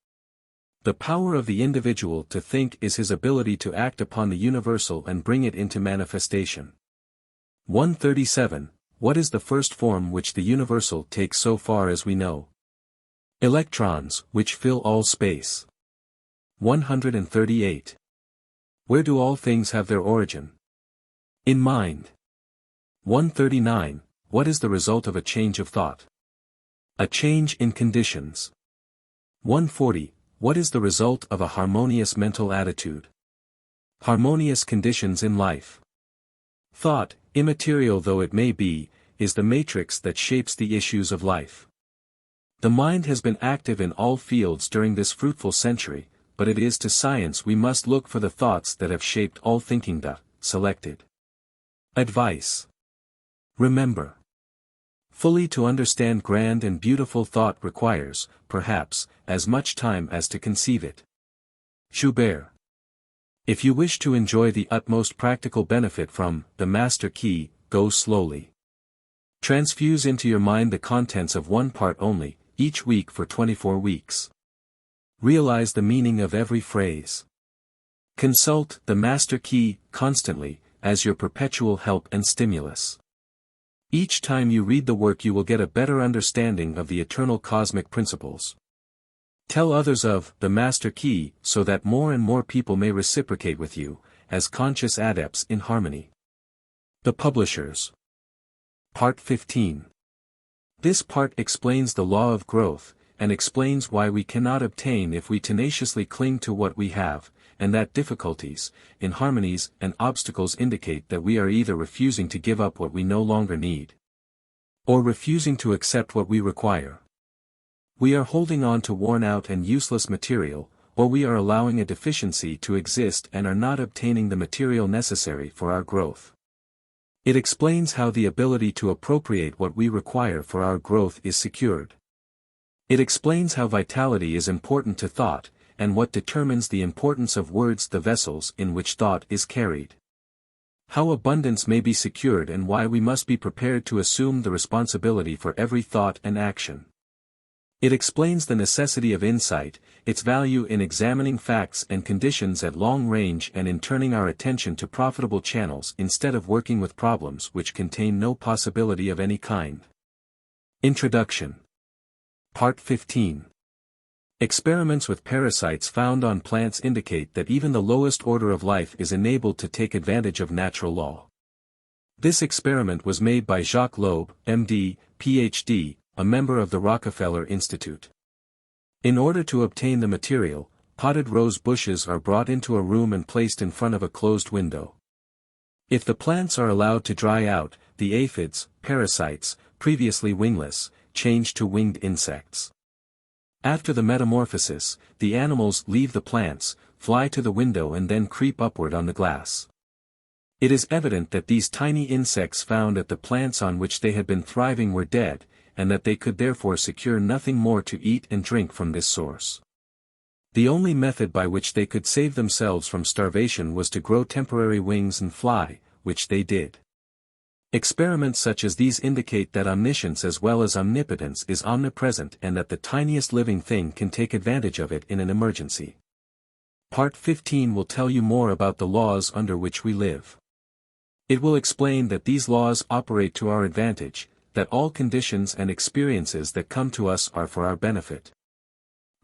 The power of the individual to think is his ability to act upon the universal and bring it into manifestation. 137. What is the first form which the universal takes so far as we know? Electrons, which fill all space. 138. Where do all things have their origin? In mind. 139. What is the result of a change of thought? A change in conditions. 140. What is the result of a harmonious mental attitude? Harmonious conditions in life. Thought, immaterial though it may be, is the matrix that shapes the issues of life. The mind has been active in all fields during this fruitful century, but it is to science we must look for the thoughts that have shaped all thinking. Selected. Advice. Remember. Fully to understand grand and beautiful thought requires, perhaps, as much time as to conceive it. Schubert. If you wish to enjoy the utmost practical benefit from the Master Key, go slowly. Transfuse into your mind the contents of one part only, each week for 24 weeks. Realize the meaning of every phrase. Consult the Master Key constantly, as your perpetual help and stimulus. Each time you read the work you will get a better understanding of the eternal cosmic principles. Tell others of the Master Key so that more and more people may reciprocate with you, as conscious adepts in harmony. The Publishers. Part 15. This part explains the law of growth, and explains why we cannot obtain if we tenaciously cling to what we have, and that difficulties, inharmonies and obstacles indicate that we are either refusing to give up what we no longer need, or refusing to accept what we require. We are holding on to worn-out and useless material, or we are allowing a deficiency to exist and are not obtaining the material necessary for our growth. It explains how the ability to appropriate what we require for our growth is secured. It explains how vitality is important to thought, and what determines the importance of words, the vessels in which thought is carried. How abundance may be secured and why we must be prepared to assume the responsibility for every thought and action. It explains the necessity of insight, its value in examining facts and conditions at long range and in turning our attention to profitable channels instead of working with problems which contain no possibility of any kind. Introduction. Part 15. Experiments with parasites found on plants indicate that even the lowest order of life is enabled to take advantage of natural law. This experiment was made by Jacques Loeb, M.D., Ph.D., a member of the Rockefeller Institute. In order to obtain the material, potted rose bushes are brought into a room and placed in front of a closed window. If the plants are allowed to dry out, the aphids, parasites, previously wingless, change to winged insects. After the metamorphosis, the animals leave the plants, fly to the window and then creep upward on the glass. It is evident that these tiny insects found at the plants on which they had been thriving were dead, and that they could therefore secure nothing more to eat and drink from this source. The only method by which they could save themselves from starvation was to grow temporary wings and fly, which they did. Experiments such as these indicate that omniscience as well as omnipotence is omnipresent and that the tiniest living thing can take advantage of it in an emergency. Part 15 will tell you more about the laws under which we live. It will explain that these laws operate to our advantage, that all conditions and experiences that come to us are for our benefit.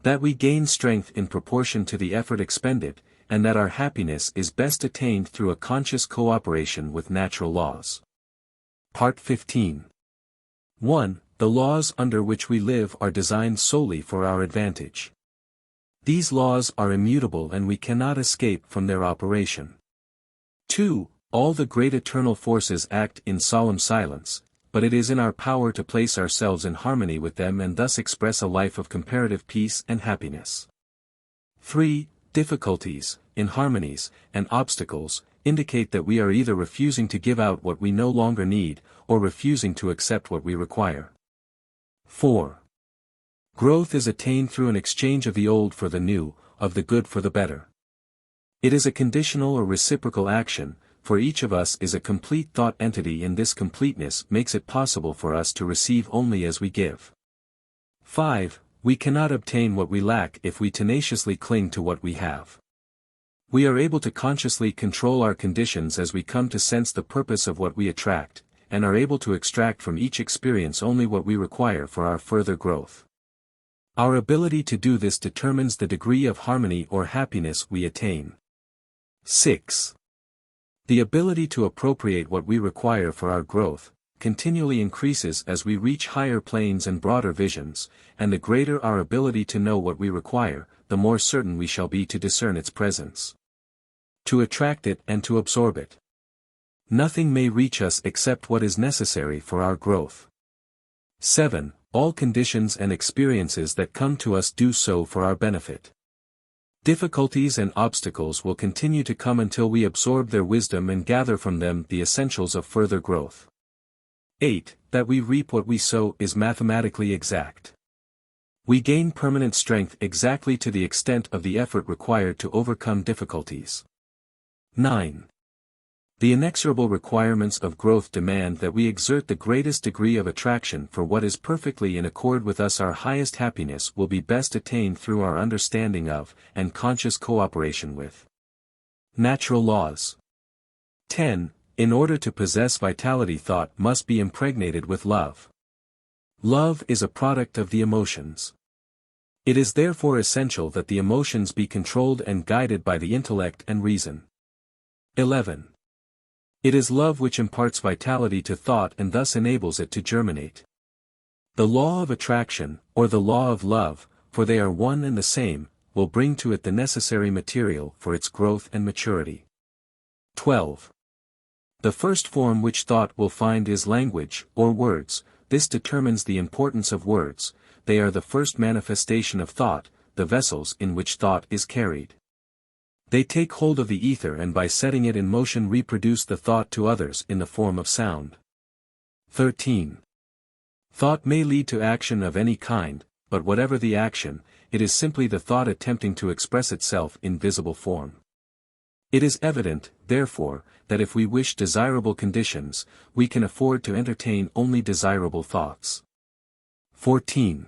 That we gain strength in proportion to the effort expended, and that our happiness is best attained through a conscious cooperation with natural laws. Part 15. 1. The laws under which we live are designed solely for our advantage. These laws are immutable and we cannot escape from their operation. 2. All the great eternal forces act in solemn silence, but it is in our power to place ourselves in harmony with them and thus express a life of comparative peace and happiness. 3. Difficulties, inharmonies, and obstacles indicate that we are either refusing to give out what we no longer need, or refusing to accept what we require. 4. Growth is attained through an exchange of the old for the new, of the good for the better. It is a conditional or reciprocal action, for each of us is a complete thought entity, and this completeness makes it possible for us to receive only as we give. 5. We cannot obtain what we lack if we tenaciously cling to what we have. We are able to consciously control our conditions as we come to sense the purpose of what we attract, and are able to extract from each experience only what we require for our further growth. Our ability to do this determines the degree of harmony or happiness we attain. 6. The ability to appropriate what we require for our growth continually increases as we reach higher planes and broader visions, and the greater our ability to know what we require, the more certain we shall be to discern its presence, to attract it and to absorb it. Nothing may reach us except what is necessary for our growth. 7. All conditions and experiences that come to us do so for our benefit. Difficulties and obstacles will continue to come until we absorb their wisdom and gather from them the essentials of further growth. 8. That we reap what we sow is mathematically exact. We gain permanent strength exactly to the extent of the effort required to overcome difficulties. 9. The inexorable requirements of growth demand that we exert the greatest degree of attraction for what is perfectly in accord with us. Our highest happiness will be best attained through our understanding of, and conscious cooperation with, natural laws. 10. In order to possess vitality, thought must be impregnated with love. Love is a product of the emotions. It is therefore essential that the emotions be controlled and guided by the intellect and reason. 11. It is love which imparts vitality to thought and thus enables it to germinate. The law of attraction, or the law of love, for they are one and the same, will bring to it the necessary material for its growth and maturity. 12. The first form which thought will find is language, or words. This determines the importance of words. They are the first manifestation of thought, the vessels in which thought is carried. They take hold of the ether and by setting it in motion reproduce the thought to others in the form of sound. 13. Thought may lead to action of any kind, but whatever the action, it is simply the thought attempting to express itself in visible form. It is evident, therefore, that if we wish desirable conditions, we can afford to entertain only desirable thoughts. 14.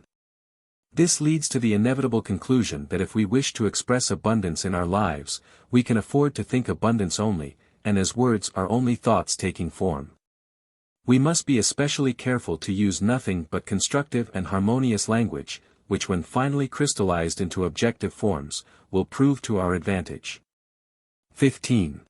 This leads to the inevitable conclusion that if we wish to express abundance in our lives, we can afford to think abundance only, and as words are only thoughts taking form. We must be especially careful to use nothing but constructive and harmonious language, which when finally crystallized into objective forms, will prove to our advantage. 15.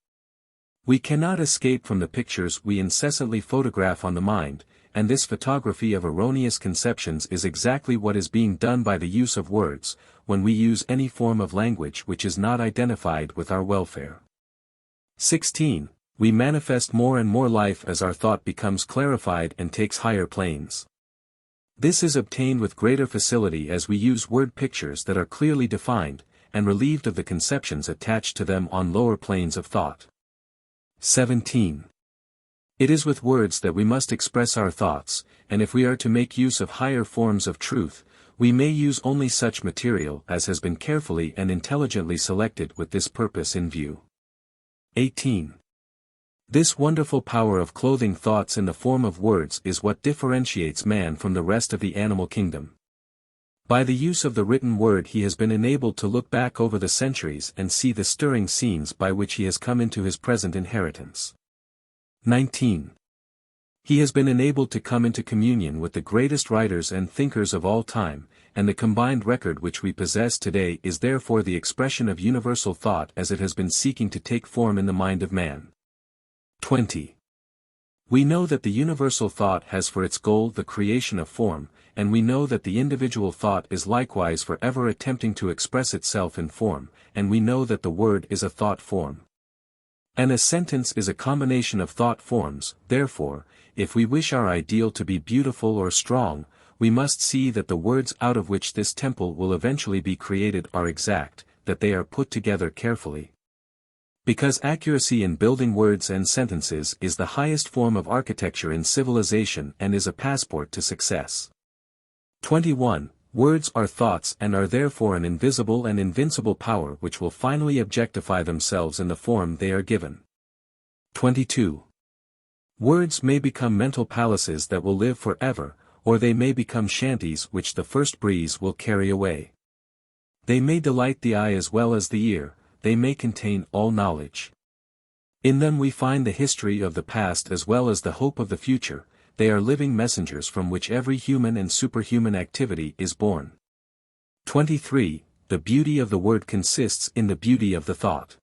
We cannot escape from the pictures we incessantly photograph on the mind, and this photography of erroneous conceptions is exactly what is being done by the use of words, when we use any form of language which is not identified with our welfare. 16. We manifest more and more life as our thought becomes clarified and takes higher planes. This is obtained with greater facility as we use word pictures that are clearly defined, and relieved of the conceptions attached to them on lower planes of thought. 17. It is with words that we must express our thoughts, and if we are to make use of higher forms of truth, we may use only such material as has been carefully and intelligently selected with this purpose in view. 18. This wonderful power of clothing thoughts in the form of words is what differentiates man from the rest of the animal kingdom. By the use of the written word he has been enabled to look back over the centuries and see the stirring scenes by which he has come into his present inheritance. 19. He has been enabled to come into communion with the greatest writers and thinkers of all time, and the combined record which we possess today is therefore the expression of universal thought as it has been seeking to take form in the mind of man. 20. We know that the universal thought has for its goal the creation of form, and we know that the individual thought is likewise forever attempting to express itself in form, and we know that the word is a thought form. And a sentence is a combination of thought forms. Therefore, if we wish our ideal to be beautiful or strong, we must see that the words out of which this temple will eventually be created are exact, that they are put together carefully. Because accuracy in building words and sentences is the highest form of architecture in civilization and is a passport to success. 21. Words are thoughts and are therefore an invisible and invincible power which will finally objectify themselves in the form they are given. 22. Words may become mental palaces that will live forever, or they may become shanties which the first breeze will carry away. They may delight the eye as well as the ear, they may contain all knowledge. In them we find the history of the past as well as the hope of the future. They are living messengers from which every human and superhuman activity is born. 23. The beauty of the word consists in the beauty of the thought.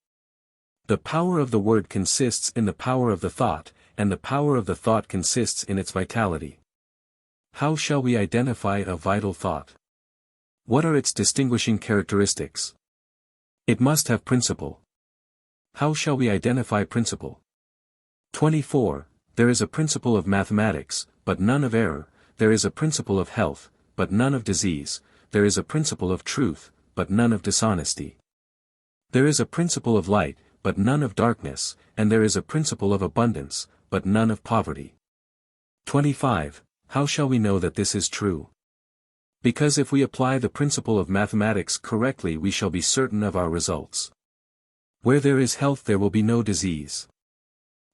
The power of the word consists in the power of the thought, and the power of the thought consists in its vitality. How shall we identify a vital thought? What are its distinguishing characteristics? It must have principle. How shall we identify principle? 24. There is a principle of mathematics, but none of error, there is a principle of health, but none of disease, there is a principle of truth, but none of dishonesty. There is a principle of light, but none of darkness, and there is a principle of abundance, but none of poverty. 25. How shall we know that this is true? Because if we apply the principle of mathematics correctly we shall be certain of our results. Where there is health there will be no disease.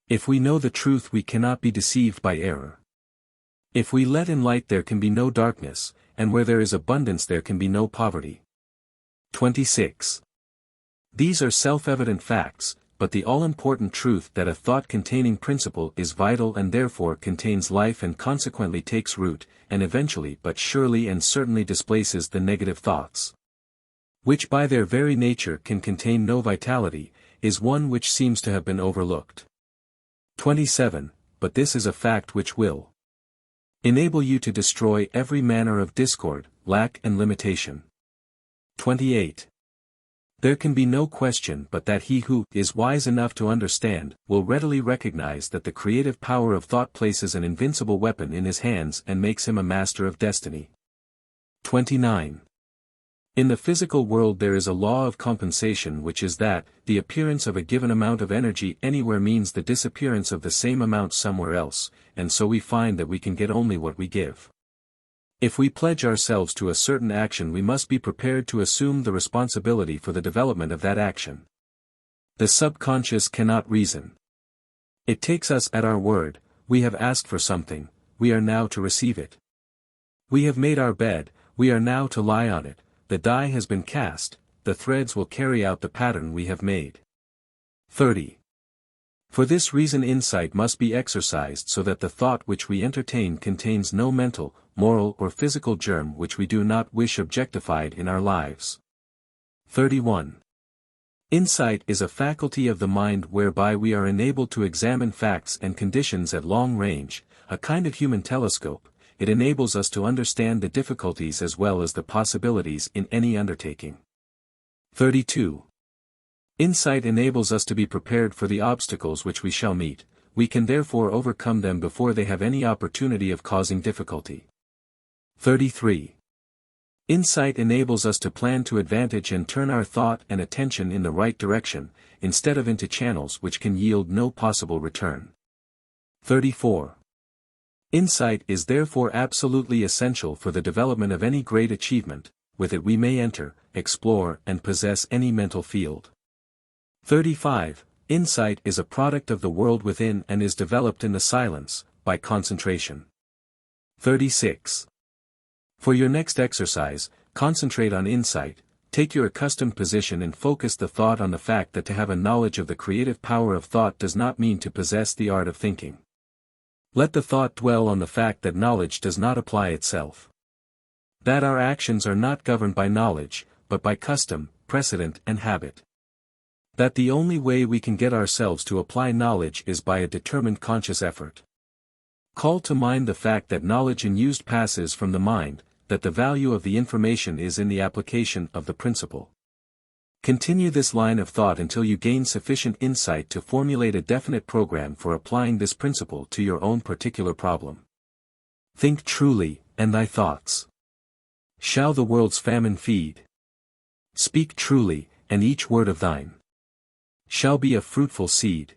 If we know the truth we cannot be deceived by error. If we let in light there can be no darkness, and where there is abundance there can be no poverty. 26. These are self-evident facts, but the all-important truth that a thought-containing principle is vital and therefore contains life and consequently takes root, and eventually but surely and certainly displaces the negative thoughts, which by their very nature can contain no vitality, is one which seems to have been overlooked. 27. But this is a fact which will enable you to destroy every manner of discord, lack and limitation. 28. There can be no question but that he who is wise enough to understand will readily recognize that the creative power of thought places an invincible weapon in his hands and makes him a master of destiny. 29. In the physical world there is a law of compensation which is that the appearance of a given amount of energy anywhere means the disappearance of the same amount somewhere else, and so we find that we can get only what we give. If we pledge ourselves to a certain action we must be prepared to assume the responsibility for the development of that action. The subconscious cannot reason. It takes us at our word. We have asked for something, we are now to receive it. We have made our bed, we are now to lie on it. The die has been cast, the threads will carry out the pattern we have made. 30. For this reason insight must be exercised so that the thought which we entertain contains no mental, moral or physical germ which we do not wish objectified in our lives. 31. Insight is a faculty of the mind whereby we are enabled to examine facts and conditions at long range, a kind of human telescope. It enables us to understand the difficulties as well as the possibilities in any undertaking. 32. Insight enables us to be prepared for the obstacles which we shall meet, we can therefore overcome them before they have any opportunity of causing difficulty. 33. Insight enables us to plan to advantage and turn our thought and attention in the right direction, instead of into channels which can yield no possible return. 34. Insight is therefore absolutely essential for the development of any great achievement. With it we may enter, explore and possess any mental field. 35. Insight is a product of the world within and is developed in the silence, by concentration. 36. For your next exercise, concentrate on insight, take your accustomed position and focus the thought on the fact that to have a knowledge of the creative power of thought does not mean to possess the art of thinking. Let the thought dwell on the fact that knowledge does not apply itself. That our actions are not governed by knowledge, but by custom, precedent and habit. That the only way we can get ourselves to apply knowledge is by a determined conscious effort. Call to mind the fact that knowledge in use passes from the mind, that the value of the information is in the application of the principle. Continue this line of thought until you gain sufficient insight to formulate a definite program for applying this principle to your own particular problem. Think truly, and thy thoughts shall the world's famine feed. Speak truly, and each word of thine shall be a fruitful seed.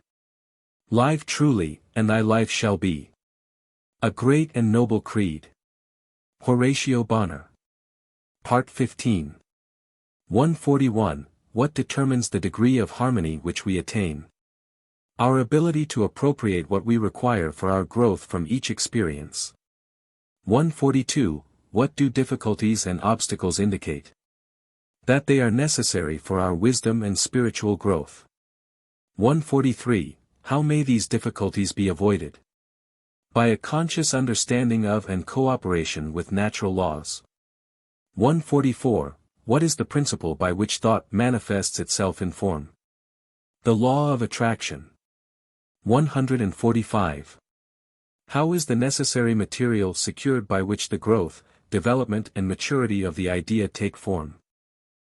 Live truly, and thy life shall be a great and noble creed. Horatio Bonner. Part 15. 141. What determines the degree of harmony which we attain? Our ability to appropriate what we require for our growth from each experience. 142. What do difficulties and obstacles indicate? That they are necessary for our wisdom and spiritual growth. 143. How may these difficulties be avoided? By a conscious understanding of and cooperation with natural laws. 144. What is the principle by which thought manifests itself in form? The law of attraction. 145. How is the necessary material secured by which the growth, development and maturity of the idea take form?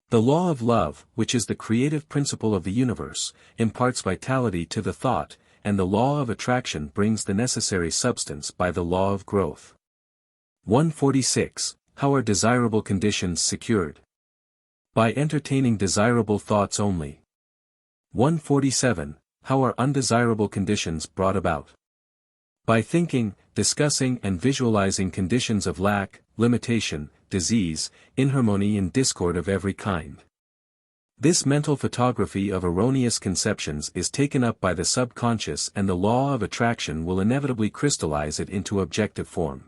The law of love, which is the creative principle of the universe, imparts vitality to the thought, and the law of attraction brings the necessary substance by the law of growth. 146. How are desirable conditions secured? By entertaining desirable thoughts only. 147. How are undesirable conditions brought about? By thinking, discussing and visualizing conditions of lack, limitation, disease, inharmony and discord of every kind. This mental photography of erroneous conceptions is taken up by the subconscious, and the law of attraction will inevitably crystallize it into objective form.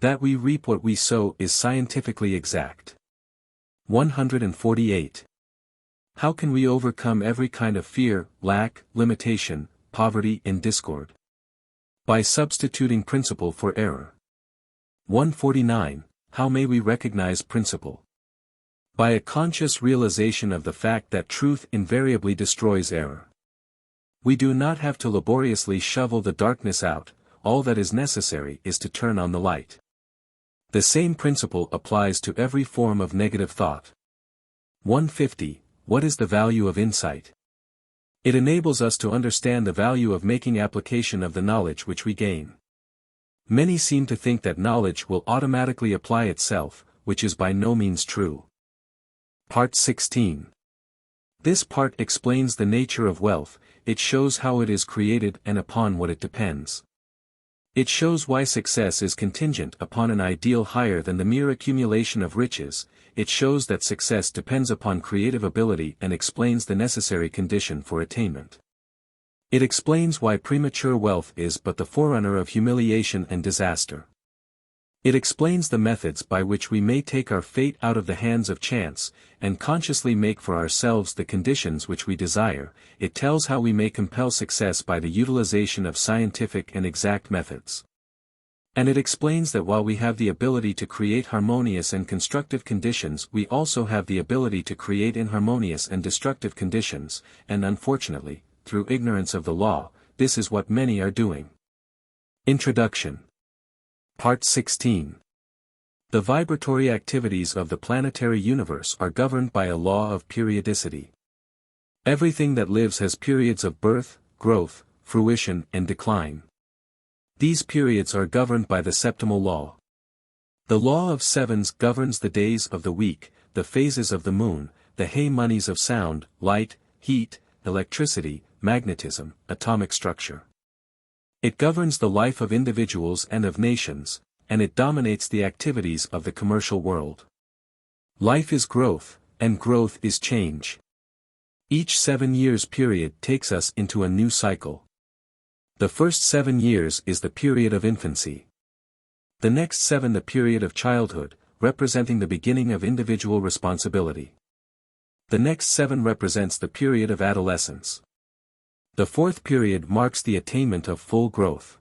That we reap what we sow is scientifically exact. 148. How can we overcome every kind of fear, lack, limitation, poverty and discord? By substituting principle for error. 149. How may we recognize principle? By a conscious realization of the fact that truth invariably destroys error. We do not have to laboriously shovel the darkness out, all that is necessary is to turn on the light. The same principle applies to every form of negative thought. 150. What is the value of insight? It enables us to understand the value of making application of the knowledge which we gain. Many seem to think that knowledge will automatically apply itself, which is by no means true. Part 16. This part explains the nature of wealth, it shows how it is created and upon what it depends. It shows why success is contingent upon an ideal higher than the mere accumulation of riches, it shows that success depends upon creative ability and explains the necessary condition for attainment. It explains why premature wealth is but the forerunner of humiliation and disaster. It explains the methods by which we may take our fate out of the hands of chance, and consciously make for ourselves the conditions which we desire. It tells how we may compel success by the utilization of scientific and exact methods. And it explains that while we have the ability to create harmonious and constructive conditions, we also have the ability to create inharmonious and destructive conditions, and unfortunately, through ignorance of the law, this is what many are doing. Introduction. Part 16. The vibratory activities of the planetary universe are governed by a law of periodicity. Everything that lives has periods of birth, growth, fruition and decline. These periods are governed by the septimal law. The law of sevens governs the days of the week, the phases of the moon, the harmonies of sound, light, heat, electricity, magnetism, atomic structure. It governs the life of individuals and of nations, and it dominates the activities of the commercial world. Life is growth, and growth is change. Each 7 years period takes us into a new cycle. The first 7 years is the period of infancy. The next 7 the period of childhood, representing the beginning of individual responsibility. The next 7 represents the period of adolescence. The 4th period marks the attainment of full growth.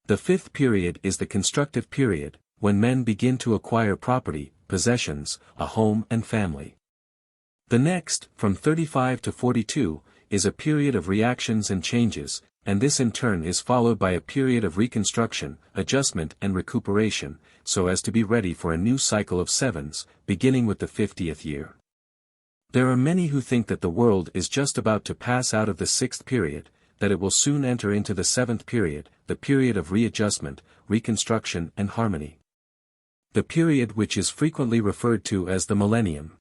The 5th period is the constructive period, when men begin to acquire property, possessions, a home and family. The next, from 35 to 42, is a period of reactions and changes, and this in turn is followed by a period of reconstruction, adjustment and recuperation, so as to be ready for a new cycle of sevens, beginning with the 50th year. There are many who think that the world is just about to pass out of the 6th period, that it will soon enter into the 7th period, the period of readjustment, reconstruction and harmony. The period which is frequently referred to as the millennium.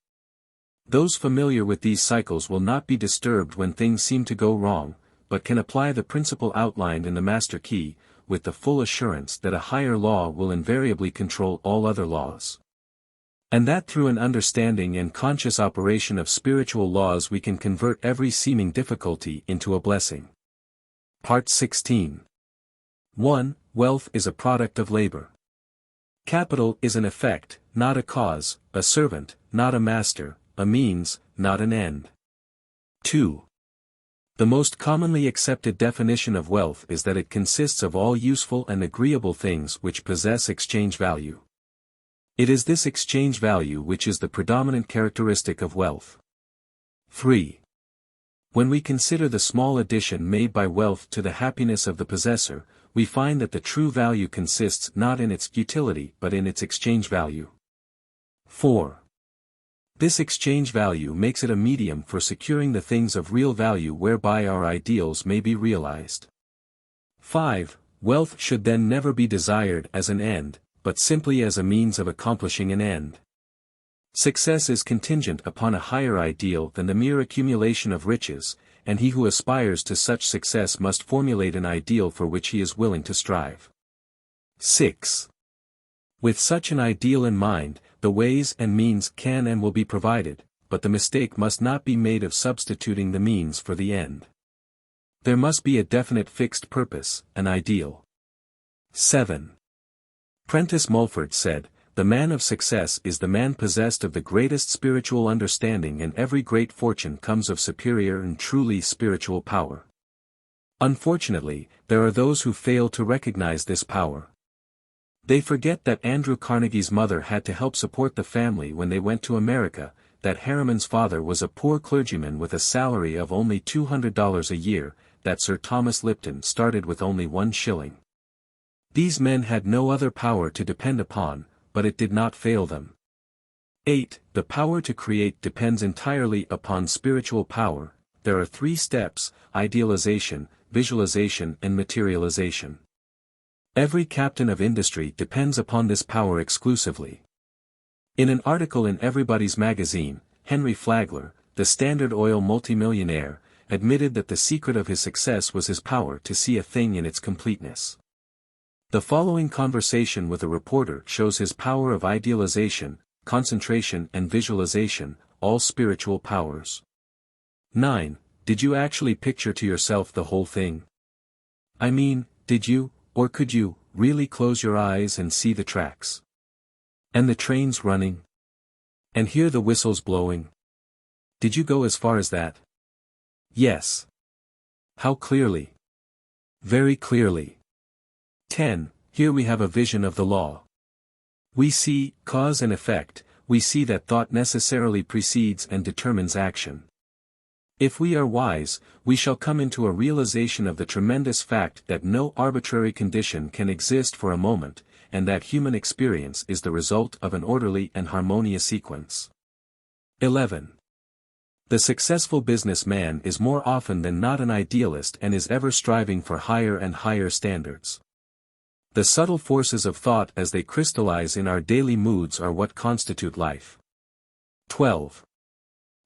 Those familiar with these cycles will not be disturbed when things seem to go wrong, but can apply the principle outlined in the Master Key, with the full assurance that a higher law will invariably control all other laws. And that through an understanding and conscious operation of spiritual laws we can convert every seeming difficulty into a blessing. Part 16. 1. Wealth is a product of labor. Capital is an effect, not a cause, a servant, not a master, a means, not an end. 2. The most commonly accepted definition of wealth is that it consists of all useful and agreeable things which possess exchange value. It is this exchange value which is the predominant characteristic of wealth. 3. When we consider the small addition made by wealth to the happiness of the possessor, we find that the true value consists not in its utility but in its exchange value. 4. This exchange value makes it a medium for securing the things of real value whereby our ideals may be realized. 5. Wealth should then never be desired as an end, but simply as a means of accomplishing an end. Success is contingent upon a higher ideal than the mere accumulation of riches, and he who aspires to such success must formulate an ideal for which he is willing to strive. 6. With such an ideal in mind, the ways and means can and will be provided, but the mistake must not be made of substituting the means for the end. There must be a definite fixed purpose, an ideal. 7. Prentice Mulford said, "The man of success is the man possessed of the greatest spiritual understanding, and every great fortune comes of superior and truly spiritual power." Unfortunately, there are those who fail to recognize this power. They forget that Andrew Carnegie's mother had to help support the family when they went to America, that Harriman's father was a poor clergyman with a salary of only $200 a year, that Sir Thomas Lipton started with only 1 shilling. These men had no other power to depend upon, but it did not fail them. 8. The power to create depends entirely upon spiritual power. There are 3 steps: idealization, visualization and materialization. Every captain of industry depends upon this power exclusively. In an article in Everybody's Magazine, Henry Flagler, the Standard Oil multimillionaire, admitted that the secret of his success was his power to see a thing in its completeness. The following conversation with a reporter shows his power of idealization, concentration and visualization, all spiritual powers. 9. Did you actually picture to yourself the whole thing? I mean, did you, or could you, really close your eyes and see the tracks? And the trains running? And hear the whistles blowing? Did you go as far as that? Yes. How clearly? Very clearly. 10. Here we have a vision of the law. We see cause and effect, we see that thought necessarily precedes and determines action. If we are wise, we shall come into a realization of the tremendous fact that no arbitrary condition can exist for a moment, and that human experience is the result of an orderly and harmonious sequence. 11. The successful businessman is more often than not an idealist and is ever striving for higher and higher standards. The subtle forces of thought as they crystallize in our daily moods are what constitute life. 12.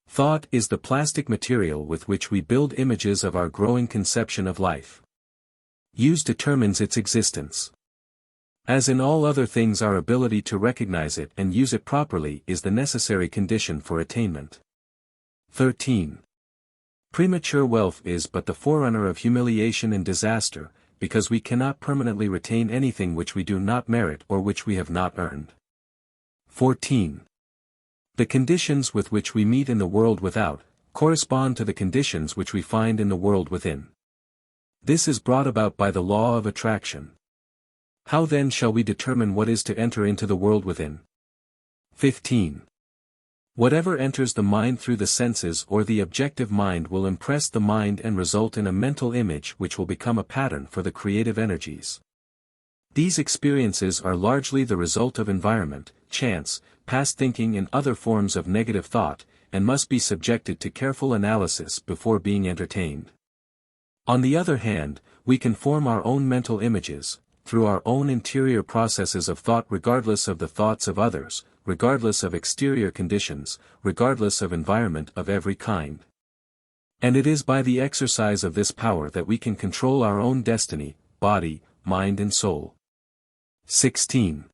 Thought is the plastic material with which we build images of our growing conception of life. Use determines its existence. As in all other things, our ability to recognize it and use it properly is the necessary condition for attainment. 13. Premature wealth is but the forerunner of humiliation and disaster, because we cannot permanently retain anything which we do not merit or which we have not earned. 14. The conditions with which we meet in the world without, correspond to the conditions which we find in the world within. This is brought about by the law of attraction. How then shall we determine what is to enter into the world within? 15. Whatever enters the mind through the senses or the objective mind will impress the mind and result in a mental image which will become a pattern for the creative energies. These experiences are largely the result of environment, chance, past thinking and other forms of negative thought, and must be subjected to careful analysis before being entertained. On the other hand, we can form our own mental images, through our own interior processes of thought regardless of the thoughts of others, regardless of exterior conditions, regardless of environment of every kind. And it is by the exercise of this power that we can control our own destiny, body, mind and soul. 16.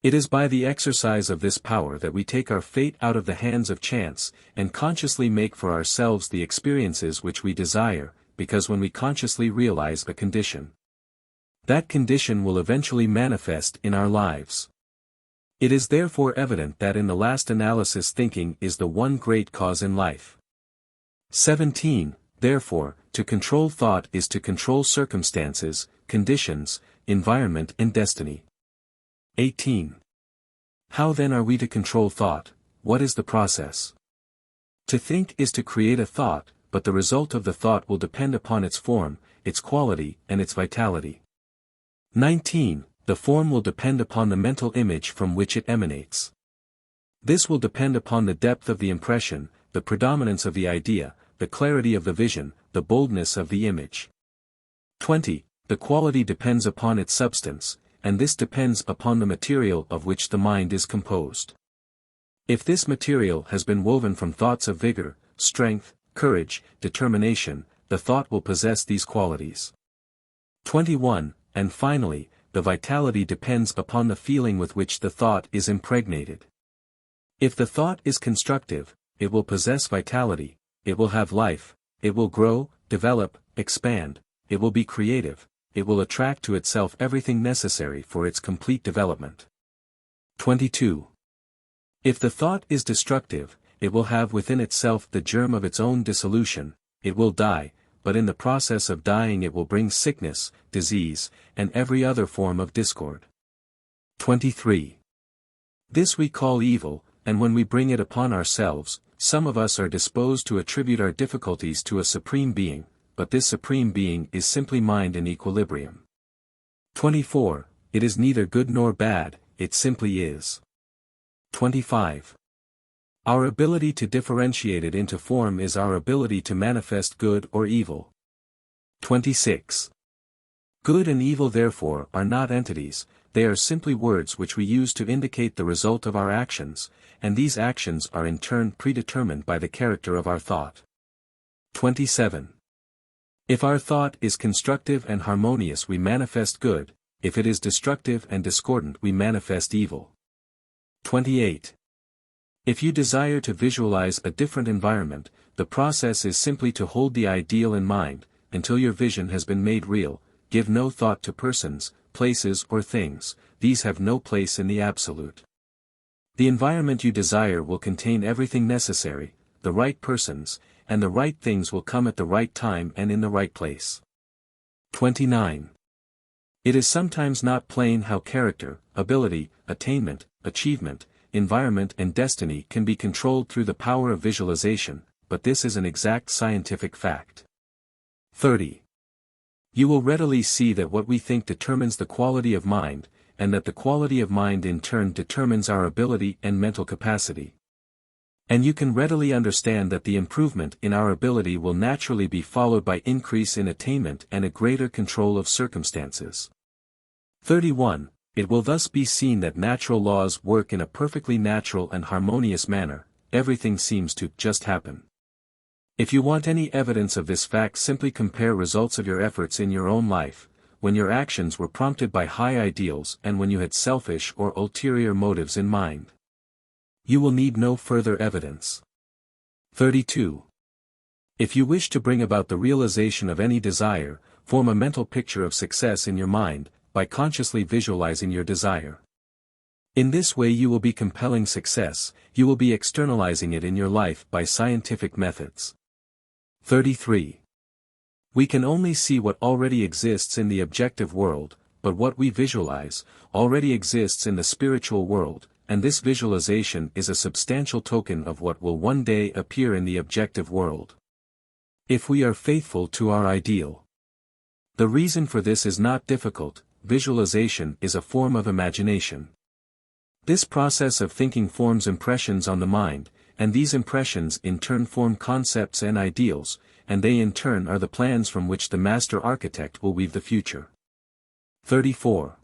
It is by the exercise of this power that we take our fate out of the hands of chance, and consciously make for ourselves the experiences which we desire, because when we consciously realize a condition, that condition will eventually manifest in our lives. It is therefore evident that in the last analysis thinking is the one great cause in life. 17. Therefore, to control thought is to control circumstances, conditions, environment and destiny. 18. How then are we to control thought? What is the process? To think is to create a thought, but the result of the thought will depend upon its form, its quality and its vitality. 19. The form will depend upon the mental image from which it emanates. This will depend upon the depth of the impression, the predominance of the idea, the clarity of the vision, the boldness of the image. 20. The quality depends upon its substance, and this depends upon the material of which the mind is composed. If this material has been woven from thoughts of vigor, strength, courage, determination, the thought will possess these qualities. 21. And finally, the vitality depends upon the feeling with which the thought is impregnated. If the thought is constructive, it will possess vitality, it will have life, it will grow, develop, expand, it will be creative, it will attract to itself everything necessary for its complete development. 22. If the thought is destructive, it will have within itself the germ of its own dissolution, it will die, but in the process of dying it will bring sickness, disease, and every other form of discord. 23. This we call evil, and when we bring it upon ourselves, some of us are disposed to attribute our difficulties to a supreme being, but this supreme being is simply mind in equilibrium. 24. It is neither good nor bad, it simply is. 25. Our ability to differentiate it into form is our ability to manifest good or evil. 26. Good and evil therefore are not entities, they are simply words which we use to indicate the result of our actions, and these actions are in turn predetermined by the character of our thought. 27. If our thought is constructive and harmonious we manifest good, if it is destructive and discordant we manifest evil. 28. If you desire to visualize a different environment, the process is simply to hold the ideal in mind, until your vision has been made real. Give no thought to persons, places or things, these have no place in the absolute. The environment you desire will contain everything necessary, the right persons, and the right things will come at the right time and in the right place. 29. It is sometimes not plain how character, ability, attainment, achievement, environment and destiny can be controlled through the power of visualization, but this is an exact scientific fact. 30. You will readily see that what we think determines the quality of mind, and that the quality of mind in turn determines our ability and mental capacity. And you can readily understand that the improvement in our ability will naturally be followed by increase in attainment and a greater control of circumstances. 31. It will thus be seen that natural laws work in a perfectly natural and harmonious manner, everything seems to just happen. If you want any evidence of this fact simply compare results of your efforts in your own life, when your actions were prompted by high ideals and when you had selfish or ulterior motives in mind. You will need no further evidence. 32. If you wish to bring about the realization of any desire, form a mental picture of success in your mind, by consciously visualizing your desire. In this way you will be compelling success, you will be externalizing it in your life by scientific methods. 33. We can only see what already exists in the objective world, but what we visualize, already exists in the spiritual world, and this visualization is a substantial token of what will one day appear in the objective world. If we are faithful to our ideal. The reason for this is not difficult. Visualization is a form of imagination. This process of thinking forms impressions on the mind, and these impressions in turn form concepts and ideals, and they in turn are the plans from which the master architect will weave the future. 34.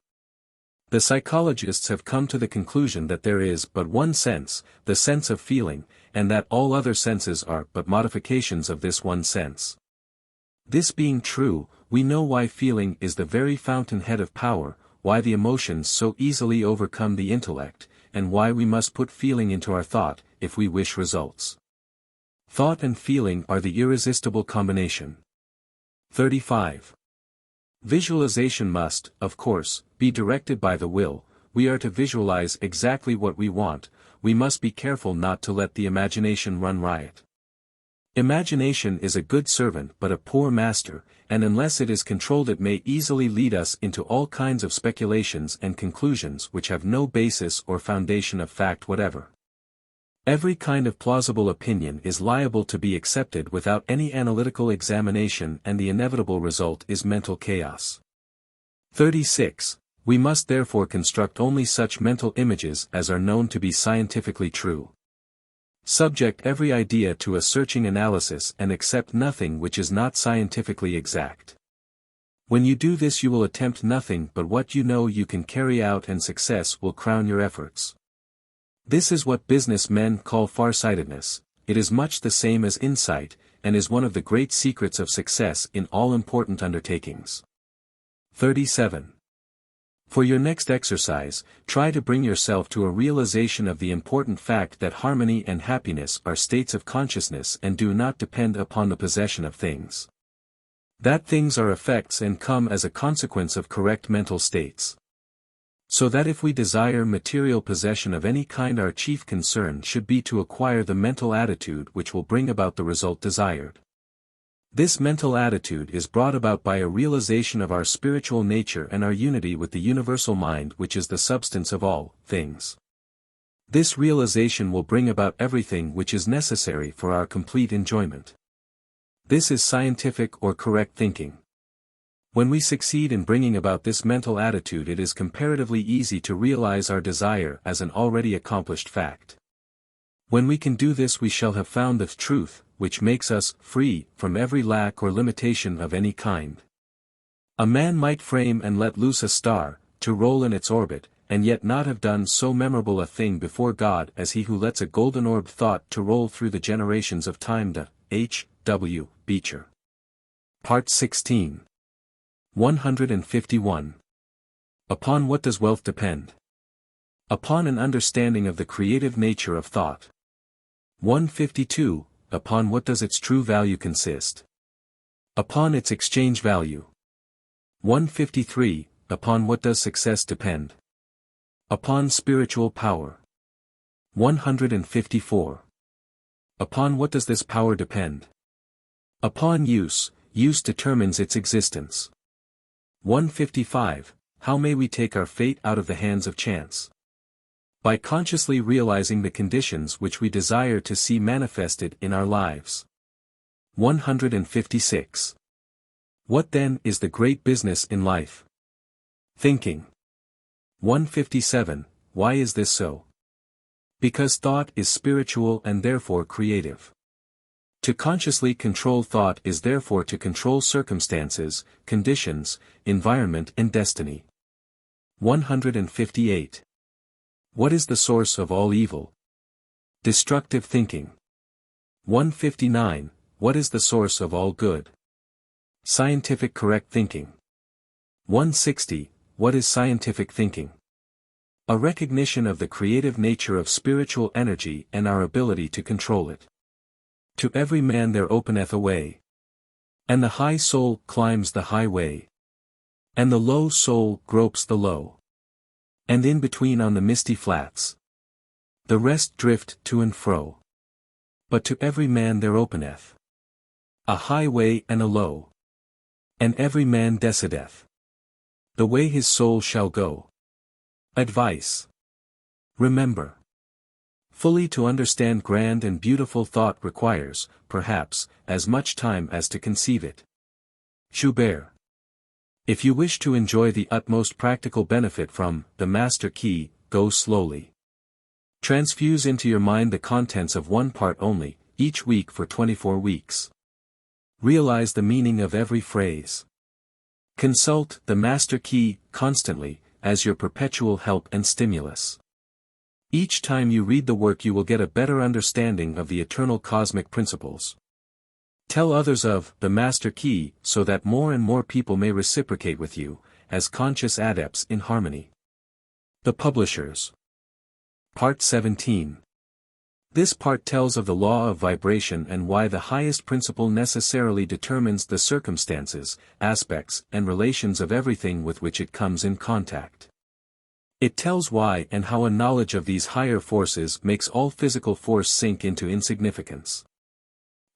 The psychologists have come to the conclusion that there is but one sense, the sense of feeling, and that all other senses are but modifications of this one sense. This being true, we know why feeling is the very fountainhead of power, why the emotions so easily overcome the intellect, and why we must put feeling into our thought, if we wish results. Thought and feeling are the irresistible combination. 35. Visualization must, of course, be directed by the will. We are to visualize exactly what we want. We must be careful not to let the imagination run riot. Imagination is a good servant but a poor master, and unless it is controlled it may easily lead us into all kinds of speculations and conclusions which have no basis or foundation of fact whatever. Every kind of plausible opinion is liable to be accepted without any analytical examination, and the inevitable result is mental chaos. 36. We must therefore construct only such mental images as are known to be scientifically true. Subject every idea to a searching analysis and accept nothing which is not scientifically exact. When you do this you will attempt nothing but what you know you can carry out, and success will crown your efforts. This is what business men call farsightedness. It is much the same as insight, and is one of the great secrets of success in all important undertakings. 37. For your next exercise, try to bring yourself to a realization of the important fact that harmony and happiness are states of consciousness and do not depend upon the possession of things. That things are effects and come as a consequence of correct mental states. So that if we desire material possession of any kind, our chief concern should be to acquire the mental attitude which will bring about the result desired. This mental attitude is brought about by a realization of our spiritual nature and our unity with the universal mind which is the substance of all things. This realization will bring about everything which is necessary for our complete enjoyment. This is scientific or correct thinking. When we succeed in bringing about this mental attitude, it is comparatively easy to realize our desire as an already accomplished fact. When we can do this we shall have found the truth, which makes us free from every lack or limitation of any kind. A man might frame and let loose a star, to roll in its orbit, and yet not have done so memorable a thing before God as he who lets a golden-orbed thought to roll through the generations of time. H. W. Beecher. Part 16. 151. Upon what does wealth depend? Upon an understanding of the creative nature of thought. 152. Upon what does its true value consist? Upon its exchange value. 153. Upon what does success depend? Upon spiritual power. 154. Upon what does this power depend? Upon use. Use determines its existence. 155. How may we take our fate out of the hands of chance? By consciously realizing the conditions which we desire to see manifested in our lives. 156. What then is the great business in life? Thinking. 157. Why is this so? Because thought is spiritual and therefore creative. To consciously control thought is therefore to control circumstances, conditions, environment and destiny. 158. What is the source of all evil? Destructive thinking. 159. What is the source of all good? Scientific correct thinking. 160. What is scientific thinking? A recognition of the creative nature of spiritual energy and our ability to control it. To every man there openeth a way. And the high soul climbs the high way. And the low soul gropes the low. And in between on the misty flats. The rest drift to and fro. But to every man there openeth a high way and a low. And every man decideth the way his soul shall go. Advice. Remember, fully to understand grand and beautiful thought requires, perhaps, as much time as to conceive it. Schubert. If you wish to enjoy the utmost practical benefit from the Master Key, go slowly. Transfuse into your mind the contents of one part only, each week for 24 weeks. Realize the meaning of every phrase. Consult the Master Key constantly, as your perpetual help and stimulus. Each time you read the work you will get a better understanding of the eternal cosmic principles. Tell others of the Master Key so that more and more people may reciprocate with you, as conscious adepts in harmony. The Publishers. Part 17. This part tells of the law of vibration and why the highest principle necessarily determines the circumstances, aspects, and relations of everything with which it comes in contact. It tells why and how a knowledge of these higher forces makes all physical force sink into insignificance.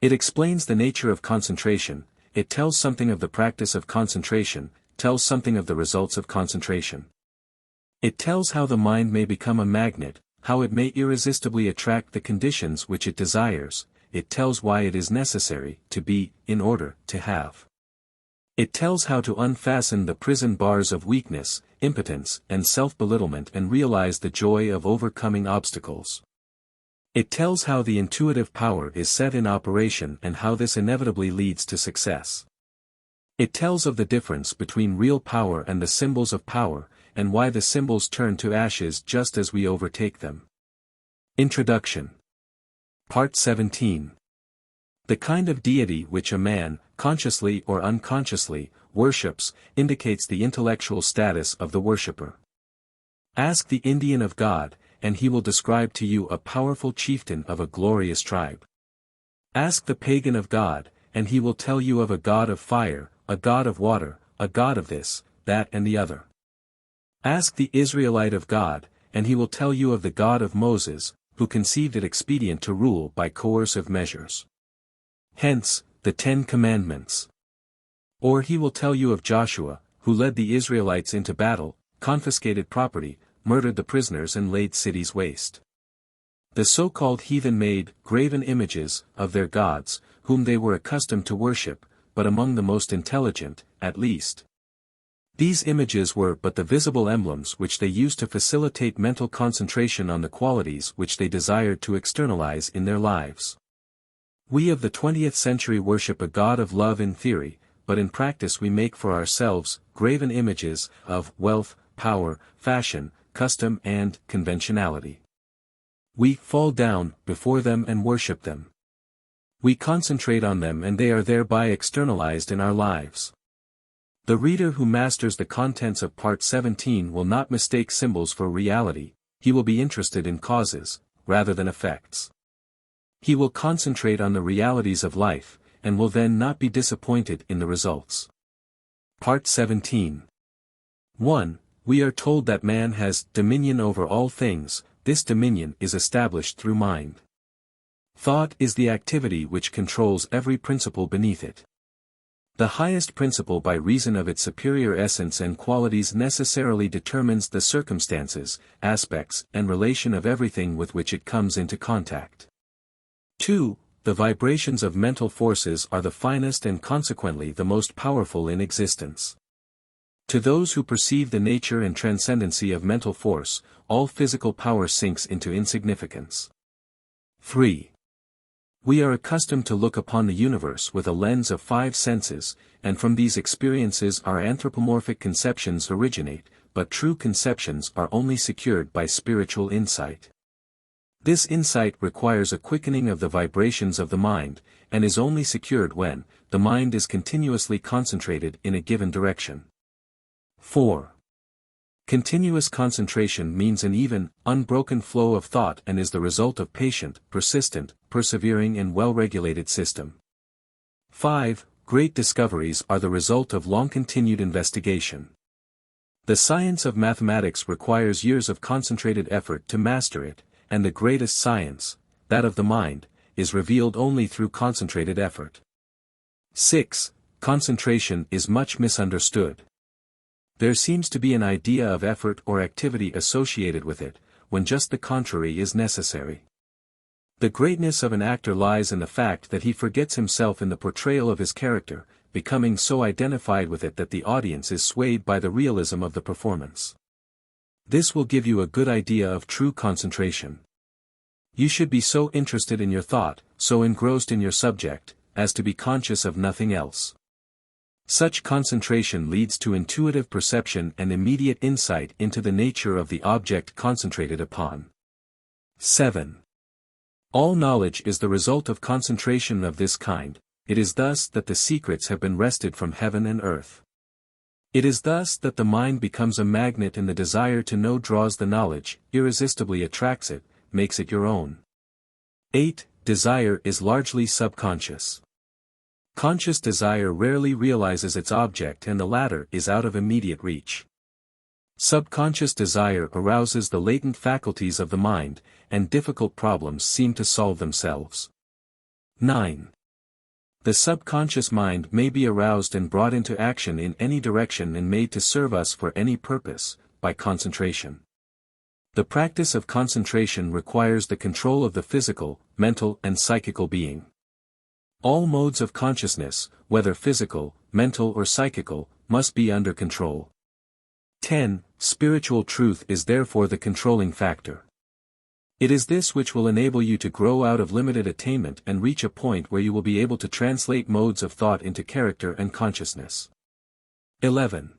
It explains the nature of concentration, it tells something of the practice of concentration, tells something of the results of concentration. It tells how the mind may become a magnet, how it may irresistibly attract the conditions which it desires, it tells why it is necessary to be, in order to have. It tells how to unfasten the prison bars of weakness, impotence, and self-belittlement and realize the joy of overcoming obstacles. It tells how the intuitive power is set in operation and how this inevitably leads to success. It tells of the difference between real power and the symbols of power, and why the symbols turn to ashes just as we overtake them. Introduction. Part 17. The kind of deity which a man, consciously or unconsciously, worships, indicates the intellectual status of the worshipper. Ask the Indian of God, and he will describe to you a powerful chieftain of a glorious tribe. Ask the pagan of God, and he will tell you of a god of fire, a god of water, a god of this, that and the other. Ask the Israelite of God, and he will tell you of the God of Moses, who conceived it expedient to rule by coercive measures. Hence, the 10 Commandments. Or he will tell you of Joshua, who led the Israelites into battle, confiscated property, murdered the prisoners and laid cities waste. The so-called heathen made graven images of their gods, whom they were accustomed to worship, but among the most intelligent, at least. These images were but the visible emblems which they used to facilitate mental concentration on the qualities which they desired to externalize in their lives. We of the 20th century worship a God of love in theory, but in practice we make for ourselves graven images of wealth, power, fashion, custom and conventionality. We fall down before them and worship them. We concentrate on them and they are thereby externalized in our lives. The reader who masters the contents of Part 17 will not mistake symbols for reality, he will be interested in causes, rather than effects. He will concentrate on the realities of life, and will then not be disappointed in the results. Part 17. 1. We are told that man has dominion over all things. This dominion is established through mind. Thought is the activity which controls every principle beneath it. The highest principle by reason of its superior essence and qualities necessarily determines the circumstances, aspects, and relation of everything with which it comes into contact. 2. The vibrations of mental forces are the finest and consequently the most powerful in existence. To those who perceive the nature and transcendency of mental force, all physical power sinks into insignificance. 3. We are accustomed to look upon the universe with a lens of 5 senses, and from these experiences our anthropomorphic conceptions originate, but true conceptions are only secured by spiritual insight. This insight requires a quickening of the vibrations of the mind, and is only secured when the mind is continuously concentrated in a given direction. 4. Continuous concentration means an even, unbroken flow of thought and is the result of patient, persistent, persevering and well-regulated system. 5. Great discoveries are the result of long-continued investigation. The science of mathematics requires years of concentrated effort to master it, and the greatest science, that of the mind, is revealed only through concentrated effort. 6. Concentration is much misunderstood. There seems to be an idea of effort or activity associated with it, when just the contrary is necessary. The greatness of an actor lies in the fact that he forgets himself in the portrayal of his character, becoming so identified with it that the audience is swayed by the realism of the performance. This will give you a good idea of true concentration. You should be so interested in your thought, so engrossed in your subject, as to be conscious of nothing else. Such concentration leads to intuitive perception and immediate insight into the nature of the object concentrated upon. 7. All knowledge is the result of concentration of this kind. It is thus that the secrets have been wrested from heaven and earth. It is thus that the mind becomes a magnet and the desire to know draws the knowledge, irresistibly attracts it, makes it your own. 8. Desire is largely subconscious. Conscious desire rarely realizes its object and the latter is out of immediate reach. Subconscious desire arouses the latent faculties of the mind, and difficult problems seem to solve themselves. 9. The subconscious mind may be aroused and brought into action in any direction and made to serve us for any purpose, by concentration. The practice of concentration requires the control of the physical, mental and psychical being. All modes of consciousness, whether physical, mental or psychical, must be under control. 10. Spiritual truth is therefore the controlling factor. It is this which will enable you to grow out of limited attainment and reach a point where you will be able to translate modes of thought into character and consciousness. 11.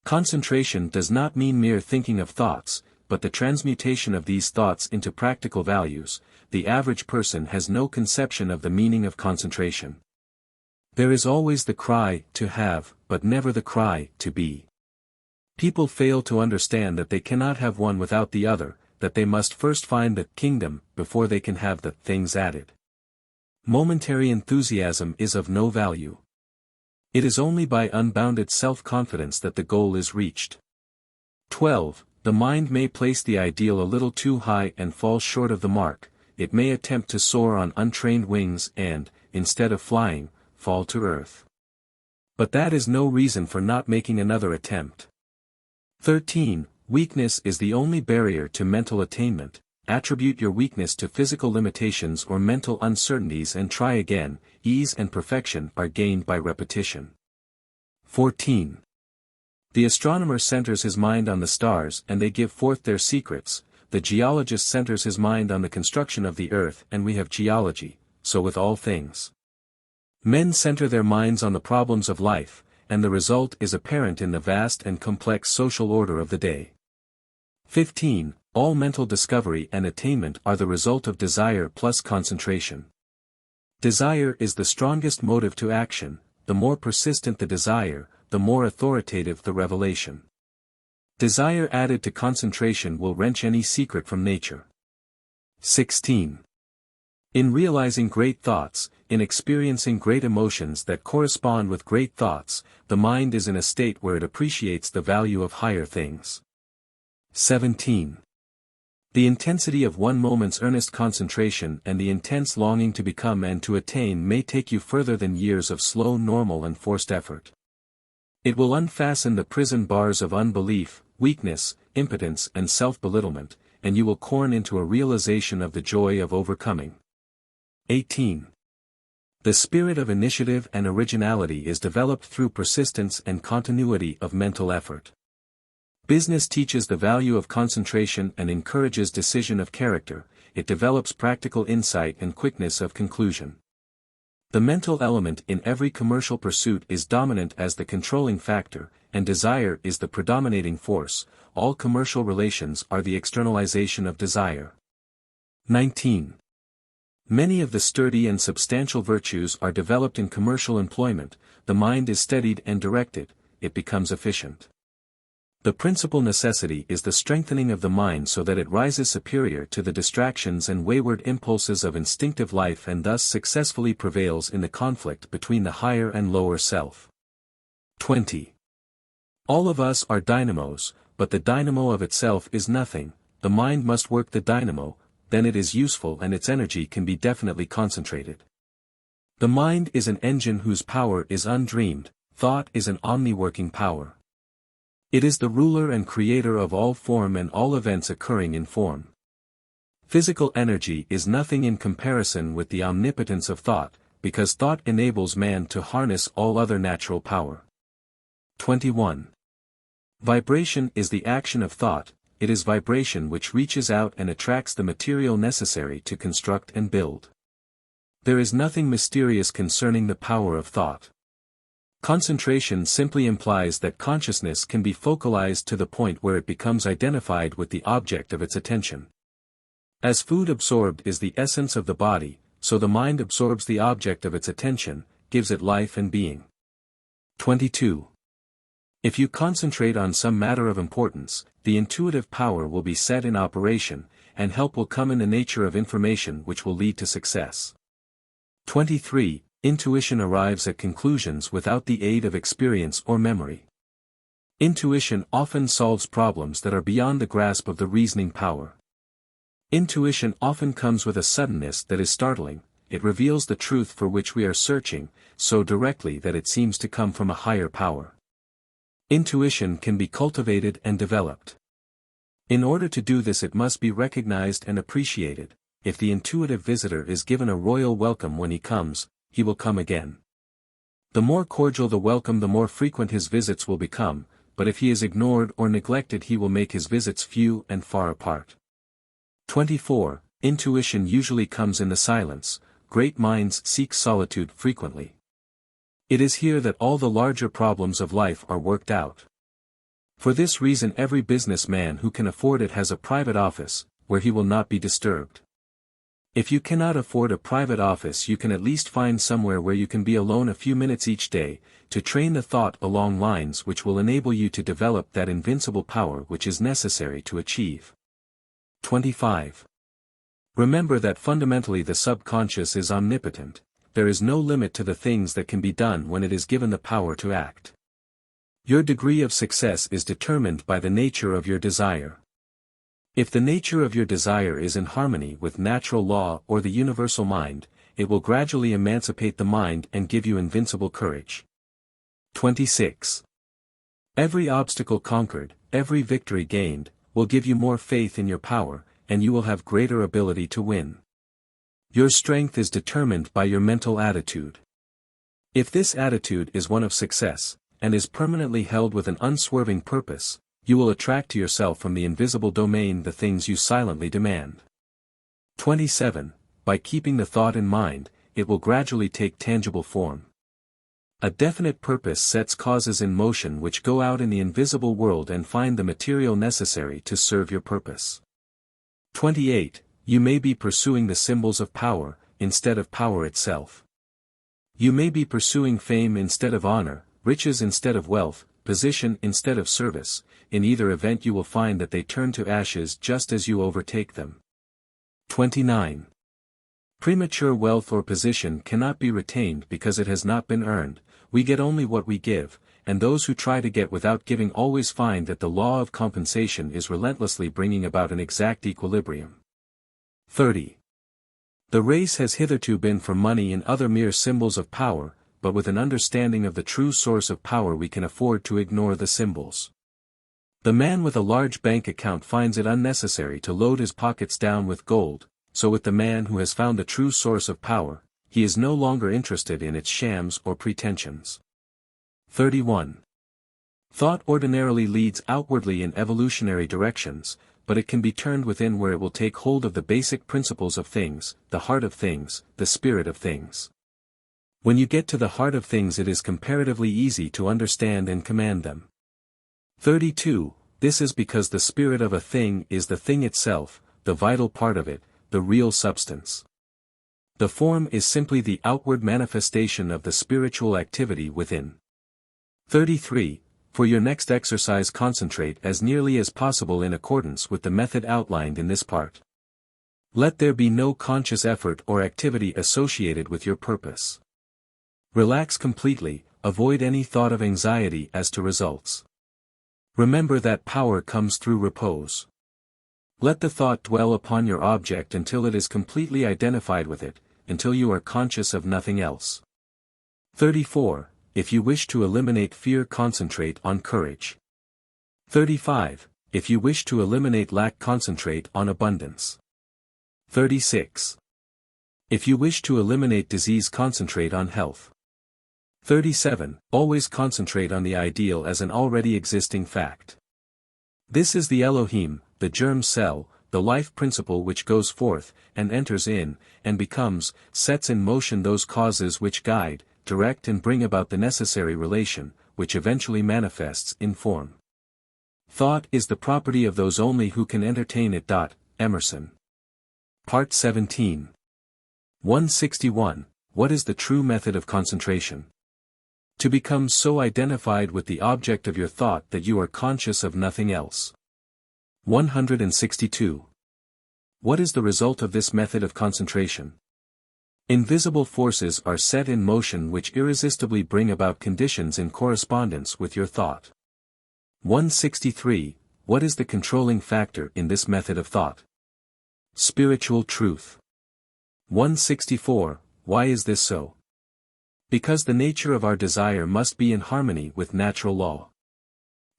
Concentration does not mean mere thinking of thoughts, but the transmutation of these thoughts into practical values. The average person has no conception of the meaning of concentration. There is always the cry, to have, but never the cry, to be. People fail to understand that they cannot have one without the other, that they must first find the kingdom, before they can have the things added. Momentary enthusiasm is of no value. It is only by unbounded self-confidence that the goal is reached. 12. The mind may place the ideal a little too high and fall short of the mark. It may attempt to soar on untrained wings and, instead of flying, fall to earth. But that is no reason for not making another attempt. 13. Weakness is the only barrier to mental attainment. Attribute your weakness to physical limitations or mental uncertainties and try again. Ease and perfection are gained by repetition. 14. The astronomer centers his mind on the stars and they give forth their secrets. The geologist centers his mind on the construction of the earth and we have geology, so with all things. Men center their minds on the problems of life, and the result is apparent in the vast and complex social order of the day. 15. All mental discovery and attainment are the result of desire plus concentration. Desire is the strongest motive to action. The more persistent the desire, the more authoritative the revelation. Desire added to concentration will wrench any secret from nature. 16. In realizing great thoughts, in experiencing great emotions that correspond with great thoughts, the mind is in a state where it appreciates the value of higher things. 17. The intensity of one moment's earnest concentration and the intense longing to become and to attain may take you further than years of slow normal and forced effort. It will unfasten the prison bars of unbelief, weakness, impotence and self-belittlement, and you will corn into a realization of the joy of overcoming. 18. The spirit of initiative and originality is developed through persistence and continuity of mental effort. Business teaches the value of concentration and encourages decision of character. It develops practical insight and quickness of conclusion. The mental element in every commercial pursuit is dominant as the controlling factor, and desire is the predominating force. All commercial relations are the externalization of desire. 19. Many of the sturdy and substantial virtues are developed in commercial employment. The mind is steadied and directed, it becomes efficient. The principal necessity is the strengthening of the mind so that it rises superior to the distractions and wayward impulses of instinctive life and thus successfully prevails in the conflict between the higher and lower self. 20. All of us are dynamos, but the dynamo of itself is nothing. The mind must work the dynamo, then it is useful and its energy can be definitely concentrated. The mind is an engine whose power is undreamed. Thought is an omni-working power. It is the ruler and creator of all form and all events occurring in form. Physical energy is nothing in comparison with the omnipotence of thought, because thought enables man to harness all other natural power. 21. Vibration is the action of thought. It is vibration which reaches out and attracts the material necessary to construct and build. There is nothing mysterious concerning the power of thought. Concentration simply implies that consciousness can be focalized to the point where it becomes identified with the object of its attention. As food absorbed is the essence of the body, so the mind absorbs the object of its attention, gives it life and being. 22. If you concentrate on some matter of importance, the intuitive power will be set in operation, and help will come in the nature of information which will lead to success. 23. Intuition arrives at conclusions without the aid of experience or memory. Intuition often solves problems that are beyond the grasp of the reasoning power. Intuition often comes with a suddenness that is startling. It reveals the truth for which we are searching, so directly that it seems to come from a higher power. Intuition can be cultivated and developed. In order to do this, it must be recognized and appreciated. If the intuitive visitor is given a royal welcome when he comes, he will come again. The more cordial the welcome, the more frequent his visits will become, but if he is ignored or neglected, he will make his visits few and far apart. 24. Intuition usually comes in the silence. Great minds seek solitude frequently. It is here that all the larger problems of life are worked out. For this reason, every businessman who can afford it has a private office, where he will not be disturbed. If you cannot afford a private office, you can at least find somewhere where you can be alone a few minutes each day, to train the thought along lines which will enable you to develop that invincible power which is necessary to achieve. 25. Remember that fundamentally the subconscious is omnipotent. There is no limit to the things that can be done when it is given the power to act. Your degree of success is determined by the nature of your desire. If the nature of your desire is in harmony with natural law or the universal mind, it will gradually emancipate the mind and give you invincible courage. 26. Every obstacle conquered, every victory gained, will give you more faith in your power, and you will have greater ability to win. Your strength is determined by your mental attitude. If this attitude is one of success, and is permanently held with an unswerving purpose, you will attract to yourself from the invisible domain the things you silently demand. 27. By keeping the thought in mind, it will gradually take tangible form. A definite purpose sets causes in motion which go out in the invisible world and find the material necessary to serve your purpose. 28. You may be pursuing the symbols of power, instead of power itself. You may be pursuing fame instead of honor, riches instead of wealth, position instead of service. In either event you will find that they turn to ashes just as you overtake them. 29. Premature wealth or position cannot be retained because it has not been earned. We get only what we give, and those who try to get without giving always find that the law of compensation is relentlessly bringing about an exact equilibrium. 30. The race has hitherto been for money and other mere symbols of power, but with an understanding of the true source of power we can afford to ignore the symbols. The man with a large bank account finds it unnecessary to load his pockets down with gold, so with the man who has found the true source of power, he is no longer interested in its shams or pretensions. 31. Thought ordinarily leads outwardly in evolutionary directions, but it can be turned within where it will take hold of the basic principles of things, the heart of things, the spirit of things. When you get to the heart of things, it is comparatively easy to understand and command them. 32. This is because the spirit of a thing is the thing itself, the vital part of it, the real substance. The form is simply the outward manifestation of the spiritual activity within. 33. For your next exercise, concentrate as nearly as possible in accordance with the method outlined in this part. Let there be no conscious effort or activity associated with your purpose. Relax completely, avoid any thought of anxiety as to results. Remember that power comes through repose. Let the thought dwell upon your object until it is completely identified with it, until you are conscious of nothing else. 34. If you wish to eliminate fear, concentrate on courage. 35. If you wish to eliminate lack, concentrate on abundance. 36. If you wish to eliminate disease, concentrate on health. 37. Always concentrate on the ideal as an already existing fact. This is the Elohim, the germ cell, the life principle which goes forth, and enters in, and becomes, sets in motion those causes which guide, direct and bring about the necessary relation, which eventually manifests in form. Thought is the property of those only who can entertain it. Emerson. Part 17. 161. What is the true method of concentration? To become so identified with the object of your thought that you are conscious of nothing else. 162. What is the result of this method of concentration? Invisible forces are set in motion which irresistibly bring about conditions in correspondence with your thought. 163. What is the controlling factor in this method of thought? Spiritual truth. 164. Why is this so? Because the nature of our desire must be in harmony with natural law.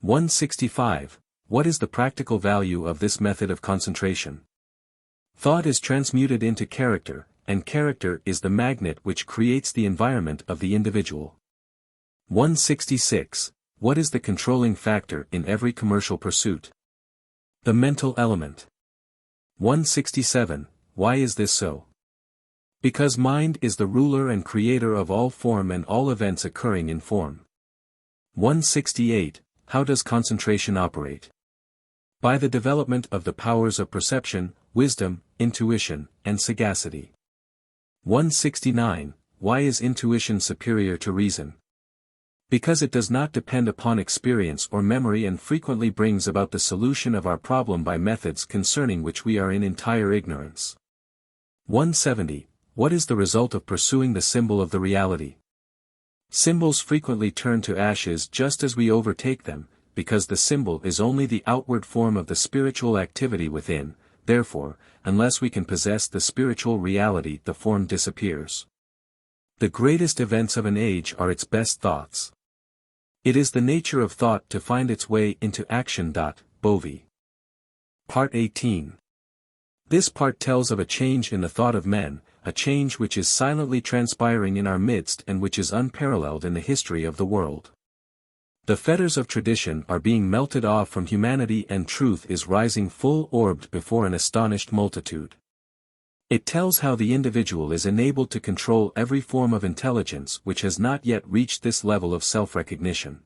165. What is the practical value of this method of concentration? Thought is transmuted into character, and character is the magnet which creates the environment of the individual. 166. What is the controlling factor in every commercial pursuit? The mental element. 167. Why is this so? Because mind is the ruler and creator of all form and all events occurring in form. 168. How does concentration operate? By the development of the powers of perception, wisdom, intuition, and sagacity. 169. Why is intuition superior to reason? Because it does not depend upon experience or memory and frequently brings about the solution of our problem by methods concerning which we are in entire ignorance. 170. What is the result of pursuing the symbol of the reality? Symbols frequently turn to ashes just as we overtake them, because the symbol is only the outward form of the spiritual activity within. Therefore, unless we can possess the spiritual reality, the form disappears. The greatest events of an age are its best thoughts. It is the nature of thought to find its way into action. Bovey. Part 18. This part tells of a change in the thought of men, a change which is silently transpiring in our midst and which is unparalleled in the history of the world. The fetters of tradition are being melted off from humanity and truth is rising full-orbed before an astonished multitude. It tells how the individual is enabled to control every form of intelligence which has not yet reached this level of self-recognition.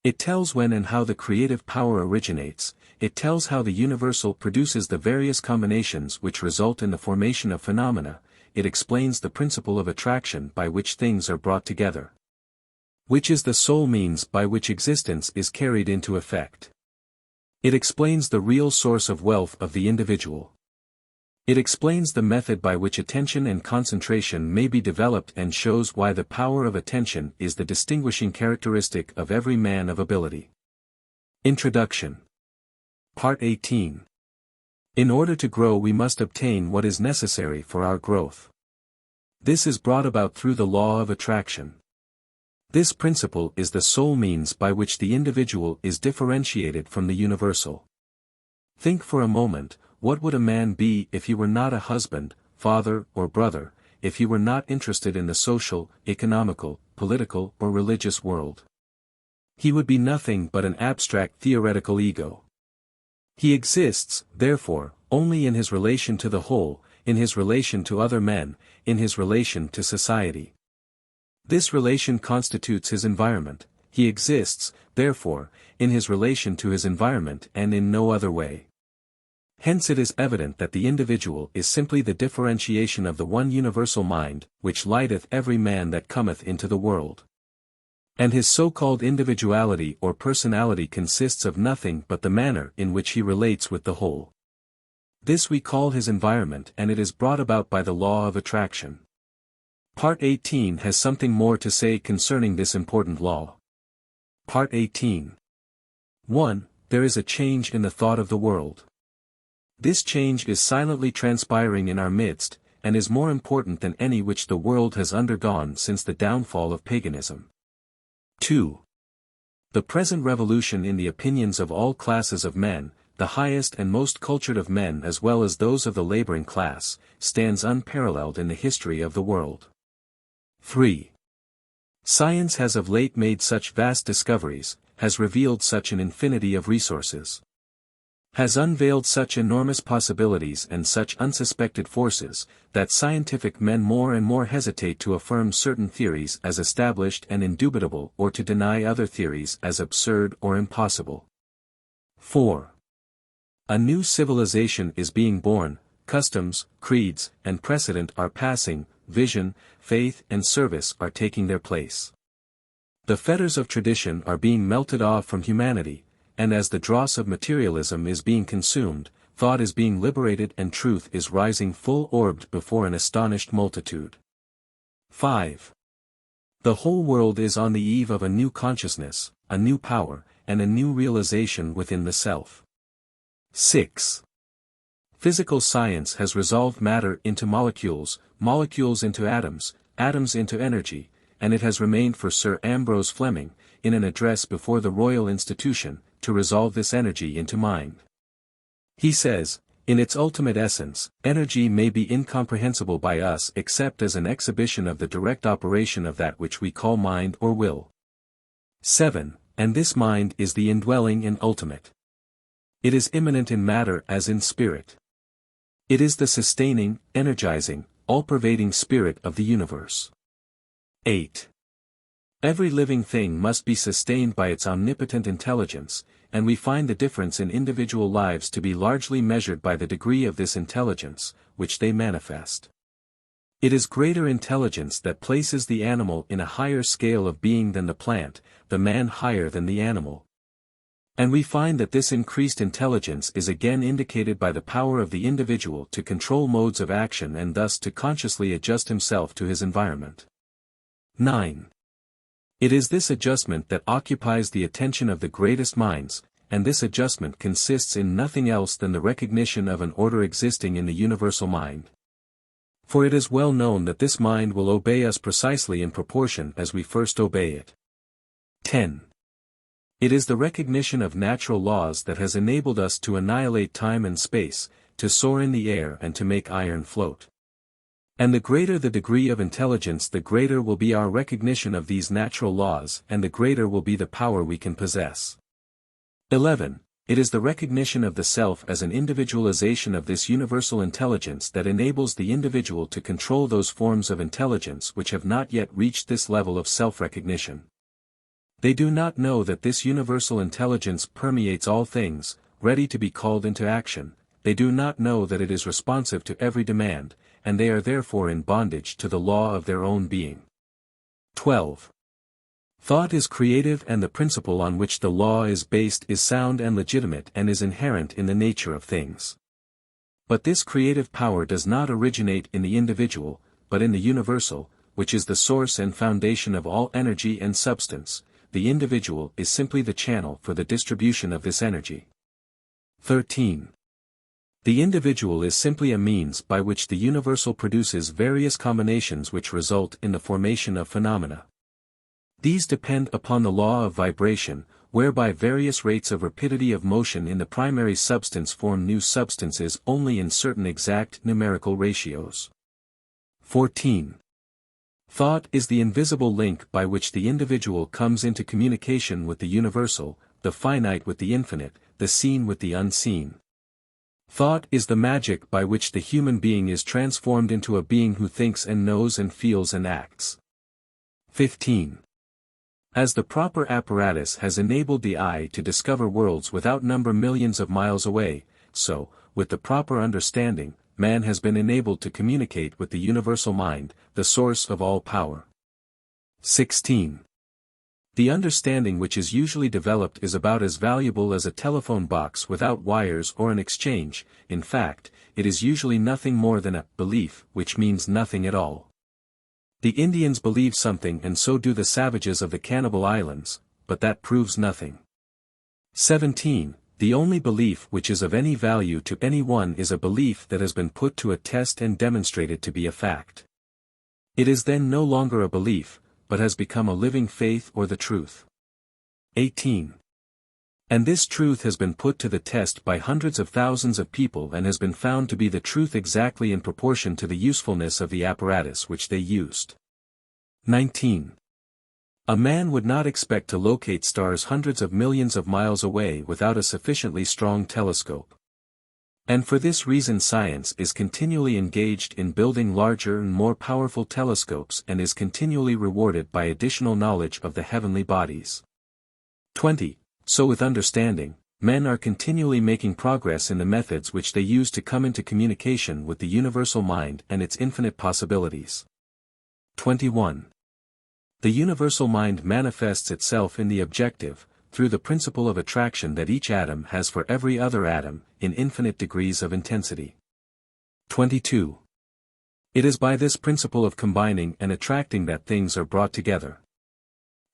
It tells when and how the creative power originates. It tells how the universal produces the various combinations which result in the formation of phenomena. It explains the principle of attraction by which things are brought together, which is the sole means by which existence is carried into effect. It explains the real source of wealth of the individual. It explains the method by which attention and concentration may be developed and shows why the power of attention is the distinguishing characteristic of every man of ability. Introduction. Part 18. In order to grow we must obtain what is necessary for our growth. This is brought about through the law of attraction. This principle is the sole means by which the individual is differentiated from the universal. Think for a moment, what would a man be if he were not a husband, father, or brother, if he were not interested in the social, economical, political, or religious world? He would be nothing but an abstract theoretical ego. He exists, therefore, only in his relation to the whole, in his relation to other men, in his relation to society. This relation constitutes his environment. He exists, therefore, in his relation to his environment and in no other way. Hence it is evident that the individual is simply the differentiation of the one universal mind, which lighteth every man that cometh into the world. And his so-called individuality or personality consists of nothing but the manner in which he relates with the whole. This we call his environment, and it is brought about by the law of attraction. Part 18 has something more to say concerning this important law. Part 18. 1. There is a change in the thought of the world. This change is silently transpiring in our midst, and is more important than any which the world has undergone since the downfall of paganism. 2. The present revolution in the opinions of all classes of men, the highest and most cultured of men as well as those of the laboring class, stands unparalleled in the history of the world. 3. Science has of late made such vast discoveries, has revealed such an infinity of resources, has unveiled such enormous possibilities and such unsuspected forces, that scientific men more and more hesitate to affirm certain theories as established and indubitable or to deny other theories as absurd or impossible. 4. A new civilization is being born, customs, creeds, and precedent are passing, vision, faith and service are taking their place. The fetters of tradition are being melted off from humanity, and as the dross of materialism is being consumed, thought is being liberated and truth is rising full-orbed before an astonished multitude. 5. The whole world is on the eve of a new consciousness, a new power, and a new realization within the self. 6. Physical science has resolved matter into molecules, molecules into atoms, atoms into energy, and it has remained for Sir Ambrose Fleming, in an address before the Royal Institution, to resolve this energy into mind. He says, in its ultimate essence, energy may be incomprehensible by us except as an exhibition of the direct operation of that which we call mind or will. 7. And this mind is the indwelling and ultimate. It is immanent in matter as in spirit. It is the sustaining, energizing, all-pervading spirit of the universe. 8. Every living thing must be sustained by its omnipotent intelligence, and we find the difference in individual lives to be largely measured by the degree of this intelligence, which they manifest. It is greater intelligence that places the animal in a higher scale of being than the plant, the man higher than the animal. And we find that this increased intelligence is again indicated by the power of the individual to control modes of action and thus to consciously adjust himself to his environment. 9. It is this adjustment that occupies the attention of the greatest minds, and this adjustment consists in nothing else than the recognition of an order existing in the universal mind. For it is well known that this mind will obey us precisely in proportion as we first obey it. 10. It is the recognition of natural laws that has enabled us to annihilate time and space, to soar in the air and to make iron float. And the greater the degree of intelligence, the greater will be our recognition of these natural laws and the greater will be the power we can possess. 11. It is the recognition of the self as an individualization of this universal intelligence that enables the individual to control those forms of intelligence which have not yet reached this level of self-recognition. They do not know that this universal intelligence permeates all things, ready to be called into action, they do not know that it is responsive to every demand, and they are therefore in bondage to the law of their own being. 12. Thought is creative and the principle on which the law is based is sound and legitimate and is inherent in the nature of things. But this creative power does not originate in the individual, but in the universal, which is the source and foundation of all energy and substance. The individual is simply the channel for the distribution of this energy. 13. The individual is simply a means by which the universal produces various combinations which result in the formation of phenomena. These depend upon the law of vibration, whereby various rates of rapidity of motion in the primary substance form new substances only in certain exact numerical ratios. 14. Thought is the invisible link by which the individual comes into communication with the universal, the finite with the infinite, the seen with the unseen. Thought is the magic by which the human being is transformed into a being who thinks and knows and feels and acts. 15. As the proper apparatus has enabled the eye to discover worlds without number millions of miles away, so, with the proper understanding, man has been enabled to communicate with the universal mind, the source of all power. 16. The understanding which is usually developed is about as valuable as a telephone box without wires or an exchange. In fact, it is usually nothing more than a belief which means nothing at all. The Indians believe something and so do the savages of the Cannibal Islands, but that proves nothing. 17. The only belief which is of any value to anyone is a belief that has been put to a test and demonstrated to be a fact. It is then no longer a belief, but has become a living faith or the truth. 18. And this truth has been put to the test by hundreds of thousands of people and has been found to be the truth exactly in proportion to the usefulness of the apparatus which they used. 19. A man would not expect to locate stars hundreds of millions of miles away without a sufficiently strong telescope. And for this reason science is continually engaged in building larger and more powerful telescopes and is continually rewarded by additional knowledge of the heavenly bodies. 20. So with understanding, men are continually making progress in the methods which they use to come into communication with the universal mind and its infinite possibilities. 21. The universal mind manifests itself in the objective, through the principle of attraction that each atom has for every other atom, in infinite degrees of intensity. 22. It is by this principle of combining and attracting that things are brought together.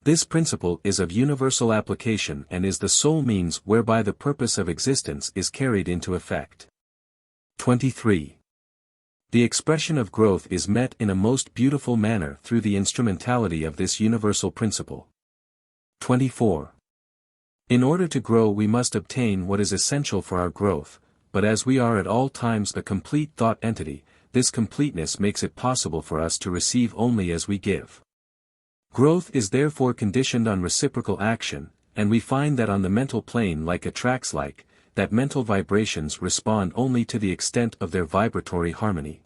This principle is of universal application and is the sole means whereby the purpose of existence is carried into effect. 23. The expression of growth is met in a most beautiful manner through the instrumentality of this universal principle. 24. In order to grow we must obtain what is essential for our growth, but as we are at all times a complete thought entity, this completeness makes it possible for us to receive only as we give. Growth is therefore conditioned on reciprocal action, and we find that on the mental plane like attracts like, that mental vibrations respond only to the extent of their vibratory harmony.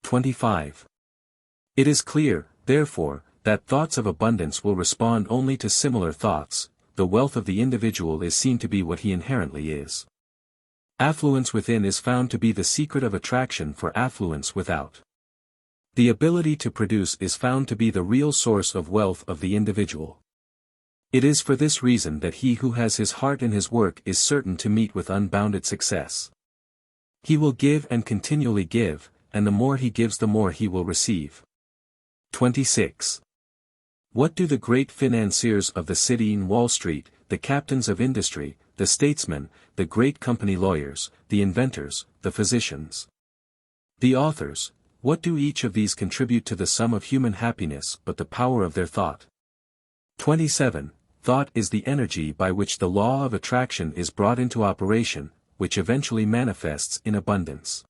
25. It is clear, therefore, that thoughts of abundance will respond only to similar thoughts. The wealth of the individual is seen to be what he inherently is. Affluence within is found to be the secret of attraction for affluence without. The ability to produce is found to be the real source of wealth of the individual. It is for this reason that he who has his heart in his work is certain to meet with unbounded success. He will give and continually give, and the more he gives the more he will receive. 26. What do the great financiers of the city in Wall Street, the captains of industry, the statesmen, the great company lawyers, the inventors, the physicians, the authors, what do each of these contribute to the sum of human happiness but the power of their thought? 27. Thought is the energy by which the law of attraction is brought into operation, which eventually manifests in abundance.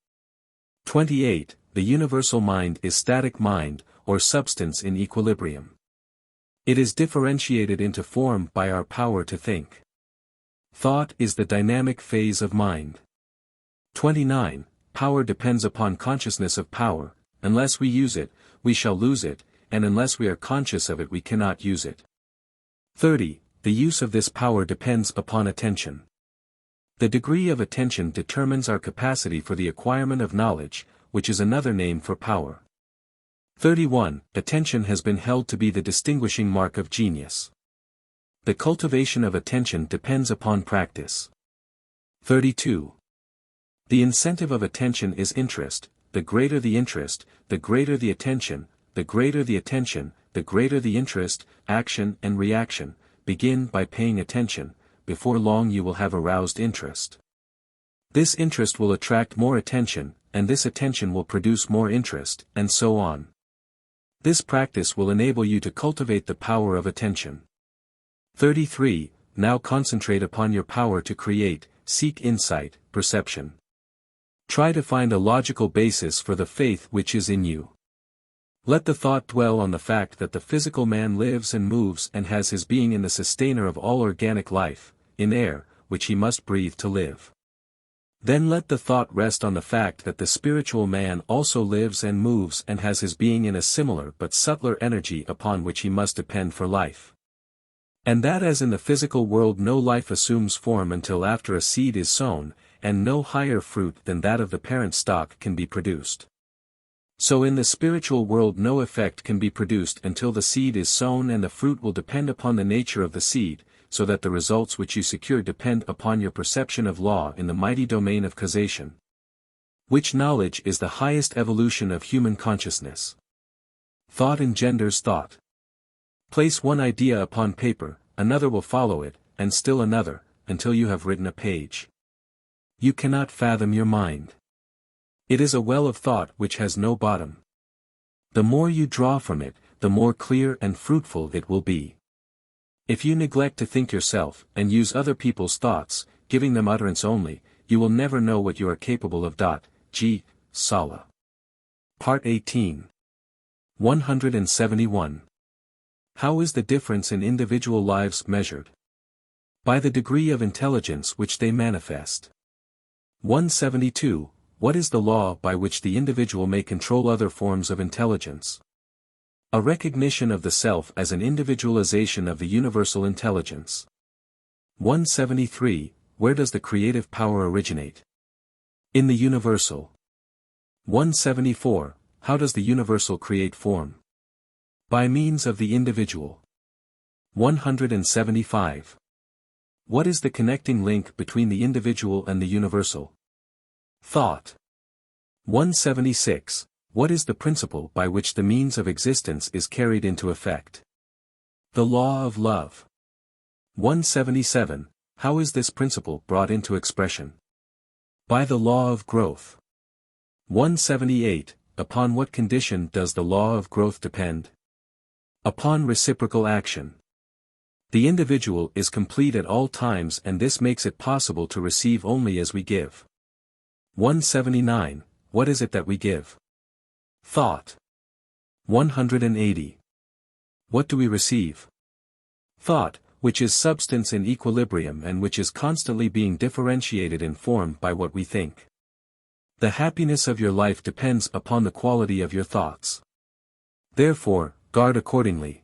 28. The universal mind is static mind, or substance in equilibrium. It is differentiated into form by our power to think. Thought is the dynamic phase of mind. 29. Power depends upon consciousness of power. Unless we use it, we shall lose it, and unless we are conscious of it we cannot use it. 30. The use of this power depends upon attention. The degree of attention determines our capacity for the acquirement of knowledge, which is another name for power. 31. Attention has been held to be the distinguishing mark of genius. The cultivation of attention depends upon practice. 32. The incentive of attention is interest. The greater the interest, the greater the attention, the greater the attention, the greater the interest. Action and reaction. Begin by paying attention. Before long you will have aroused interest. This interest will attract more attention, and this attention will produce more interest, and so on. This practice will enable you to cultivate the power of attention. 33. Now concentrate upon your power to create, seek insight, perception. Try to find a logical basis for the faith which is in you. Let the thought dwell on the fact that the physical man lives and moves and has his being in the sustainer of all organic life, in air, which he must breathe to live. Then let the thought rest on the fact that the spiritual man also lives and moves and has his being in a similar but subtler energy upon which he must depend for life. And that as in the physical world no life assumes form until after a seed is sown, and no higher fruit than that of the parent stock can be produced. So in the spiritual world no effect can be produced until the seed is sown, and the fruit will depend upon the nature of the seed, so that the results which you secure depend upon your perception of law in the mighty domain of causation. Which knowledge is the highest evolution of human consciousness. Thought engenders thought. Place one idea upon paper, another will follow it, and still another, until you have written a page. You cannot fathom your mind. It is a well of thought which has no bottom. The more you draw from it, the more clear and fruitful it will be. If you neglect to think yourself, and use other people's thoughts, giving them utterance only, you will never know what you are capable of. G. Sala. Part 18. 171. How is the difference in individual lives measured? By the degree of intelligence which they manifest. 172. What is the law by which the individual may control other forms of intelligence? A recognition of the self as an individualization of the universal intelligence. 173. Where does the creative power originate? In the universal. 174. How does the universal create form? By means of the individual. 175. What is the connecting link between the individual and the universal? Thought. 176. What is the principle by which the means of existence is carried into effect? The law of love. 177. How is this principle brought into expression? By the law of growth. 178. Upon what condition does the law of growth depend? Upon reciprocal action. The individual is complete at all times, and this makes it possible to receive only as we give. 179. What is it that we give? Thought. 180. What do we receive? Thought, which is substance in equilibrium and which is constantly being differentiated in form by what we think. The happiness of your life depends upon the quality of your thoughts. Therefore, guard accordingly.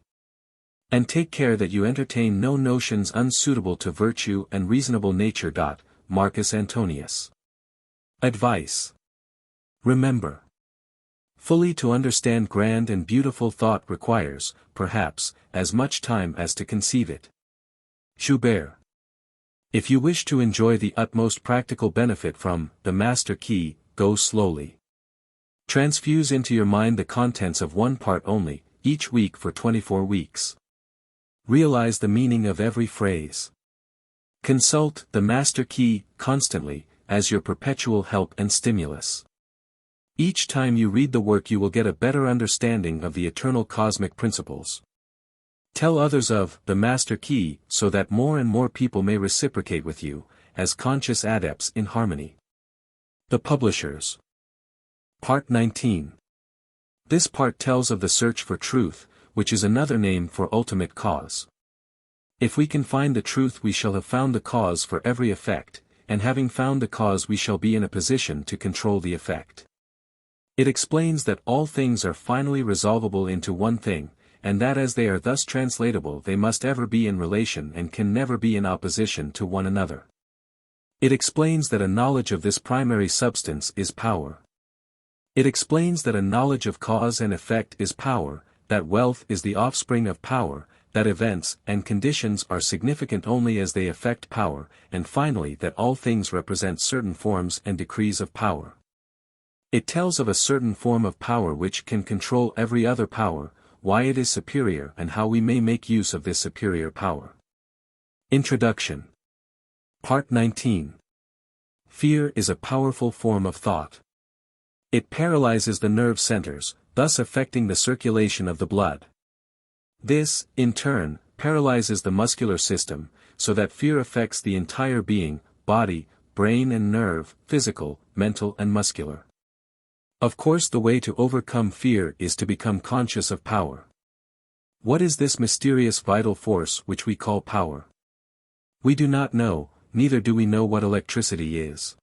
And take care that you entertain no notions unsuitable to virtue and reasonable nature. Marcus Antonius. Advice. Remember. Fully to understand grand and beautiful thought requires, perhaps, as much time as to conceive it. Schubert. If you wish to enjoy the utmost practical benefit from the master key, go slowly. Transfuse into your mind the contents of one part only, each week for 24 weeks. Realize the meaning of every phrase. Consult the master key constantly, as your perpetual help and stimulus. Each time you read the work you will get a better understanding of the eternal cosmic principles. Tell others of the master key so that more and more people may reciprocate with you, as conscious adepts in harmony. The Publishers. Part 19. This part tells of the search for truth, which is another name for ultimate cause. If we can find the truth we shall have found the cause for every effect, and having found the cause we shall be in a position to control the effect. It explains that all things are finally resolvable into one thing, and that as they are thus translatable they must ever be in relation and can never be in opposition to one another. It explains that a knowledge of this primary substance is power. It explains that a knowledge of cause and effect is power, that wealth is the offspring of power, that events and conditions are significant only as they affect power, and finally that all things represent certain forms and decrees of power. It tells of a certain form of power which can control every other power, why it is superior and how we may make use of this superior power. Introduction. Part 19. Fear is a powerful form of thought. It paralyzes the nerve centers, thus affecting the circulation of the blood. This, in turn, paralyzes the muscular system, so that fear affects the entire being, body, brain and nerve, physical, mental and muscular. Of course the way to overcome fear is to become conscious of power. What is this mysterious vital force which we call power? We do not know, neither do we know what electricity is.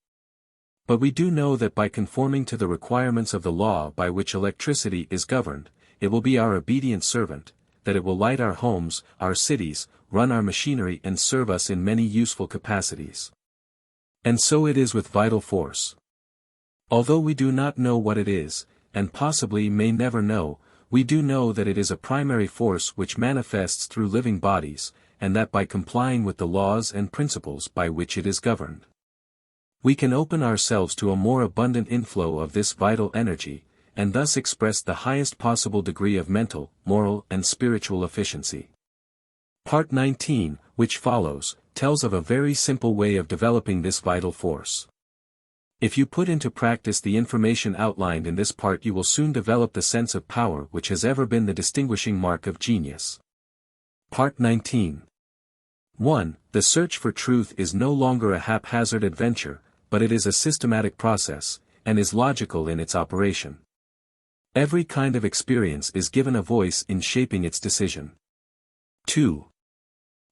But we do know that by conforming to the requirements of the law by which electricity is governed, it will be our obedient servant, that it will light our homes, our cities, run our machinery and serve us in many useful capacities. And so it is with vital force. Although we do not know what it is, and possibly may never know, we do know that it is a primary force which manifests through living bodies, and that by complying with the laws and principles by which it is governed, we can open ourselves to a more abundant inflow of this vital energy, and thus express the highest possible degree of mental, moral and spiritual efficiency. Part 19, which follows, tells of a very simple way of developing this vital force. If you put into practice the information outlined in this part you will soon develop the sense of power which has ever been the distinguishing mark of genius. Part 19. 1. The search for truth is no longer a haphazard adventure, but it is a systematic process, and is logical in its operation. Every kind of experience is given a voice in shaping its decision. 2.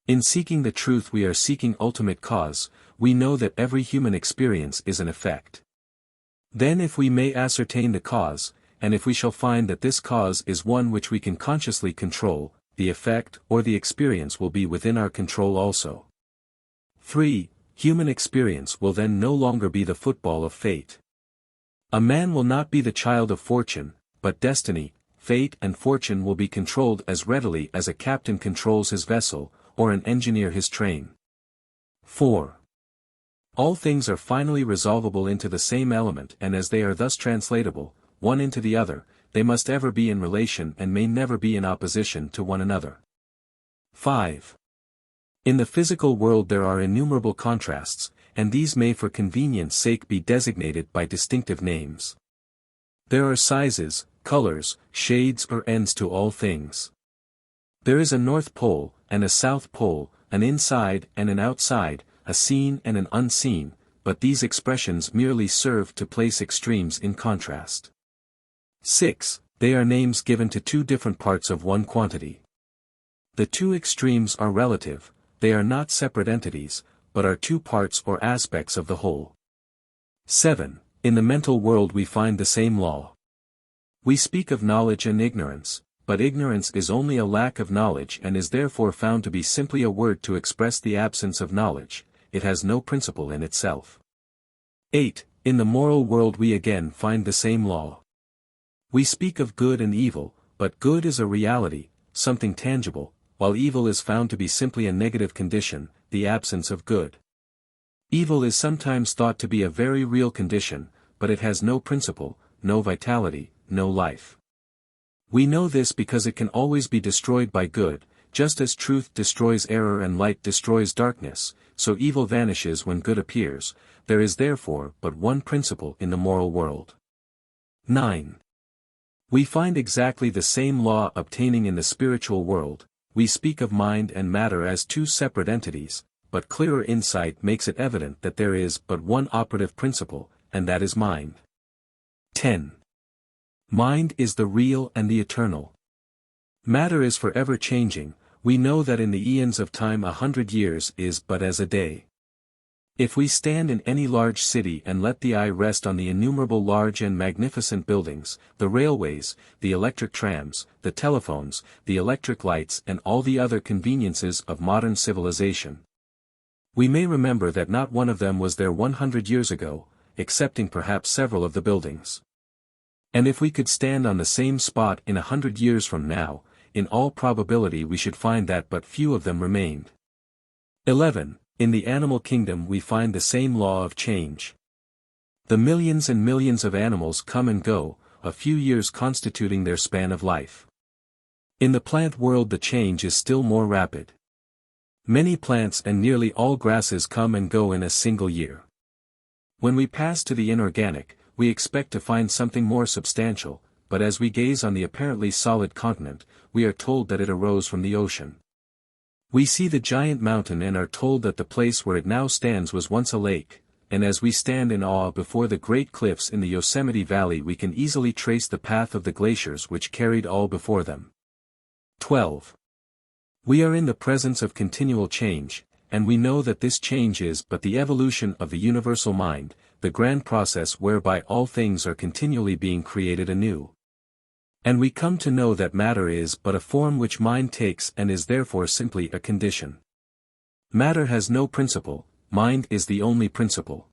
In seeking the truth we are seeking ultimate cause. We know that every human experience is an effect. Then if we may ascertain the cause, and if we shall find that this cause is one which we can consciously control, the effect or the experience will be within our control also. 3. Human experience will then no longer be the football of fate. A man will not be the child of fortune, but destiny. Fate and fortune will be controlled as readily as a captain controls his vessel, or an engineer his train. 4. All things are finally resolvable into the same element, and as they are thus translatable, one into the other, they must ever be in relation and may never be in opposition to one another. 5. In the physical world there are innumerable contrasts, and these may for convenience sake be designated by distinctive names. There are sizes, colors, shades or ends to all things. There is a North Pole, and a South Pole, an inside and an outside, a seen and an unseen, but these expressions merely serve to place extremes in contrast. 6. They are names given to two different parts of one quantity. The two extremes are relative, they are not separate entities, but are two parts or aspects of the whole. 7. In the mental world we find the same law. We speak of knowledge and ignorance, but ignorance is only a lack of knowledge and is therefore found to be simply a word to express the absence of knowledge. It has no principle in itself. 8. In the moral world we again find the same law. We speak of good and evil, but good is a reality, something tangible, while evil is found to be simply a negative condition, the absence of good. Evil is sometimes thought to be a very real condition, but it has no principle, no vitality, no life. We know this because it can always be destroyed by good, just as truth destroys error and light destroys darkness, so evil vanishes when good appears. There is therefore but one principle in the moral world. 9. We find exactly the same law obtaining in the spiritual world. We speak of mind and matter as two separate entities, but clearer insight makes it evident that there is but one operative principle, and that is mind. 10. Mind is the real and the eternal. Matter is forever changing. We know that in the eons of time 100 years is but as a day. If we stand in any large city and let the eye rest on the innumerable large and magnificent buildings, the railways, the electric trams, the telephones, the electric lights and all the other conveniences of modern civilization, we may remember that not one of them was there 100 years ago, excepting perhaps several of the buildings. And if we could stand on the same spot in 100 years from now, in all probability we should find that but few of them remained. 11. In the animal kingdom we find the same law of change. The millions and millions of animals come and go, a few years constituting their span of life. In the plant world the change is still more rapid. Many plants and nearly all grasses come and go in a single year. When we pass to the inorganic, we expect to find something more substantial, but as we gaze on the apparently solid continent, we are told that it arose from the ocean. We see the giant mountain and are told that the place where it now stands was once a lake, and as we stand in awe before the great cliffs in the Yosemite Valley we can easily trace the path of the glaciers which carried all before them. 12. We are in the presence of continual change, and we know that this change is but the evolution of the universal mind, the grand process whereby all things are continually being created anew. And we come to know that matter is but a form which mind takes and is therefore simply a condition. Matter has no principle, mind is the only principle.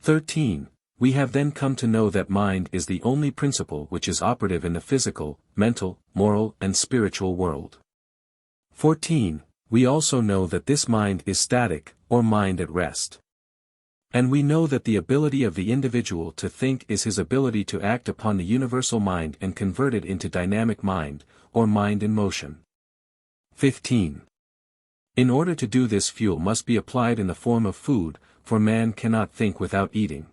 13. We have then come to know that mind is the only principle which is operative in the physical, mental, moral and spiritual world. 14. We also know that this mind is static, or mind at rest. And we know that the ability of the individual to think is his ability to act upon the universal mind and convert it into dynamic mind, or mind in motion. 15. In order to do this fuel must be applied in the form of food, for man cannot think without eating.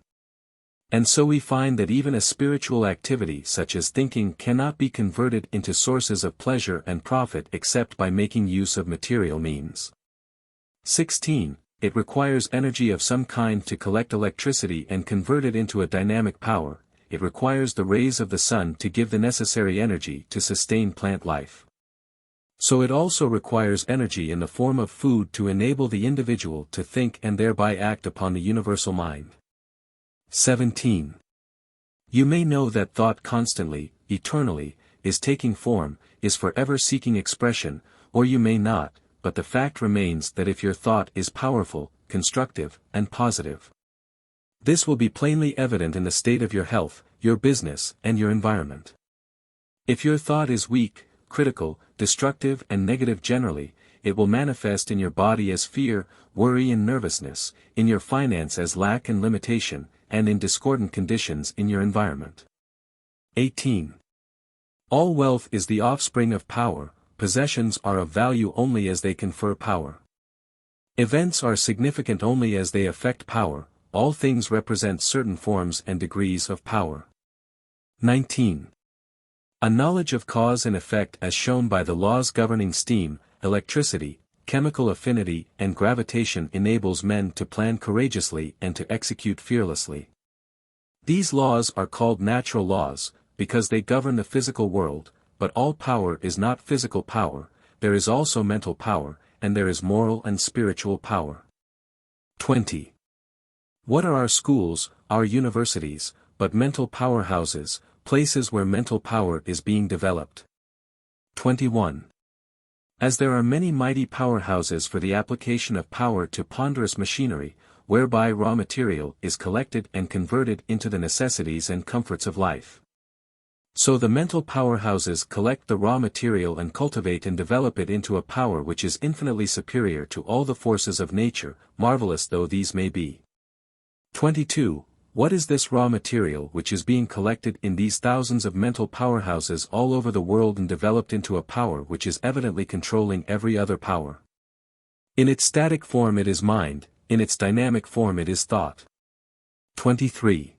And so we find that even a spiritual activity such as thinking cannot be converted into sources of pleasure and profit except by making use of material means. 16. It requires energy of some kind to collect electricity and convert it into a dynamic power. It requires the rays of the sun to give the necessary energy to sustain plant life. So it also requires energy in the form of food to enable the individual to think and thereby act upon the universal mind. 17. You may know that thought constantly, eternally, is taking form, is forever seeking expression, or you may not, but the fact remains that if your thought is powerful, constructive, and positive, this will be plainly evident in the state of your health, your business, and your environment. If your thought is weak, critical, destructive and negative generally, it will manifest in your body as fear, worry and nervousness, in your finance as lack and limitation, and in discordant conditions in your environment. 18. All wealth is the offspring of power, possessions are of value only as they confer power. Events are significant only as they affect power, all things represent certain forms and degrees of power. 19. A knowledge of cause and effect as shown by the laws governing steam, electricity, chemical affinity and gravitation enables men to plan courageously and to execute fearlessly. These laws are called natural laws, because they govern the physical world, but all power is not physical power, there is also mental power, and there is moral and spiritual power. 20. What are our schools, our universities, but mental powerhouses, places where mental power is being developed? 21. As there are many mighty powerhouses for the application of power to ponderous machinery, whereby raw material is collected and converted into the necessities and comforts of life, so the mental powerhouses collect the raw material and cultivate and develop it into a power which is infinitely superior to all the forces of nature, marvelous though these may be. 22. What is this raw material which is being collected in these thousands of mental powerhouses all over the world and developed into a power which is evidently controlling every other power? In its static form it is mind, in its dynamic form it is thought. 23.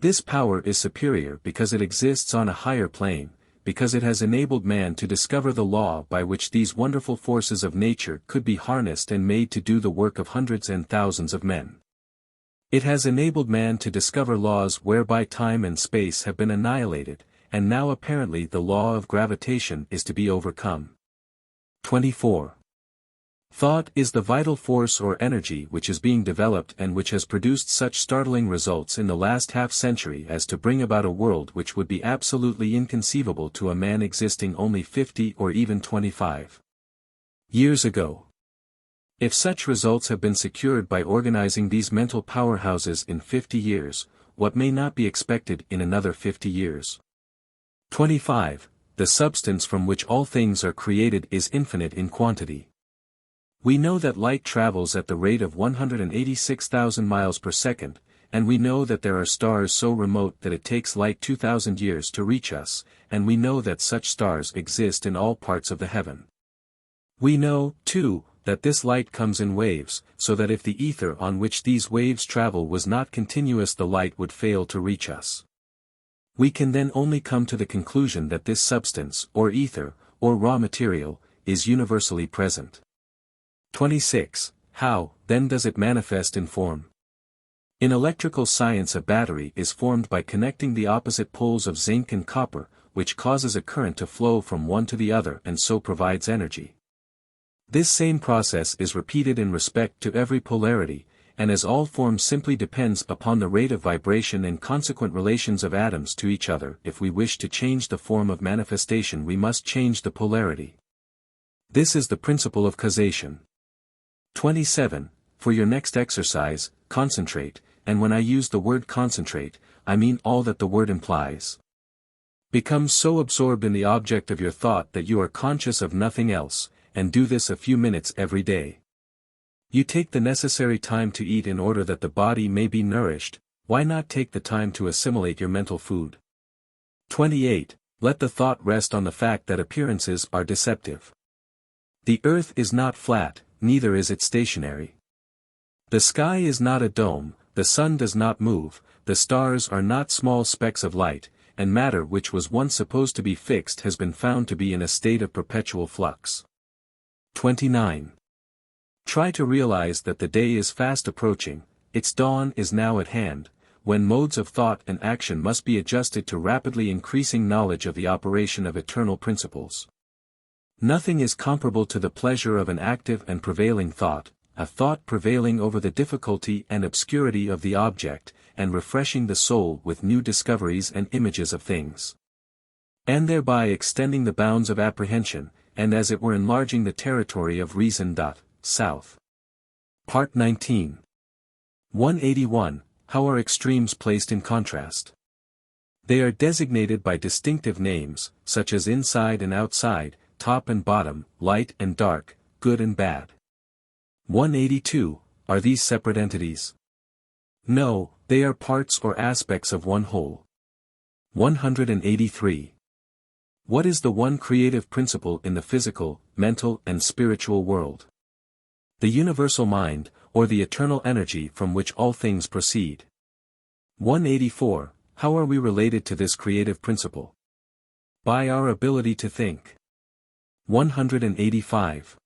This power is superior because it exists on a higher plane, because it has enabled man to discover the law by which these wonderful forces of nature could be harnessed and made to do the work of hundreds and thousands of men. It has enabled man to discover laws whereby time and space have been annihilated, and now apparently the law of gravitation is to be overcome. 24. Thought is the vital force or energy which is being developed and which has produced such startling results in the last half-century as to bring about a world which would be absolutely inconceivable to a man existing only 50 or even 25 years ago. If such results have been secured by organizing these mental powerhouses in 50 years, what may not be expected in another 50 years? 25. The substance from which all things are created is infinite in quantity. We know that light travels at the rate of 186,000 miles per second, and we know that there are stars so remote that it takes light 2,000 years to reach us, and we know that such stars exist in all parts of the heaven. We know, too, that this light comes in waves, so that if the ether on which these waves travel was not continuous the light would fail to reach us. We can then only come to the conclusion that this substance, or ether, or raw material, is universally present. 26. How, then does it manifest in form? In electrical science a battery is formed by connecting the opposite poles of zinc and copper, which causes a current to flow from one to the other and so provides energy. This same process is repeated in respect to every polarity, and as all forms simply depends upon the rate of vibration and consequent relations of atoms to each other. If we wish to change the form of manifestation we must change the polarity. This is the principle of causation. 27. For your next exercise, concentrate, and when I use the word concentrate, I mean all that the word implies. Become so absorbed in the object of your thought that you are conscious of nothing else, and do this a few minutes every day. You take the necessary time to eat in order that the body may be nourished, why not take the time to assimilate your mental food? 28. Let the thought rest on the fact that appearances are deceptive. The earth is not flat, neither is it stationary. The sky is not a dome, the sun does not move, the stars are not small specks of light, and matter which was once supposed to be fixed has been found to be in a state of perpetual flux. 29. Try to realize that the day is fast approaching, its dawn is now at hand, when modes of thought and action must be adjusted to rapidly increasing knowledge of the operation of eternal principles. Nothing is comparable to the pleasure of an active and prevailing thought, a thought prevailing over the difficulty and obscurity of the object, and refreshing the soul with new discoveries and images of things. And thereby extending the bounds of apprehension, and as it were enlarging the territory of reason. South. Part 19. 181. How are extremes placed in contrast? They are designated by distinctive names, such as inside and outside, top and bottom, light and dark, good and bad. 182. Are these separate entities? No, they are parts or aspects of one whole. 183. What is the one creative principle in the physical, mental and spiritual world? The universal mind, or the eternal energy from which all things proceed. 184. How are we related to this creative principle? By our ability to think. 185.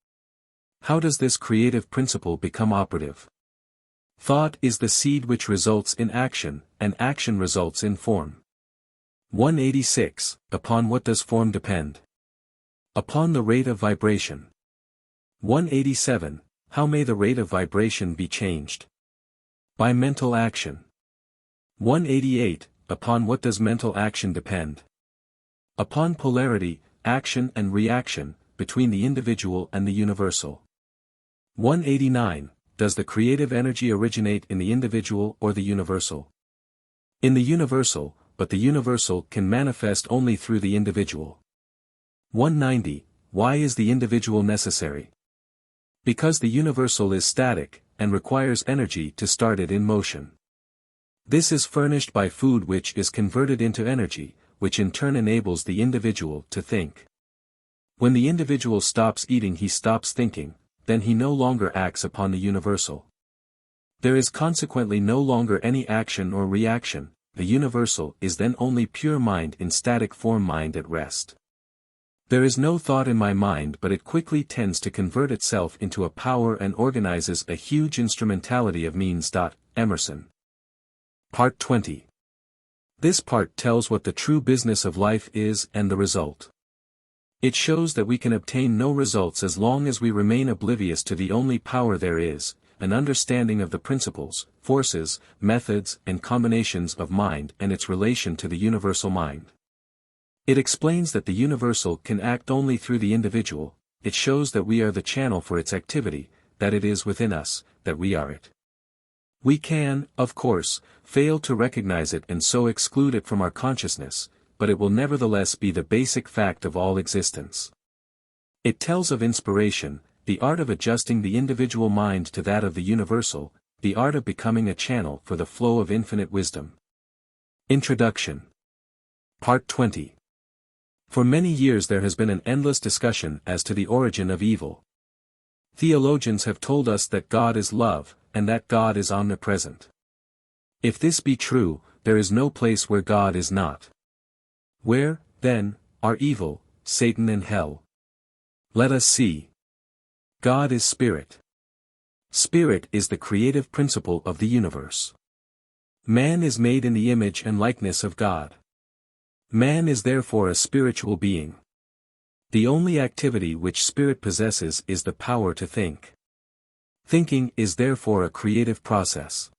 How does this creative principle become operative? Thought is the seed which results in action, and action results in form. 186. Upon what does form depend? Upon the rate of vibration. 187. How may the rate of vibration be changed? By mental action. 188. Upon what does mental action depend? Upon polarity, action and reaction, between the individual and the universal. 189. Does the creative energy originate in the individual or the universal? In the universal, but the universal can manifest only through the individual. 190. Why is the individual necessary? Because the universal is static, and requires energy to start it in motion. This is furnished by food which is converted into energy, which in turn enables the individual to think. When the individual stops eating, he stops thinking, then he no longer acts upon the universal. There is consequently no longer any action or reaction, the universal is then only pure mind in static form, mind at rest. There is no thought in my mind, but it quickly tends to convert itself into a power and organizes a huge instrumentality of means. Emerson. Part 20. This part tells what the true business of life is and the result. It shows that we can obtain no results as long as we remain oblivious to the only power there is, an understanding of the principles, forces, methods and combinations of mind and its relation to the universal mind. It explains that the universal can act only through the individual, it shows that we are the channel for its activity, that it is within us, that we are it. We can, of course, fail to recognize it and so exclude it from our consciousness, but it will nevertheless be the basic fact of all existence. It tells of inspiration, the art of adjusting the individual mind to that of the universal, the art of becoming a channel for the flow of infinite wisdom. Introduction. Part 20. For many years there has been an endless discussion as to the origin of evil. Theologians have told us that God is love, and that God is omnipresent. If this be true, there is no place where God is not. Where, then, are evil, Satan and hell? Let us see. God is spirit. Spirit is the creative principle of the universe. Man is made in the image and likeness of God. Man is therefore a spiritual being. The only activity which spirit possesses is the power to think. Thinking is therefore a creative process.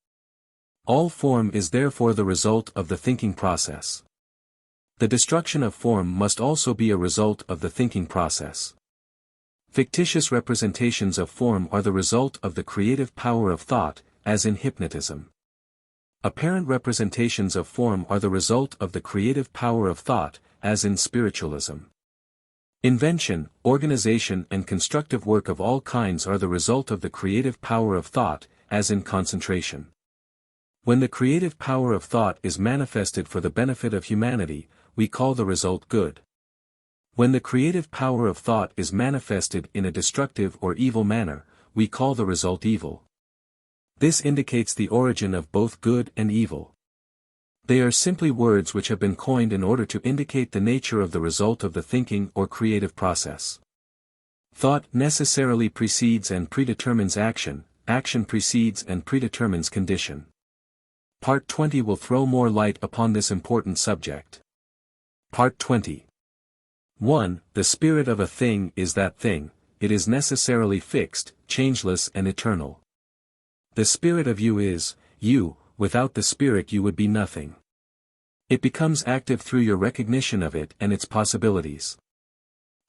All form is therefore the result of the thinking process. The destruction of form must also be a result of the thinking process. Fictitious representations of form are the result of the creative power of thought, as in hypnotism. Apparent representations of form are the result of the creative power of thought, as in spiritualism. Invention, organization and constructive work of all kinds are the result of the creative power of thought, as in concentration. When the creative power of thought is manifested for the benefit of humanity, we call the result good. When the creative power of thought is manifested in a destructive or evil manner, we call the result evil. This indicates the origin of both good and evil. They are simply words which have been coined in order to indicate the nature of the result of the thinking or creative process. Thought necessarily precedes and predetermines action, action precedes and predetermines condition. Part 20 will throw more light upon this important subject. Part 20. 1. The spirit of a thing is that thing, it is necessarily fixed, changeless and eternal. The spirit of you is, you, without the spirit you would be nothing. It becomes active through your recognition of it and its possibilities.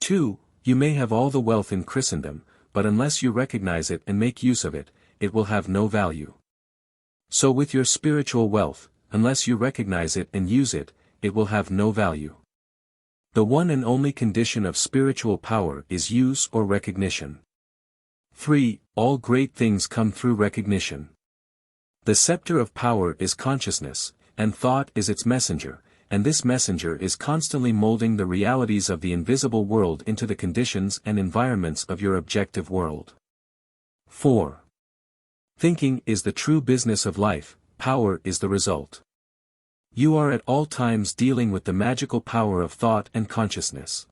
2. You may have all the wealth in Christendom, but unless you recognize it and make use of it, it will have no value. So with your spiritual wealth, unless you recognize it and use it, it will have no value. The one and only condition of spiritual power is use or recognition. 3. All great things come through recognition. The scepter of power is consciousness, and thought is its messenger, and this messenger is constantly molding the realities of the invisible world into the conditions and environments of your objective world. 4. Thinking is the true business of life, power is the result. You are at all times dealing with the magical power of thought and consciousness.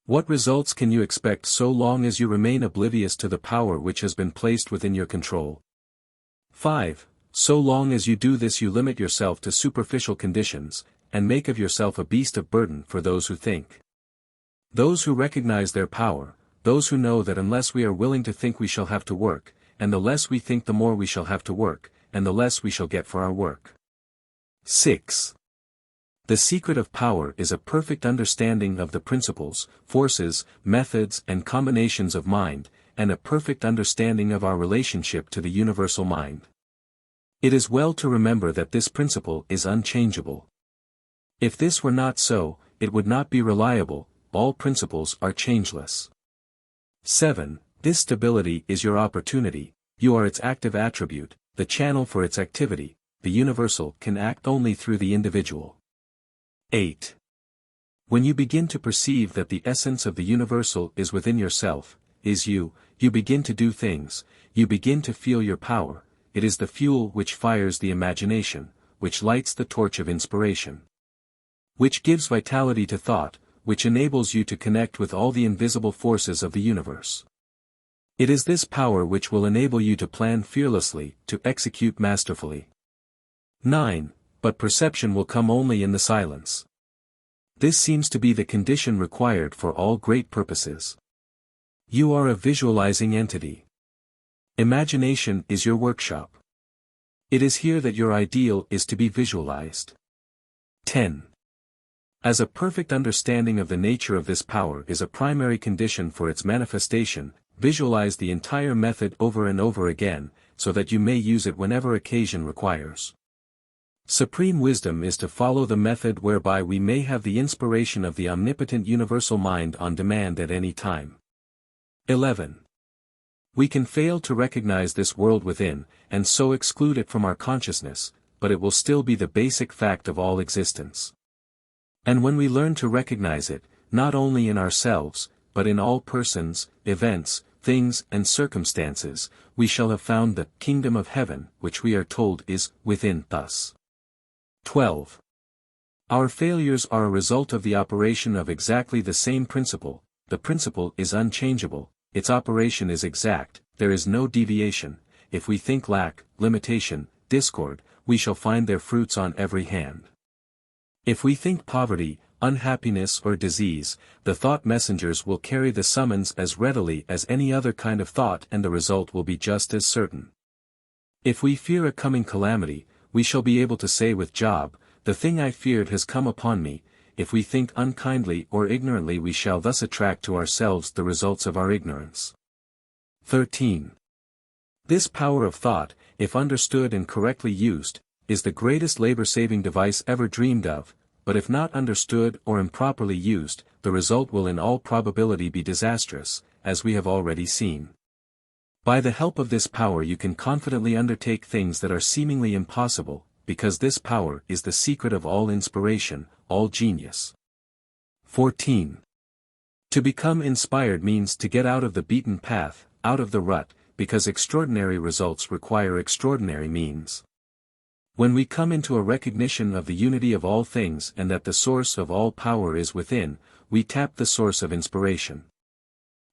What results can you expect so long as you remain oblivious to the power which has been placed within your control? 5. So long as you do this you limit yourself to superficial conditions, and make of yourself a beast of burden for those who think. Those who recognize their power, those who know that unless we are willing to think we shall have to work, and the less we think the more we shall have to work, and the less we shall get for our work. 6. The secret of power is a perfect understanding of the principles, forces, methods and combinations of mind, and a perfect understanding of our relationship to the universal mind. It is well to remember that this principle is unchangeable. If this were not so, it would not be reliable, all principles are changeless. 7. This stability is your opportunity, you are its active attribute, the channel for its activity, the universal can act only through the individual. 8. When you begin to perceive that the essence of the universal is within yourself, is you, you begin to do things, you begin to feel your power, it is the fuel which fires the imagination, which lights the torch of inspiration, which gives vitality to thought, which enables you to connect with all the invisible forces of the universe. It is this power which will enable you to plan fearlessly, to execute masterfully. 9. But perception will come only in the silence. This seems to be the condition required for all great purposes. You are a visualizing entity. Imagination is your workshop. It is here that your ideal is to be visualized. 10. As a perfect understanding of the nature of this power is a primary condition for its manifestation, visualize the entire method over and over again, so that you may use it whenever occasion requires. Supreme wisdom is to follow the method whereby we may have the inspiration of the omnipotent universal mind on demand at any time. 11. We can fail to recognize this world within, and so exclude it from our consciousness, but it will still be the basic fact of all existence. And when we learn to recognize it, not only in ourselves, but in all persons, events, things and circumstances, we shall have found the kingdom of heaven, which we are told is within us. 12. Our failures are a result of the operation of exactly the same principle, the principle is unchangeable, its operation is exact, there is no deviation, if we think lack, limitation, discord, we shall find their fruits on every hand. If we think poverty, unhappiness or disease, the thought messengers will carry the summons as readily as any other kind of thought and the result will be just as certain. If we fear a coming calamity, we shall be able to say with Job, the thing I feared has come upon me. If we think unkindly or ignorantly we shall thus attract to ourselves the results of our ignorance. 13. This power of thought, if understood and correctly used, is the greatest labor-saving device ever dreamed of, but if not understood or improperly used, the result will in all probability be disastrous, as we have already seen. By the help of this power you can confidently undertake things that are seemingly impossible, because this power is the secret of all inspiration, all genius. 14. To become inspired means to get out of the beaten path, out of the rut, because extraordinary results require extraordinary means. When we come into a recognition of the unity of all things and that the source of all power is within, we tap the source of inspiration.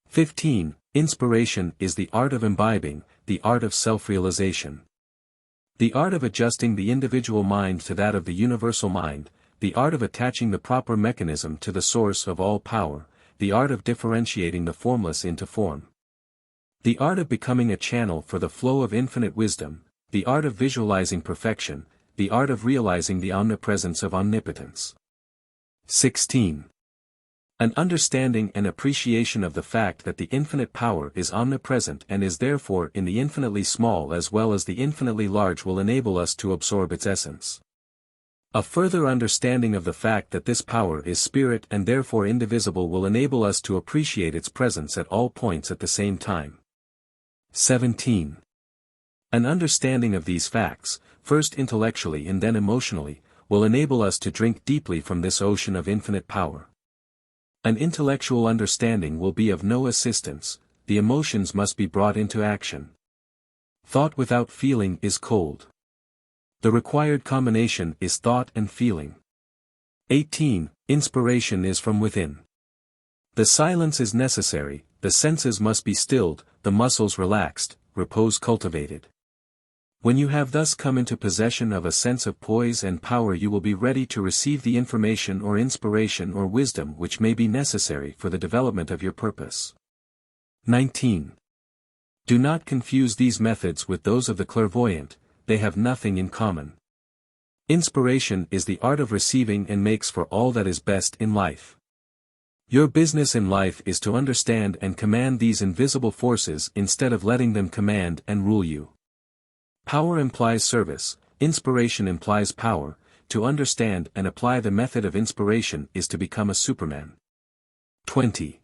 15. Inspiration is the art of imbibing, the art of self-realization. The art of adjusting the individual mind to that of the universal mind, the art of attaching the proper mechanism to the source of all power, the art of differentiating the formless into form. The art of becoming a channel for the flow of infinite wisdom, the art of visualizing perfection, the art of realizing the omnipresence of omnipotence. 16. An understanding and appreciation of the fact that the infinite power is omnipresent and is therefore in the infinitely small as well as the infinitely large will enable us to absorb its essence. A further understanding of the fact that this power is spirit and therefore indivisible will enable us to appreciate its presence at all points at the same time. 17. An understanding of these facts, first intellectually and then emotionally, will enable us to drink deeply from this ocean of infinite power. An intellectual understanding will be of no assistance, the emotions must be brought into action. Thought without feeling is cold. The required combination is thought and feeling. 18. Inspiration is from within. The silence is necessary, the senses must be stilled, the muscles relaxed, repose cultivated. When you have thus come into possession of a sense of poise and power, you will be ready to receive the information or inspiration or wisdom which may be necessary for the development of your purpose. 19. Do not confuse these methods with those of the clairvoyant, they have nothing in common. Inspiration is the art of receiving and makes for all that is best in life. Your business in life is to understand and command these invisible forces instead of letting them command and rule you. Power implies service, inspiration implies power. To understand and apply the method of inspiration is to become a Superman. 20.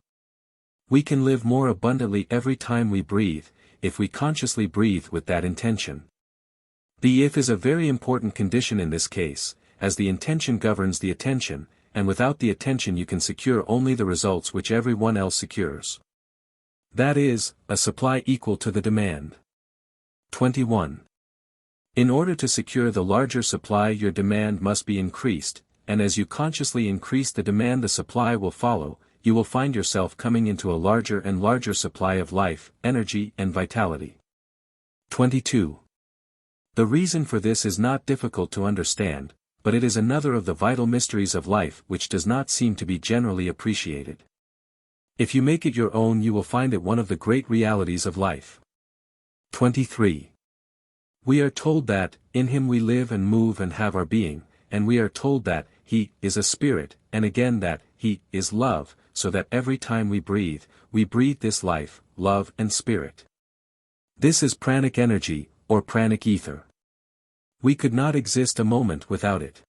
We can live more abundantly every time we breathe, if we consciously breathe with that intention. The if is a very important condition in this case, as the intention governs the attention, and without the attention you can secure only the results which everyone else secures. That is, a supply equal to the demand. 21. In order to secure the larger supply your demand must be increased, and as you consciously increase the demand the supply will follow, you will find yourself coming into a larger and larger supply of life, energy and vitality. 22. The reason for this is not difficult to understand, but it is another of the vital mysteries of life which does not seem to be generally appreciated. If you make it your own you will find it one of the great realities of life. 23. We are told that, in him we live and move and have our being, and we are told that, he is a spirit, and again that, he is love, so that every time we breathe this life, love and spirit. This is pranic energy, or pranic ether. We could not exist a moment without it.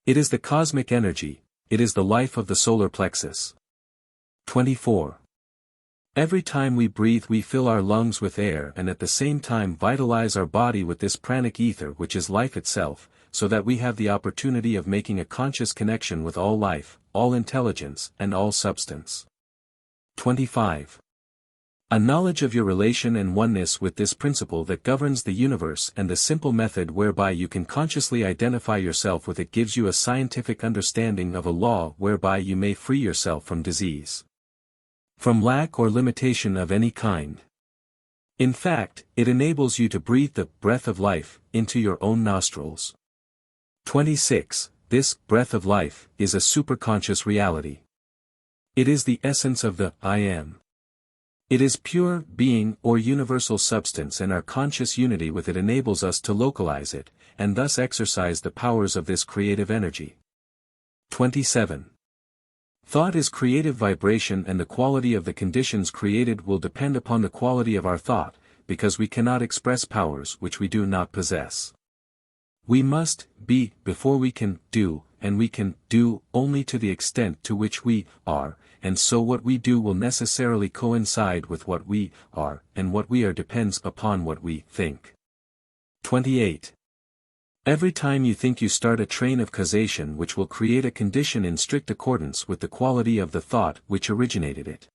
It is the cosmic energy, it is the life of the solar plexus. 24. Every time we breathe we fill our lungs with air and at the same time vitalize our body with this pranic ether which is life itself, so that we have the opportunity of making a conscious connection with all life, all intelligence, and all substance. 25. A knowledge of your relation and oneness with this principle that governs the universe and the simple method whereby you can consciously identify yourself with it gives you a scientific understanding of a law whereby you may free yourself from disease, from lack or limitation of any kind. In fact, it enables you to breathe the breath of life into your own nostrils. 26. This breath of life is a superconscious reality. It is the essence of the I am. It is pure being or universal substance, and our conscious unity with it enables us to localize it, and thus exercise the powers of this creative energy. 27. Thought is creative vibration, and the quality of the conditions created will depend upon the quality of our thought, because we cannot express powers which we do not possess. We must be before we can do, and we can do only to the extent to which we are, and so what we do will necessarily coincide with what we are, and what we are depends upon what we think. 28. Every time you think you start a train of causation which will create a condition in strict accordance with the quality of the thought which originated it.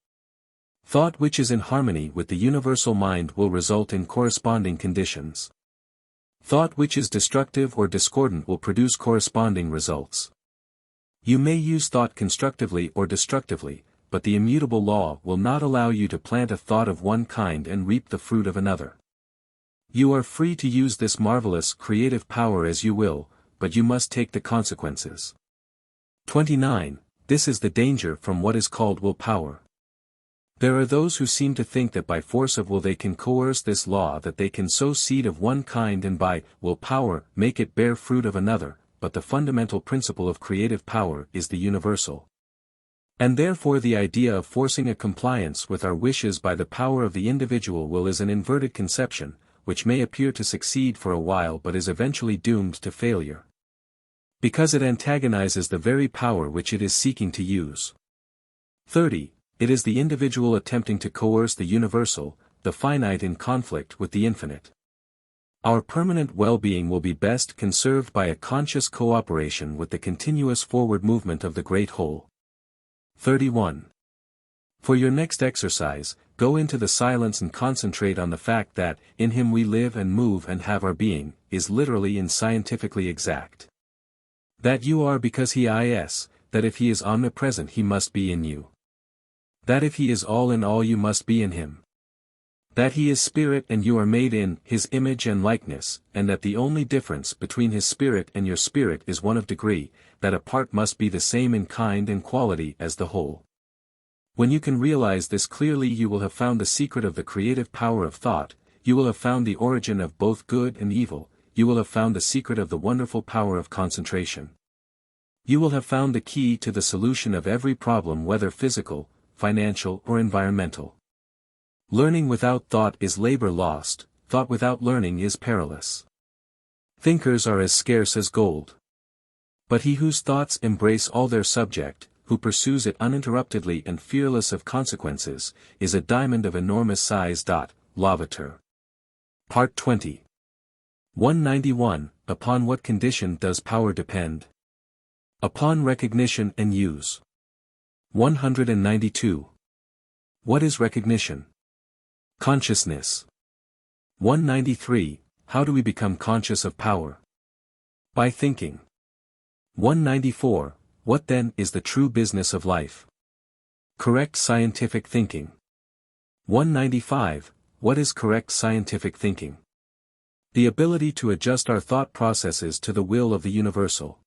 Thought which is in harmony with the universal mind will result in corresponding conditions. Thought which is destructive or discordant will produce corresponding results. You may use thought constructively or destructively, but the immutable law will not allow you to plant a thought of one kind and reap the fruit of another. You are free to use this marvelous creative power as you will, but you must take the consequences. 29. This is the danger from what is called willpower. There are those who seem to think that by force of will they can coerce this law, that they can sow seed of one kind and by willpower make it bear fruit of another, but the fundamental principle of creative power is the universal. And therefore the idea of forcing a compliance with our wishes by the power of the individual will is an inverted conception, which may appear to succeed for a while but is eventually doomed to failure. Because it antagonizes the very power which it is seeking to use. 30. It is the individual attempting to coerce the universal, the finite in conflict with the infinite. Our permanent well-being will be best conserved by a conscious cooperation with the continuous forward movement of the great whole. 31. For your next exercise, go into the silence and concentrate on the fact that, in him we live and move and have our being, is literally and scientifically exact. That you are because he is, that if he is omnipresent he must be in you. That if he is all in all you must be in him. That he is spirit and you are made in his image and likeness, and that the only difference between his spirit and your spirit is one of degree, that a part must be the same in kind and quality as the whole. When you can realize this clearly you will have found the secret of the creative power of thought, you will have found the origin of both good and evil, you will have found the secret of the wonderful power of concentration. You will have found the key to the solution of every problem whether physical, financial or environmental. Learning without thought is labor lost, thought without learning is perilous. Thinkers are as scarce as gold. But he whose thoughts embrace all their subject, who pursues it uninterruptedly and fearless of consequences, is a diamond of enormous size. Lavater. Part 20. 191. Upon what condition does power depend? Upon recognition and use. 192. What is recognition? Consciousness. 193. How do we become conscious of power? By thinking. 194. What then is the true business of life? Correct scientific thinking. 195. What is correct scientific thinking? The ability to adjust our thought processes to the will of the universal.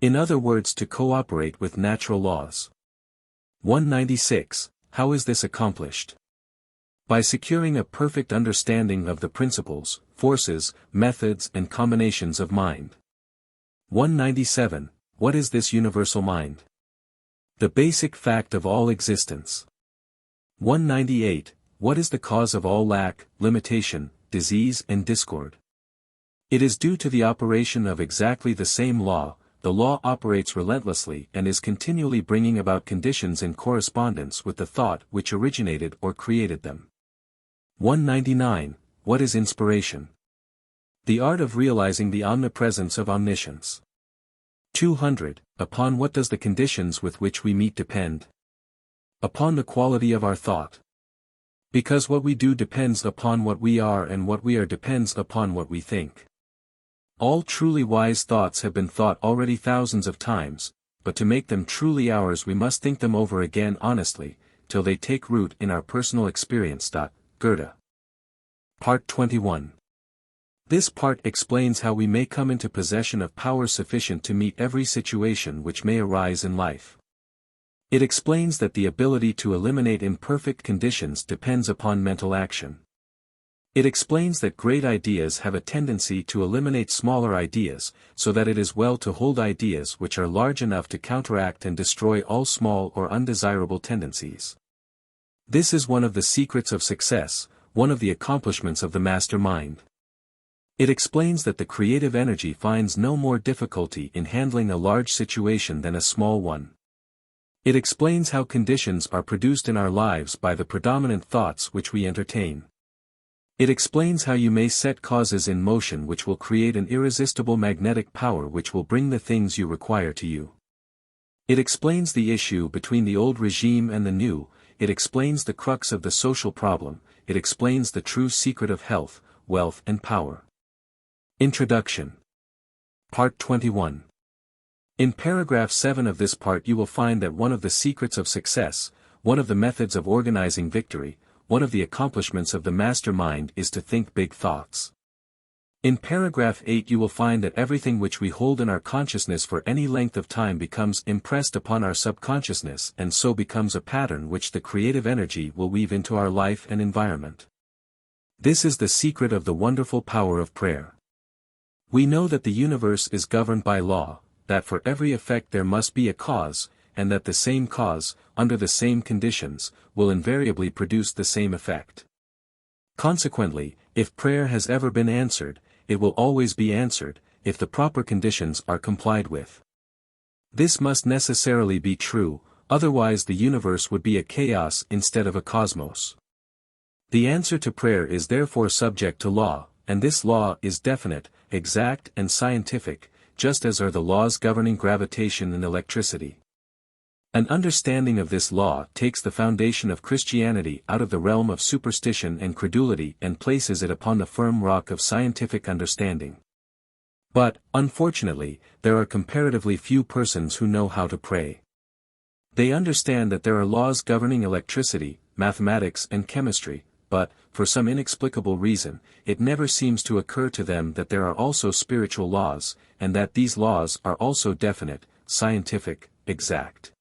In other words, to cooperate with natural laws. 196. How is this accomplished? By securing a perfect understanding of the principles, forces, methods and combinations of mind. 197. What is this universal mind? The basic fact of all existence. 198. What is the cause of all lack, limitation, disease and discord? It is due to the operation of exactly the same law. The law operates relentlessly and is continually bringing about conditions in correspondence with the thought which originated or created them. 199. What is inspiration? The art of realizing the omnipresence of omniscience. 200. Upon what does the conditions with which we meet depend? Upon the quality of our thought. Because what we do depends upon what we are and what we are depends upon what we think. All truly wise thoughts have been thought already thousands of times, but to make them truly ours we must think them over again honestly, till they take root in our personal experience. Goethe. Part 21. This part explains how we may come into possession of power sufficient to meet every situation which may arise in life. It explains that the ability to eliminate imperfect conditions depends upon mental action. It explains that great ideas have a tendency to eliminate smaller ideas, so that it is well to hold ideas which are large enough to counteract and destroy all small or undesirable tendencies. This is one of the secrets of success, one of the accomplishments of the master mind. It explains that the creative energy finds no more difficulty in handling a large situation than a small one. It explains how conditions are produced in our lives by the predominant thoughts which we entertain. It explains how you may set causes in motion which will create an irresistible magnetic power which will bring the things you require to you. It explains the issue between the old regime and the new. it explains the crux of the social problem, it explains the true secret of health, wealth and power. Introduction. Part 21. In paragraph 7 of this part you will find that one of the secrets of success, one of the methods of organizing victory, one of the accomplishments of the master mind is to think big thoughts. In paragraph 8 you will find that everything which we hold in our consciousness for any length of time becomes impressed upon our subconsciousness and so becomes a pattern which the creative energy will weave into our life and environment. This is the secret of the wonderful power of prayer. We know that the universe is governed by law, that for every effect there must be a cause, and that the same cause, under the same conditions, will invariably produce the same effect. Consequently, if prayer has ever been answered, it will always be answered, if the proper conditions are complied with. This must necessarily be true, otherwise the universe would be a chaos instead of a cosmos. The answer to prayer is therefore subject to law, and this law is definite, exact and scientific, just as are the laws governing gravitation and electricity. An understanding of this law takes the foundation of Christianity out of the realm of superstition and credulity and places it upon the firm rock of scientific understanding. But, unfortunately, there are comparatively few persons who know how to pray. They understand that there are laws governing electricity, mathematics and chemistry, but, for some inexplicable reason, it never seems to occur to them that there are also spiritual laws, and that these laws are also definite, scientific, exact,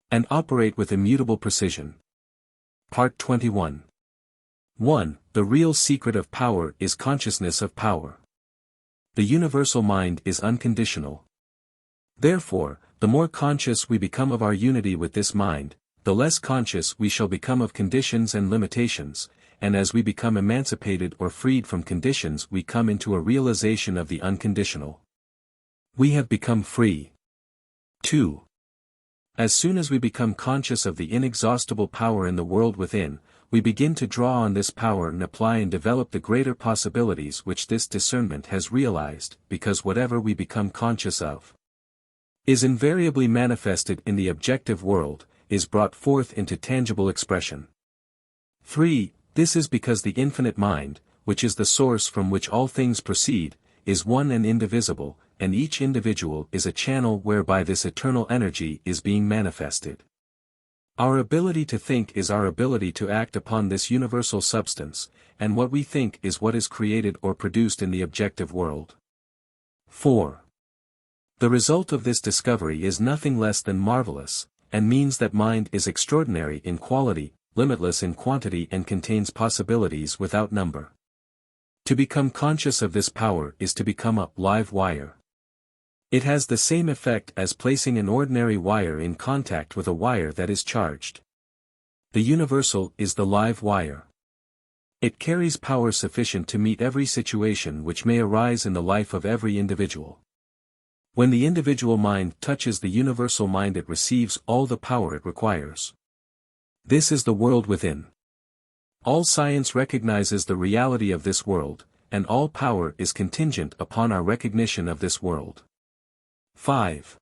and operate with immutable precision. Part 21. 1. The real secret of power is consciousness of power. The universal mind is unconditional. Therefore, the more conscious we become of our unity with this mind, the less conscious we shall become of conditions and limitations, and as we become emancipated or freed from conditions we come into a realization of the unconditional. We have become free. 2. As soon as we become conscious of the inexhaustible power in the world within, we begin to draw on this power and apply and develop the greater possibilities which this discernment has realized, because whatever we become conscious of is invariably manifested in the objective world, is brought forth into tangible expression. 3. This is because the infinite mind, which is the source from which all things proceed, is one and indivisible, and each individual is a channel whereby this eternal energy is being manifested. Our ability to think is our ability to act upon this universal substance, and what we think is what is created or produced in the objective world. 4. The result of this discovery is nothing less than marvelous, and means that mind is extraordinary in quality, limitless in quantity and contains possibilities without number. To become conscious of this power is to become a live wire. It has the same effect as placing an ordinary wire in contact with a wire that is charged. The universal is the live wire. It carries power sufficient to meet every situation which may arise in the life of every individual. When the individual mind touches the universal mind it receives all the power it requires. This is the world within. All science recognizes the reality of this world, and all power is contingent upon our recognition of this world. 5.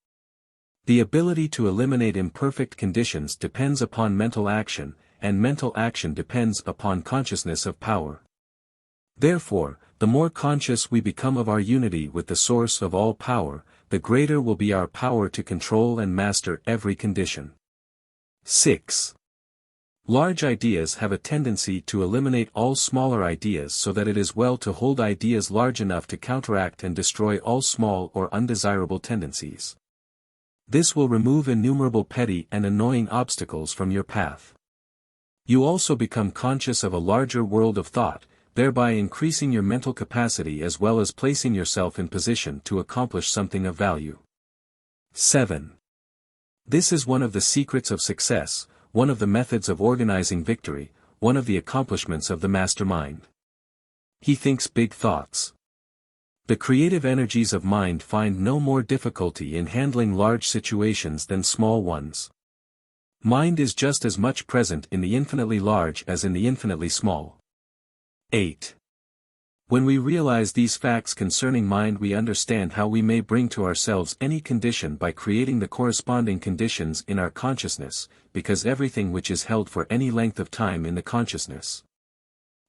The ability to eliminate imperfect conditions depends upon mental action, and mental action depends upon consciousness of power. Therefore, the more conscious we become of our unity with the source of all power, the greater will be our power to control and master every condition. 6. Large ideas have a tendency to eliminate all smaller ideas so that it is well to hold ideas large enough to counteract and destroy all small or undesirable tendencies. This will remove innumerable petty and annoying obstacles from your path. You also become conscious of a larger world of thought, thereby increasing your mental capacity as well as placing yourself in position to accomplish something of value. 7. This is one of the secrets of success, one of the methods of organizing victory, one of the accomplishments of the mastermind. He thinks big thoughts. The creative energies of mind find no more difficulty in handling large situations than small ones. Mind is just as much present in the infinitely large as in the infinitely small. 8. When we realize these facts concerning mind, we understand how we may bring to ourselves any condition by creating the corresponding conditions in our consciousness, because everything which is held for any length of time in the consciousness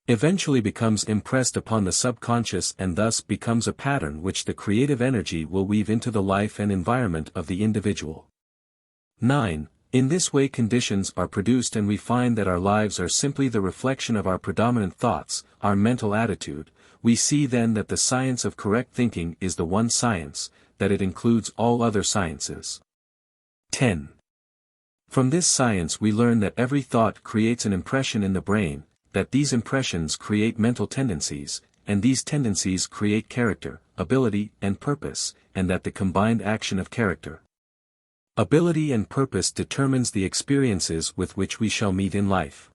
eventually becomes impressed upon the subconscious and thus becomes a pattern which the creative energy will weave into the life and environment of the individual. 9. In this way conditions are produced and we find that our lives are simply the reflection of our predominant thoughts, our mental attitude. We see then that the science of correct thinking is the one science, that it includes all other sciences. 10. From this science we learn that every thought creates an impression in the brain, that these impressions create mental tendencies, and these tendencies create character, ability, and purpose, and that the combined action of character, ability and purpose determines the experiences with which we shall meet in life.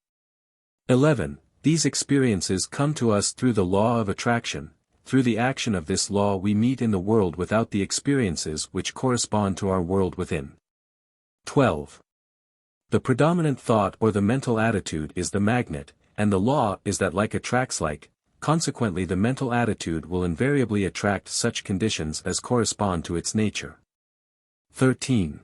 11. These experiences come to us through the law of attraction. Through the action of this law we meet in the world without the experiences which correspond to our world within. 12. The predominant thought or the mental attitude is the magnet, and the law is that like attracts like, consequently the mental attitude will invariably attract such conditions as correspond to its nature. 13.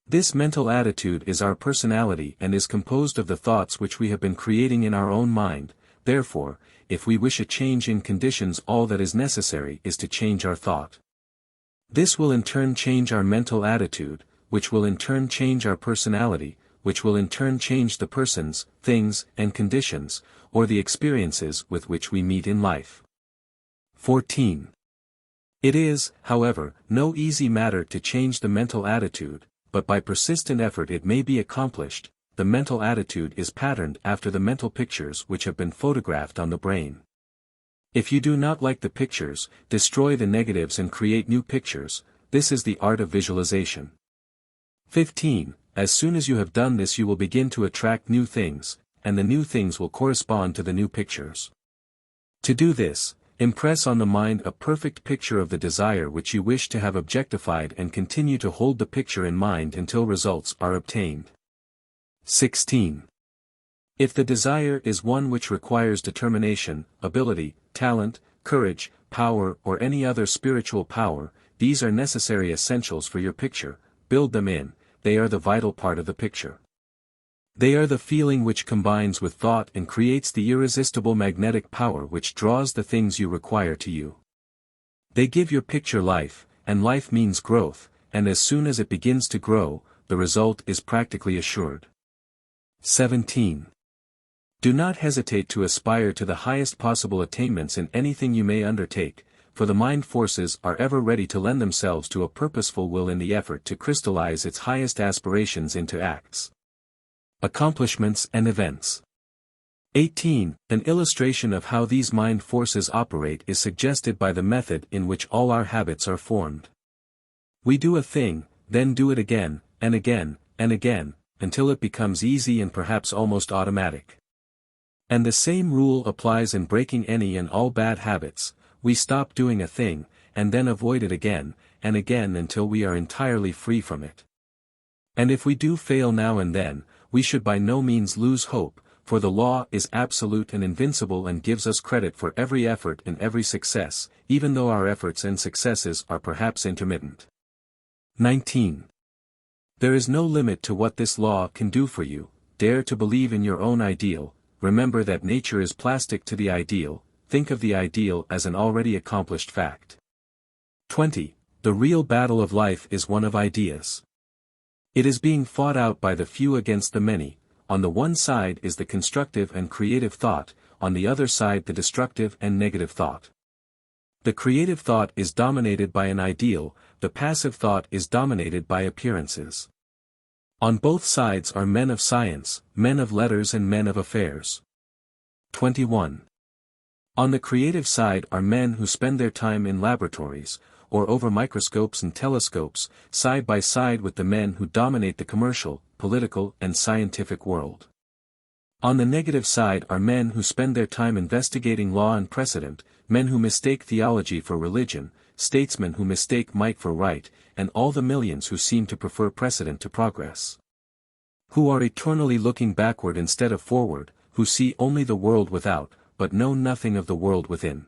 This mental attitude is our personality and is composed of the thoughts which we have been creating in our own mind. Therefore, if we wish a change in conditions, all that is necessary is to change our thought. This will in turn change our mental attitude, which will in turn change our personality, which will in turn change the persons, things, and conditions, or the experiences with which we meet in life. 14. It is, however, no easy matter to change the mental attitude, but by persistent effort it may be accomplished. The mental attitude is patterned after the mental pictures which have been photographed on the brain. If you do not like the pictures, destroy the negatives and create new pictures. This is the art of visualization. 15. As soon as you have done this you will begin to attract new things, and the new things will correspond to the new pictures. To do this, impress on the mind a perfect picture of the desire which you wish to have objectified and continue to hold the picture in mind until results are obtained. 16. If the desire is one which requires determination, ability, talent, courage, power or any other spiritual power, these are necessary essentials for your picture. Build them in. They are the vital part of the picture. They are the feeling which combines with thought and creates the irresistible magnetic power which draws the things you require to you. They give your picture life, and life means growth, and as soon as it begins to grow, the result is practically assured. 17. Do not hesitate to aspire to the highest possible attainments in anything you may undertake, for the mind forces are ever ready to lend themselves to a purposeful will in the effort to crystallize its highest aspirations into acts, accomplishments and events. 18. An illustration of how these mind forces operate is suggested by the method in which all our habits are formed. We do a thing, then do it again, and again, and again, until it becomes easy and perhaps almost automatic. And the same rule applies in breaking any and all bad habits. We stop doing a thing, and then avoid it again, and again until we are entirely free from it. And if we do fail now and then, we should by no means lose hope, for the law is absolute and invincible and gives us credit for every effort and every success, even though our efforts and successes are perhaps intermittent. 19. There is no limit to what this law can do for you. Dare to believe in your own ideal. Remember that nature is plastic to the ideal. Think of the ideal as an already accomplished fact. 20. The real battle of life is one of ideas. It is being fought out by the few against the many. On the one side is the constructive and creative thought, on the other side the destructive and negative thought. The creative thought is dominated by an ideal, the passive thought is dominated by appearances. On both sides are men of science, men of letters and men of affairs. 21. On the creative side are men who spend their time in laboratories, or over microscopes and telescopes, side by side with the men who dominate the commercial, political and scientific world. On the negative side are men who spend their time investigating law and precedent, men who mistake theology for religion, statesmen who mistake might for right, and all the millions who seem to prefer precedent to progress. Who are eternally looking backward instead of forward, who see only the world without, but know nothing of the world within.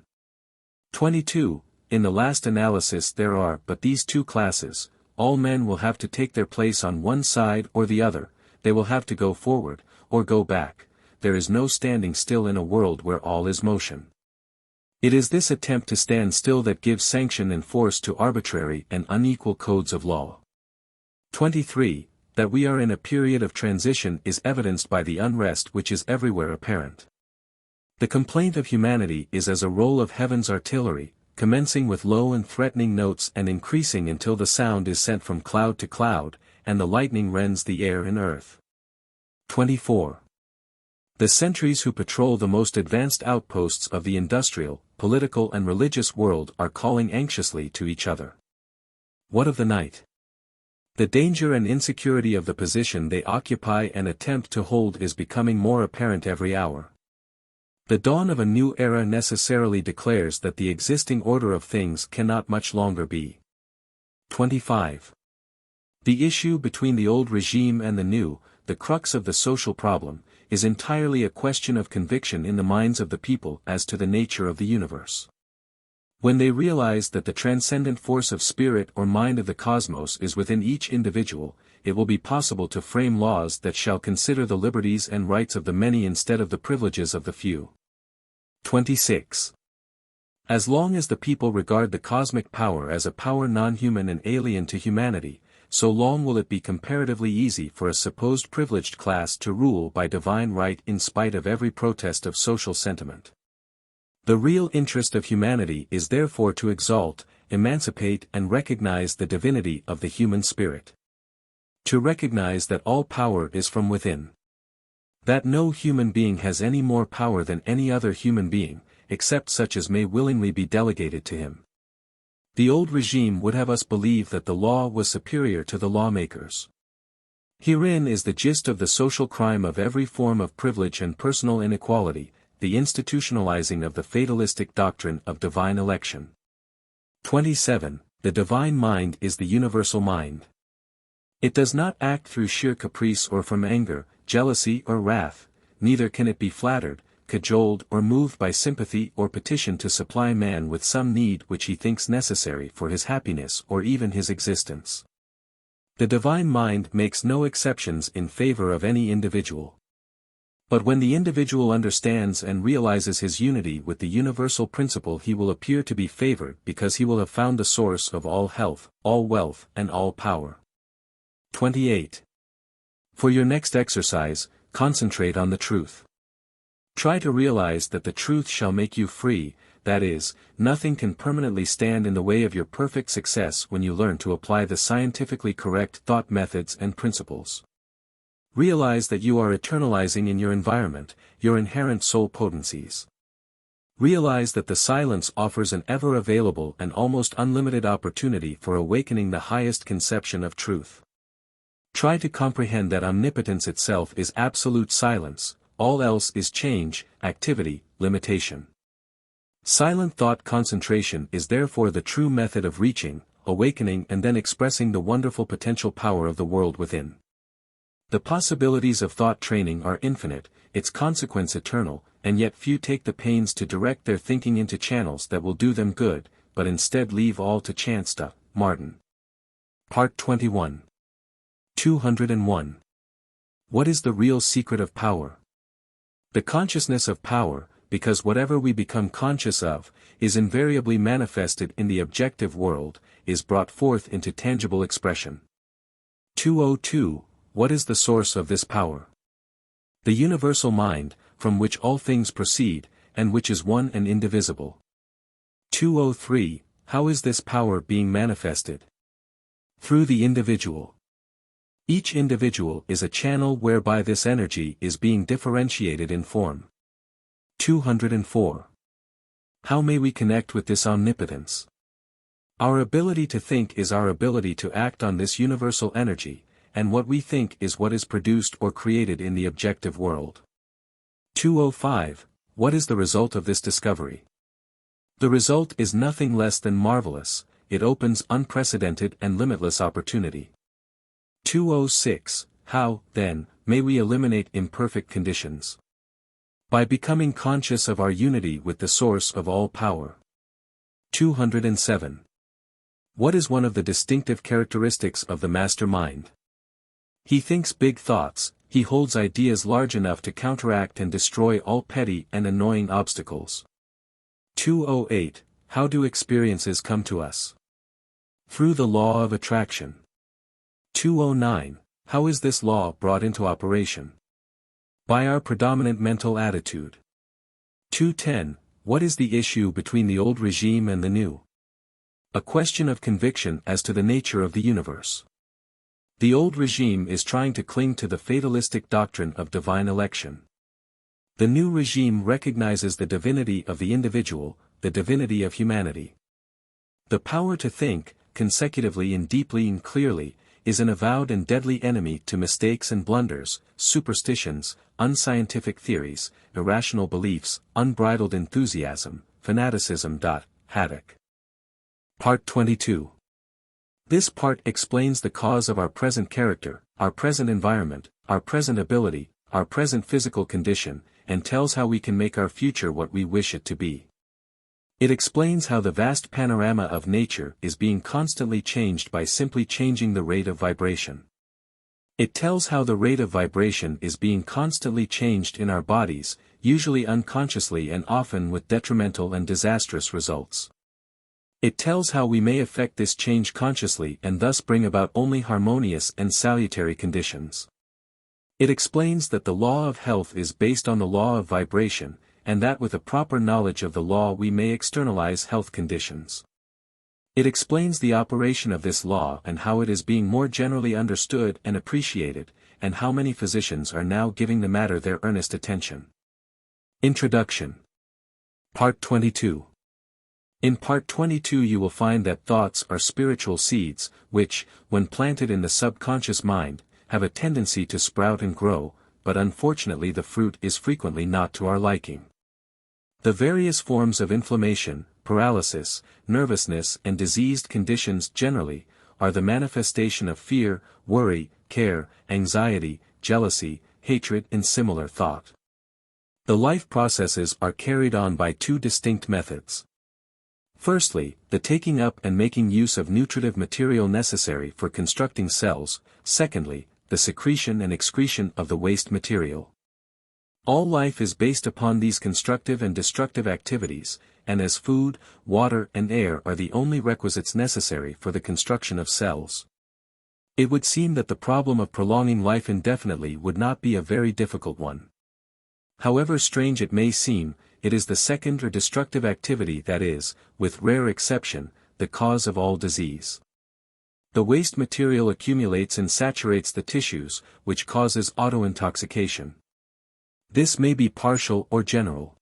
22. In the last analysis there are but these two classes: all men will have to take their place on one side or the other, they will have to go forward, or go back. There is no standing still in a world where all is motion. It is this attempt to stand still that gives sanction and force to arbitrary and unequal codes of law. 23. That we are in a period of transition is evidenced by the unrest which is everywhere apparent. The complaint of humanity is as a roll of heaven's artillery, commencing with low and threatening notes and increasing until the sound is sent from cloud to cloud, and the lightning rends the air and earth. 24. The sentries who patrol the most advanced outposts of the industrial, political and religious world are calling anxiously to each other. What of the night? The danger and insecurity of the position they occupy and attempt to hold is becoming more apparent every hour. The dawn of a new era necessarily declares that the existing order of things cannot much longer be. 25. The issue between the old regime and the new, the crux of the social problem, is entirely a question of conviction in the minds of the people as to the nature of the universe. When they realize that the transcendent force of spirit or mind of the cosmos is within each individual, it will be possible to frame laws that shall consider the liberties and rights of the many instead of the privileges of the few. 26. As long as the people regard the cosmic power as a power non-human and alien to humanity, so long will it be comparatively easy for a supposed privileged class to rule by divine right in spite of every protest of social sentiment. The real interest of humanity is therefore to exalt, emancipate and recognize the divinity of the human spirit. To recognize that all power is from within. That no human being has any more power than any other human being, except such as may willingly be delegated to him. The old regime would have us believe that the law was superior to the lawmakers. Herein is the gist of the social crime of every form of privilege and personal inequality, the institutionalizing of the fatalistic doctrine of divine election. 27. The divine mind is the universal mind. It does not act through sheer caprice or from anger, jealousy or wrath, neither can it be flattered, cajoled or moved by sympathy or petition to supply man with some need which he thinks necessary for his happiness or even his existence. The divine mind makes no exceptions in favor of any individual. But when the individual understands and realizes his unity with the universal principle, he will appear to be favored because he will have found the source of all health, all wealth and all power. 28. For your next exercise, concentrate on the truth. Try to realize that the truth shall make you free, that is, nothing can permanently stand in the way of your perfect success when you learn to apply the scientifically correct thought methods and principles. Realize that you are eternalizing in your environment, your inherent soul potencies. Realize that the silence offers an ever-available and almost unlimited opportunity for awakening the highest conception of truth. Try to comprehend that omnipotence itself is absolute silence, all else is change, activity, limitation. Silent thought concentration is therefore the true method of reaching, awakening and then expressing the wonderful potential power of the world within. The possibilities of thought training are infinite, its consequence eternal, and yet few take the pains to direct their thinking into channels that will do them good, but instead leave all to chance. Martin. Part 21. 201. What is the real secret of power? The consciousness of power, because whatever we become conscious of, is invariably manifested in the objective world, is brought forth into tangible expression. 202. What is the source of this power? The universal mind, from which all things proceed, and which is one and indivisible. 203. How is this power being manifested? Through the individual. Each individual is a channel whereby this energy is being differentiated in form. 204. How may we connect with this omnipotence? Our ability to think is our ability to act on this universal energy, and what we think is what is produced or created in the objective world. 205. What is the result of this discovery? The result is nothing less than marvelous, it opens unprecedented and limitless opportunity. 206. How, then, may we eliminate imperfect conditions? By becoming conscious of our unity with the source of all power. 207. What is one of the distinctive characteristics of the master mind? He thinks big thoughts, he holds ideas large enough to counteract and destroy all petty and annoying obstacles. 208. How do experiences come to us? Through the law of attraction. 209. How is this law brought into operation? By our predominant mental attitude. 210. What is the issue between the old regime and the new? A question of conviction as to the nature of the universe. The old regime is trying to cling to the fatalistic doctrine of divine election. The new regime recognizes the divinity of the individual, the divinity of humanity. The power to think, consecutively and deeply and clearly, is an avowed and deadly enemy to mistakes and blunders, superstitions, unscientific theories, irrational beliefs, unbridled enthusiasm, fanaticism. Haddock. Part 22. This part explains the cause of our present character, our present environment, our present ability, our present physical condition, and tells how we can make our future what we wish it to be. It explains how the vast panorama of nature is being constantly changed by simply changing the rate of vibration. It tells how the rate of vibration is being constantly changed in our bodies, usually unconsciously and often with detrimental and disastrous results. It tells how we may affect this change consciously and thus bring about only harmonious and salutary conditions. It explains that the law of health is based on the law of vibration, and that with a proper knowledge of the law we may externalize health conditions. It explains the operation of this law and how it is being more generally understood and appreciated, and how many physicians are now giving the matter their earnest attention. Introduction. Part 22. In Part 22 you will find that thoughts are spiritual seeds, which, when planted in the subconscious mind, have a tendency to sprout and grow, but unfortunately the fruit is frequently not to our liking. The various forms of inflammation, paralysis, nervousness and diseased conditions generally, are the manifestation of fear, worry, care, anxiety, jealousy, hatred and similar thought. The life processes are carried on by two distinct methods. Firstly, the taking up and making use of nutritive material necessary for constructing cells, secondly, the secretion and excretion of the waste material. All life is based upon these constructive and destructive activities, and as food, water and air are the only requisites necessary for the construction of cells. It would seem that the problem of prolonging life indefinitely would not be a very difficult one. However strange it may seem, it is the second or destructive activity that is, with rare exception, the cause of all disease. The waste material accumulates and saturates the tissues, which causes autointoxication. This may be partial or general.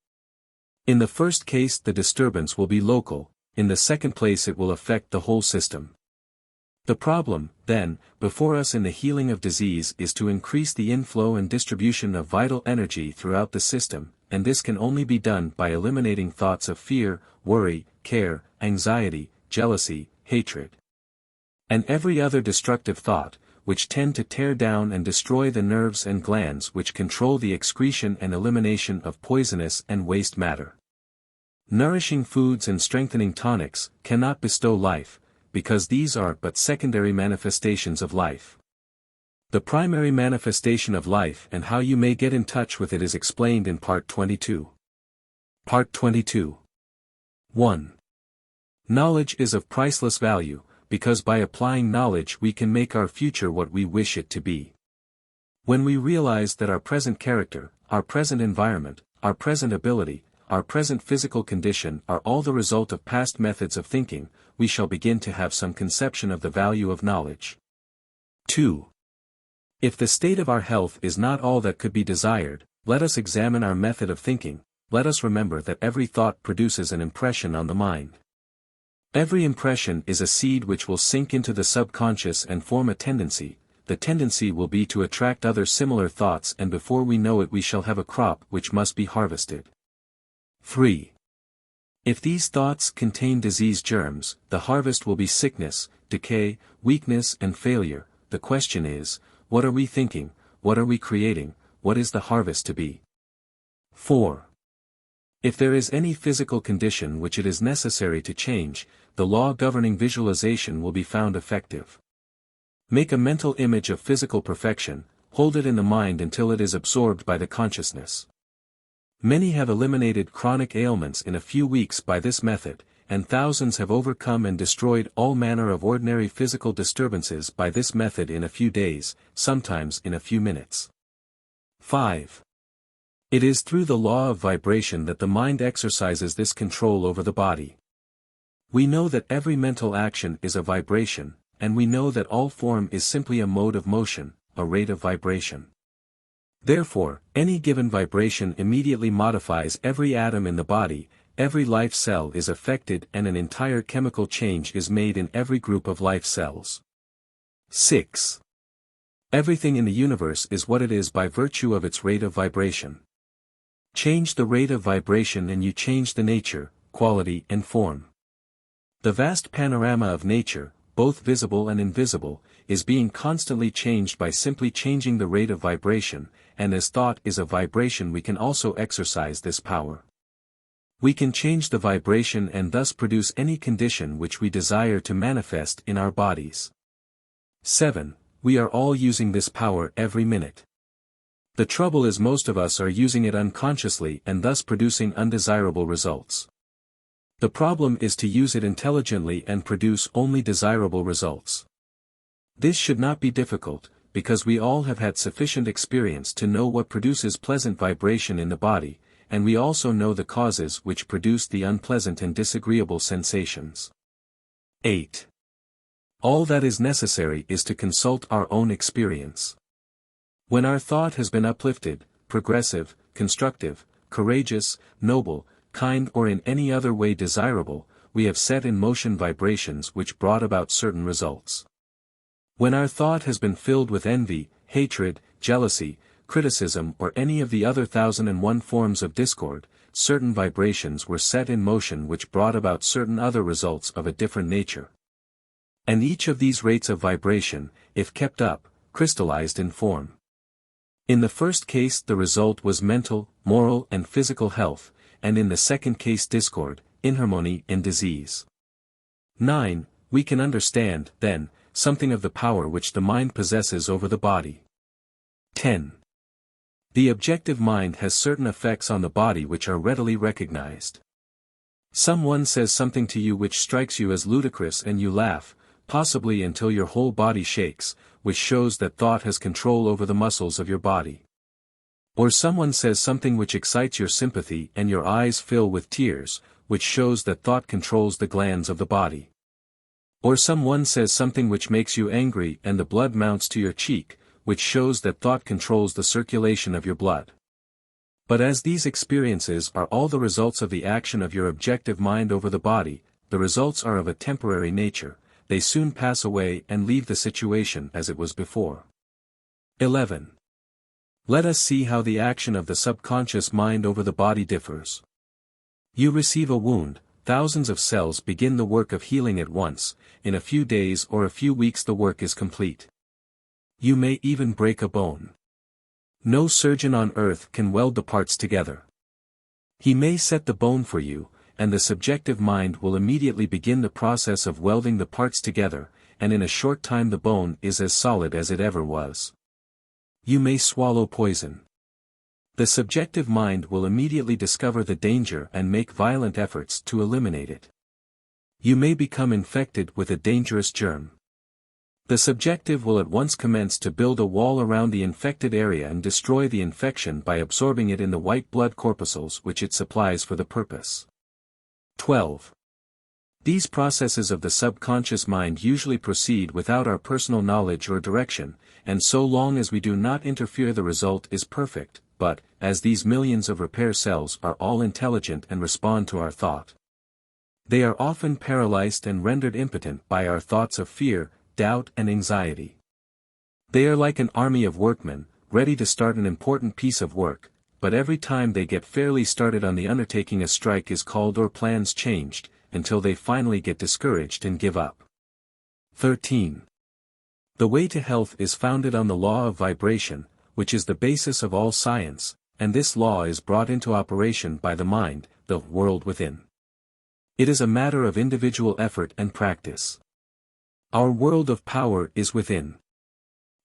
In the first case the disturbance will be local, in the second place it will affect the whole system. The problem, then, before us in the healing of disease is to increase the inflow and distribution of vital energy throughout the system, and this can only be done by eliminating thoughts of fear, worry, care, anxiety, jealousy, hatred, and every other destructive thought, which tend to tear down and destroy the nerves and glands which control the excretion and elimination of poisonous and waste matter. Nourishing foods and strengthening tonics cannot bestow life, because these are but secondary manifestations of life. The primary manifestation of life and how you may get in touch with it is explained in Part 22. Part 22. 1. Knowledge is of priceless value, because by applying knowledge we can make our future what we wish it to be. When we realize that our present character, our present environment, our present ability, our present physical condition are all the result of past methods of thinking, we shall begin to have some conception of the value of knowledge. 2. If the state of our health is not all that could be desired, let us examine our method of thinking. Let us remember that every thought produces an impression on the mind. Every impression is a seed which will sink into the subconscious and form a tendency. The tendency will be to attract other similar thoughts, and before we know it we shall have a crop which must be harvested. 3. If these thoughts contain disease germs, the harvest will be sickness, decay, weakness and failure. The question is, what are we thinking, what are we creating, what is the harvest to be? 4. If there is any physical condition which it is necessary to change, the law governing visualization will be found effective. Make a mental image of physical perfection, hold it in the mind until it is absorbed by the consciousness. Many have eliminated chronic ailments in a few weeks by this method, and thousands have overcome and destroyed all manner of ordinary physical disturbances by this method in a few days, sometimes in a few minutes. 5. It is through the law of vibration that the mind exercises this control over the body. We know that every mental action is a vibration, and we know that all form is simply a mode of motion, a rate of vibration. Therefore, any given vibration immediately modifies every atom in the body, every life cell is affected and an entire chemical change is made in every group of life cells. 6. Everything in the universe is what it is by virtue of its rate of vibration. Change the rate of vibration and you change the nature, quality and form. The vast panorama of nature, both visible and invisible, is being constantly changed by simply changing the rate of vibration, and as thought is a vibration we can also exercise this power. We can change the vibration and thus produce any condition which we desire to manifest in our bodies. 7. We are all using this power every minute. The trouble is most of us are using it unconsciously and thus producing undesirable results. The problem is to use it intelligently and produce only desirable results. This should not be difficult, because we all have had sufficient experience to know what produces pleasant vibration in the body, and we also know the causes which produce the unpleasant and disagreeable sensations. 8. All that is necessary is to consult our own experience. When our thought has been uplifted, progressive, constructive, courageous, noble, kind or in any other way desirable, we have set in motion vibrations which brought about certain results. When our thought has been filled with envy, hatred, jealousy, criticism or any of the other 1001 forms of discord, certain vibrations were set in motion which brought about certain other results of a different nature. And each of these rates of vibration, if kept up, crystallized in form. In the first case the result was mental, moral and physical health, and in the second case discord, inharmony and disease. 9. We can understand, then, something of the power which the mind possesses over the body. 10. The objective mind has certain effects on the body which are readily recognized. Someone says something to you which strikes you as ludicrous and you laugh, possibly until your whole body shakes, which shows that thought has control over the muscles of your body. Or someone says something which excites your sympathy and your eyes fill with tears, which shows that thought controls the glands of the body. Or someone says something which makes you angry and the blood mounts to your cheek, which shows that thought controls the circulation of your blood. But as these experiences are all the results of the action of your objective mind over the body, the results are of a temporary nature, they soon pass away and leave the situation as it was before. 11. Let us see how the action of the subconscious mind over the body differs. You receive a wound, thousands of cells begin the work of healing at once, in a few days or a few weeks the work is complete. You may even break a bone. No surgeon on earth can weld the parts together. He may set the bone for you, and the subjective mind will immediately begin the process of welding the parts together, and in a short time the bone is as solid as it ever was. You may swallow poison. The subjective mind will immediately discover the danger and make violent efforts to eliminate it. You may become infected with a dangerous germ. The subjective will at once commence to build a wall around the infected area and destroy the infection by absorbing it in the white blood corpuscles which it supplies for the purpose. 12. These processes of the subconscious mind usually proceed without our personal knowledge or direction, and so long as we do not interfere the result is perfect, but, as these millions of repair cells are all intelligent and respond to our thought, they are often paralyzed and rendered impotent by our thoughts of fear, doubt and anxiety. They are like an army of workmen, ready to start an important piece of work, but every time they get fairly started on the undertaking a strike is called or plans changed, until they finally get discouraged and give up. 13. The way to health is founded on the law of vibration, which is the basis of all science, and this law is brought into operation by the mind, the world within. It is a matter of individual effort and practice. Our world of power is within.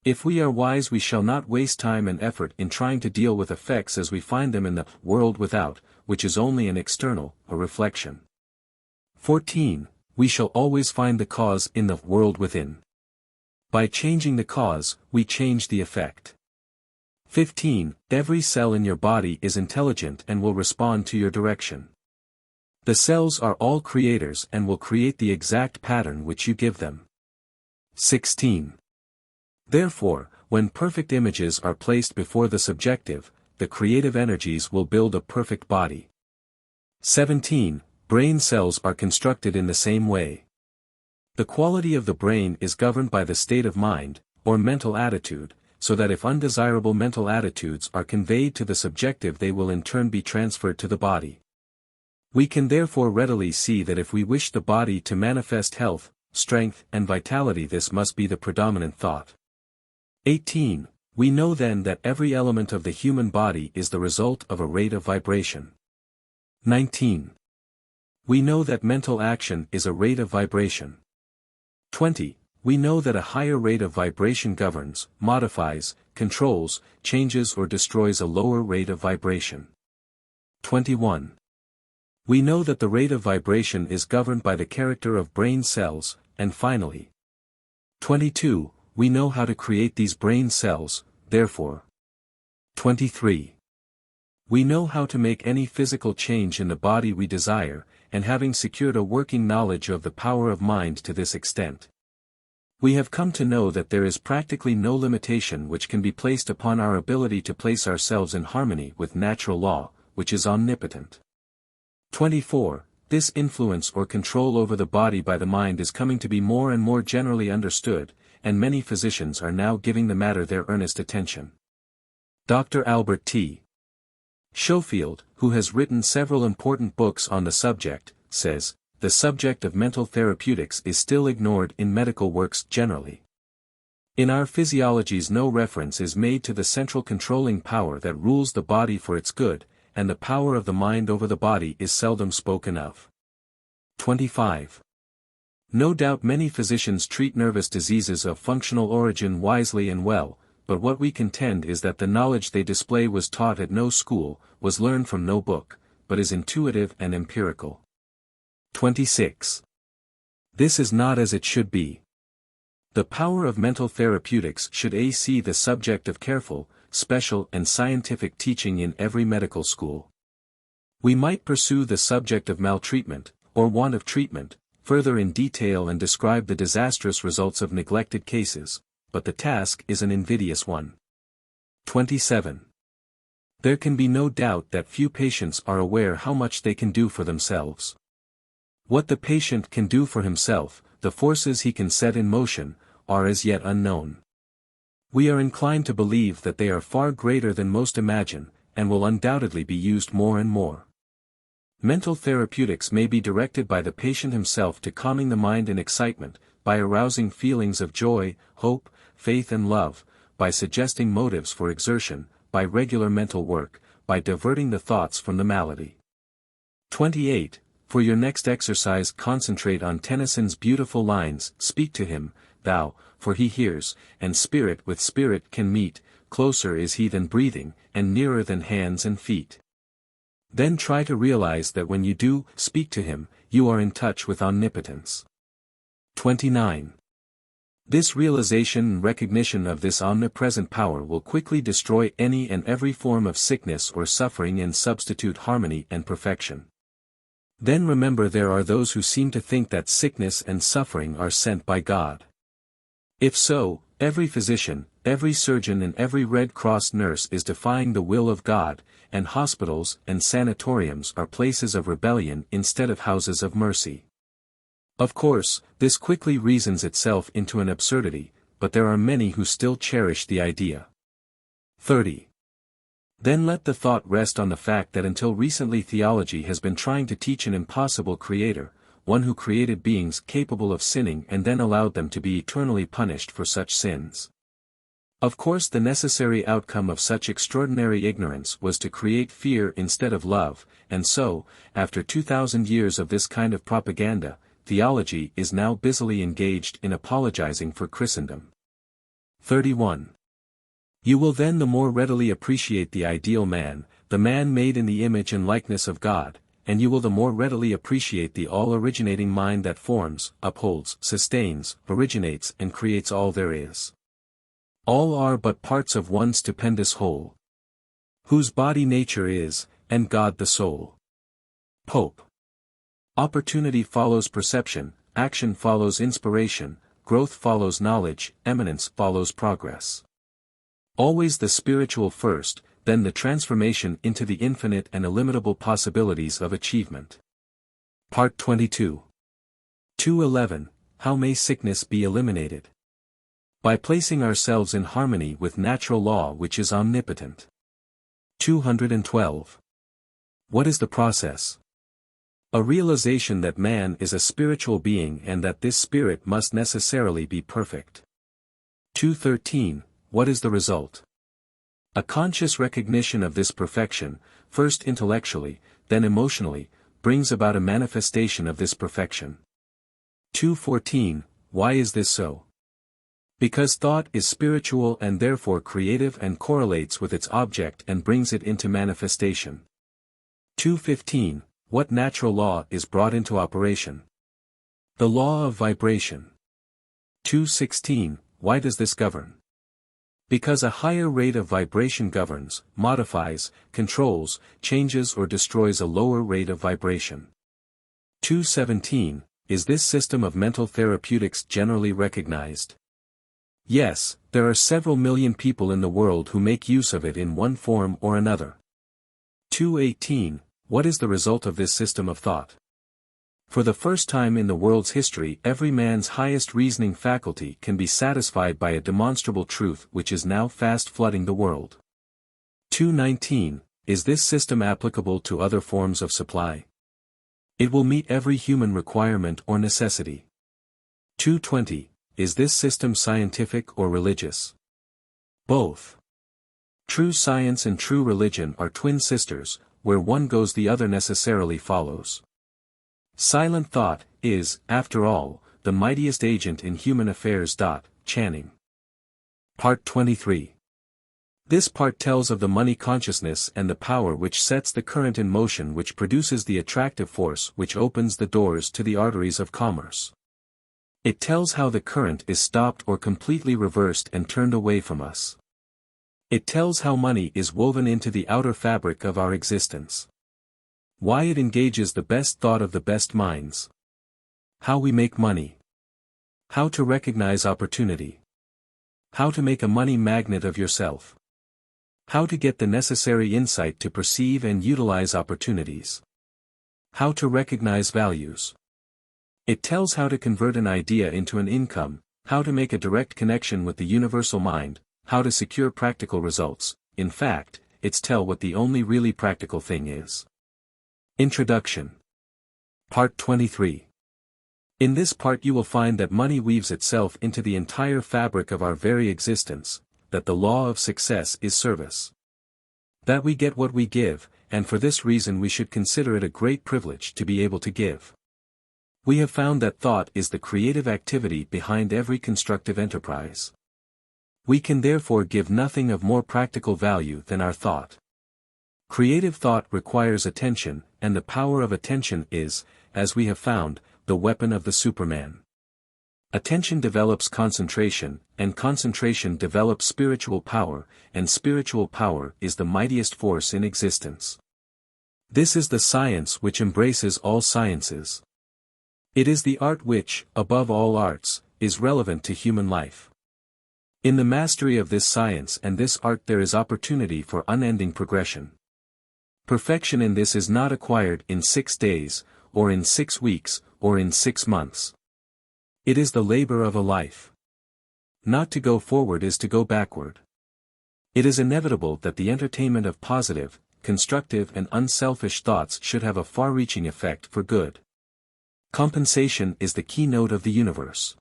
If we are wise, we shall not waste time and effort in trying to deal with effects as we find them in the world without, which is only an external, a reflection. 14. We shall always find the cause in the world within. By changing the cause, we change the effect. 15. Every cell in your body is intelligent and will respond to your direction. The cells are all creators and will create the exact pattern which you give them. 16. Therefore, when perfect images are placed before the subjective, the creative energies will build a perfect body. 17. Brain cells are constructed in the same way. The quality of the brain is governed by the state of mind, or mental attitude, so that if undesirable mental attitudes are conveyed to the subjective, they will in turn be transferred to the body. We can therefore readily see that if we wish the body to manifest health, strength, and vitality, this must be the predominant thought. 18. We know then that every element of the human body is the result of a rate of vibration. 19. We know that mental action is a rate of vibration. 20. We know that a higher rate of vibration governs, modifies, controls, changes or destroys a lower rate of vibration. 21. We know that the rate of vibration is governed by the character of brain cells, and finally. 22. We know how to create these brain cells, therefore. 23. We know how to make any physical change in the body we desire, and having secured a working knowledge of the power of mind to this extent, we have come to know that there is practically no limitation which can be placed upon our ability to place ourselves in harmony with natural law, which is omnipotent. 24. This influence or control over the body by the mind is coming to be more and more generally understood, and many physicians are now giving the matter their earnest attention. Dr. Albert T. Schofield, who has written several important books on the subject, says, the subject of mental therapeutics is still ignored in medical works generally. In our physiologies no reference is made to the central controlling power that rules the body for its good, and the power of the mind over the body is seldom spoken of. 25. No doubt many physicians treat nervous diseases of functional origin wisely and well, but what we contend is that the knowledge they display was taught at no school, was learned from no book, but is intuitive and empirical. 26. This is not as it should be. The power of mental therapeutics should see the subject of careful, special and scientific teaching in every medical school. We might pursue the subject of maltreatment, or want of treatment, further in detail and describe the disastrous results of neglected cases, but the task is an invidious one. 27. There can be no doubt that few patients are aware how much they can do for themselves. What the patient can do for himself, the forces he can set in motion, are as yet unknown. We are inclined to believe that they are far greater than most imagine, and will undoubtedly be used more and more. Mental therapeutics may be directed by the patient himself to calming the mind in excitement, by arousing feelings of joy, hope, faith and love, by suggesting motives for exertion, by regular mental work, by diverting the thoughts from the malady. 28. For your next exercise concentrate on Tennyson's beautiful lines, speak to him, thou, for he hears, and spirit with spirit can meet, closer is he than breathing, and nearer than hands and feet. Then try to realize that when you do speak to him, you are in touch with omnipotence. 29. This realization and recognition of this omnipresent power will quickly destroy any and every form of sickness or suffering and substitute harmony and perfection. Then remember, there are those who seem to think that sickness and suffering are sent by God. If so, every physician, every surgeon and every Red Cross nurse is defying the will of God, and hospitals and sanatoriums are places of rebellion instead of houses of mercy. Of course, this quickly reasons itself into an absurdity, but there are many who still cherish the idea. 30. Then let the thought rest on the fact that until recently theology has been trying to teach an impossible creator, one who created beings capable of sinning and then allowed them to be eternally punished for such sins. Of course, the necessary outcome of such extraordinary ignorance was to create fear instead of love, and so, after 2,000 years of this kind of propaganda, theology is now busily engaged in apologizing for Christendom. 31. You will then the more readily appreciate the ideal man, the man made in the image and likeness of God, and you will the more readily appreciate the all-originating mind that forms, upholds, sustains, originates and creates all there is. All are but parts of one stupendous whole, whose body nature is, and God the soul. Pope. Opportunity follows perception, action follows inspiration, growth follows knowledge, eminence follows progress. Always the spiritual first, then the transformation into the infinite and illimitable possibilities of achievement. Part 22. 211. How may sickness be eliminated? By placing ourselves in harmony with natural law which is omnipotent. 212. What is the process? A realization that man is a spiritual being and that this spirit must necessarily be perfect. 213. What is the result? A conscious recognition of this perfection, first intellectually, then emotionally, brings about a manifestation of this perfection. 214. Why is this so? Because thought is spiritual and therefore creative and correlates with its object and brings it into manifestation. 215. What natural law is brought into operation? The law of vibration. 216. Why does this govern? Because a higher rate of vibration governs, modifies, controls, changes or destroys a lower rate of vibration. 217. Is this system of mental therapeutics generally recognized? Yes, there are several million people in the world who make use of it in one form or another. 218. What is the result of this system of thought? For the first time in the world's history, every man's highest reasoning faculty can be satisfied by a demonstrable truth which is now fast flooding the world. 219. Is this system applicable to other forms of supply? It will meet every human requirement or necessity. 220. Is this system scientific or religious? Both. True science and true religion are twin sisters, where one goes the other necessarily follows. Silent thought is, after all, the mightiest agent in human affairs. Channing. Part 23. This part tells of the money consciousness and the power which sets the current in motion, which produces the attractive force which opens the doors to the arteries of commerce. It tells how the current is stopped or completely reversed and turned away from us. It tells how money is woven into the outer fabric of our existence. Why it engages the best thought of the best minds. How we make money. How to recognize opportunity. How to make a money magnet of yourself. How to get the necessary insight to perceive and utilize opportunities. How to recognize values. It tells how to convert an idea into an income, how to make a direct connection with the universal mind, how to secure practical results. In fact, it's tell what the only really practical thing is. Introduction. Part 23. In this part you will find that money weaves itself into the entire fabric of our very existence, that the law of success is service. That we get what we give, and for this reason we should consider it a great privilege to be able to give. We have found that thought is the creative activity behind every constructive enterprise. We can therefore give nothing of more practical value than our thought. Creative thought requires attention, and the power of attention is, as we have found, the weapon of the Superman. Attention develops concentration, and concentration develops spiritual power, and spiritual power is the mightiest force in existence. This is the science which embraces all sciences. It is the art which, above all arts, is relevant to human life. In the mastery of this science and this art there is opportunity for unending progression. Perfection in this is not acquired in 6 days, or in 6 weeks, or in 6 months. It is the labor of a life. Not to go forward is to go backward. It is inevitable that the entertainment of positive, constructive and unselfish thoughts should have a far-reaching effect for good. Compensation is the keynote of the universe.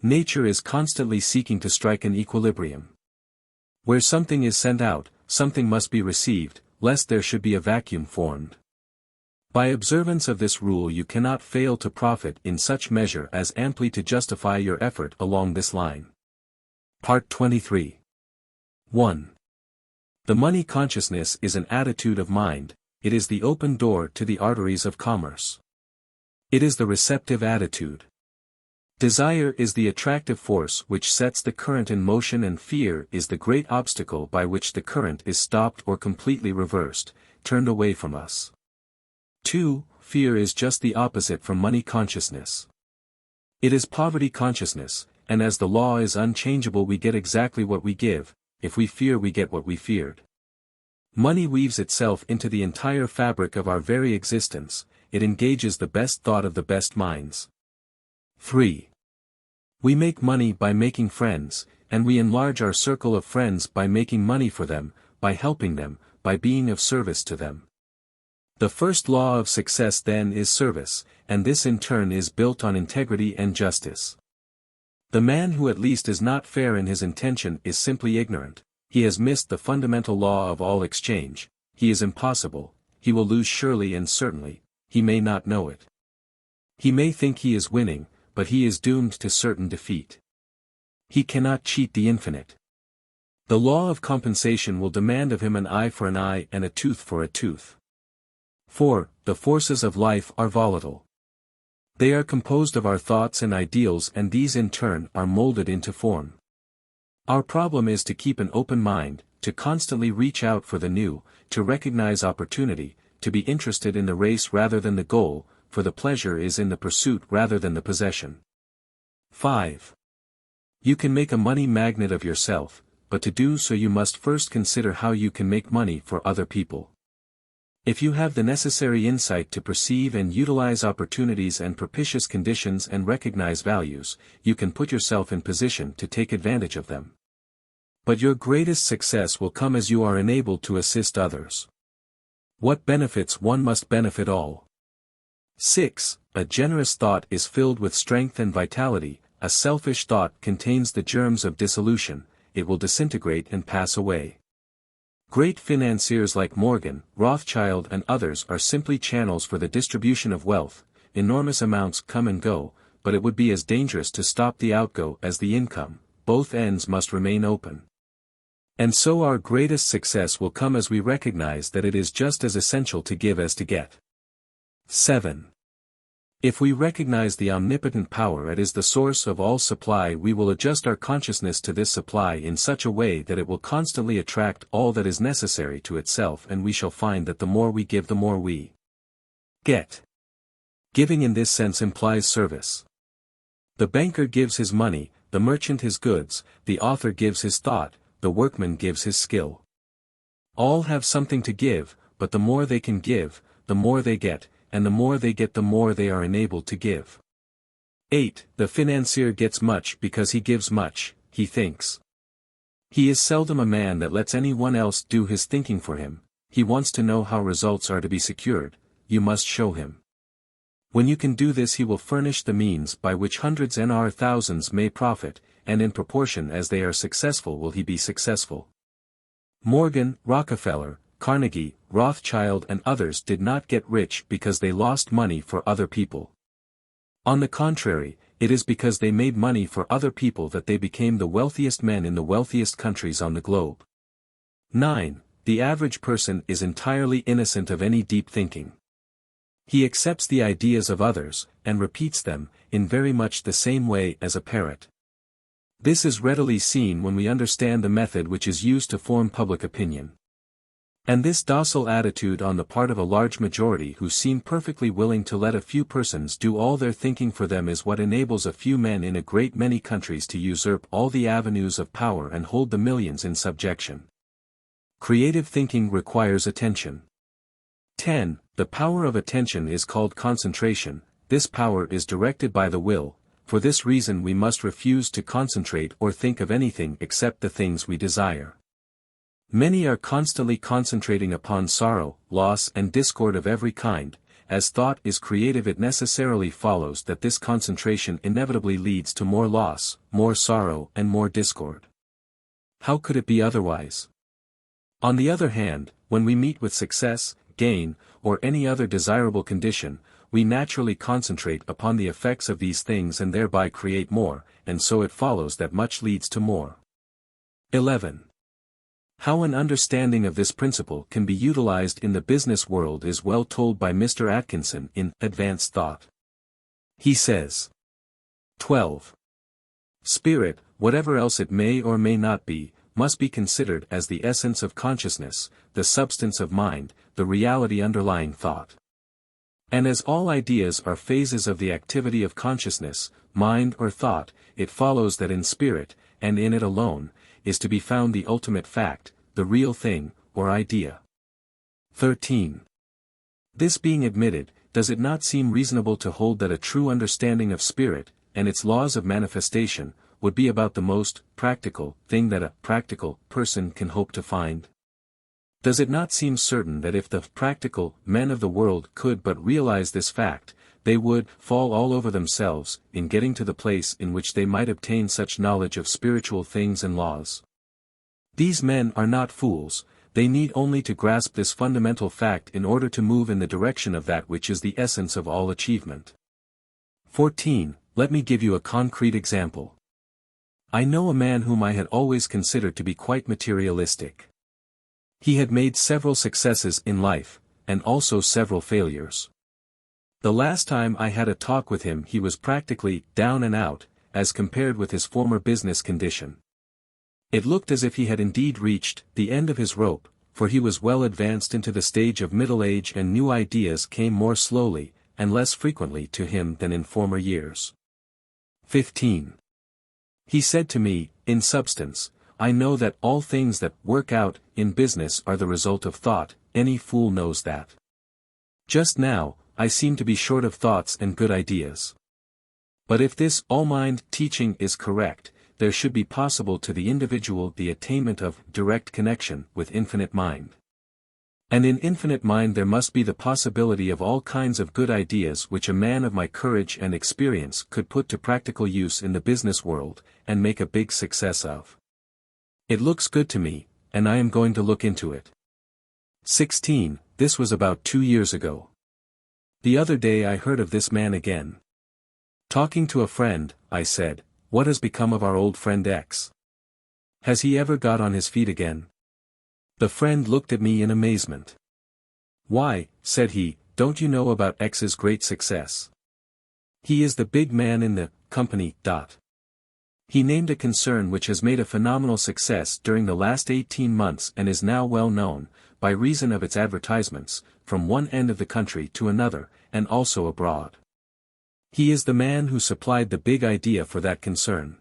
Nature is constantly seeking to strike an equilibrium. Where something is sent out, something must be received, lest there should be a vacuum formed. By observance of this rule you cannot fail to profit in such measure as amply to justify your effort along this line. Part 23. 1. The money consciousness is an attitude of mind, it is the open door to the arteries of commerce. It is the receptive attitude. Desire is the attractive force which sets the current in motion, and fear is the great obstacle by which the current is stopped or completely reversed, turned away from us. 2. Fear is just the opposite from money consciousness. It is poverty consciousness, and as the law is unchangeable we get exactly what we give, if we fear we get what we feared. Money weaves itself into the entire fabric of our very existence, it engages the best thought of the best minds. 3. We make money by making friends, and we enlarge our circle of friends by making money for them, by helping them, by being of service to them. The first law of success then is service, and this in turn is built on integrity and justice. The man who at least is not fair in his intention is simply ignorant, he has missed the fundamental law of all exchange, he is impossible, he will lose surely and certainly, he may not know it. He may think he is winning, but he is doomed to certain defeat. He cannot cheat the infinite. The law of compensation will demand of him an eye for an eye and a tooth for a tooth. 4. The forces of life are volatile. They are composed of our thoughts and ideals, and these in turn are molded into form. Our problem is to keep an open mind, to constantly reach out for the new, to recognize opportunity, to be interested in the race rather than the goal, for the pleasure is in the pursuit rather than the possession. 5. You can make a money magnet of yourself, but to do so you must first consider how you can make money for other people. If you have the necessary insight to perceive and utilize opportunities and propitious conditions and recognize values, you can put yourself in position to take advantage of them. But your greatest success will come as you are enabled to assist others. What benefits one must benefit all. 6. A generous thought is filled with strength and vitality, a selfish thought contains the germs of dissolution, it will disintegrate and pass away. Great financiers like Morgan, Rothschild and others are simply channels for the distribution of wealth, enormous amounts come and go, but it would be as dangerous to stop the outgo as the income, both ends must remain open. And so our greatest success will come as we recognize that it is just as essential to give as to get. 7. If we recognize the omnipotent power it is the source of all supply, we will adjust our consciousness to this supply in such a way that it will constantly attract all that is necessary to itself, and we shall find that the more we give the more we get. Giving in this sense implies service. The banker gives his money, the merchant his goods, the author gives his thought, the workman gives his skill. All have something to give, but the more they can give, the more they get, and the more they get the more they are enabled to give. 8. The financier gets much because he gives much, he thinks. He is seldom a man that lets anyone else do his thinking for him, he wants to know how results are to be secured, you must show him. When you can do this he will furnish the means by which hundreds and thousands may profit, and in proportion as they are successful will he be successful. Morgan, Rockefeller, Carnegie, Rothschild and others did not get rich because they lost money for other people. On the contrary, it is because they made money for other people that they became the wealthiest men in the wealthiest countries on the globe. 9. The average person is entirely innocent of any deep thinking. He accepts the ideas of others, and repeats them, in very much the same way as a parrot. This is readily seen when we understand the method which is used to form public opinion. And this docile attitude on the part of a large majority who seem perfectly willing to let a few persons do all their thinking for them is what enables a few men in a great many countries to usurp all the avenues of power and hold the millions in subjection. Creative thinking requires attention. 10. The power of attention is called concentration, this power is directed by the will, for this reason we must refuse to concentrate or think of anything except the things we desire. Many are constantly concentrating upon sorrow, loss and discord of every kind. As thought is creative it necessarily follows that this concentration inevitably leads to more loss, more sorrow and more discord. How could it be otherwise? On the other hand, when we meet with success, gain, or any other desirable condition, we naturally concentrate upon the effects of these things and thereby create more, and so it follows that much leads to more. 11. How an understanding of this principle can be utilized in the business world is well told by Mr. Atkinson in Advanced Thought. He says, 12. Spirit, whatever else it may or may not be, must be considered as the essence of consciousness, the substance of mind, the reality underlying thought. And as all ideas are phases of the activity of consciousness, mind or thought, it follows that in spirit, and in it alone, is to be found the ultimate fact, the real thing, or idea. 13. This being admitted, does it not seem reasonable to hold that a true understanding of spirit, and its laws of manifestation, would be about the most practical thing that a practical person can hope to find? Does it not seem certain that if the practical men of the world could but realize this fact, they would fall all over themselves in getting to the place in which they might obtain such knowledge of spiritual things and laws? These men are not fools, they need only to grasp this fundamental fact in order to move in the direction of that which is the essence of all achievement. 14. Let me give you a concrete example. I know a man whom I had always considered to be quite materialistic. He had made several successes in life, and also several failures. The last time I had a talk with him he was practically down and out, as compared with his former business condition. It looked as if he had indeed reached the end of his rope, for he was well advanced into the stage of middle age and new ideas came more slowly, and less frequently to him than in former years. 15. He said to me, in substance, I know that all things that work out in business are the result of thought, any fool knows that. Just now, I seem to be short of thoughts and good ideas. But if this all-mind teaching is correct, there should be possible to the individual the attainment of direct connection with infinite mind. And in infinite mind there must be the possibility of all kinds of good ideas which a man of my courage and experience could put to practical use in the business world, and make a big success of. It looks good to me, and I am going to look into it. 16. This was about 2 years ago. The other day I heard of this man again. Talking to a friend, I said, what has become of our old friend X? Has he ever got on his feet again? The friend looked at me in amazement. Why, said he, don't you know about X's great success? He is the big man in the company. He named a concern which has made a phenomenal success during the last 18 months and is now well known, by reason of its advertisements, from one end of the country to another, and also abroad. He is the man who supplied the big idea for that concern.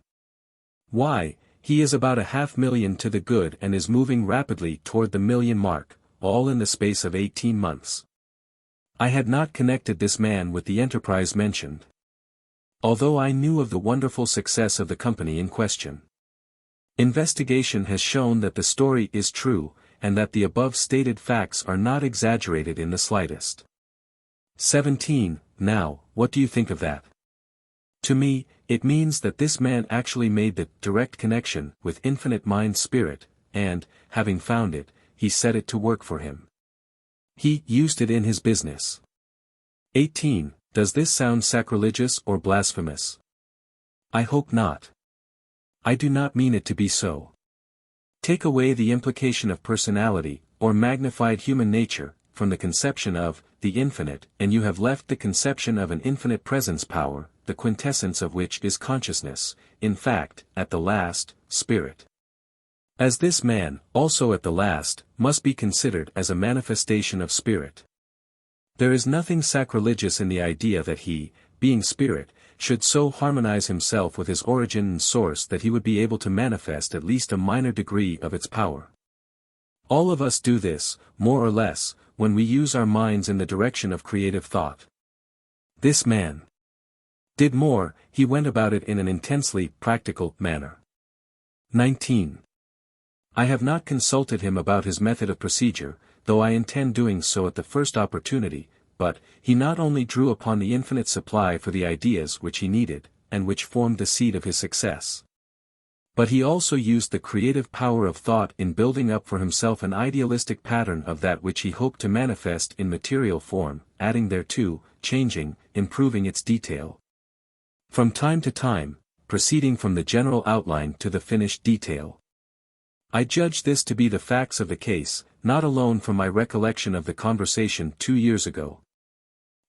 Why, he is about 500,000 to the good and is moving rapidly toward the 1,000,000 mark, all in the space of 18 months. I had not connected this man with the enterprise mentioned, although I knew of the wonderful success of the company in question. Investigation has shown that the story is true, and that the above stated facts are not exaggerated in the slightest. 17. Now, what do you think of that? To me, it means that this man actually made the direct connection with infinite mind spirit, and, having found it, he set it to work for him. He used it in his business. 18. Does this sound sacrilegious or blasphemous? I hope not. I do not mean it to be so. Take away the implication of personality, or magnified human nature, from the conception of the infinite, and you have left the conception of an infinite presence power, the quintessence of which is consciousness, in fact, at the last, spirit. As this man, also at the last, must be considered as a manifestation of spirit. There is nothing sacrilegious in the idea that he, being spirit, should so harmonize himself with his origin and source that he would be able to manifest at least a minor degree of its power. All of us do this, more or less, when we use our minds in the direction of creative thought. This man did more, he went about it in an intensely practical manner. 19. I have not consulted him about his method of procedure, though I intend doing so at the first opportunity, but he not only drew upon the infinite supply for the ideas which he needed, and which formed the seed of his success. But he also used the creative power of thought in building up for himself an idealistic pattern of that which he hoped to manifest in material form, adding thereto, changing, improving its detail. From time to time, proceeding from the general outline to the finished detail. I judge this to be the facts of the case, not alone from my recollection of the conversation 2 years ago,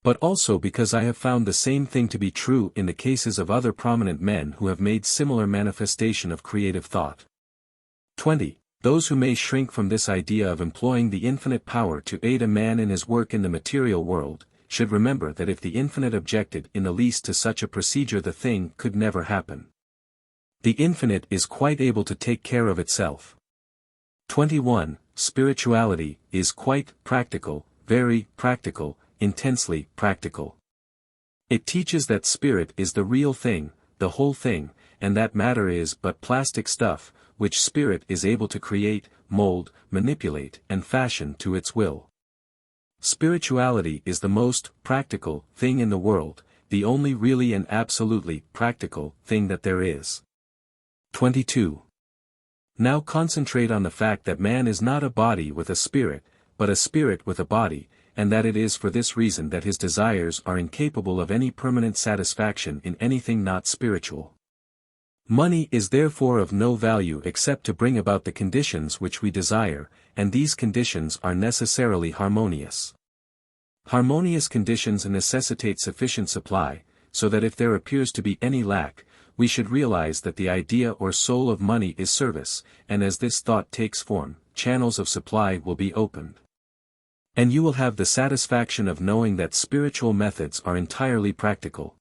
but also because I have found the same thing to be true in the cases of other prominent men who have made similar manifestation of creative thought. 20. Those who may shrink from this idea of employing the infinite power to aid a man in his work in the material world, should remember that if the infinite objected in the least to such a procedure, the thing could never happen. The infinite is quite able to take care of itself. 21. Spirituality is quite practical, very practical, intensely practical. It teaches that spirit is the real thing, the whole thing, and that matter is but plastic stuff, which spirit is able to create, mold, manipulate, and fashion to its will. Spirituality is the most practical thing in the world, the only really and absolutely practical thing that there is. 22. Now concentrate on the fact that man is not a body with a spirit, but a spirit with a body, and that it is for this reason that his desires are incapable of any permanent satisfaction in anything not spiritual. Money is therefore of no value except to bring about the conditions which we desire, and these conditions are necessarily harmonious. Harmonious conditions necessitate sufficient supply, so that if there appears to be any lack, we should realize that the idea or soul of money is service, and as this thought takes form, channels of supply will be opened. And you will have the satisfaction of knowing that spiritual methods are entirely practical.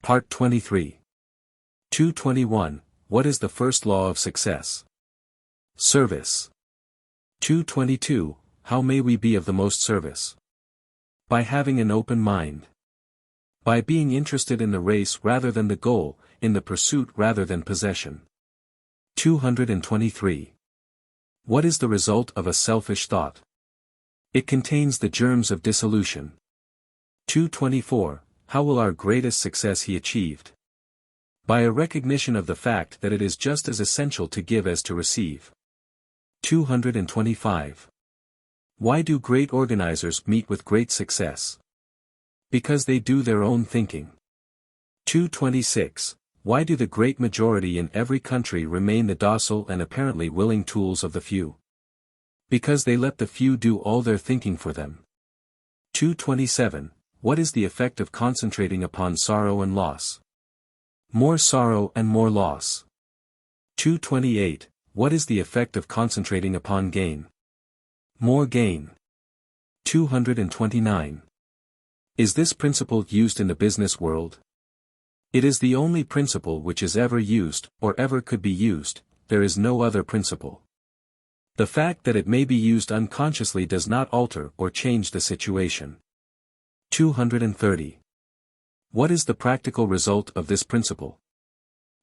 Part 23. 221. What is the first law of success? Service. 222. How may we be of the most service? By having an open mind. By being interested in the race rather than the goal, in the pursuit rather than possession. 223. What is the result of a selfish thought? It contains the germs of dissolution. 224. How will our greatest success he achieved? By a recognition of the fact that it is just as essential to give as to receive. 225. Why do great organizers meet with great success? Because they do their own thinking. 226. Why do the great majority in every country remain the docile and apparently willing tools of the few? Because they let the few do all their thinking for them. 227. What is the effect of concentrating upon sorrow and loss? More sorrow and more loss. 228. What is the effect of concentrating upon gain? More gain. 229. Is this principle used in the business world? It is the only principle which is ever used, or ever could be used. There is no other principle. The fact that it may be used unconsciously does not alter or change the situation. 230. What is the practical result of this principle?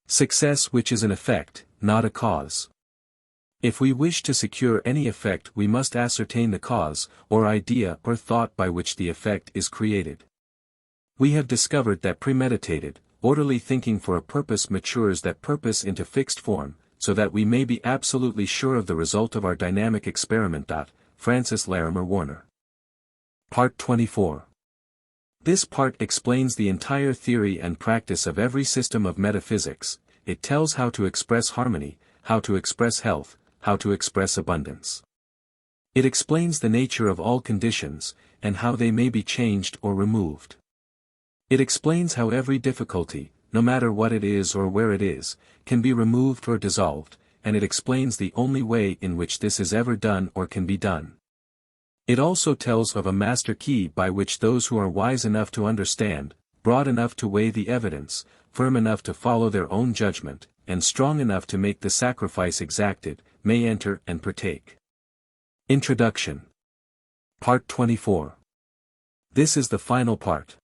Success which is an effect, not a cause. If we wish to secure any effect, we must ascertain the cause, or idea or thought by which the effect is created. We have discovered that premeditated, orderly thinking for a purpose matures that purpose into fixed form, so that we may be absolutely sure of the result of our dynamic experiment. Francis Larimer Warner. Part 24. This part explains the entire theory and practice of every system of metaphysics. It tells how to express harmony, how to express health, how to express abundance. It explains the nature of all conditions, and how they may be changed or removed. It explains how every difficulty, no matter what it is or where it is, can be removed or dissolved, and it explains the only way in which this is ever done or can be done. It also tells of a master key by which those who are wise enough to understand, broad enough to weigh the evidence, firm enough to follow their own judgment, and strong enough to make the sacrifice exacted, may enter and partake. Introduction. Part 24. This is the final part.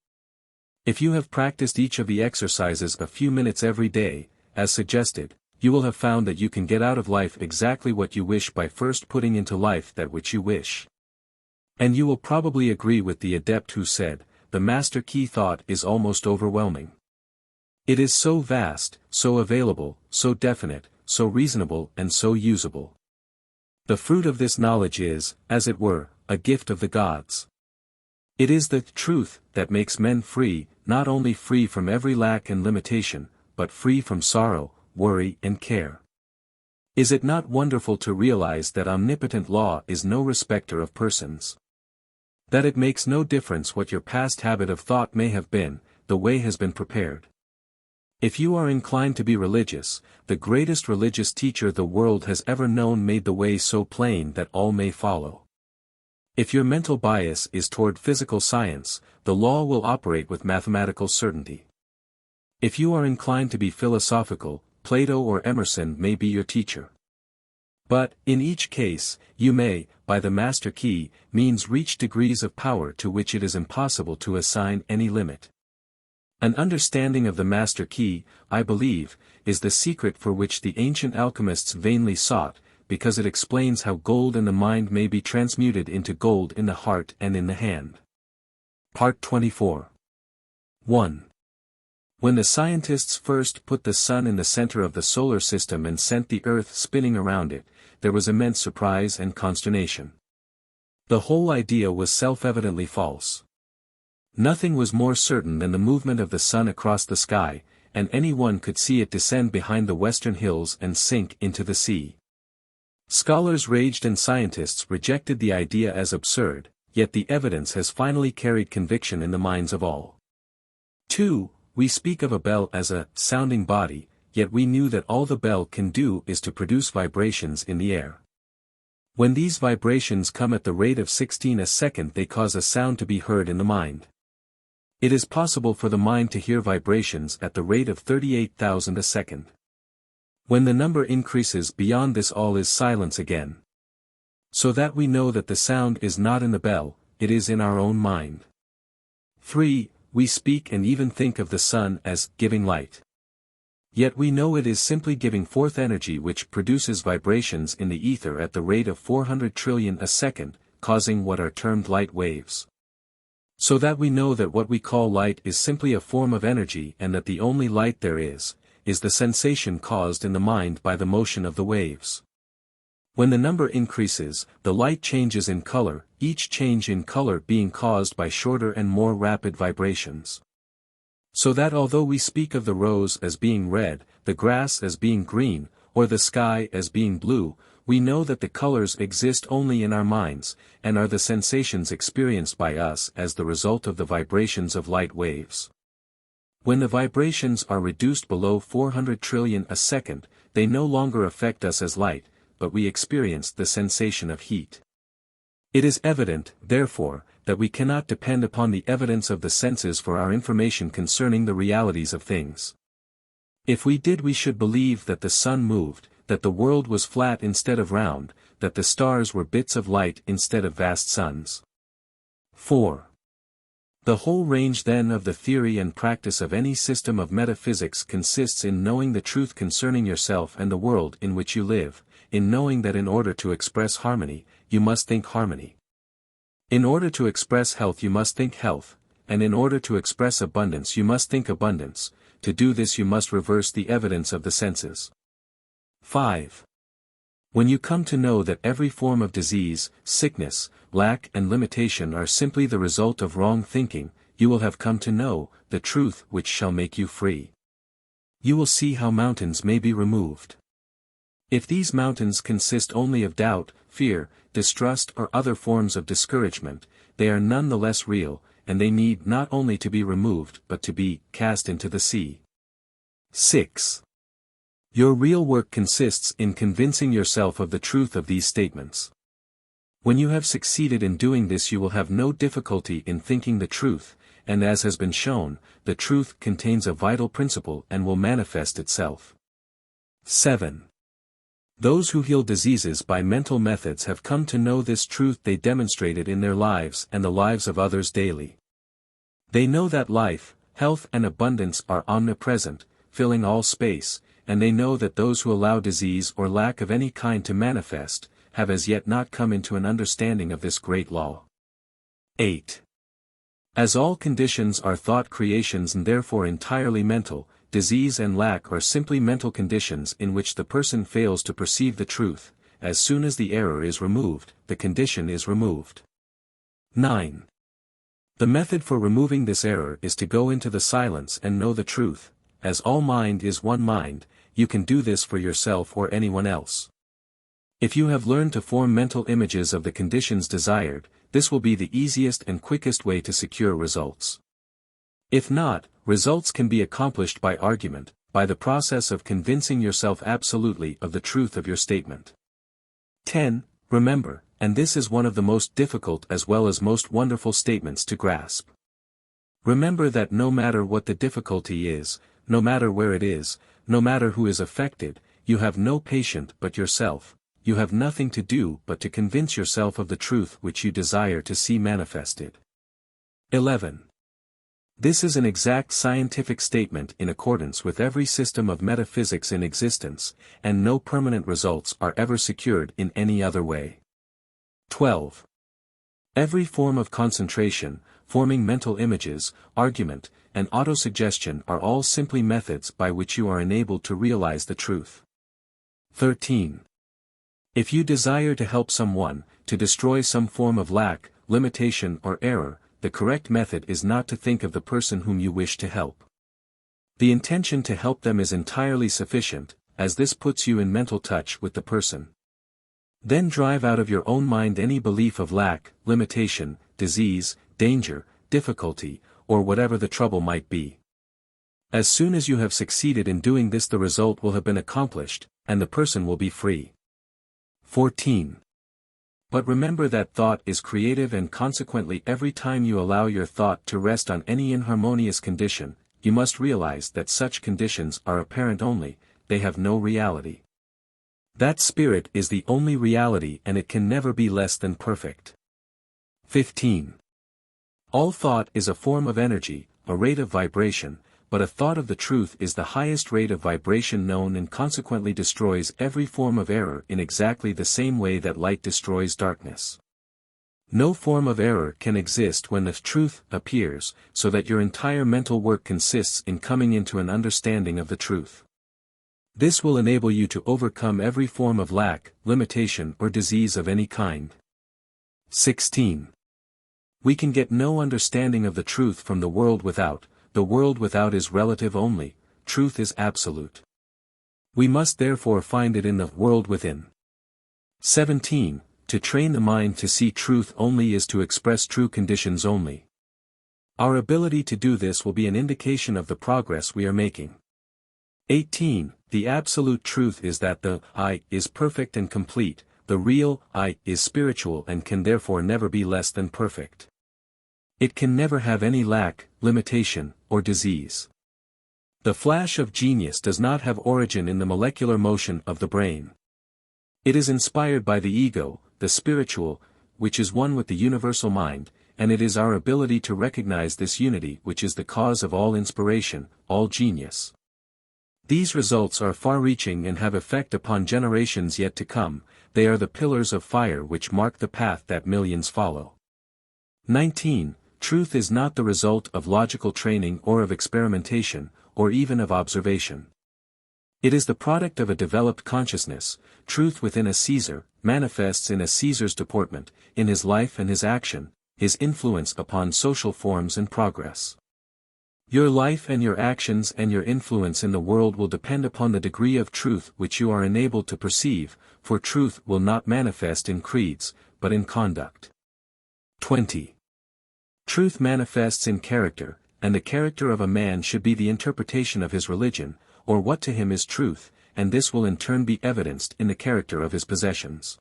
If you have practiced each of the exercises a few minutes every day, as suggested, you will have found that you can get out of life exactly what you wish by first putting into life that which you wish. And you will probably agree with the adept who said, the master key thought is almost overwhelming. It is so vast, so available, so definite, so reasonable and so usable. The fruit of this knowledge is, as it were, a gift of the gods. It is the truth that makes men free, not only free from every lack and limitation, but free from sorrow, worry and care. Is it not wonderful to realize that omnipotent law is no respecter of persons? That it makes no difference what your past habit of thought may have been, the way has been prepared. If you are inclined to be religious, the greatest religious teacher the world has ever known made the way so plain that all may follow. If your mental bias is toward physical science, the law will operate with mathematical certainty. If you are inclined to be philosophical, Plato or Emerson may be your teacher. But, in each case, you may, by the master key, means reach degrees of power to which it is impossible to assign any limit. An understanding of the master key, I believe, is the secret for which the ancient alchemists vainly sought, because it explains how gold in the mind may be transmuted into gold in the heart and in the hand. Part 24. 1. When the scientists first put the sun in the center of the solar system and sent the earth spinning around it, there was immense surprise and consternation. The whole idea was self-evidently false. Nothing was more certain than the movement of the sun across the sky, and anyone could see it descend behind the western hills and sink into the sea. Scholars raged and scientists rejected the idea as absurd, yet the evidence has finally carried conviction in the minds of all. 2. We speak of a bell as a sounding body, yet we knew that all the bell can do is to produce vibrations in the air. When these vibrations come at the rate of 16 a second, they cause a sound to be heard in the mind. It is possible for the mind to hear vibrations at the rate of 38,000 a second. When the number increases beyond this, all is silence again. So that we know that the sound is not in the bell, it is in our own mind. 3. We speak and even think of the sun as giving light. Yet we know it is simply giving forth energy which produces vibrations in the ether at the rate of 400 trillion a second, causing what are termed light waves. So that we know that what we call light is simply a form of energy, and that the only light there is the sensation caused in the mind by the motion of the waves. When the number increases, the light changes in color, each change in color being caused by shorter and more rapid vibrations. So that although we speak of the rose as being red, the grass as being green, or the sky as being blue, we know that the colors exist only in our minds, and are the sensations experienced by us as the result of the vibrations of light waves. When the vibrations are reduced below 400 trillion a second, they no longer affect us as light, but we experience the sensation of heat. It is evident, therefore, that we cannot depend upon the evidence of the senses for our information concerning the realities of things. If we did, we should believe that the sun moved, that the world was flat instead of round, that the stars were bits of light instead of vast suns. 4. The whole range then of the theory and practice of any system of metaphysics consists in knowing the truth concerning yourself and the world in which you live, in knowing that in order to express harmony, you must think harmony. In order to express health you must think health, and in order to express abundance you must think abundance. To do this you must reverse the evidence of the senses. 5. When you come to know that every form of disease, sickness, lack and limitation are simply the result of wrong thinking, you will have come to know the truth which shall make you free. You will see how mountains may be removed. If these mountains consist only of doubt, fear, distrust or other forms of discouragement, they are none the less real, and they need not only to be removed but to be cast into the sea. 6. Your real work consists in convincing yourself of the truth of these statements. When you have succeeded in doing this you will have no difficulty in thinking the truth, and as has been shown, the truth contains a vital principle and will manifest itself. 7. Those who heal diseases by mental methods have come to know this truth. They demonstrate it in their lives and the lives of others daily. They know that life, health and abundance are omnipresent, filling all space, and they know that those who allow disease or lack of any kind to manifest, have as yet not come into an understanding of this great law. 8. As all conditions are thought creations and therefore entirely mental, disease and lack are simply mental conditions in which the person fails to perceive the truth. As soon as the error is removed, the condition is removed. 9. The method for removing this error is to go into the silence and know the truth. As all mind is one mind, you can do this for yourself or anyone else. If you have learned to form mental images of the conditions desired, this will be the easiest and quickest way to secure results. If not, results can be accomplished by argument, by the process of convincing yourself absolutely of the truth of your statement. 10. Remember, and this is one of the most difficult as well as most wonderful statements to grasp. Remember that no matter what the difficulty is, no matter where it is, no matter who is affected, you have no patient but yourself. You have nothing to do but to convince yourself of the truth which you desire to see manifested. 11. This is an exact scientific statement in accordance with every system of metaphysics in existence, and no permanent results are ever secured in any other way. 12. Every form of concentration, forming mental images, argument, and autosuggestion are all simply methods by which you are enabled to realize the truth. 13. If you desire to help someone, to destroy some form of lack, limitation or error, the correct method is not to think of the person whom you wish to help. The intention to help them is entirely sufficient, as this puts you in mental touch with the person. Then drive out of your own mind any belief of lack, limitation, disease, danger, difficulty, or whatever the trouble might be. As soon as you have succeeded in doing this, the result will have been accomplished, and the person will be free. 14. But remember that thought is creative, and consequently every time you allow your thought to rest on any inharmonious condition, you must realize that such conditions are apparent only, they have no reality. That spirit is the only reality, and it can never be less than perfect. 15. All thought is a form of energy, a rate of vibration, but a thought of the truth is the highest rate of vibration known, and consequently destroys every form of error in exactly the same way that light destroys darkness. No form of error can exist when the truth appears, so that your entire mental work consists in coming into an understanding of the truth. This will enable you to overcome every form of lack, limitation or disease of any kind. 16. We can get no understanding of the truth from the world without. The world without is relative only, truth is absolute. We must therefore find it in the world within. 17. To train the mind to see truth only is to express true conditions only. Our ability to do this will be an indication of the progress we are making. 18. The absolute truth is that the I is perfect and complete, the real I is spiritual and can therefore never be less than perfect. It can never have any lack, limitation, or disease. The flash of genius does not have origin in the molecular motion of the brain. It is inspired by the ego, the spiritual, which is one with the universal mind, and it is our ability to recognize this unity which is the cause of all inspiration, all genius. These results are far-reaching and have effect upon generations yet to come. They are the pillars of fire which mark the path that millions follow. 19. Truth is not the result of logical training or of experimentation, or even of observation. It is the product of a developed consciousness. Truth within a Caesar manifests in a Caesar's deportment, in his life and his action, his influence upon social forms and progress. Your life and your actions and your influence in the world will depend upon the degree of truth which you are enabled to perceive, for truth will not manifest in creeds, but in conduct. 20. Truth manifests in character, and the character of a man should be the interpretation of his religion, or what to him is truth, and this will in turn be evidenced in the character of his possessions.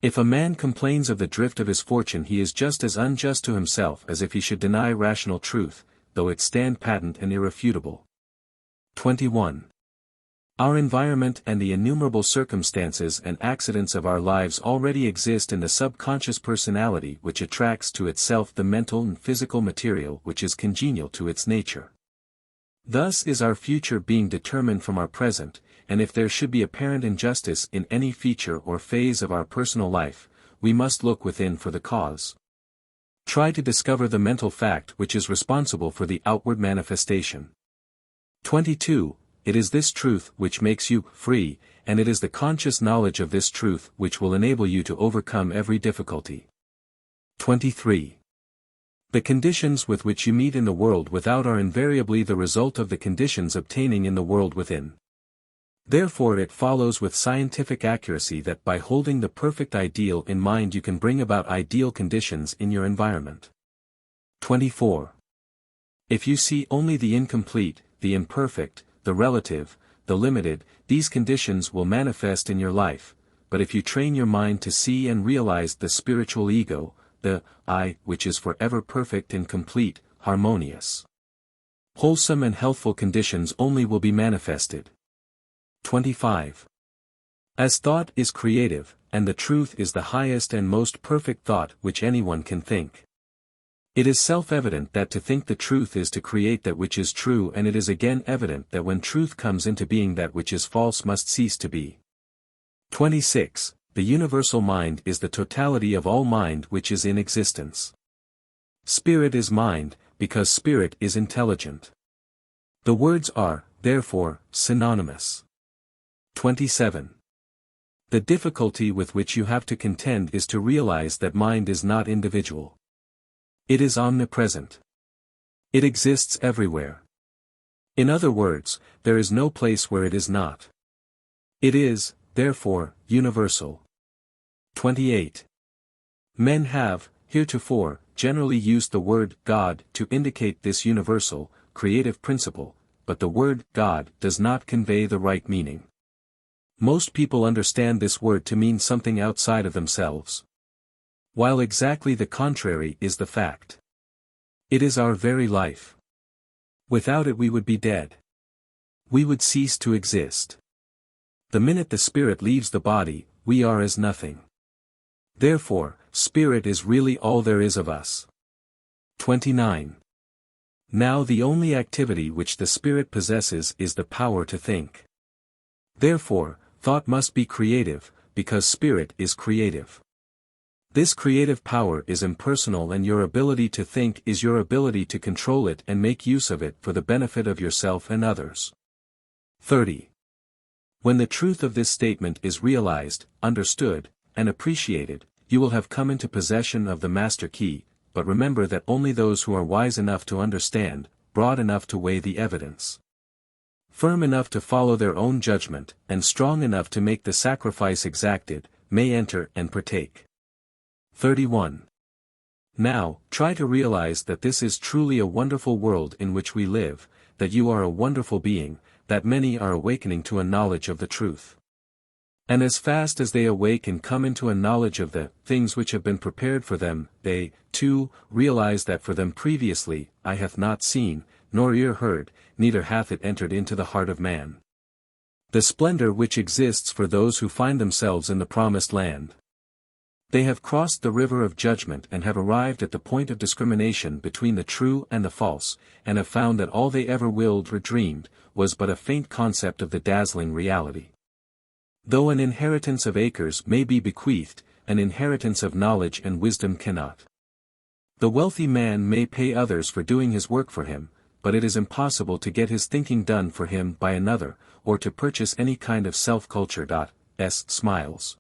If a man complains of the drift of his fortune, he is just as unjust to himself as if he should deny rational truth, though it stand patent and irrefutable. 21. Our environment and the innumerable circumstances and accidents of our lives already exist in the subconscious personality which attracts to itself the mental and physical material which is congenial to its nature. Thus is our future being determined from our present, and if there should be apparent injustice in any feature or phase of our personal life, we must look within for the cause. Try to discover the mental fact which is responsible for the outward manifestation. 22. It is this truth which makes you free, and it is the conscious knowledge of this truth which will enable you to overcome every difficulty. 23. The conditions with which you meet in the world without are invariably the result of the conditions obtaining in the world within. Therefore it follows with scientific accuracy that by holding the perfect ideal in mind you can bring about ideal conditions in your environment. 24. If you see only the incomplete, the imperfect, the relative, the limited, these conditions will manifest in your life, but if you train your mind to see and realize the spiritual ego, the I, which is forever perfect and complete, harmonious, wholesome and healthful conditions only will be manifested. 25. As thought is creative, and the truth is the highest and most perfect thought which anyone can think. It is self-evident that to think the truth is to create that which is true, and it is again evident that when truth comes into being that which is false must cease to be. 26. The universal mind is the totality of all mind which is in existence. Spirit is mind, because spirit is intelligent. The words are, therefore, synonymous. 27. The difficulty with which you have to contend is to realize that mind is not individual. It is omnipresent. It exists everywhere. In other words, there is no place where it is not. It is, therefore, universal. 28. Men have, heretofore, generally used the word God to indicate this universal, creative principle, but the word God does not convey the right meaning. Most people understand this word to mean something outside of themselves, while exactly the contrary is the fact. It is our very life. Without it we would be dead. We would cease to exist. The minute the spirit leaves the body, we are as nothing. Therefore, spirit is really all there is of us. 29. Now the only activity which the spirit possesses is the power to think. Therefore, thought must be creative, because spirit is creative. This creative power is impersonal, and your ability to think is your ability to control it and make use of it for the benefit of yourself and others. 30. When the truth of this statement is realized, understood, and appreciated, you will have come into possession of the master key, but remember that only those who are wise enough to understand, broad enough to weigh the evidence, firm enough to follow their own judgment, and strong enough to make the sacrifice exacted, may enter and partake. 31. Now, try to realize that this is truly a wonderful world in which we live, that you are a wonderful being, that many are awakening to a knowledge of the truth. And as fast as they awake and come into a knowledge of the things which have been prepared for them, they, too, realize that for them previously, eye hath not seen, nor ear heard, neither hath it entered into the heart of man, the splendor which exists for those who find themselves in the promised land. They have crossed the river of judgment and have arrived at the point of discrimination between the true and the false, and have found that all they ever willed or dreamed, was but a faint concept of the dazzling reality. Though an inheritance of acres may be bequeathed, an inheritance of knowledge and wisdom cannot. The wealthy man may pay others for doing his work for him, but it is impossible to get his thinking done for him by another, or to purchase any kind of self-culture. Smiles.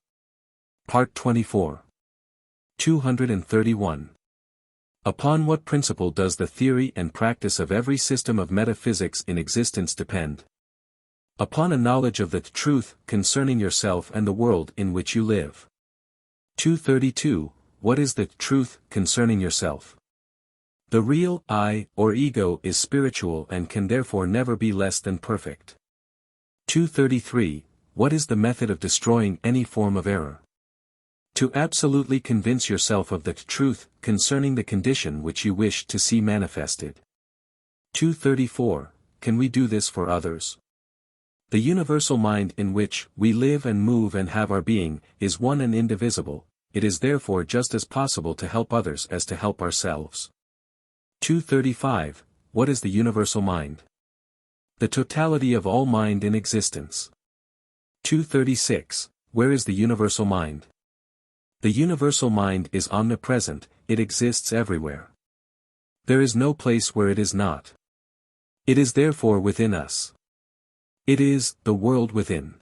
Part 24. 231. Upon what principle does the theory and practice of every system of metaphysics in existence depend? Upon a knowledge of the truth concerning yourself and the world in which you live. 232. What is the truth concerning yourself? The real I, or ego, is spiritual and can therefore never be less than perfect. 233. What is the method of destroying any form of error? To absolutely convince yourself of the truth concerning the condition which you wish to see manifested. 234. Can we do this for others? The universal mind in which we live and move and have our being is one and indivisible. It is therefore just as possible to help others as to help ourselves. 235. What is the universal mind? The totality of all mind in existence. 236. Where is the universal mind? The universal mind is omnipresent, it exists everywhere. There is no place where it is not. It is therefore within us. It is the world within.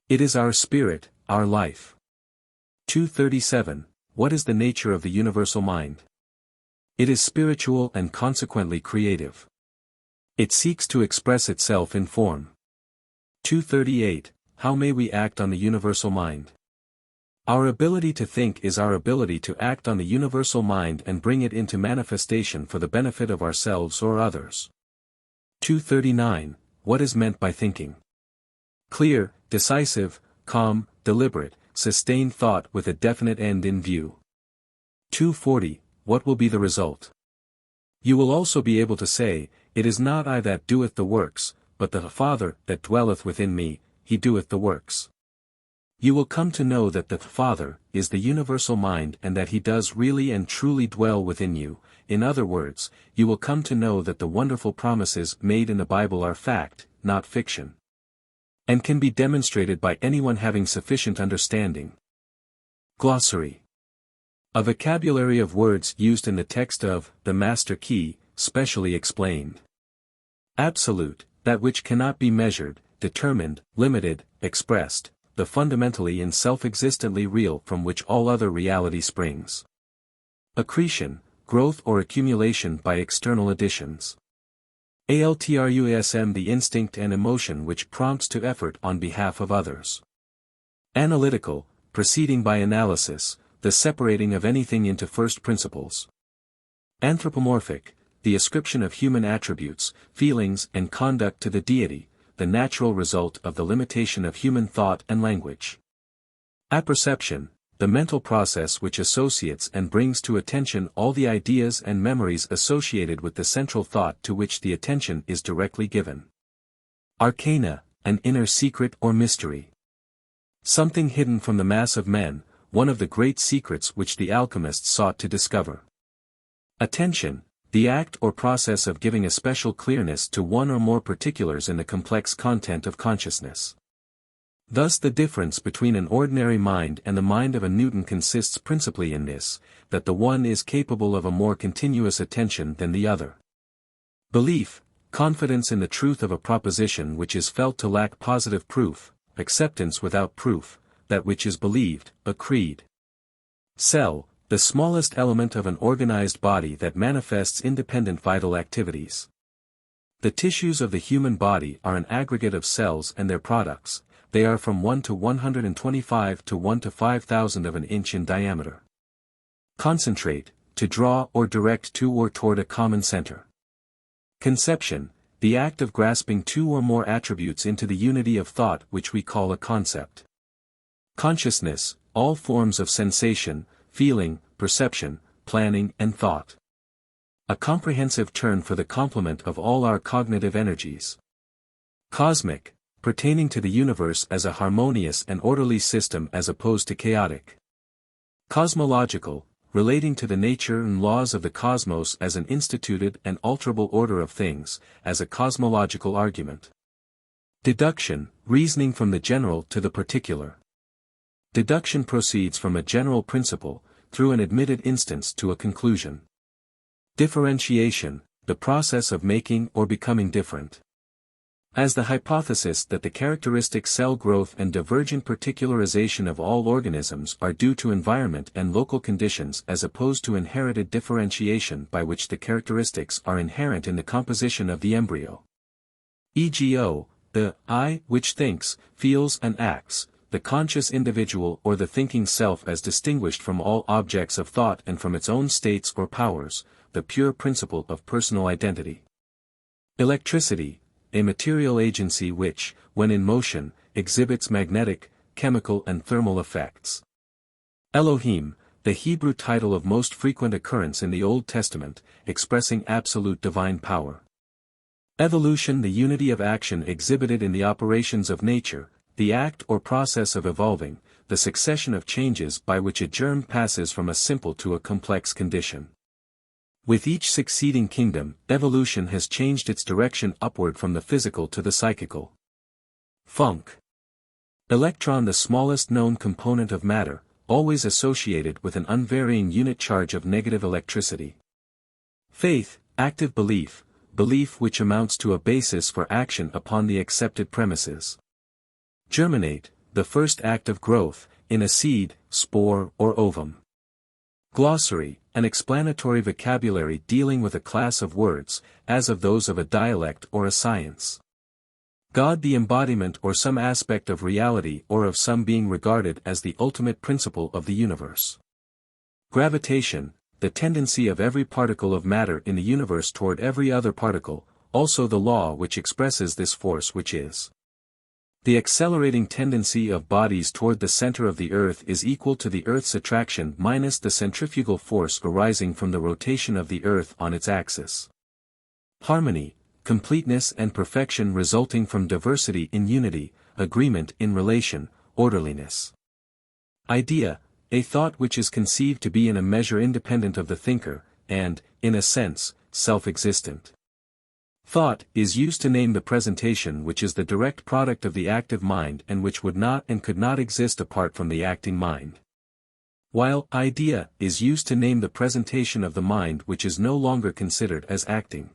It is our spirit, our life. 237. What is the nature of the universal mind? It is spiritual and consequently creative. It seeks to express itself in form. 238. How may we act on the universal mind? Our ability to think is our ability to act on the universal mind and bring it into manifestation for the benefit of ourselves or others. 239. What is meant by thinking? Clear, decisive, calm, deliberate, sustained thought with a definite end in view. 240. What will be the result? You will also be able to say, It is not I that doeth the works, but the Father that dwelleth within me, he doeth the works. You will come to know that the Father is the universal mind and that he does really and truly dwell within you. In other words, you will come to know that the wonderful promises made in the Bible are fact, not fiction, and can be demonstrated by anyone having sufficient understanding. Glossary. A vocabulary of words used in the text of The Master Key, specially explained. Absolute, that which cannot be measured, determined, limited, expressed, the fundamentally and self-existently real from which all other reality springs. Accretion, growth or accumulation by external additions. Altruism, the instinct and emotion which prompts to effort on behalf of others. Analytical, proceeding by analysis, the separating of anything into first principles. Anthropomorphic, the ascription of human attributes, feelings and conduct to the deity, the natural result of the limitation of human thought and language. Apperception, the mental process which associates and brings to attention all the ideas and memories associated with the central thought to which the attention is directly given. Arcana, an inner secret or mystery. Something hidden from the mass of men, one of the great secrets which the alchemists sought to discover. Attention, the act or process of giving a special clearness to one or more particulars in the complex content of consciousness. Thus the difference between an ordinary mind and the mind of a Newton consists principally in this, that the one is capable of a more continuous attention than the other. Belief, confidence in the truth of a proposition which is felt to lack positive proof, acceptance without proof, that which is believed, a creed. Cell, the smallest element of an organized body that manifests independent vital activities. The tissues of the human body are an aggregate of cells and their products. They are from 1 to 125 to 1 to 5,000 of an inch in diameter. Concentrate, to draw or direct to or toward a common center. Conception, the act of grasping two or more attributes into the unity of thought which we call a concept. Consciousness, all forms of sensation, feeling, perception, planning and thought. A comprehensive term for the complement of all our cognitive energies. Cosmic, pertaining to the universe as a harmonious and orderly system as opposed to chaotic. Cosmological, relating to the nature and laws of the cosmos as an instituted and alterable order of things, as a cosmological argument. Deduction, reasoning from the general to the particular. Deduction proceeds from a general principle, through an admitted instance to a conclusion. Differentiation, the process of making or becoming different. As the hypothesis that the characteristic cell growth and divergent particularization of all organisms are due to environment and local conditions as opposed to inherited differentiation by which the characteristics are inherent in the composition of the embryo. EGO, the I which thinks, feels and acts, the conscious individual or the thinking self as distinguished from all objects of thought and from its own states or powers, the pure principle of personal identity. Electricity, a material agency which, when in motion, exhibits magnetic, chemical and thermal effects. Elohim, the Hebrew title of most frequent occurrence in the Old Testament, expressing absolute divine power. Evolution, the unity of action exhibited in the operations of nature, the act or process of evolving, the succession of changes by which a germ passes from a simple to a complex condition. With each succeeding kingdom, evolution has changed its direction upward from the physical to the psychical. Funk. Electron, the smallest known component of matter, always associated with an unvarying unit charge of negative electricity. Faith, active belief, belief which amounts to a basis for action upon the accepted premises. Germinate, the first act of growth, in a seed, spore or ovum. Glossary, an explanatory vocabulary dealing with a class of words, as of those of a dialect or a science. God, the embodiment or some aspect of reality or of some being regarded as the ultimate principle of the universe. Gravitation, the tendency of every particle of matter in the universe toward every other particle, also the law which expresses this force, which is the accelerating tendency of bodies toward the center of the Earth, is equal to the Earth's attraction minus the centrifugal force arising from the rotation of the Earth on its axis. Harmony, completeness and perfection resulting from diversity in unity, agreement in relation, orderliness. Idea, a thought which is conceived to be in a measure independent of the thinker, and, in a sense, self-existent. Thought is used to name the presentation which is the direct product of the active mind and which would not and could not exist apart from the acting mind. While idea is used to name the presentation of the mind which is no longer considered as acting.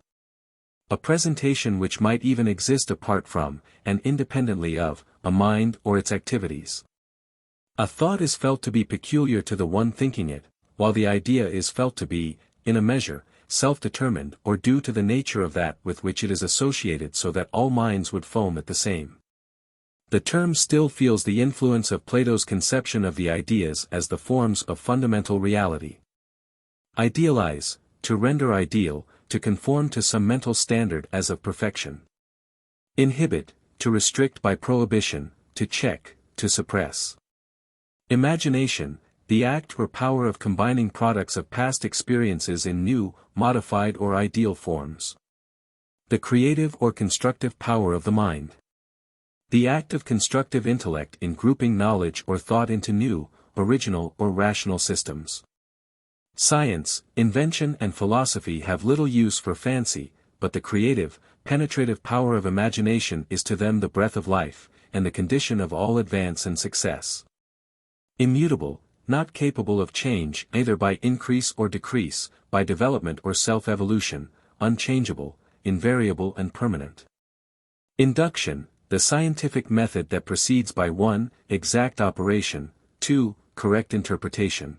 A presentation which might even exist apart from, and independently of, a mind or its activities. A thought is felt to be peculiar to the one thinking it, while the idea is felt to be, in a measure, self-determined or due to the nature of that with which it is associated, so that all minds would foam at the same. The term still feels the influence of Plato's conception of the ideas as the forms of fundamental reality. Idealize, to render ideal, to conform to some mental standard as of perfection. Inhibit, to restrict by prohibition, to check, to suppress. Imagination, the act or power of combining products of past experiences in new, modified or ideal forms. The creative or constructive power of the mind. The act of constructive intellect in grouping knowledge or thought into new, original or rational systems. Science, invention and philosophy have little use for fancy, but the creative, penetrative power of imagination is to them the breath of life, and the condition of all advance and success. Immutable, not capable of change either by increase or decrease, by development or self-evolution, unchangeable, invariable and permanent. Induction, the scientific method that proceeds by 1. Exact operation, 2. Correct interpretation.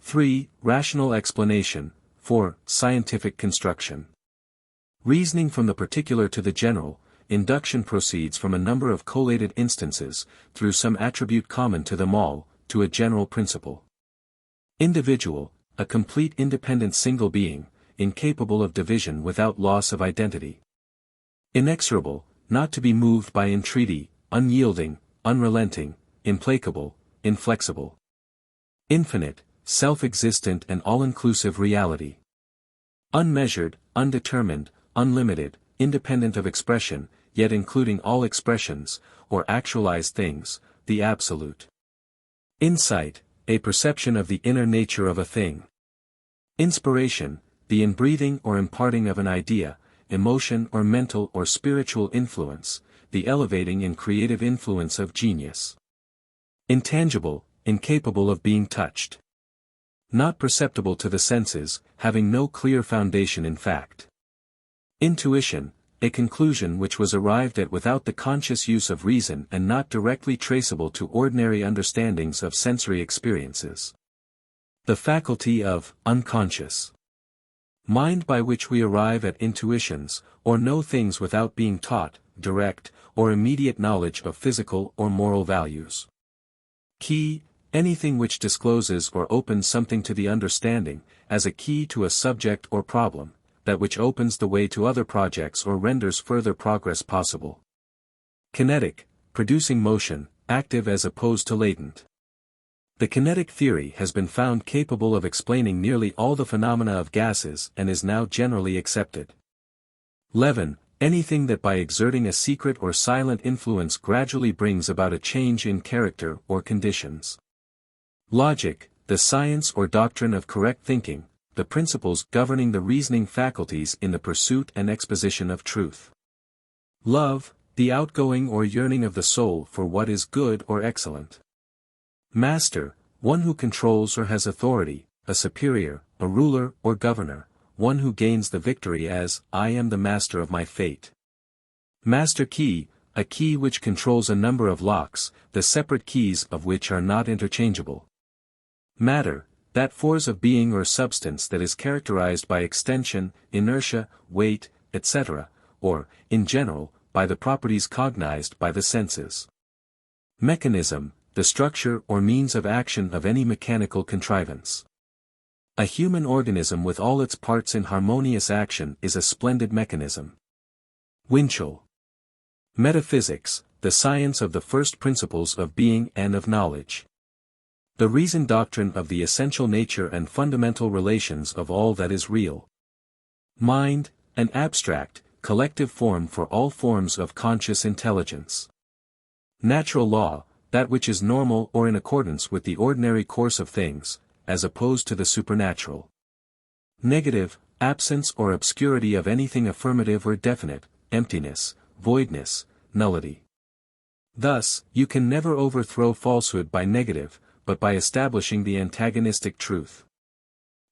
3. Rational explanation, 4. Scientific construction. Reasoning from the particular to the general, induction proceeds from a number of collated instances, through some attribute common to them all, to a general principle. Individual, a complete independent single being, incapable of division without loss of identity. Inexorable, not to be moved by entreaty, unyielding, unrelenting, implacable, inflexible. Infinite, self-existent and all-inclusive reality. Unmeasured, undetermined, unlimited, independent of expression, yet including all expressions, or actualized things, the absolute. Insight, a perception of the inner nature of a thing. Inspiration, the inbreathing or imparting of an idea, emotion or mental or spiritual influence, the elevating and creative influence of genius. Intangible, incapable of being touched. Not perceptible to the senses, having no clear foundation in fact. Intuition, a conclusion which was arrived at without the conscious use of reason and not directly traceable to ordinary understandings of sensory experiences. The faculty of unconscious mind by which we arrive at intuitions, or know things without being taught, direct, or immediate knowledge of physical or moral values. Key, anything which discloses or opens something to the understanding, as a key to a subject or problem, that which opens the way to other projects or renders further progress possible. Kinetic, producing motion, active as opposed to latent. The kinetic theory has been found capable of explaining nearly all the phenomena of gases and is now generally accepted. Levin, anything that by exerting a secret or silent influence gradually brings about a change in character or conditions. Logic, the science or doctrine of correct thinking, the principles governing the reasoning faculties in the pursuit and exposition of truth. Love, the outgoing or yearning of the soul for what is good or excellent. Master, one who controls or has authority, a superior, a ruler or governor, one who gains the victory as, I am the master of my fate. Master key, a key which controls a number of locks, the separate keys of which are not interchangeable. Matter, that force of being or substance that is characterized by extension, inertia, weight, etc., or, in general, by the properties cognized by the senses. Mechanism, the structure or means of action of any mechanical contrivance. A human organism with all its parts in harmonious action is a splendid mechanism. Winchell. Metaphysics, the science of the first principles of being and of knowledge. The reason doctrine of the essential nature and fundamental relations of all that is real. Mind, an abstract, collective form for all forms of conscious intelligence. Natural law, that which is normal or in accordance with the ordinary course of things, as opposed to the supernatural. Negative, absence or obscurity of anything affirmative or definite, emptiness, voidness, nullity. Thus, you can never overthrow falsehood by negative, but by establishing the antagonistic truth.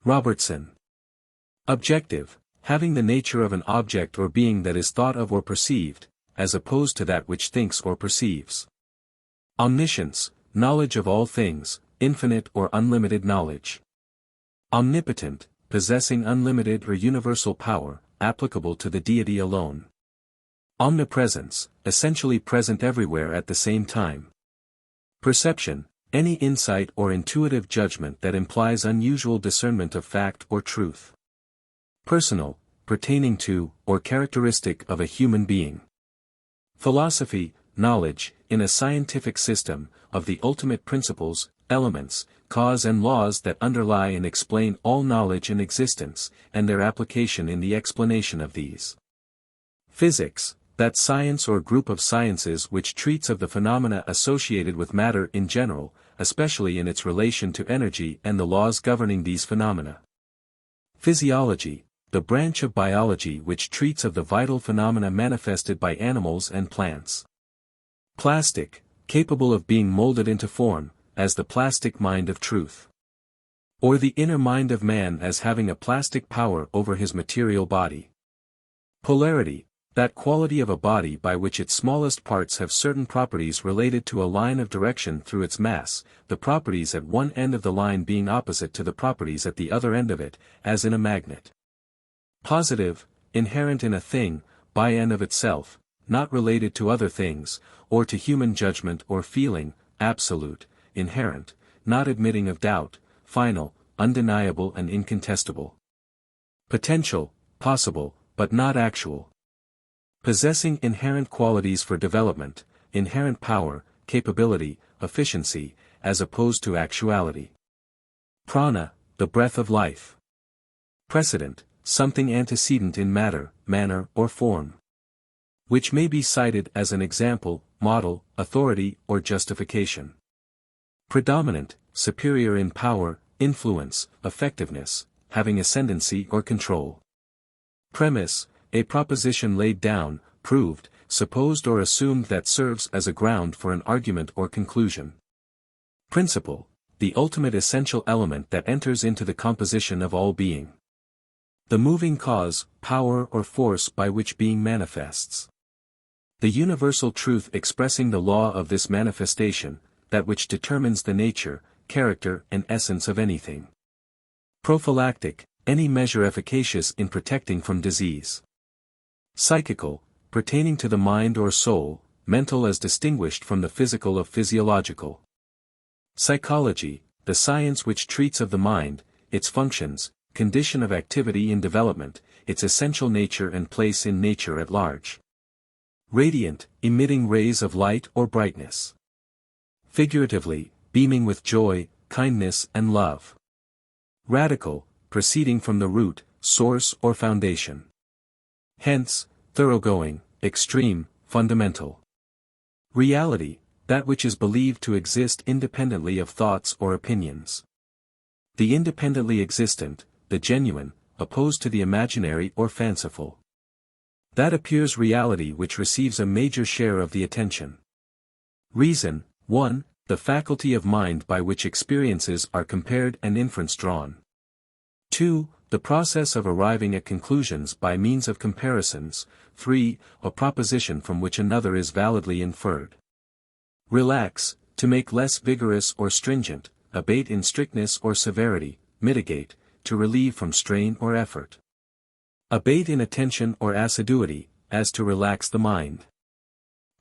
Robertson. Objective, having the nature of an object or being that is thought of or perceived, as opposed to that which thinks or perceives. Omniscience, knowledge of all things, infinite or unlimited knowledge. Omnipotent, possessing unlimited or universal power, applicable to the deity alone. Omnipresence, essentially present everywhere at the same time. Perception, any insight or intuitive judgment that implies unusual discernment of fact or truth. Personal, pertaining to, or characteristic of a human being. Philosophy, knowledge, in a scientific system, of the ultimate principles, elements, cause and laws that underlie and explain all knowledge in existence, and their application in the explanation of these. Physics, that science or group of sciences which treats of the phenomena associated with matter in general, especially in its relation to energy and the laws governing these phenomena. Physiology, the branch of biology which treats of the vital phenomena manifested by animals and plants. Plastic, capable of being molded into form, as the plastic mind of truth. Or the inner mind of man as having a plastic power over his material body. Polarity, that quality of a body by which its smallest parts have certain properties related to a line of direction through its mass, the properties at one end of the line being opposite to the properties at the other end of it, as in a magnet. Positive, inherent in a thing, by and of itself, not related to other things, or to human judgment or feeling, absolute, inherent, not admitting of doubt, final, undeniable and incontestable. Potential, possible, but not actual. Possessing inherent qualities for development, inherent power, capability, efficiency, as opposed to actuality. Prana, the breath of life. Precedent, something antecedent in matter, manner or form. Which may be cited as an example, model, authority or justification. Predominant, superior in power, influence, effectiveness, having ascendancy or control. Premise, a proposition laid down, proved, supposed or assumed that serves as a ground for an argument or conclusion. Principle, the ultimate essential element that enters into the composition of all being. The moving cause, power or force by which being manifests. The universal truth expressing the law of this manifestation, that which determines the nature, character and essence of anything. Prophylactic, any measure efficacious in protecting from disease. Psychical, pertaining to the mind or soul, mental as distinguished from the physical of physiological. Psychology, the science which treats of the mind, its functions, condition of activity in development, its essential nature and place in nature at large. Radiant, emitting rays of light or brightness. Figuratively, beaming with joy, kindness and love. Radical, proceeding from the root, source or foundation. Hence, thoroughgoing, extreme, fundamental. Reality, that which is believed to exist independently of thoughts or opinions. The independently existent, the genuine, opposed to the imaginary or fanciful. That appears reality which receives a major share of the attention. Reason, 1. The faculty of mind by which experiences are compared and inference drawn. 2. the process of arriving at conclusions by means of comparisons. 3. A proposition from which another is validly inferred. Relax, to make less vigorous or stringent, abate in strictness or severity, mitigate, to relieve from strain or effort. Abate in attention or assiduity, as to relax the mind.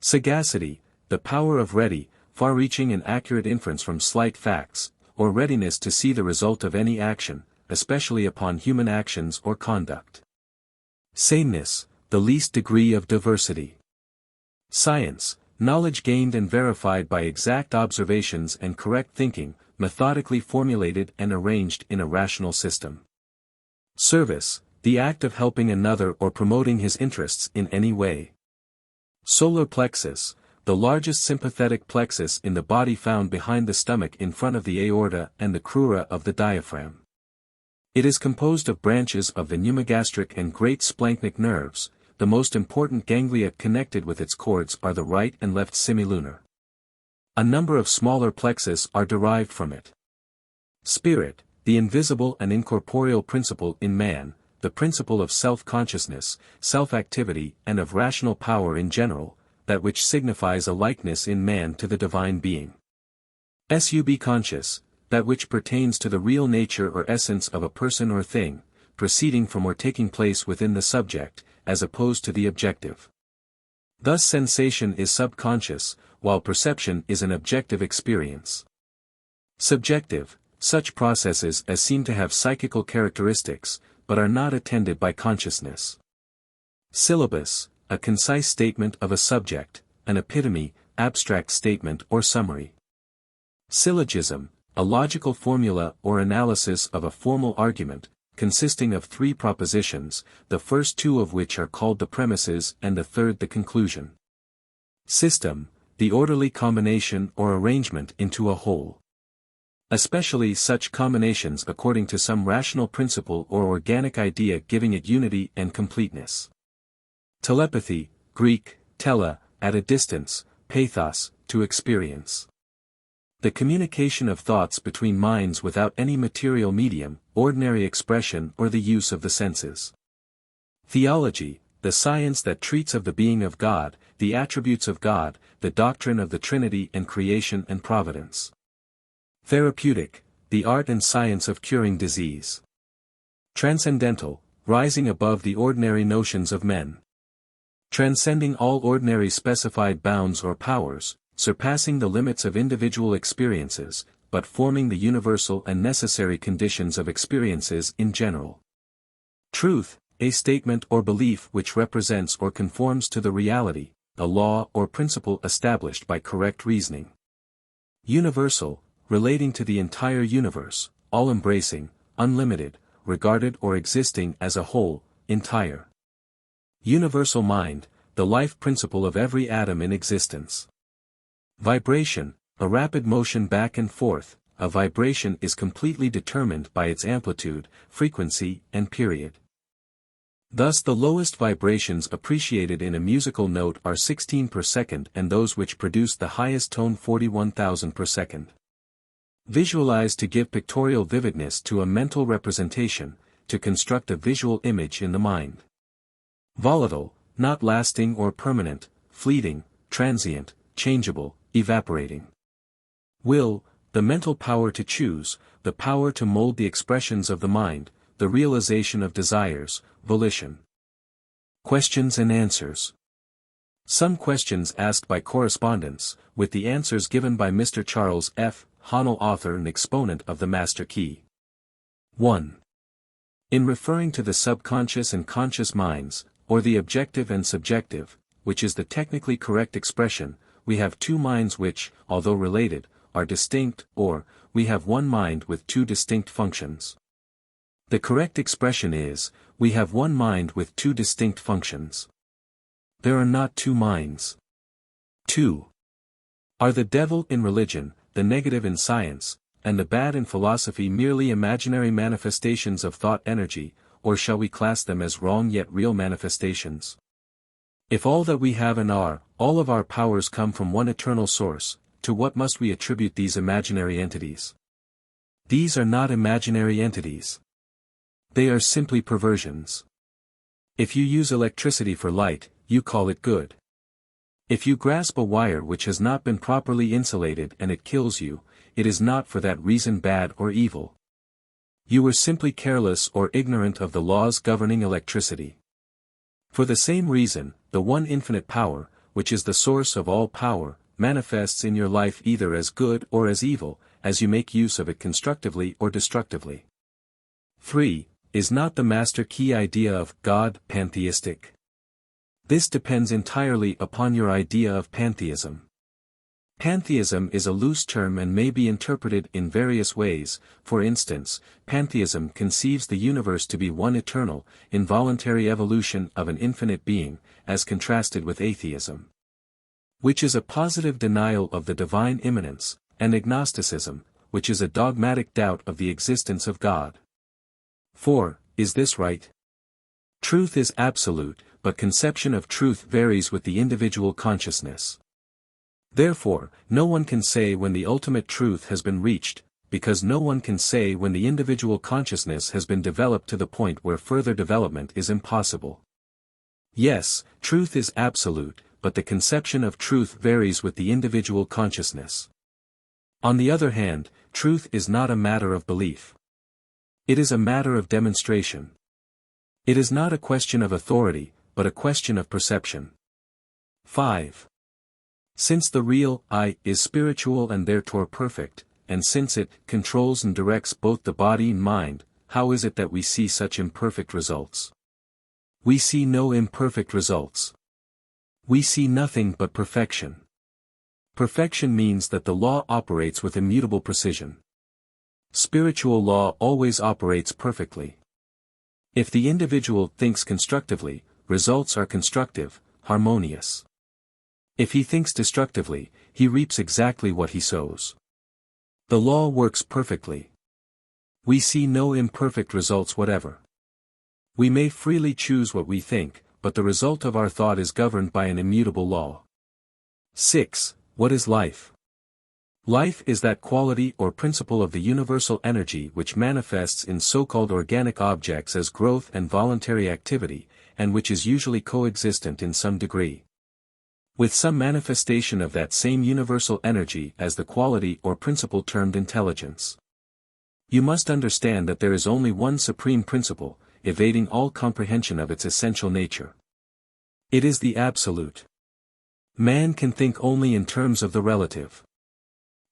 Sagacity, the power of ready, far-reaching and accurate inference from slight facts, or readiness to see the result of any action, especially upon human actions or conduct. Saneness, the least degree of diversity. Science, knowledge gained and verified by exact observations and correct thinking, methodically formulated and arranged in a rational system. Service, the act of helping another or promoting his interests in any way. Solar plexus, the largest sympathetic plexus in the body found behind the stomach in front of the aorta and the crura of the diaphragm. It is composed of branches of the pneumogastric and great splanchnic nerves. The most important ganglia connected with its cords are the right and left semilunar. A number of smaller plexus are derived from it. Spirit, the invisible and incorporeal principle in man, the principle of self-consciousness, self-activity and of rational power in general, that which signifies a likeness in man to the divine being. Subconscious, that which pertains to the real nature or essence of a person or thing, proceeding from or taking place within the subject, as opposed to the objective. Thus sensation is subconscious, while perception is an objective experience. Subjective, such processes as seem to have psychical characteristics, but are not attended by consciousness. Syllabus, a concise statement of a subject, an epitome, abstract statement or summary. Syllogism, a logical formula or analysis of a formal argument, consisting of 3 propositions, the first 2 of which are called the premises and the third the conclusion. System, the orderly combination or arrangement into a whole. Especially such combinations according to some rational principle or organic idea giving it unity and completeness. Telepathy, Greek, tele, at a distance, pathos, to experience. The communication of thoughts between minds without any material medium, ordinary expression or the use of the senses. Theology, the science that treats of the being of God, the attributes of God, the doctrine of the Trinity and creation and providence. Therapeutic, the art and science of curing disease. Transcendental, rising above the ordinary notions of men. Transcending all ordinary specified bounds or powers, surpassing the limits of individual experiences, but forming the universal and necessary conditions of experiences in general. Truth, a statement or belief which represents or conforms to the reality, a law or principle established by correct reasoning. Universal, relating to the entire universe, all-embracing, unlimited, regarded or existing as a whole, entire. Universal mind, the life principle of every atom in existence. Vibration, a rapid motion back and forth. A vibration is completely determined by its amplitude, frequency, and period. Thus the lowest vibrations appreciated in a musical note are 16 per second and those which produce the highest tone 41,000 per second. Visualize to give pictorial vividness to a mental representation, to construct a visual image in the mind. Volatile, not lasting or permanent, fleeting, transient, changeable, evaporating. Will, the mental power to choose, the power to mold the expressions of the mind, the realization of desires, volition. Questions and answers. Some questions asked by correspondence, with the answers given by Mr. Charles F. Haanel, author and exponent of the Master Key. 1. In referring to the subconscious and conscious minds, or the objective and subjective, which is the technically correct expression, we have 2 minds which, although related, are distinct, or, we have one mind with 2 distinct functions. The correct expression is, we have one mind with 2 distinct functions. There are not 2 minds. 2. Are the devil in religion, the negative in science, and the bad in philosophy merely imaginary manifestations of thought energy, or shall we class them as wrong yet real manifestations? If all that we have and are, all of our powers come from one eternal source, to what must we attribute these imaginary entities? These are not imaginary entities. They are simply perversions. If you use electricity for light, you call it good. If you grasp a wire which has not been properly insulated and it kills you, it is not for that reason bad or evil. You were simply careless or ignorant of the laws governing electricity. For the same reason, the one infinite power, which is the source of all power, manifests in your life either as good or as evil, as you make use of it constructively or destructively. 3. Is not the master key idea of God pantheistic? This depends entirely upon your idea of pantheism. Pantheism is a loose term and may be interpreted in various ways. For instance, pantheism conceives the universe to be one eternal, involuntary evolution of an infinite being, as contrasted with atheism, which is a positive denial of the divine immanence, and agnosticism, which is a dogmatic doubt of the existence of God. 4. Is this right? Truth is absolute, but conception of truth varies with the individual consciousness. Therefore, no one can say when the ultimate truth has been reached, because no one can say when the individual consciousness has been developed to the point where further development is impossible. Yes, truth is absolute, but the conception of truth varies with the individual consciousness. On the other hand, truth is not a matter of belief. It is a matter of demonstration. It is not a question of authority, but a question of perception. 5. Since the real I is spiritual and therefore perfect, and since it controls and directs both the body and mind, how is it that we see such imperfect results? We see no imperfect results. We see nothing but perfection. Perfection means that the law operates with immutable precision. Spiritual law always operates perfectly. If the individual thinks constructively, results are constructive, harmonious. If he thinks destructively, he reaps exactly what he sows. The law works perfectly. We see no imperfect results whatever. We may freely choose what we think, but the result of our thought is governed by an immutable law. 6. What is life? Life is that quality or principle of the universal energy which manifests in so-called organic objects as growth and voluntary activity, and which is usually coexistent in some degree with some manifestation of that same universal energy as the quality or principle termed intelligence. You must understand that there is only one supreme principle, evading all comprehension of its essential nature. It is the absolute. Man can think only in terms of the relative.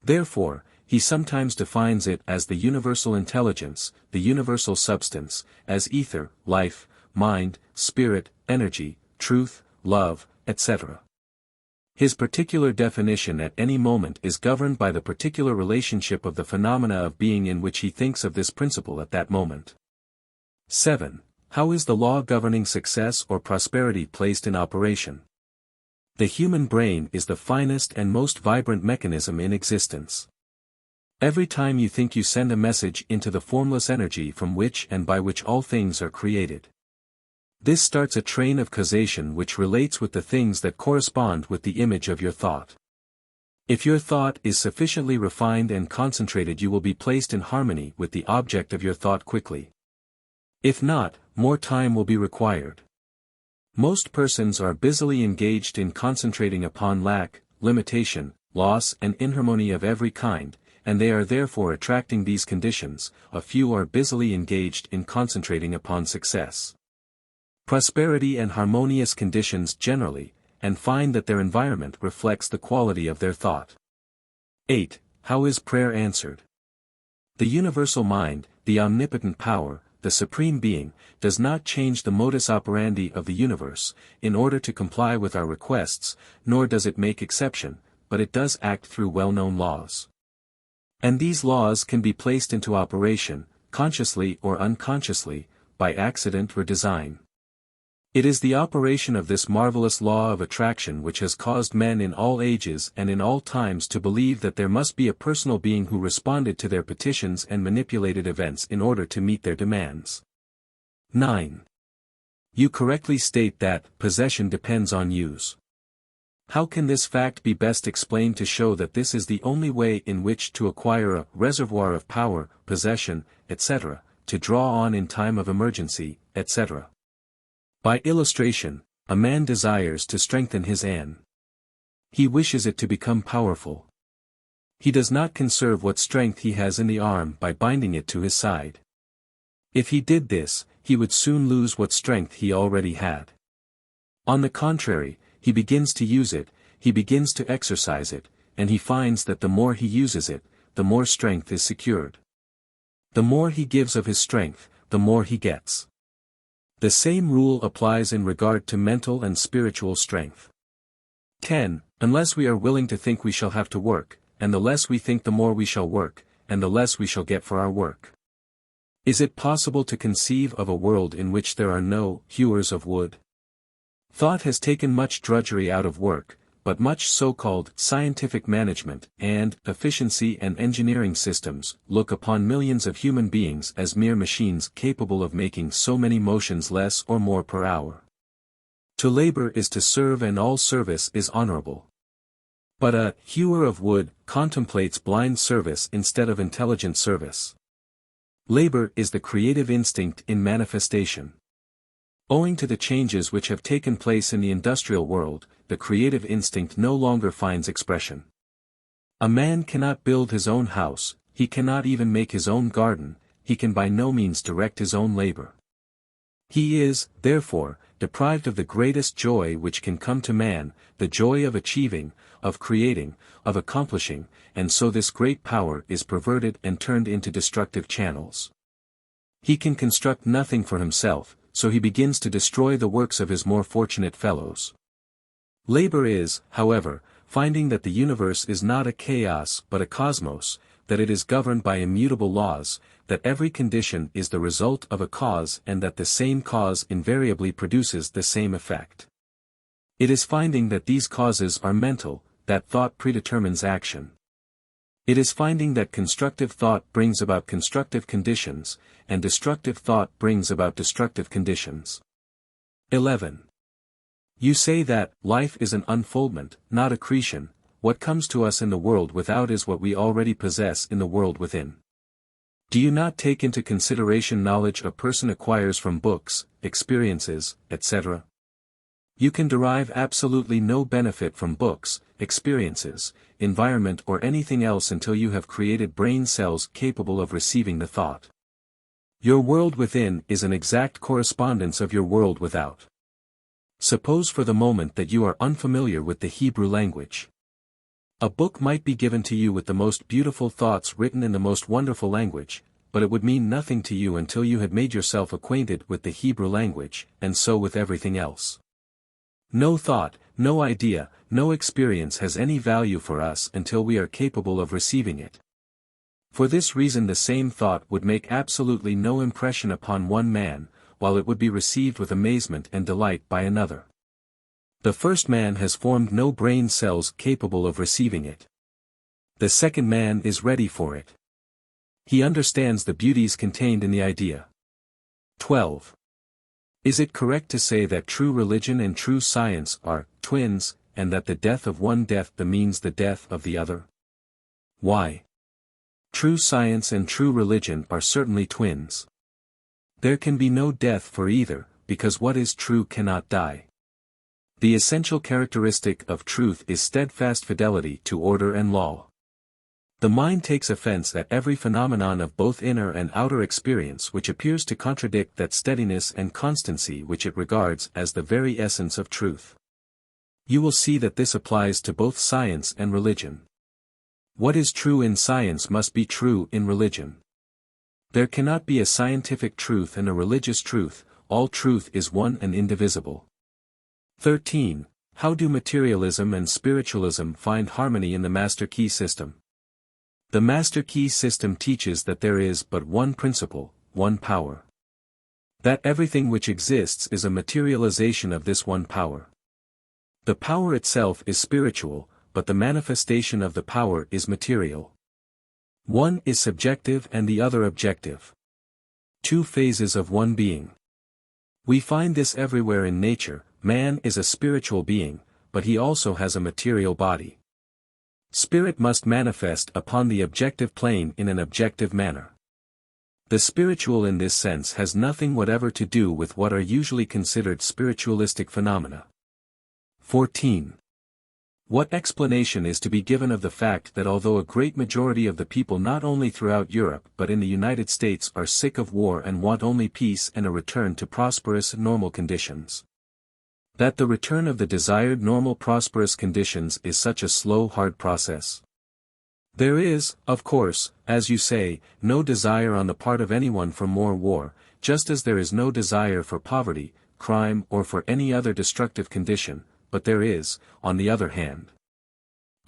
Therefore, he sometimes defines it as the universal intelligence, the universal substance, as ether, life, mind, spirit, energy, truth, love, etc. His particular definition at any moment is governed by the particular relationship of the phenomena of being in which he thinks of this principle at that moment. 7. How is the law governing success or prosperity placed in operation? The human brain is the finest and most vibrant mechanism in existence. Every time you think, you send a message into the formless energy from which and by which all things are created. This starts a train of causation which relates with the things that correspond with the image of your thought. If your thought is sufficiently refined and concentrated, you will be placed in harmony with the object of your thought quickly. If not, more time will be required. Most persons are busily engaged in concentrating upon lack, limitation, loss and inharmony of every kind, and they are therefore attracting these conditions. A few are busily engaged in concentrating upon success, prosperity and harmonious conditions generally, and find that their environment reflects the quality of their thought. 8. How is prayer answered? The universal mind, the omnipotent power, the supreme being, does not change the modus operandi of the universe, in order to comply with our requests, nor does it make exception, but it does act through well-known laws. And these laws can be placed into operation, consciously or unconsciously, by accident or design. It is the operation of this marvelous law of attraction which has caused men in all ages and in all times to believe that there must be a personal being who responded to their petitions and manipulated events in order to meet their demands. 9. You correctly state that possession depends on use. How can this fact be best explained to show that this is the only way in which to acquire a reservoir of power, possession, etc., to draw on in time of emergency, etc. By illustration, a man desires to strengthen his an. He wishes it to become powerful. He does not conserve what strength he has in the arm by binding it to his side. If he did this, he would soon lose what strength he already had. On the contrary, he begins to use it, he begins to exercise it, and he finds that the more he uses it, the more strength is secured. The more he gives of his strength, the more he gets. The same rule applies in regard to mental and spiritual strength. 10. Unless we are willing to think, we shall have to work, and the less we think, the more we shall work, and the less we shall get for our work. Is it possible to conceive of a world in which there are no hewers of wood? Thought has taken much drudgery out of work, but much so-called scientific management and efficiency and engineering systems look upon millions of human beings as mere machines capable of making so many motions less or more per hour. To labor is to serve, and all service is honorable. But a hewer of wood contemplates blind service instead of intelligent service. Labor is the creative instinct in manifestation. Owing to the changes which have taken place in the industrial world, the creative instinct no longer finds expression. A man cannot build his own house, he cannot even make his own garden, he can by no means direct his own labor. He is, therefore, deprived of the greatest joy which can come to man, the joy of achieving, of creating, of accomplishing, and so this great power is perverted and turned into destructive channels. He can construct nothing for himself, so he begins to destroy the works of his more fortunate fellows. Labor is, however, finding that the universe is not a chaos but a cosmos, that it is governed by immutable laws, that every condition is the result of a cause, and that the same cause invariably produces the same effect. It is finding that these causes are mental, that thought predetermines action. It is finding that constructive thought brings about constructive conditions, and destructive thought brings about destructive conditions. 11. You say that life is an unfoldment, not accretion. What comes to us in the world without is what we already possess in the world within. Do you not take into consideration knowledge a person acquires from books, experiences, etc.? You can derive absolutely no benefit from books, experiences, environment or anything else until you have created brain cells capable of receiving the thought. Your world within is an exact correspondence of your world without. Suppose for the moment that you are unfamiliar with the Hebrew language. A book might be given to you with the most beautiful thoughts written in the most wonderful language, but it would mean nothing to you until you had made yourself acquainted with the Hebrew language, and so with everything else. No thought, no idea, no experience has any value for us until we are capable of receiving it. For this reason the same thought would make absolutely no impression upon one man, while it would be received with amazement and delight by another. The first man has formed no brain cells capable of receiving it. The second man is ready for it. He understands the beauties contained in the idea. 12. Is it correct to say that true religion and true science are twins, and that the death of one means the death of the other? Why? True science and true religion are certainly twins. There can be no death for either, because what is true cannot die. The essential characteristic of truth is steadfast fidelity to order and law. The mind takes offense at every phenomenon of both inner and outer experience which appears to contradict that steadiness and constancy which it regards as the very essence of truth. You will see that this applies to both science and religion. What is true in science must be true in religion. There cannot be a scientific truth and a religious truth, all truth is one and indivisible. 13. How do materialism and spiritualism find harmony in the master key system? The master key system teaches that there is but one principle, one power. That everything which exists is a materialization of this one power. The power itself is spiritual, but the manifestation of the power is material. One is subjective and the other objective. Two phases of one being. We find this everywhere in nature. Man is a spiritual being, but he also has a material body. Spirit must manifest upon the objective plane in an objective manner. The spiritual in this sense has nothing whatever to do with what are usually considered spiritualistic phenomena. 14. What explanation is to be given of the fact that although a great majority of the people not only throughout Europe but in the United States are sick of war and want only peace and a return to prosperous normal conditions? That the return of the desired normal prosperous conditions is such a slow hard process? There is, of course, as you say, no desire on the part of anyone for more war, just as there is no desire for poverty, crime or for any other destructive condition, but there is, on the other hand,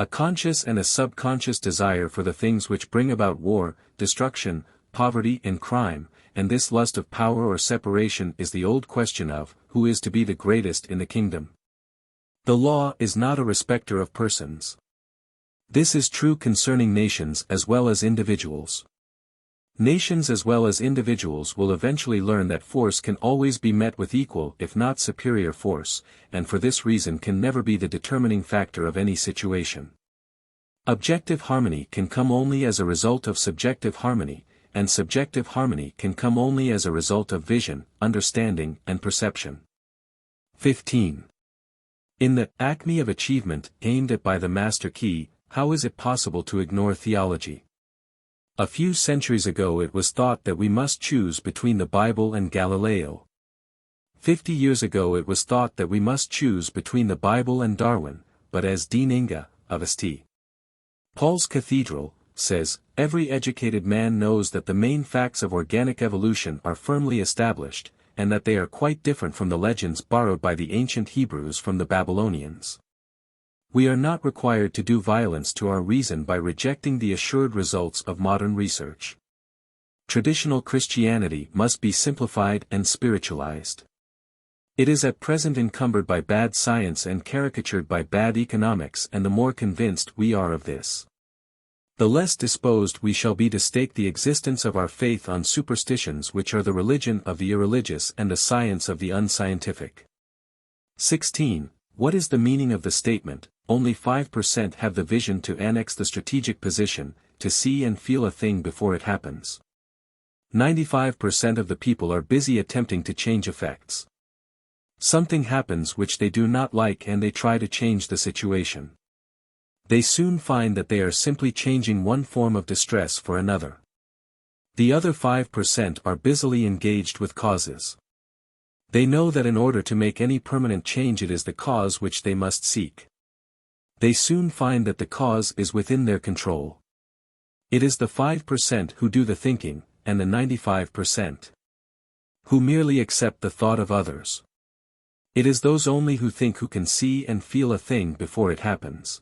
a conscious and a subconscious desire for the things which bring about war, destruction, poverty and crime, and this lust of power or separation is the old question of, who is to be the greatest in the kingdom? The law is not a respecter of persons. This is true concerning nations as well as individuals. Nations as well as individuals will eventually learn that force can always be met with equal if not superior force, and for this reason can never be the determining factor of any situation. Objective harmony can come only as a result of subjective harmony, and subjective harmony can come only as a result of vision, understanding, and perception. 15. In the acme of achievement aimed at by the master key, how is it possible to ignore theology? A few centuries ago it was thought that we must choose between the Bible and Galileo. 50 years ago it was thought that we must choose between the Bible and Darwin, but as Dean Inga, of St. Paul's Cathedral, says, every educated man knows that the main facts of organic evolution are firmly established, and that they are quite different from the legends borrowed by the ancient Hebrews from the Babylonians. We are not required to do violence to our reason by rejecting the assured results of modern research. Traditional Christianity must be simplified and spiritualized. It is at present encumbered by bad science and caricatured by bad economics, and the more convinced we are of this, the less disposed we shall be to stake the existence of our faith on superstitions which are the religion of the irreligious and the science of the unscientific. 16. What is the meaning of the statement, only 5% have the vision to annex the strategic position, to see and feel a thing before it happens? 95% of the people are busy attempting to change effects. Something happens which they do not like and they try to change the situation. They soon find that they are simply changing one form of distress for another. The other 5% are busily engaged with causes. They know that in order to make any permanent change it is the cause which they must seek. They soon find that the cause is within their control. It is the 5% who do the thinking, and the 95% who merely accept the thought of others. It is those only who think who can see and feel a thing before it happens.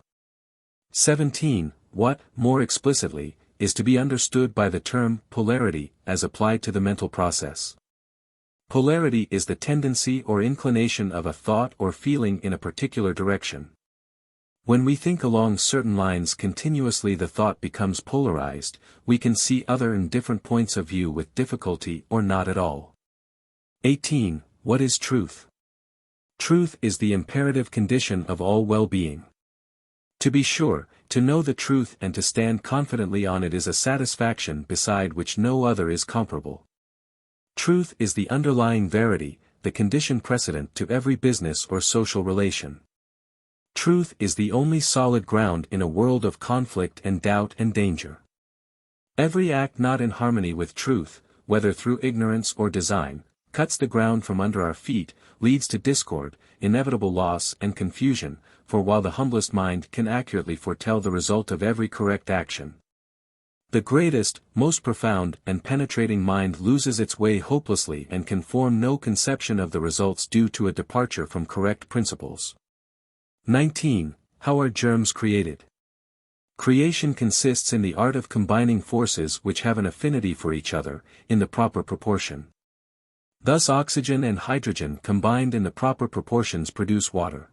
17. What, more explicitly, is to be understood by the term polarity as applied to the mental process? Polarity is the tendency or inclination of a thought or feeling in a particular direction. When we think along certain lines continuously the thought becomes polarized, we can see other and different points of view with difficulty or not at all. 18. What is truth? Truth is the imperative condition of all well-being. To be sure, to know the truth and to stand confidently on it is a satisfaction beside which no other is comparable. Truth is the underlying verity, the condition precedent to every business or social relation. Truth is the only solid ground in a world of conflict and doubt and danger. Every act not in harmony with truth, whether through ignorance or design, cuts the ground from under our feet, leads to discord, inevitable loss and confusion, for while the humblest mind can accurately foretell the result of every correct action, the greatest, most profound and penetrating mind loses its way hopelessly and can form no conception of the results due to a departure from correct principles. 19. How are germs created? Creation consists in the art of combining forces which have an affinity for each other, in the proper proportion. Thus oxygen and hydrogen combined in the proper proportions produce water.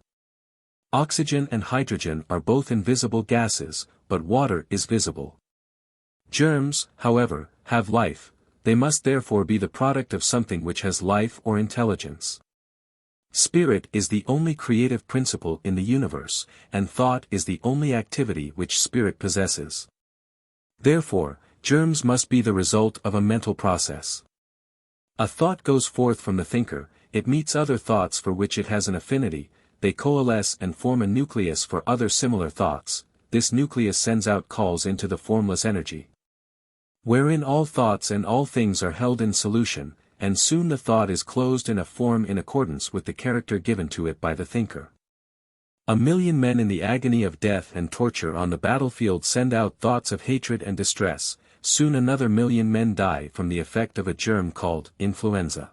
Oxygen and hydrogen are both invisible gases, but water is visible. Germs, however, have life, they must therefore be the product of something which has life or intelligence. Spirit is the only creative principle in the universe, and thought is the only activity which spirit possesses. Therefore, Germs must be the result of a mental process. A thought goes forth from the thinker, it meets other thoughts for which it has an affinity, they coalesce and form a nucleus for other similar thoughts, this nucleus sends out calls into the formless energy, wherein all thoughts and all things are held in solution, and soon the thought is closed in a form in accordance with the character given to it by the thinker. 1,000,000 men in the agony of death and torture on the battlefield send out thoughts of hatred and distress, soon another 1,000,000 men die from the effect of a germ called influenza.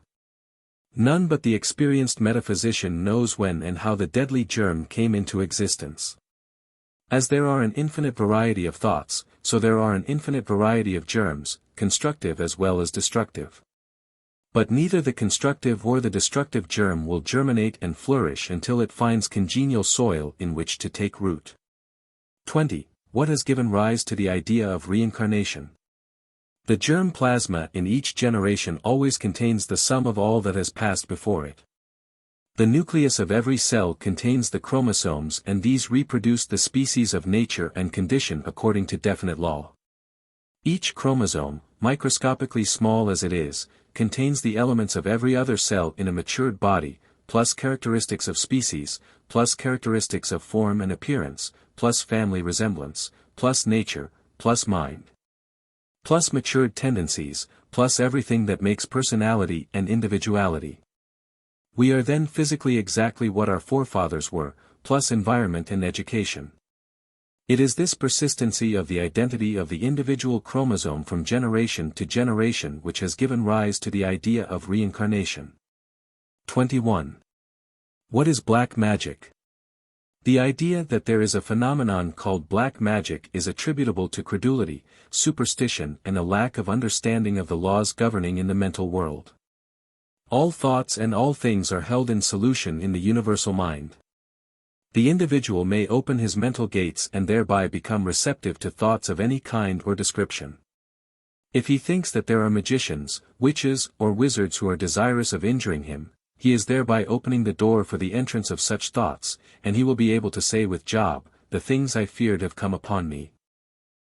None but the experienced metaphysician knows when and how the deadly germ came into existence. As there are an infinite variety of thoughts, so there are an infinite variety of germs, constructive as well as destructive. But neither the constructive or the destructive germ will germinate and flourish until it finds congenial soil in which to take root. 20. What has given rise to the idea of reincarnation? The germ plasma in each generation always contains the sum of all that has passed before it. The nucleus of every cell contains the chromosomes, and these reproduce the species of nature and condition according to definite law. Each chromosome, microscopically small as it is, contains the elements of every other cell in a matured body, plus characteristics of species, plus characteristics of form and appearance, plus family resemblance, plus nature, plus mind, plus matured tendencies, plus everything that makes personality and individuality. We are then physically exactly what our forefathers were, plus environment and education. It is this persistency of the identity of the individual chromosome from generation to generation which has given rise to the idea of reincarnation. 21. What is black magic? The idea that there is a phenomenon called black magic is attributable to credulity, superstition and a lack of understanding of the laws governing in the mental world. All thoughts and all things are held in solution in the universal mind. The individual may open his mental gates and thereby become receptive to thoughts of any kind or description. If he thinks that there are magicians, witches or wizards who are desirous of injuring him, he is thereby opening the door for the entrance of such thoughts, and he will be able to say with Job, "The things I feared have come upon me."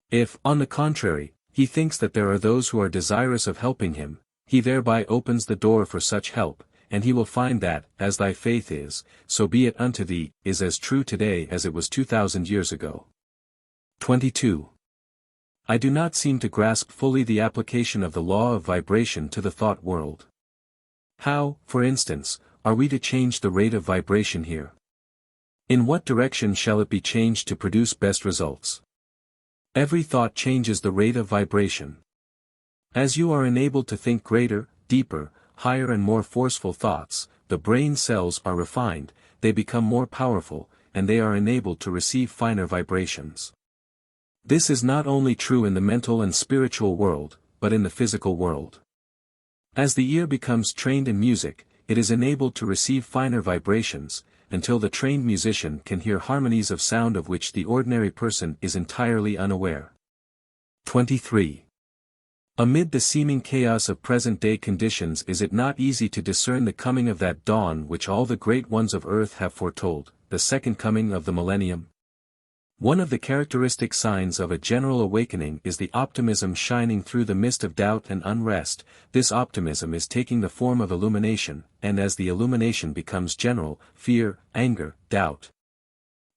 If, on the contrary, he thinks that there are those who are desirous of helping him, he thereby opens the door for such help, and he will find that, as thy faith is, so be it unto thee, is as true today as it was 2,000 years ago. 22. I do not seem to grasp fully the application of the law of vibration to the thought world. How, for instance, are we to change the rate of vibration here? In what direction shall it be changed to produce best results? Every thought changes the rate of vibration. As you are enabled to think greater, deeper, higher and more forceful thoughts, the brain cells are refined, they become more powerful, and they are enabled to receive finer vibrations. This is not only true in the mental and spiritual world, but in the physical world. As the ear becomes trained in music, it is enabled to receive finer vibrations, until the trained musician can hear harmonies of sound of which the ordinary person is entirely unaware. 23. Amid the seeming chaos of present-day conditions, is it not easy to discern the coming of that dawn which all the great ones of earth have foretold, the second coming of the millennium? One of the characteristic signs of a general awakening is the optimism shining through the mist of doubt and unrest. This optimism is taking the form of illumination, and as the illumination becomes general, fear, anger, doubt,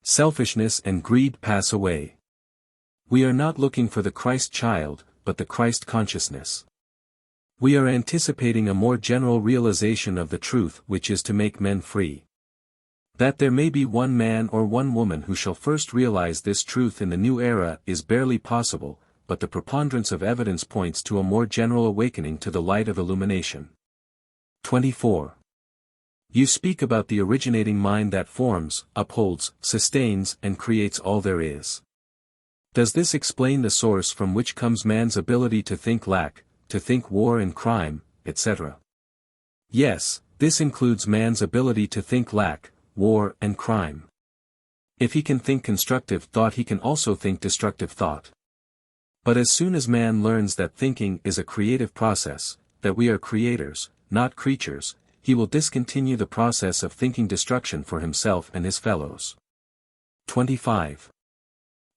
selfishness and greed pass away. We are not looking for the Christ child, but the Christ consciousness. We are anticipating a more general realization of the truth which is to make men free. That there may be one man or one woman who shall first realize this truth in the new era is barely possible, but the preponderance of evidence points to a more general awakening to the light of illumination. 24. You speak about the originating mind that forms, upholds, sustains and creates all there is. Does this explain the source from which comes man's ability to think lack, to think war and crime, etc.? Yes, this includes man's ability to think lack, war and crime. If he can think constructive thought, he can also think destructive thought. But as soon as man learns that thinking is a creative process, that we are creators, not creatures, he will discontinue the process of thinking destruction for himself and his fellows. 25.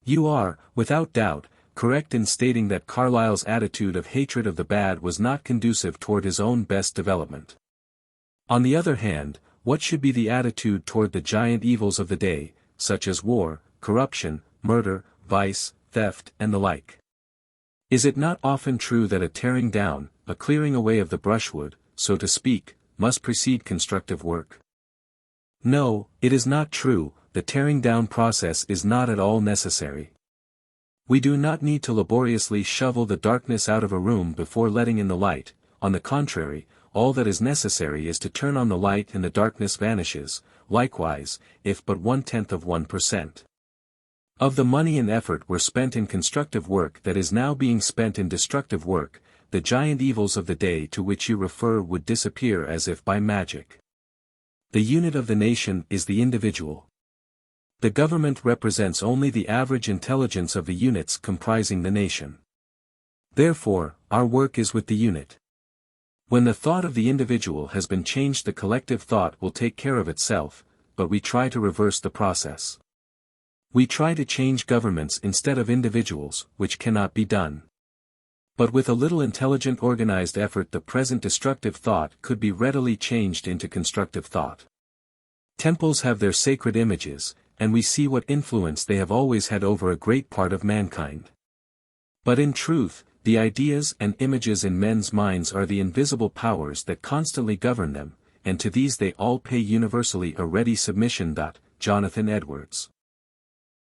You are, without doubt, correct in stating that Carlyle's attitude of hatred of the bad was not conducive toward his own best development. On the other hand, what should be the attitude toward the giant evils of the day, such as war, corruption, murder, vice, theft, and the like? Is it not often true that a tearing down, a clearing away of the brushwood, so to speak, must precede constructive work? No, it is not true. The tearing down process is not at all necessary. We do not need to laboriously shovel the darkness out of a room before letting in the light. On the contrary, all that is necessary is to turn on the light and the darkness vanishes. Likewise, if but 0.1% of the money and effort were spent in constructive work that is now being spent in destructive work, the giant evils of the day to which you refer would disappear as if by magic. The unit of the nation is the individual. The government represents only the average intelligence of the units comprising the nation. Therefore, our work is with the unit. When the thought of the individual has been changed, the collective thought will take care of itself, but we try to reverse the process. We try to change governments instead of individuals, which cannot be done. But with a little intelligent organized effort, the present destructive thought could be readily changed into constructive thought. Temples have their sacred images, and we see what influence they have always had over a great part of mankind. But in truth, the ideas and images in men's minds are the invisible powers that constantly govern them, and to these they all pay universally a ready submission. Jonathan Edwards.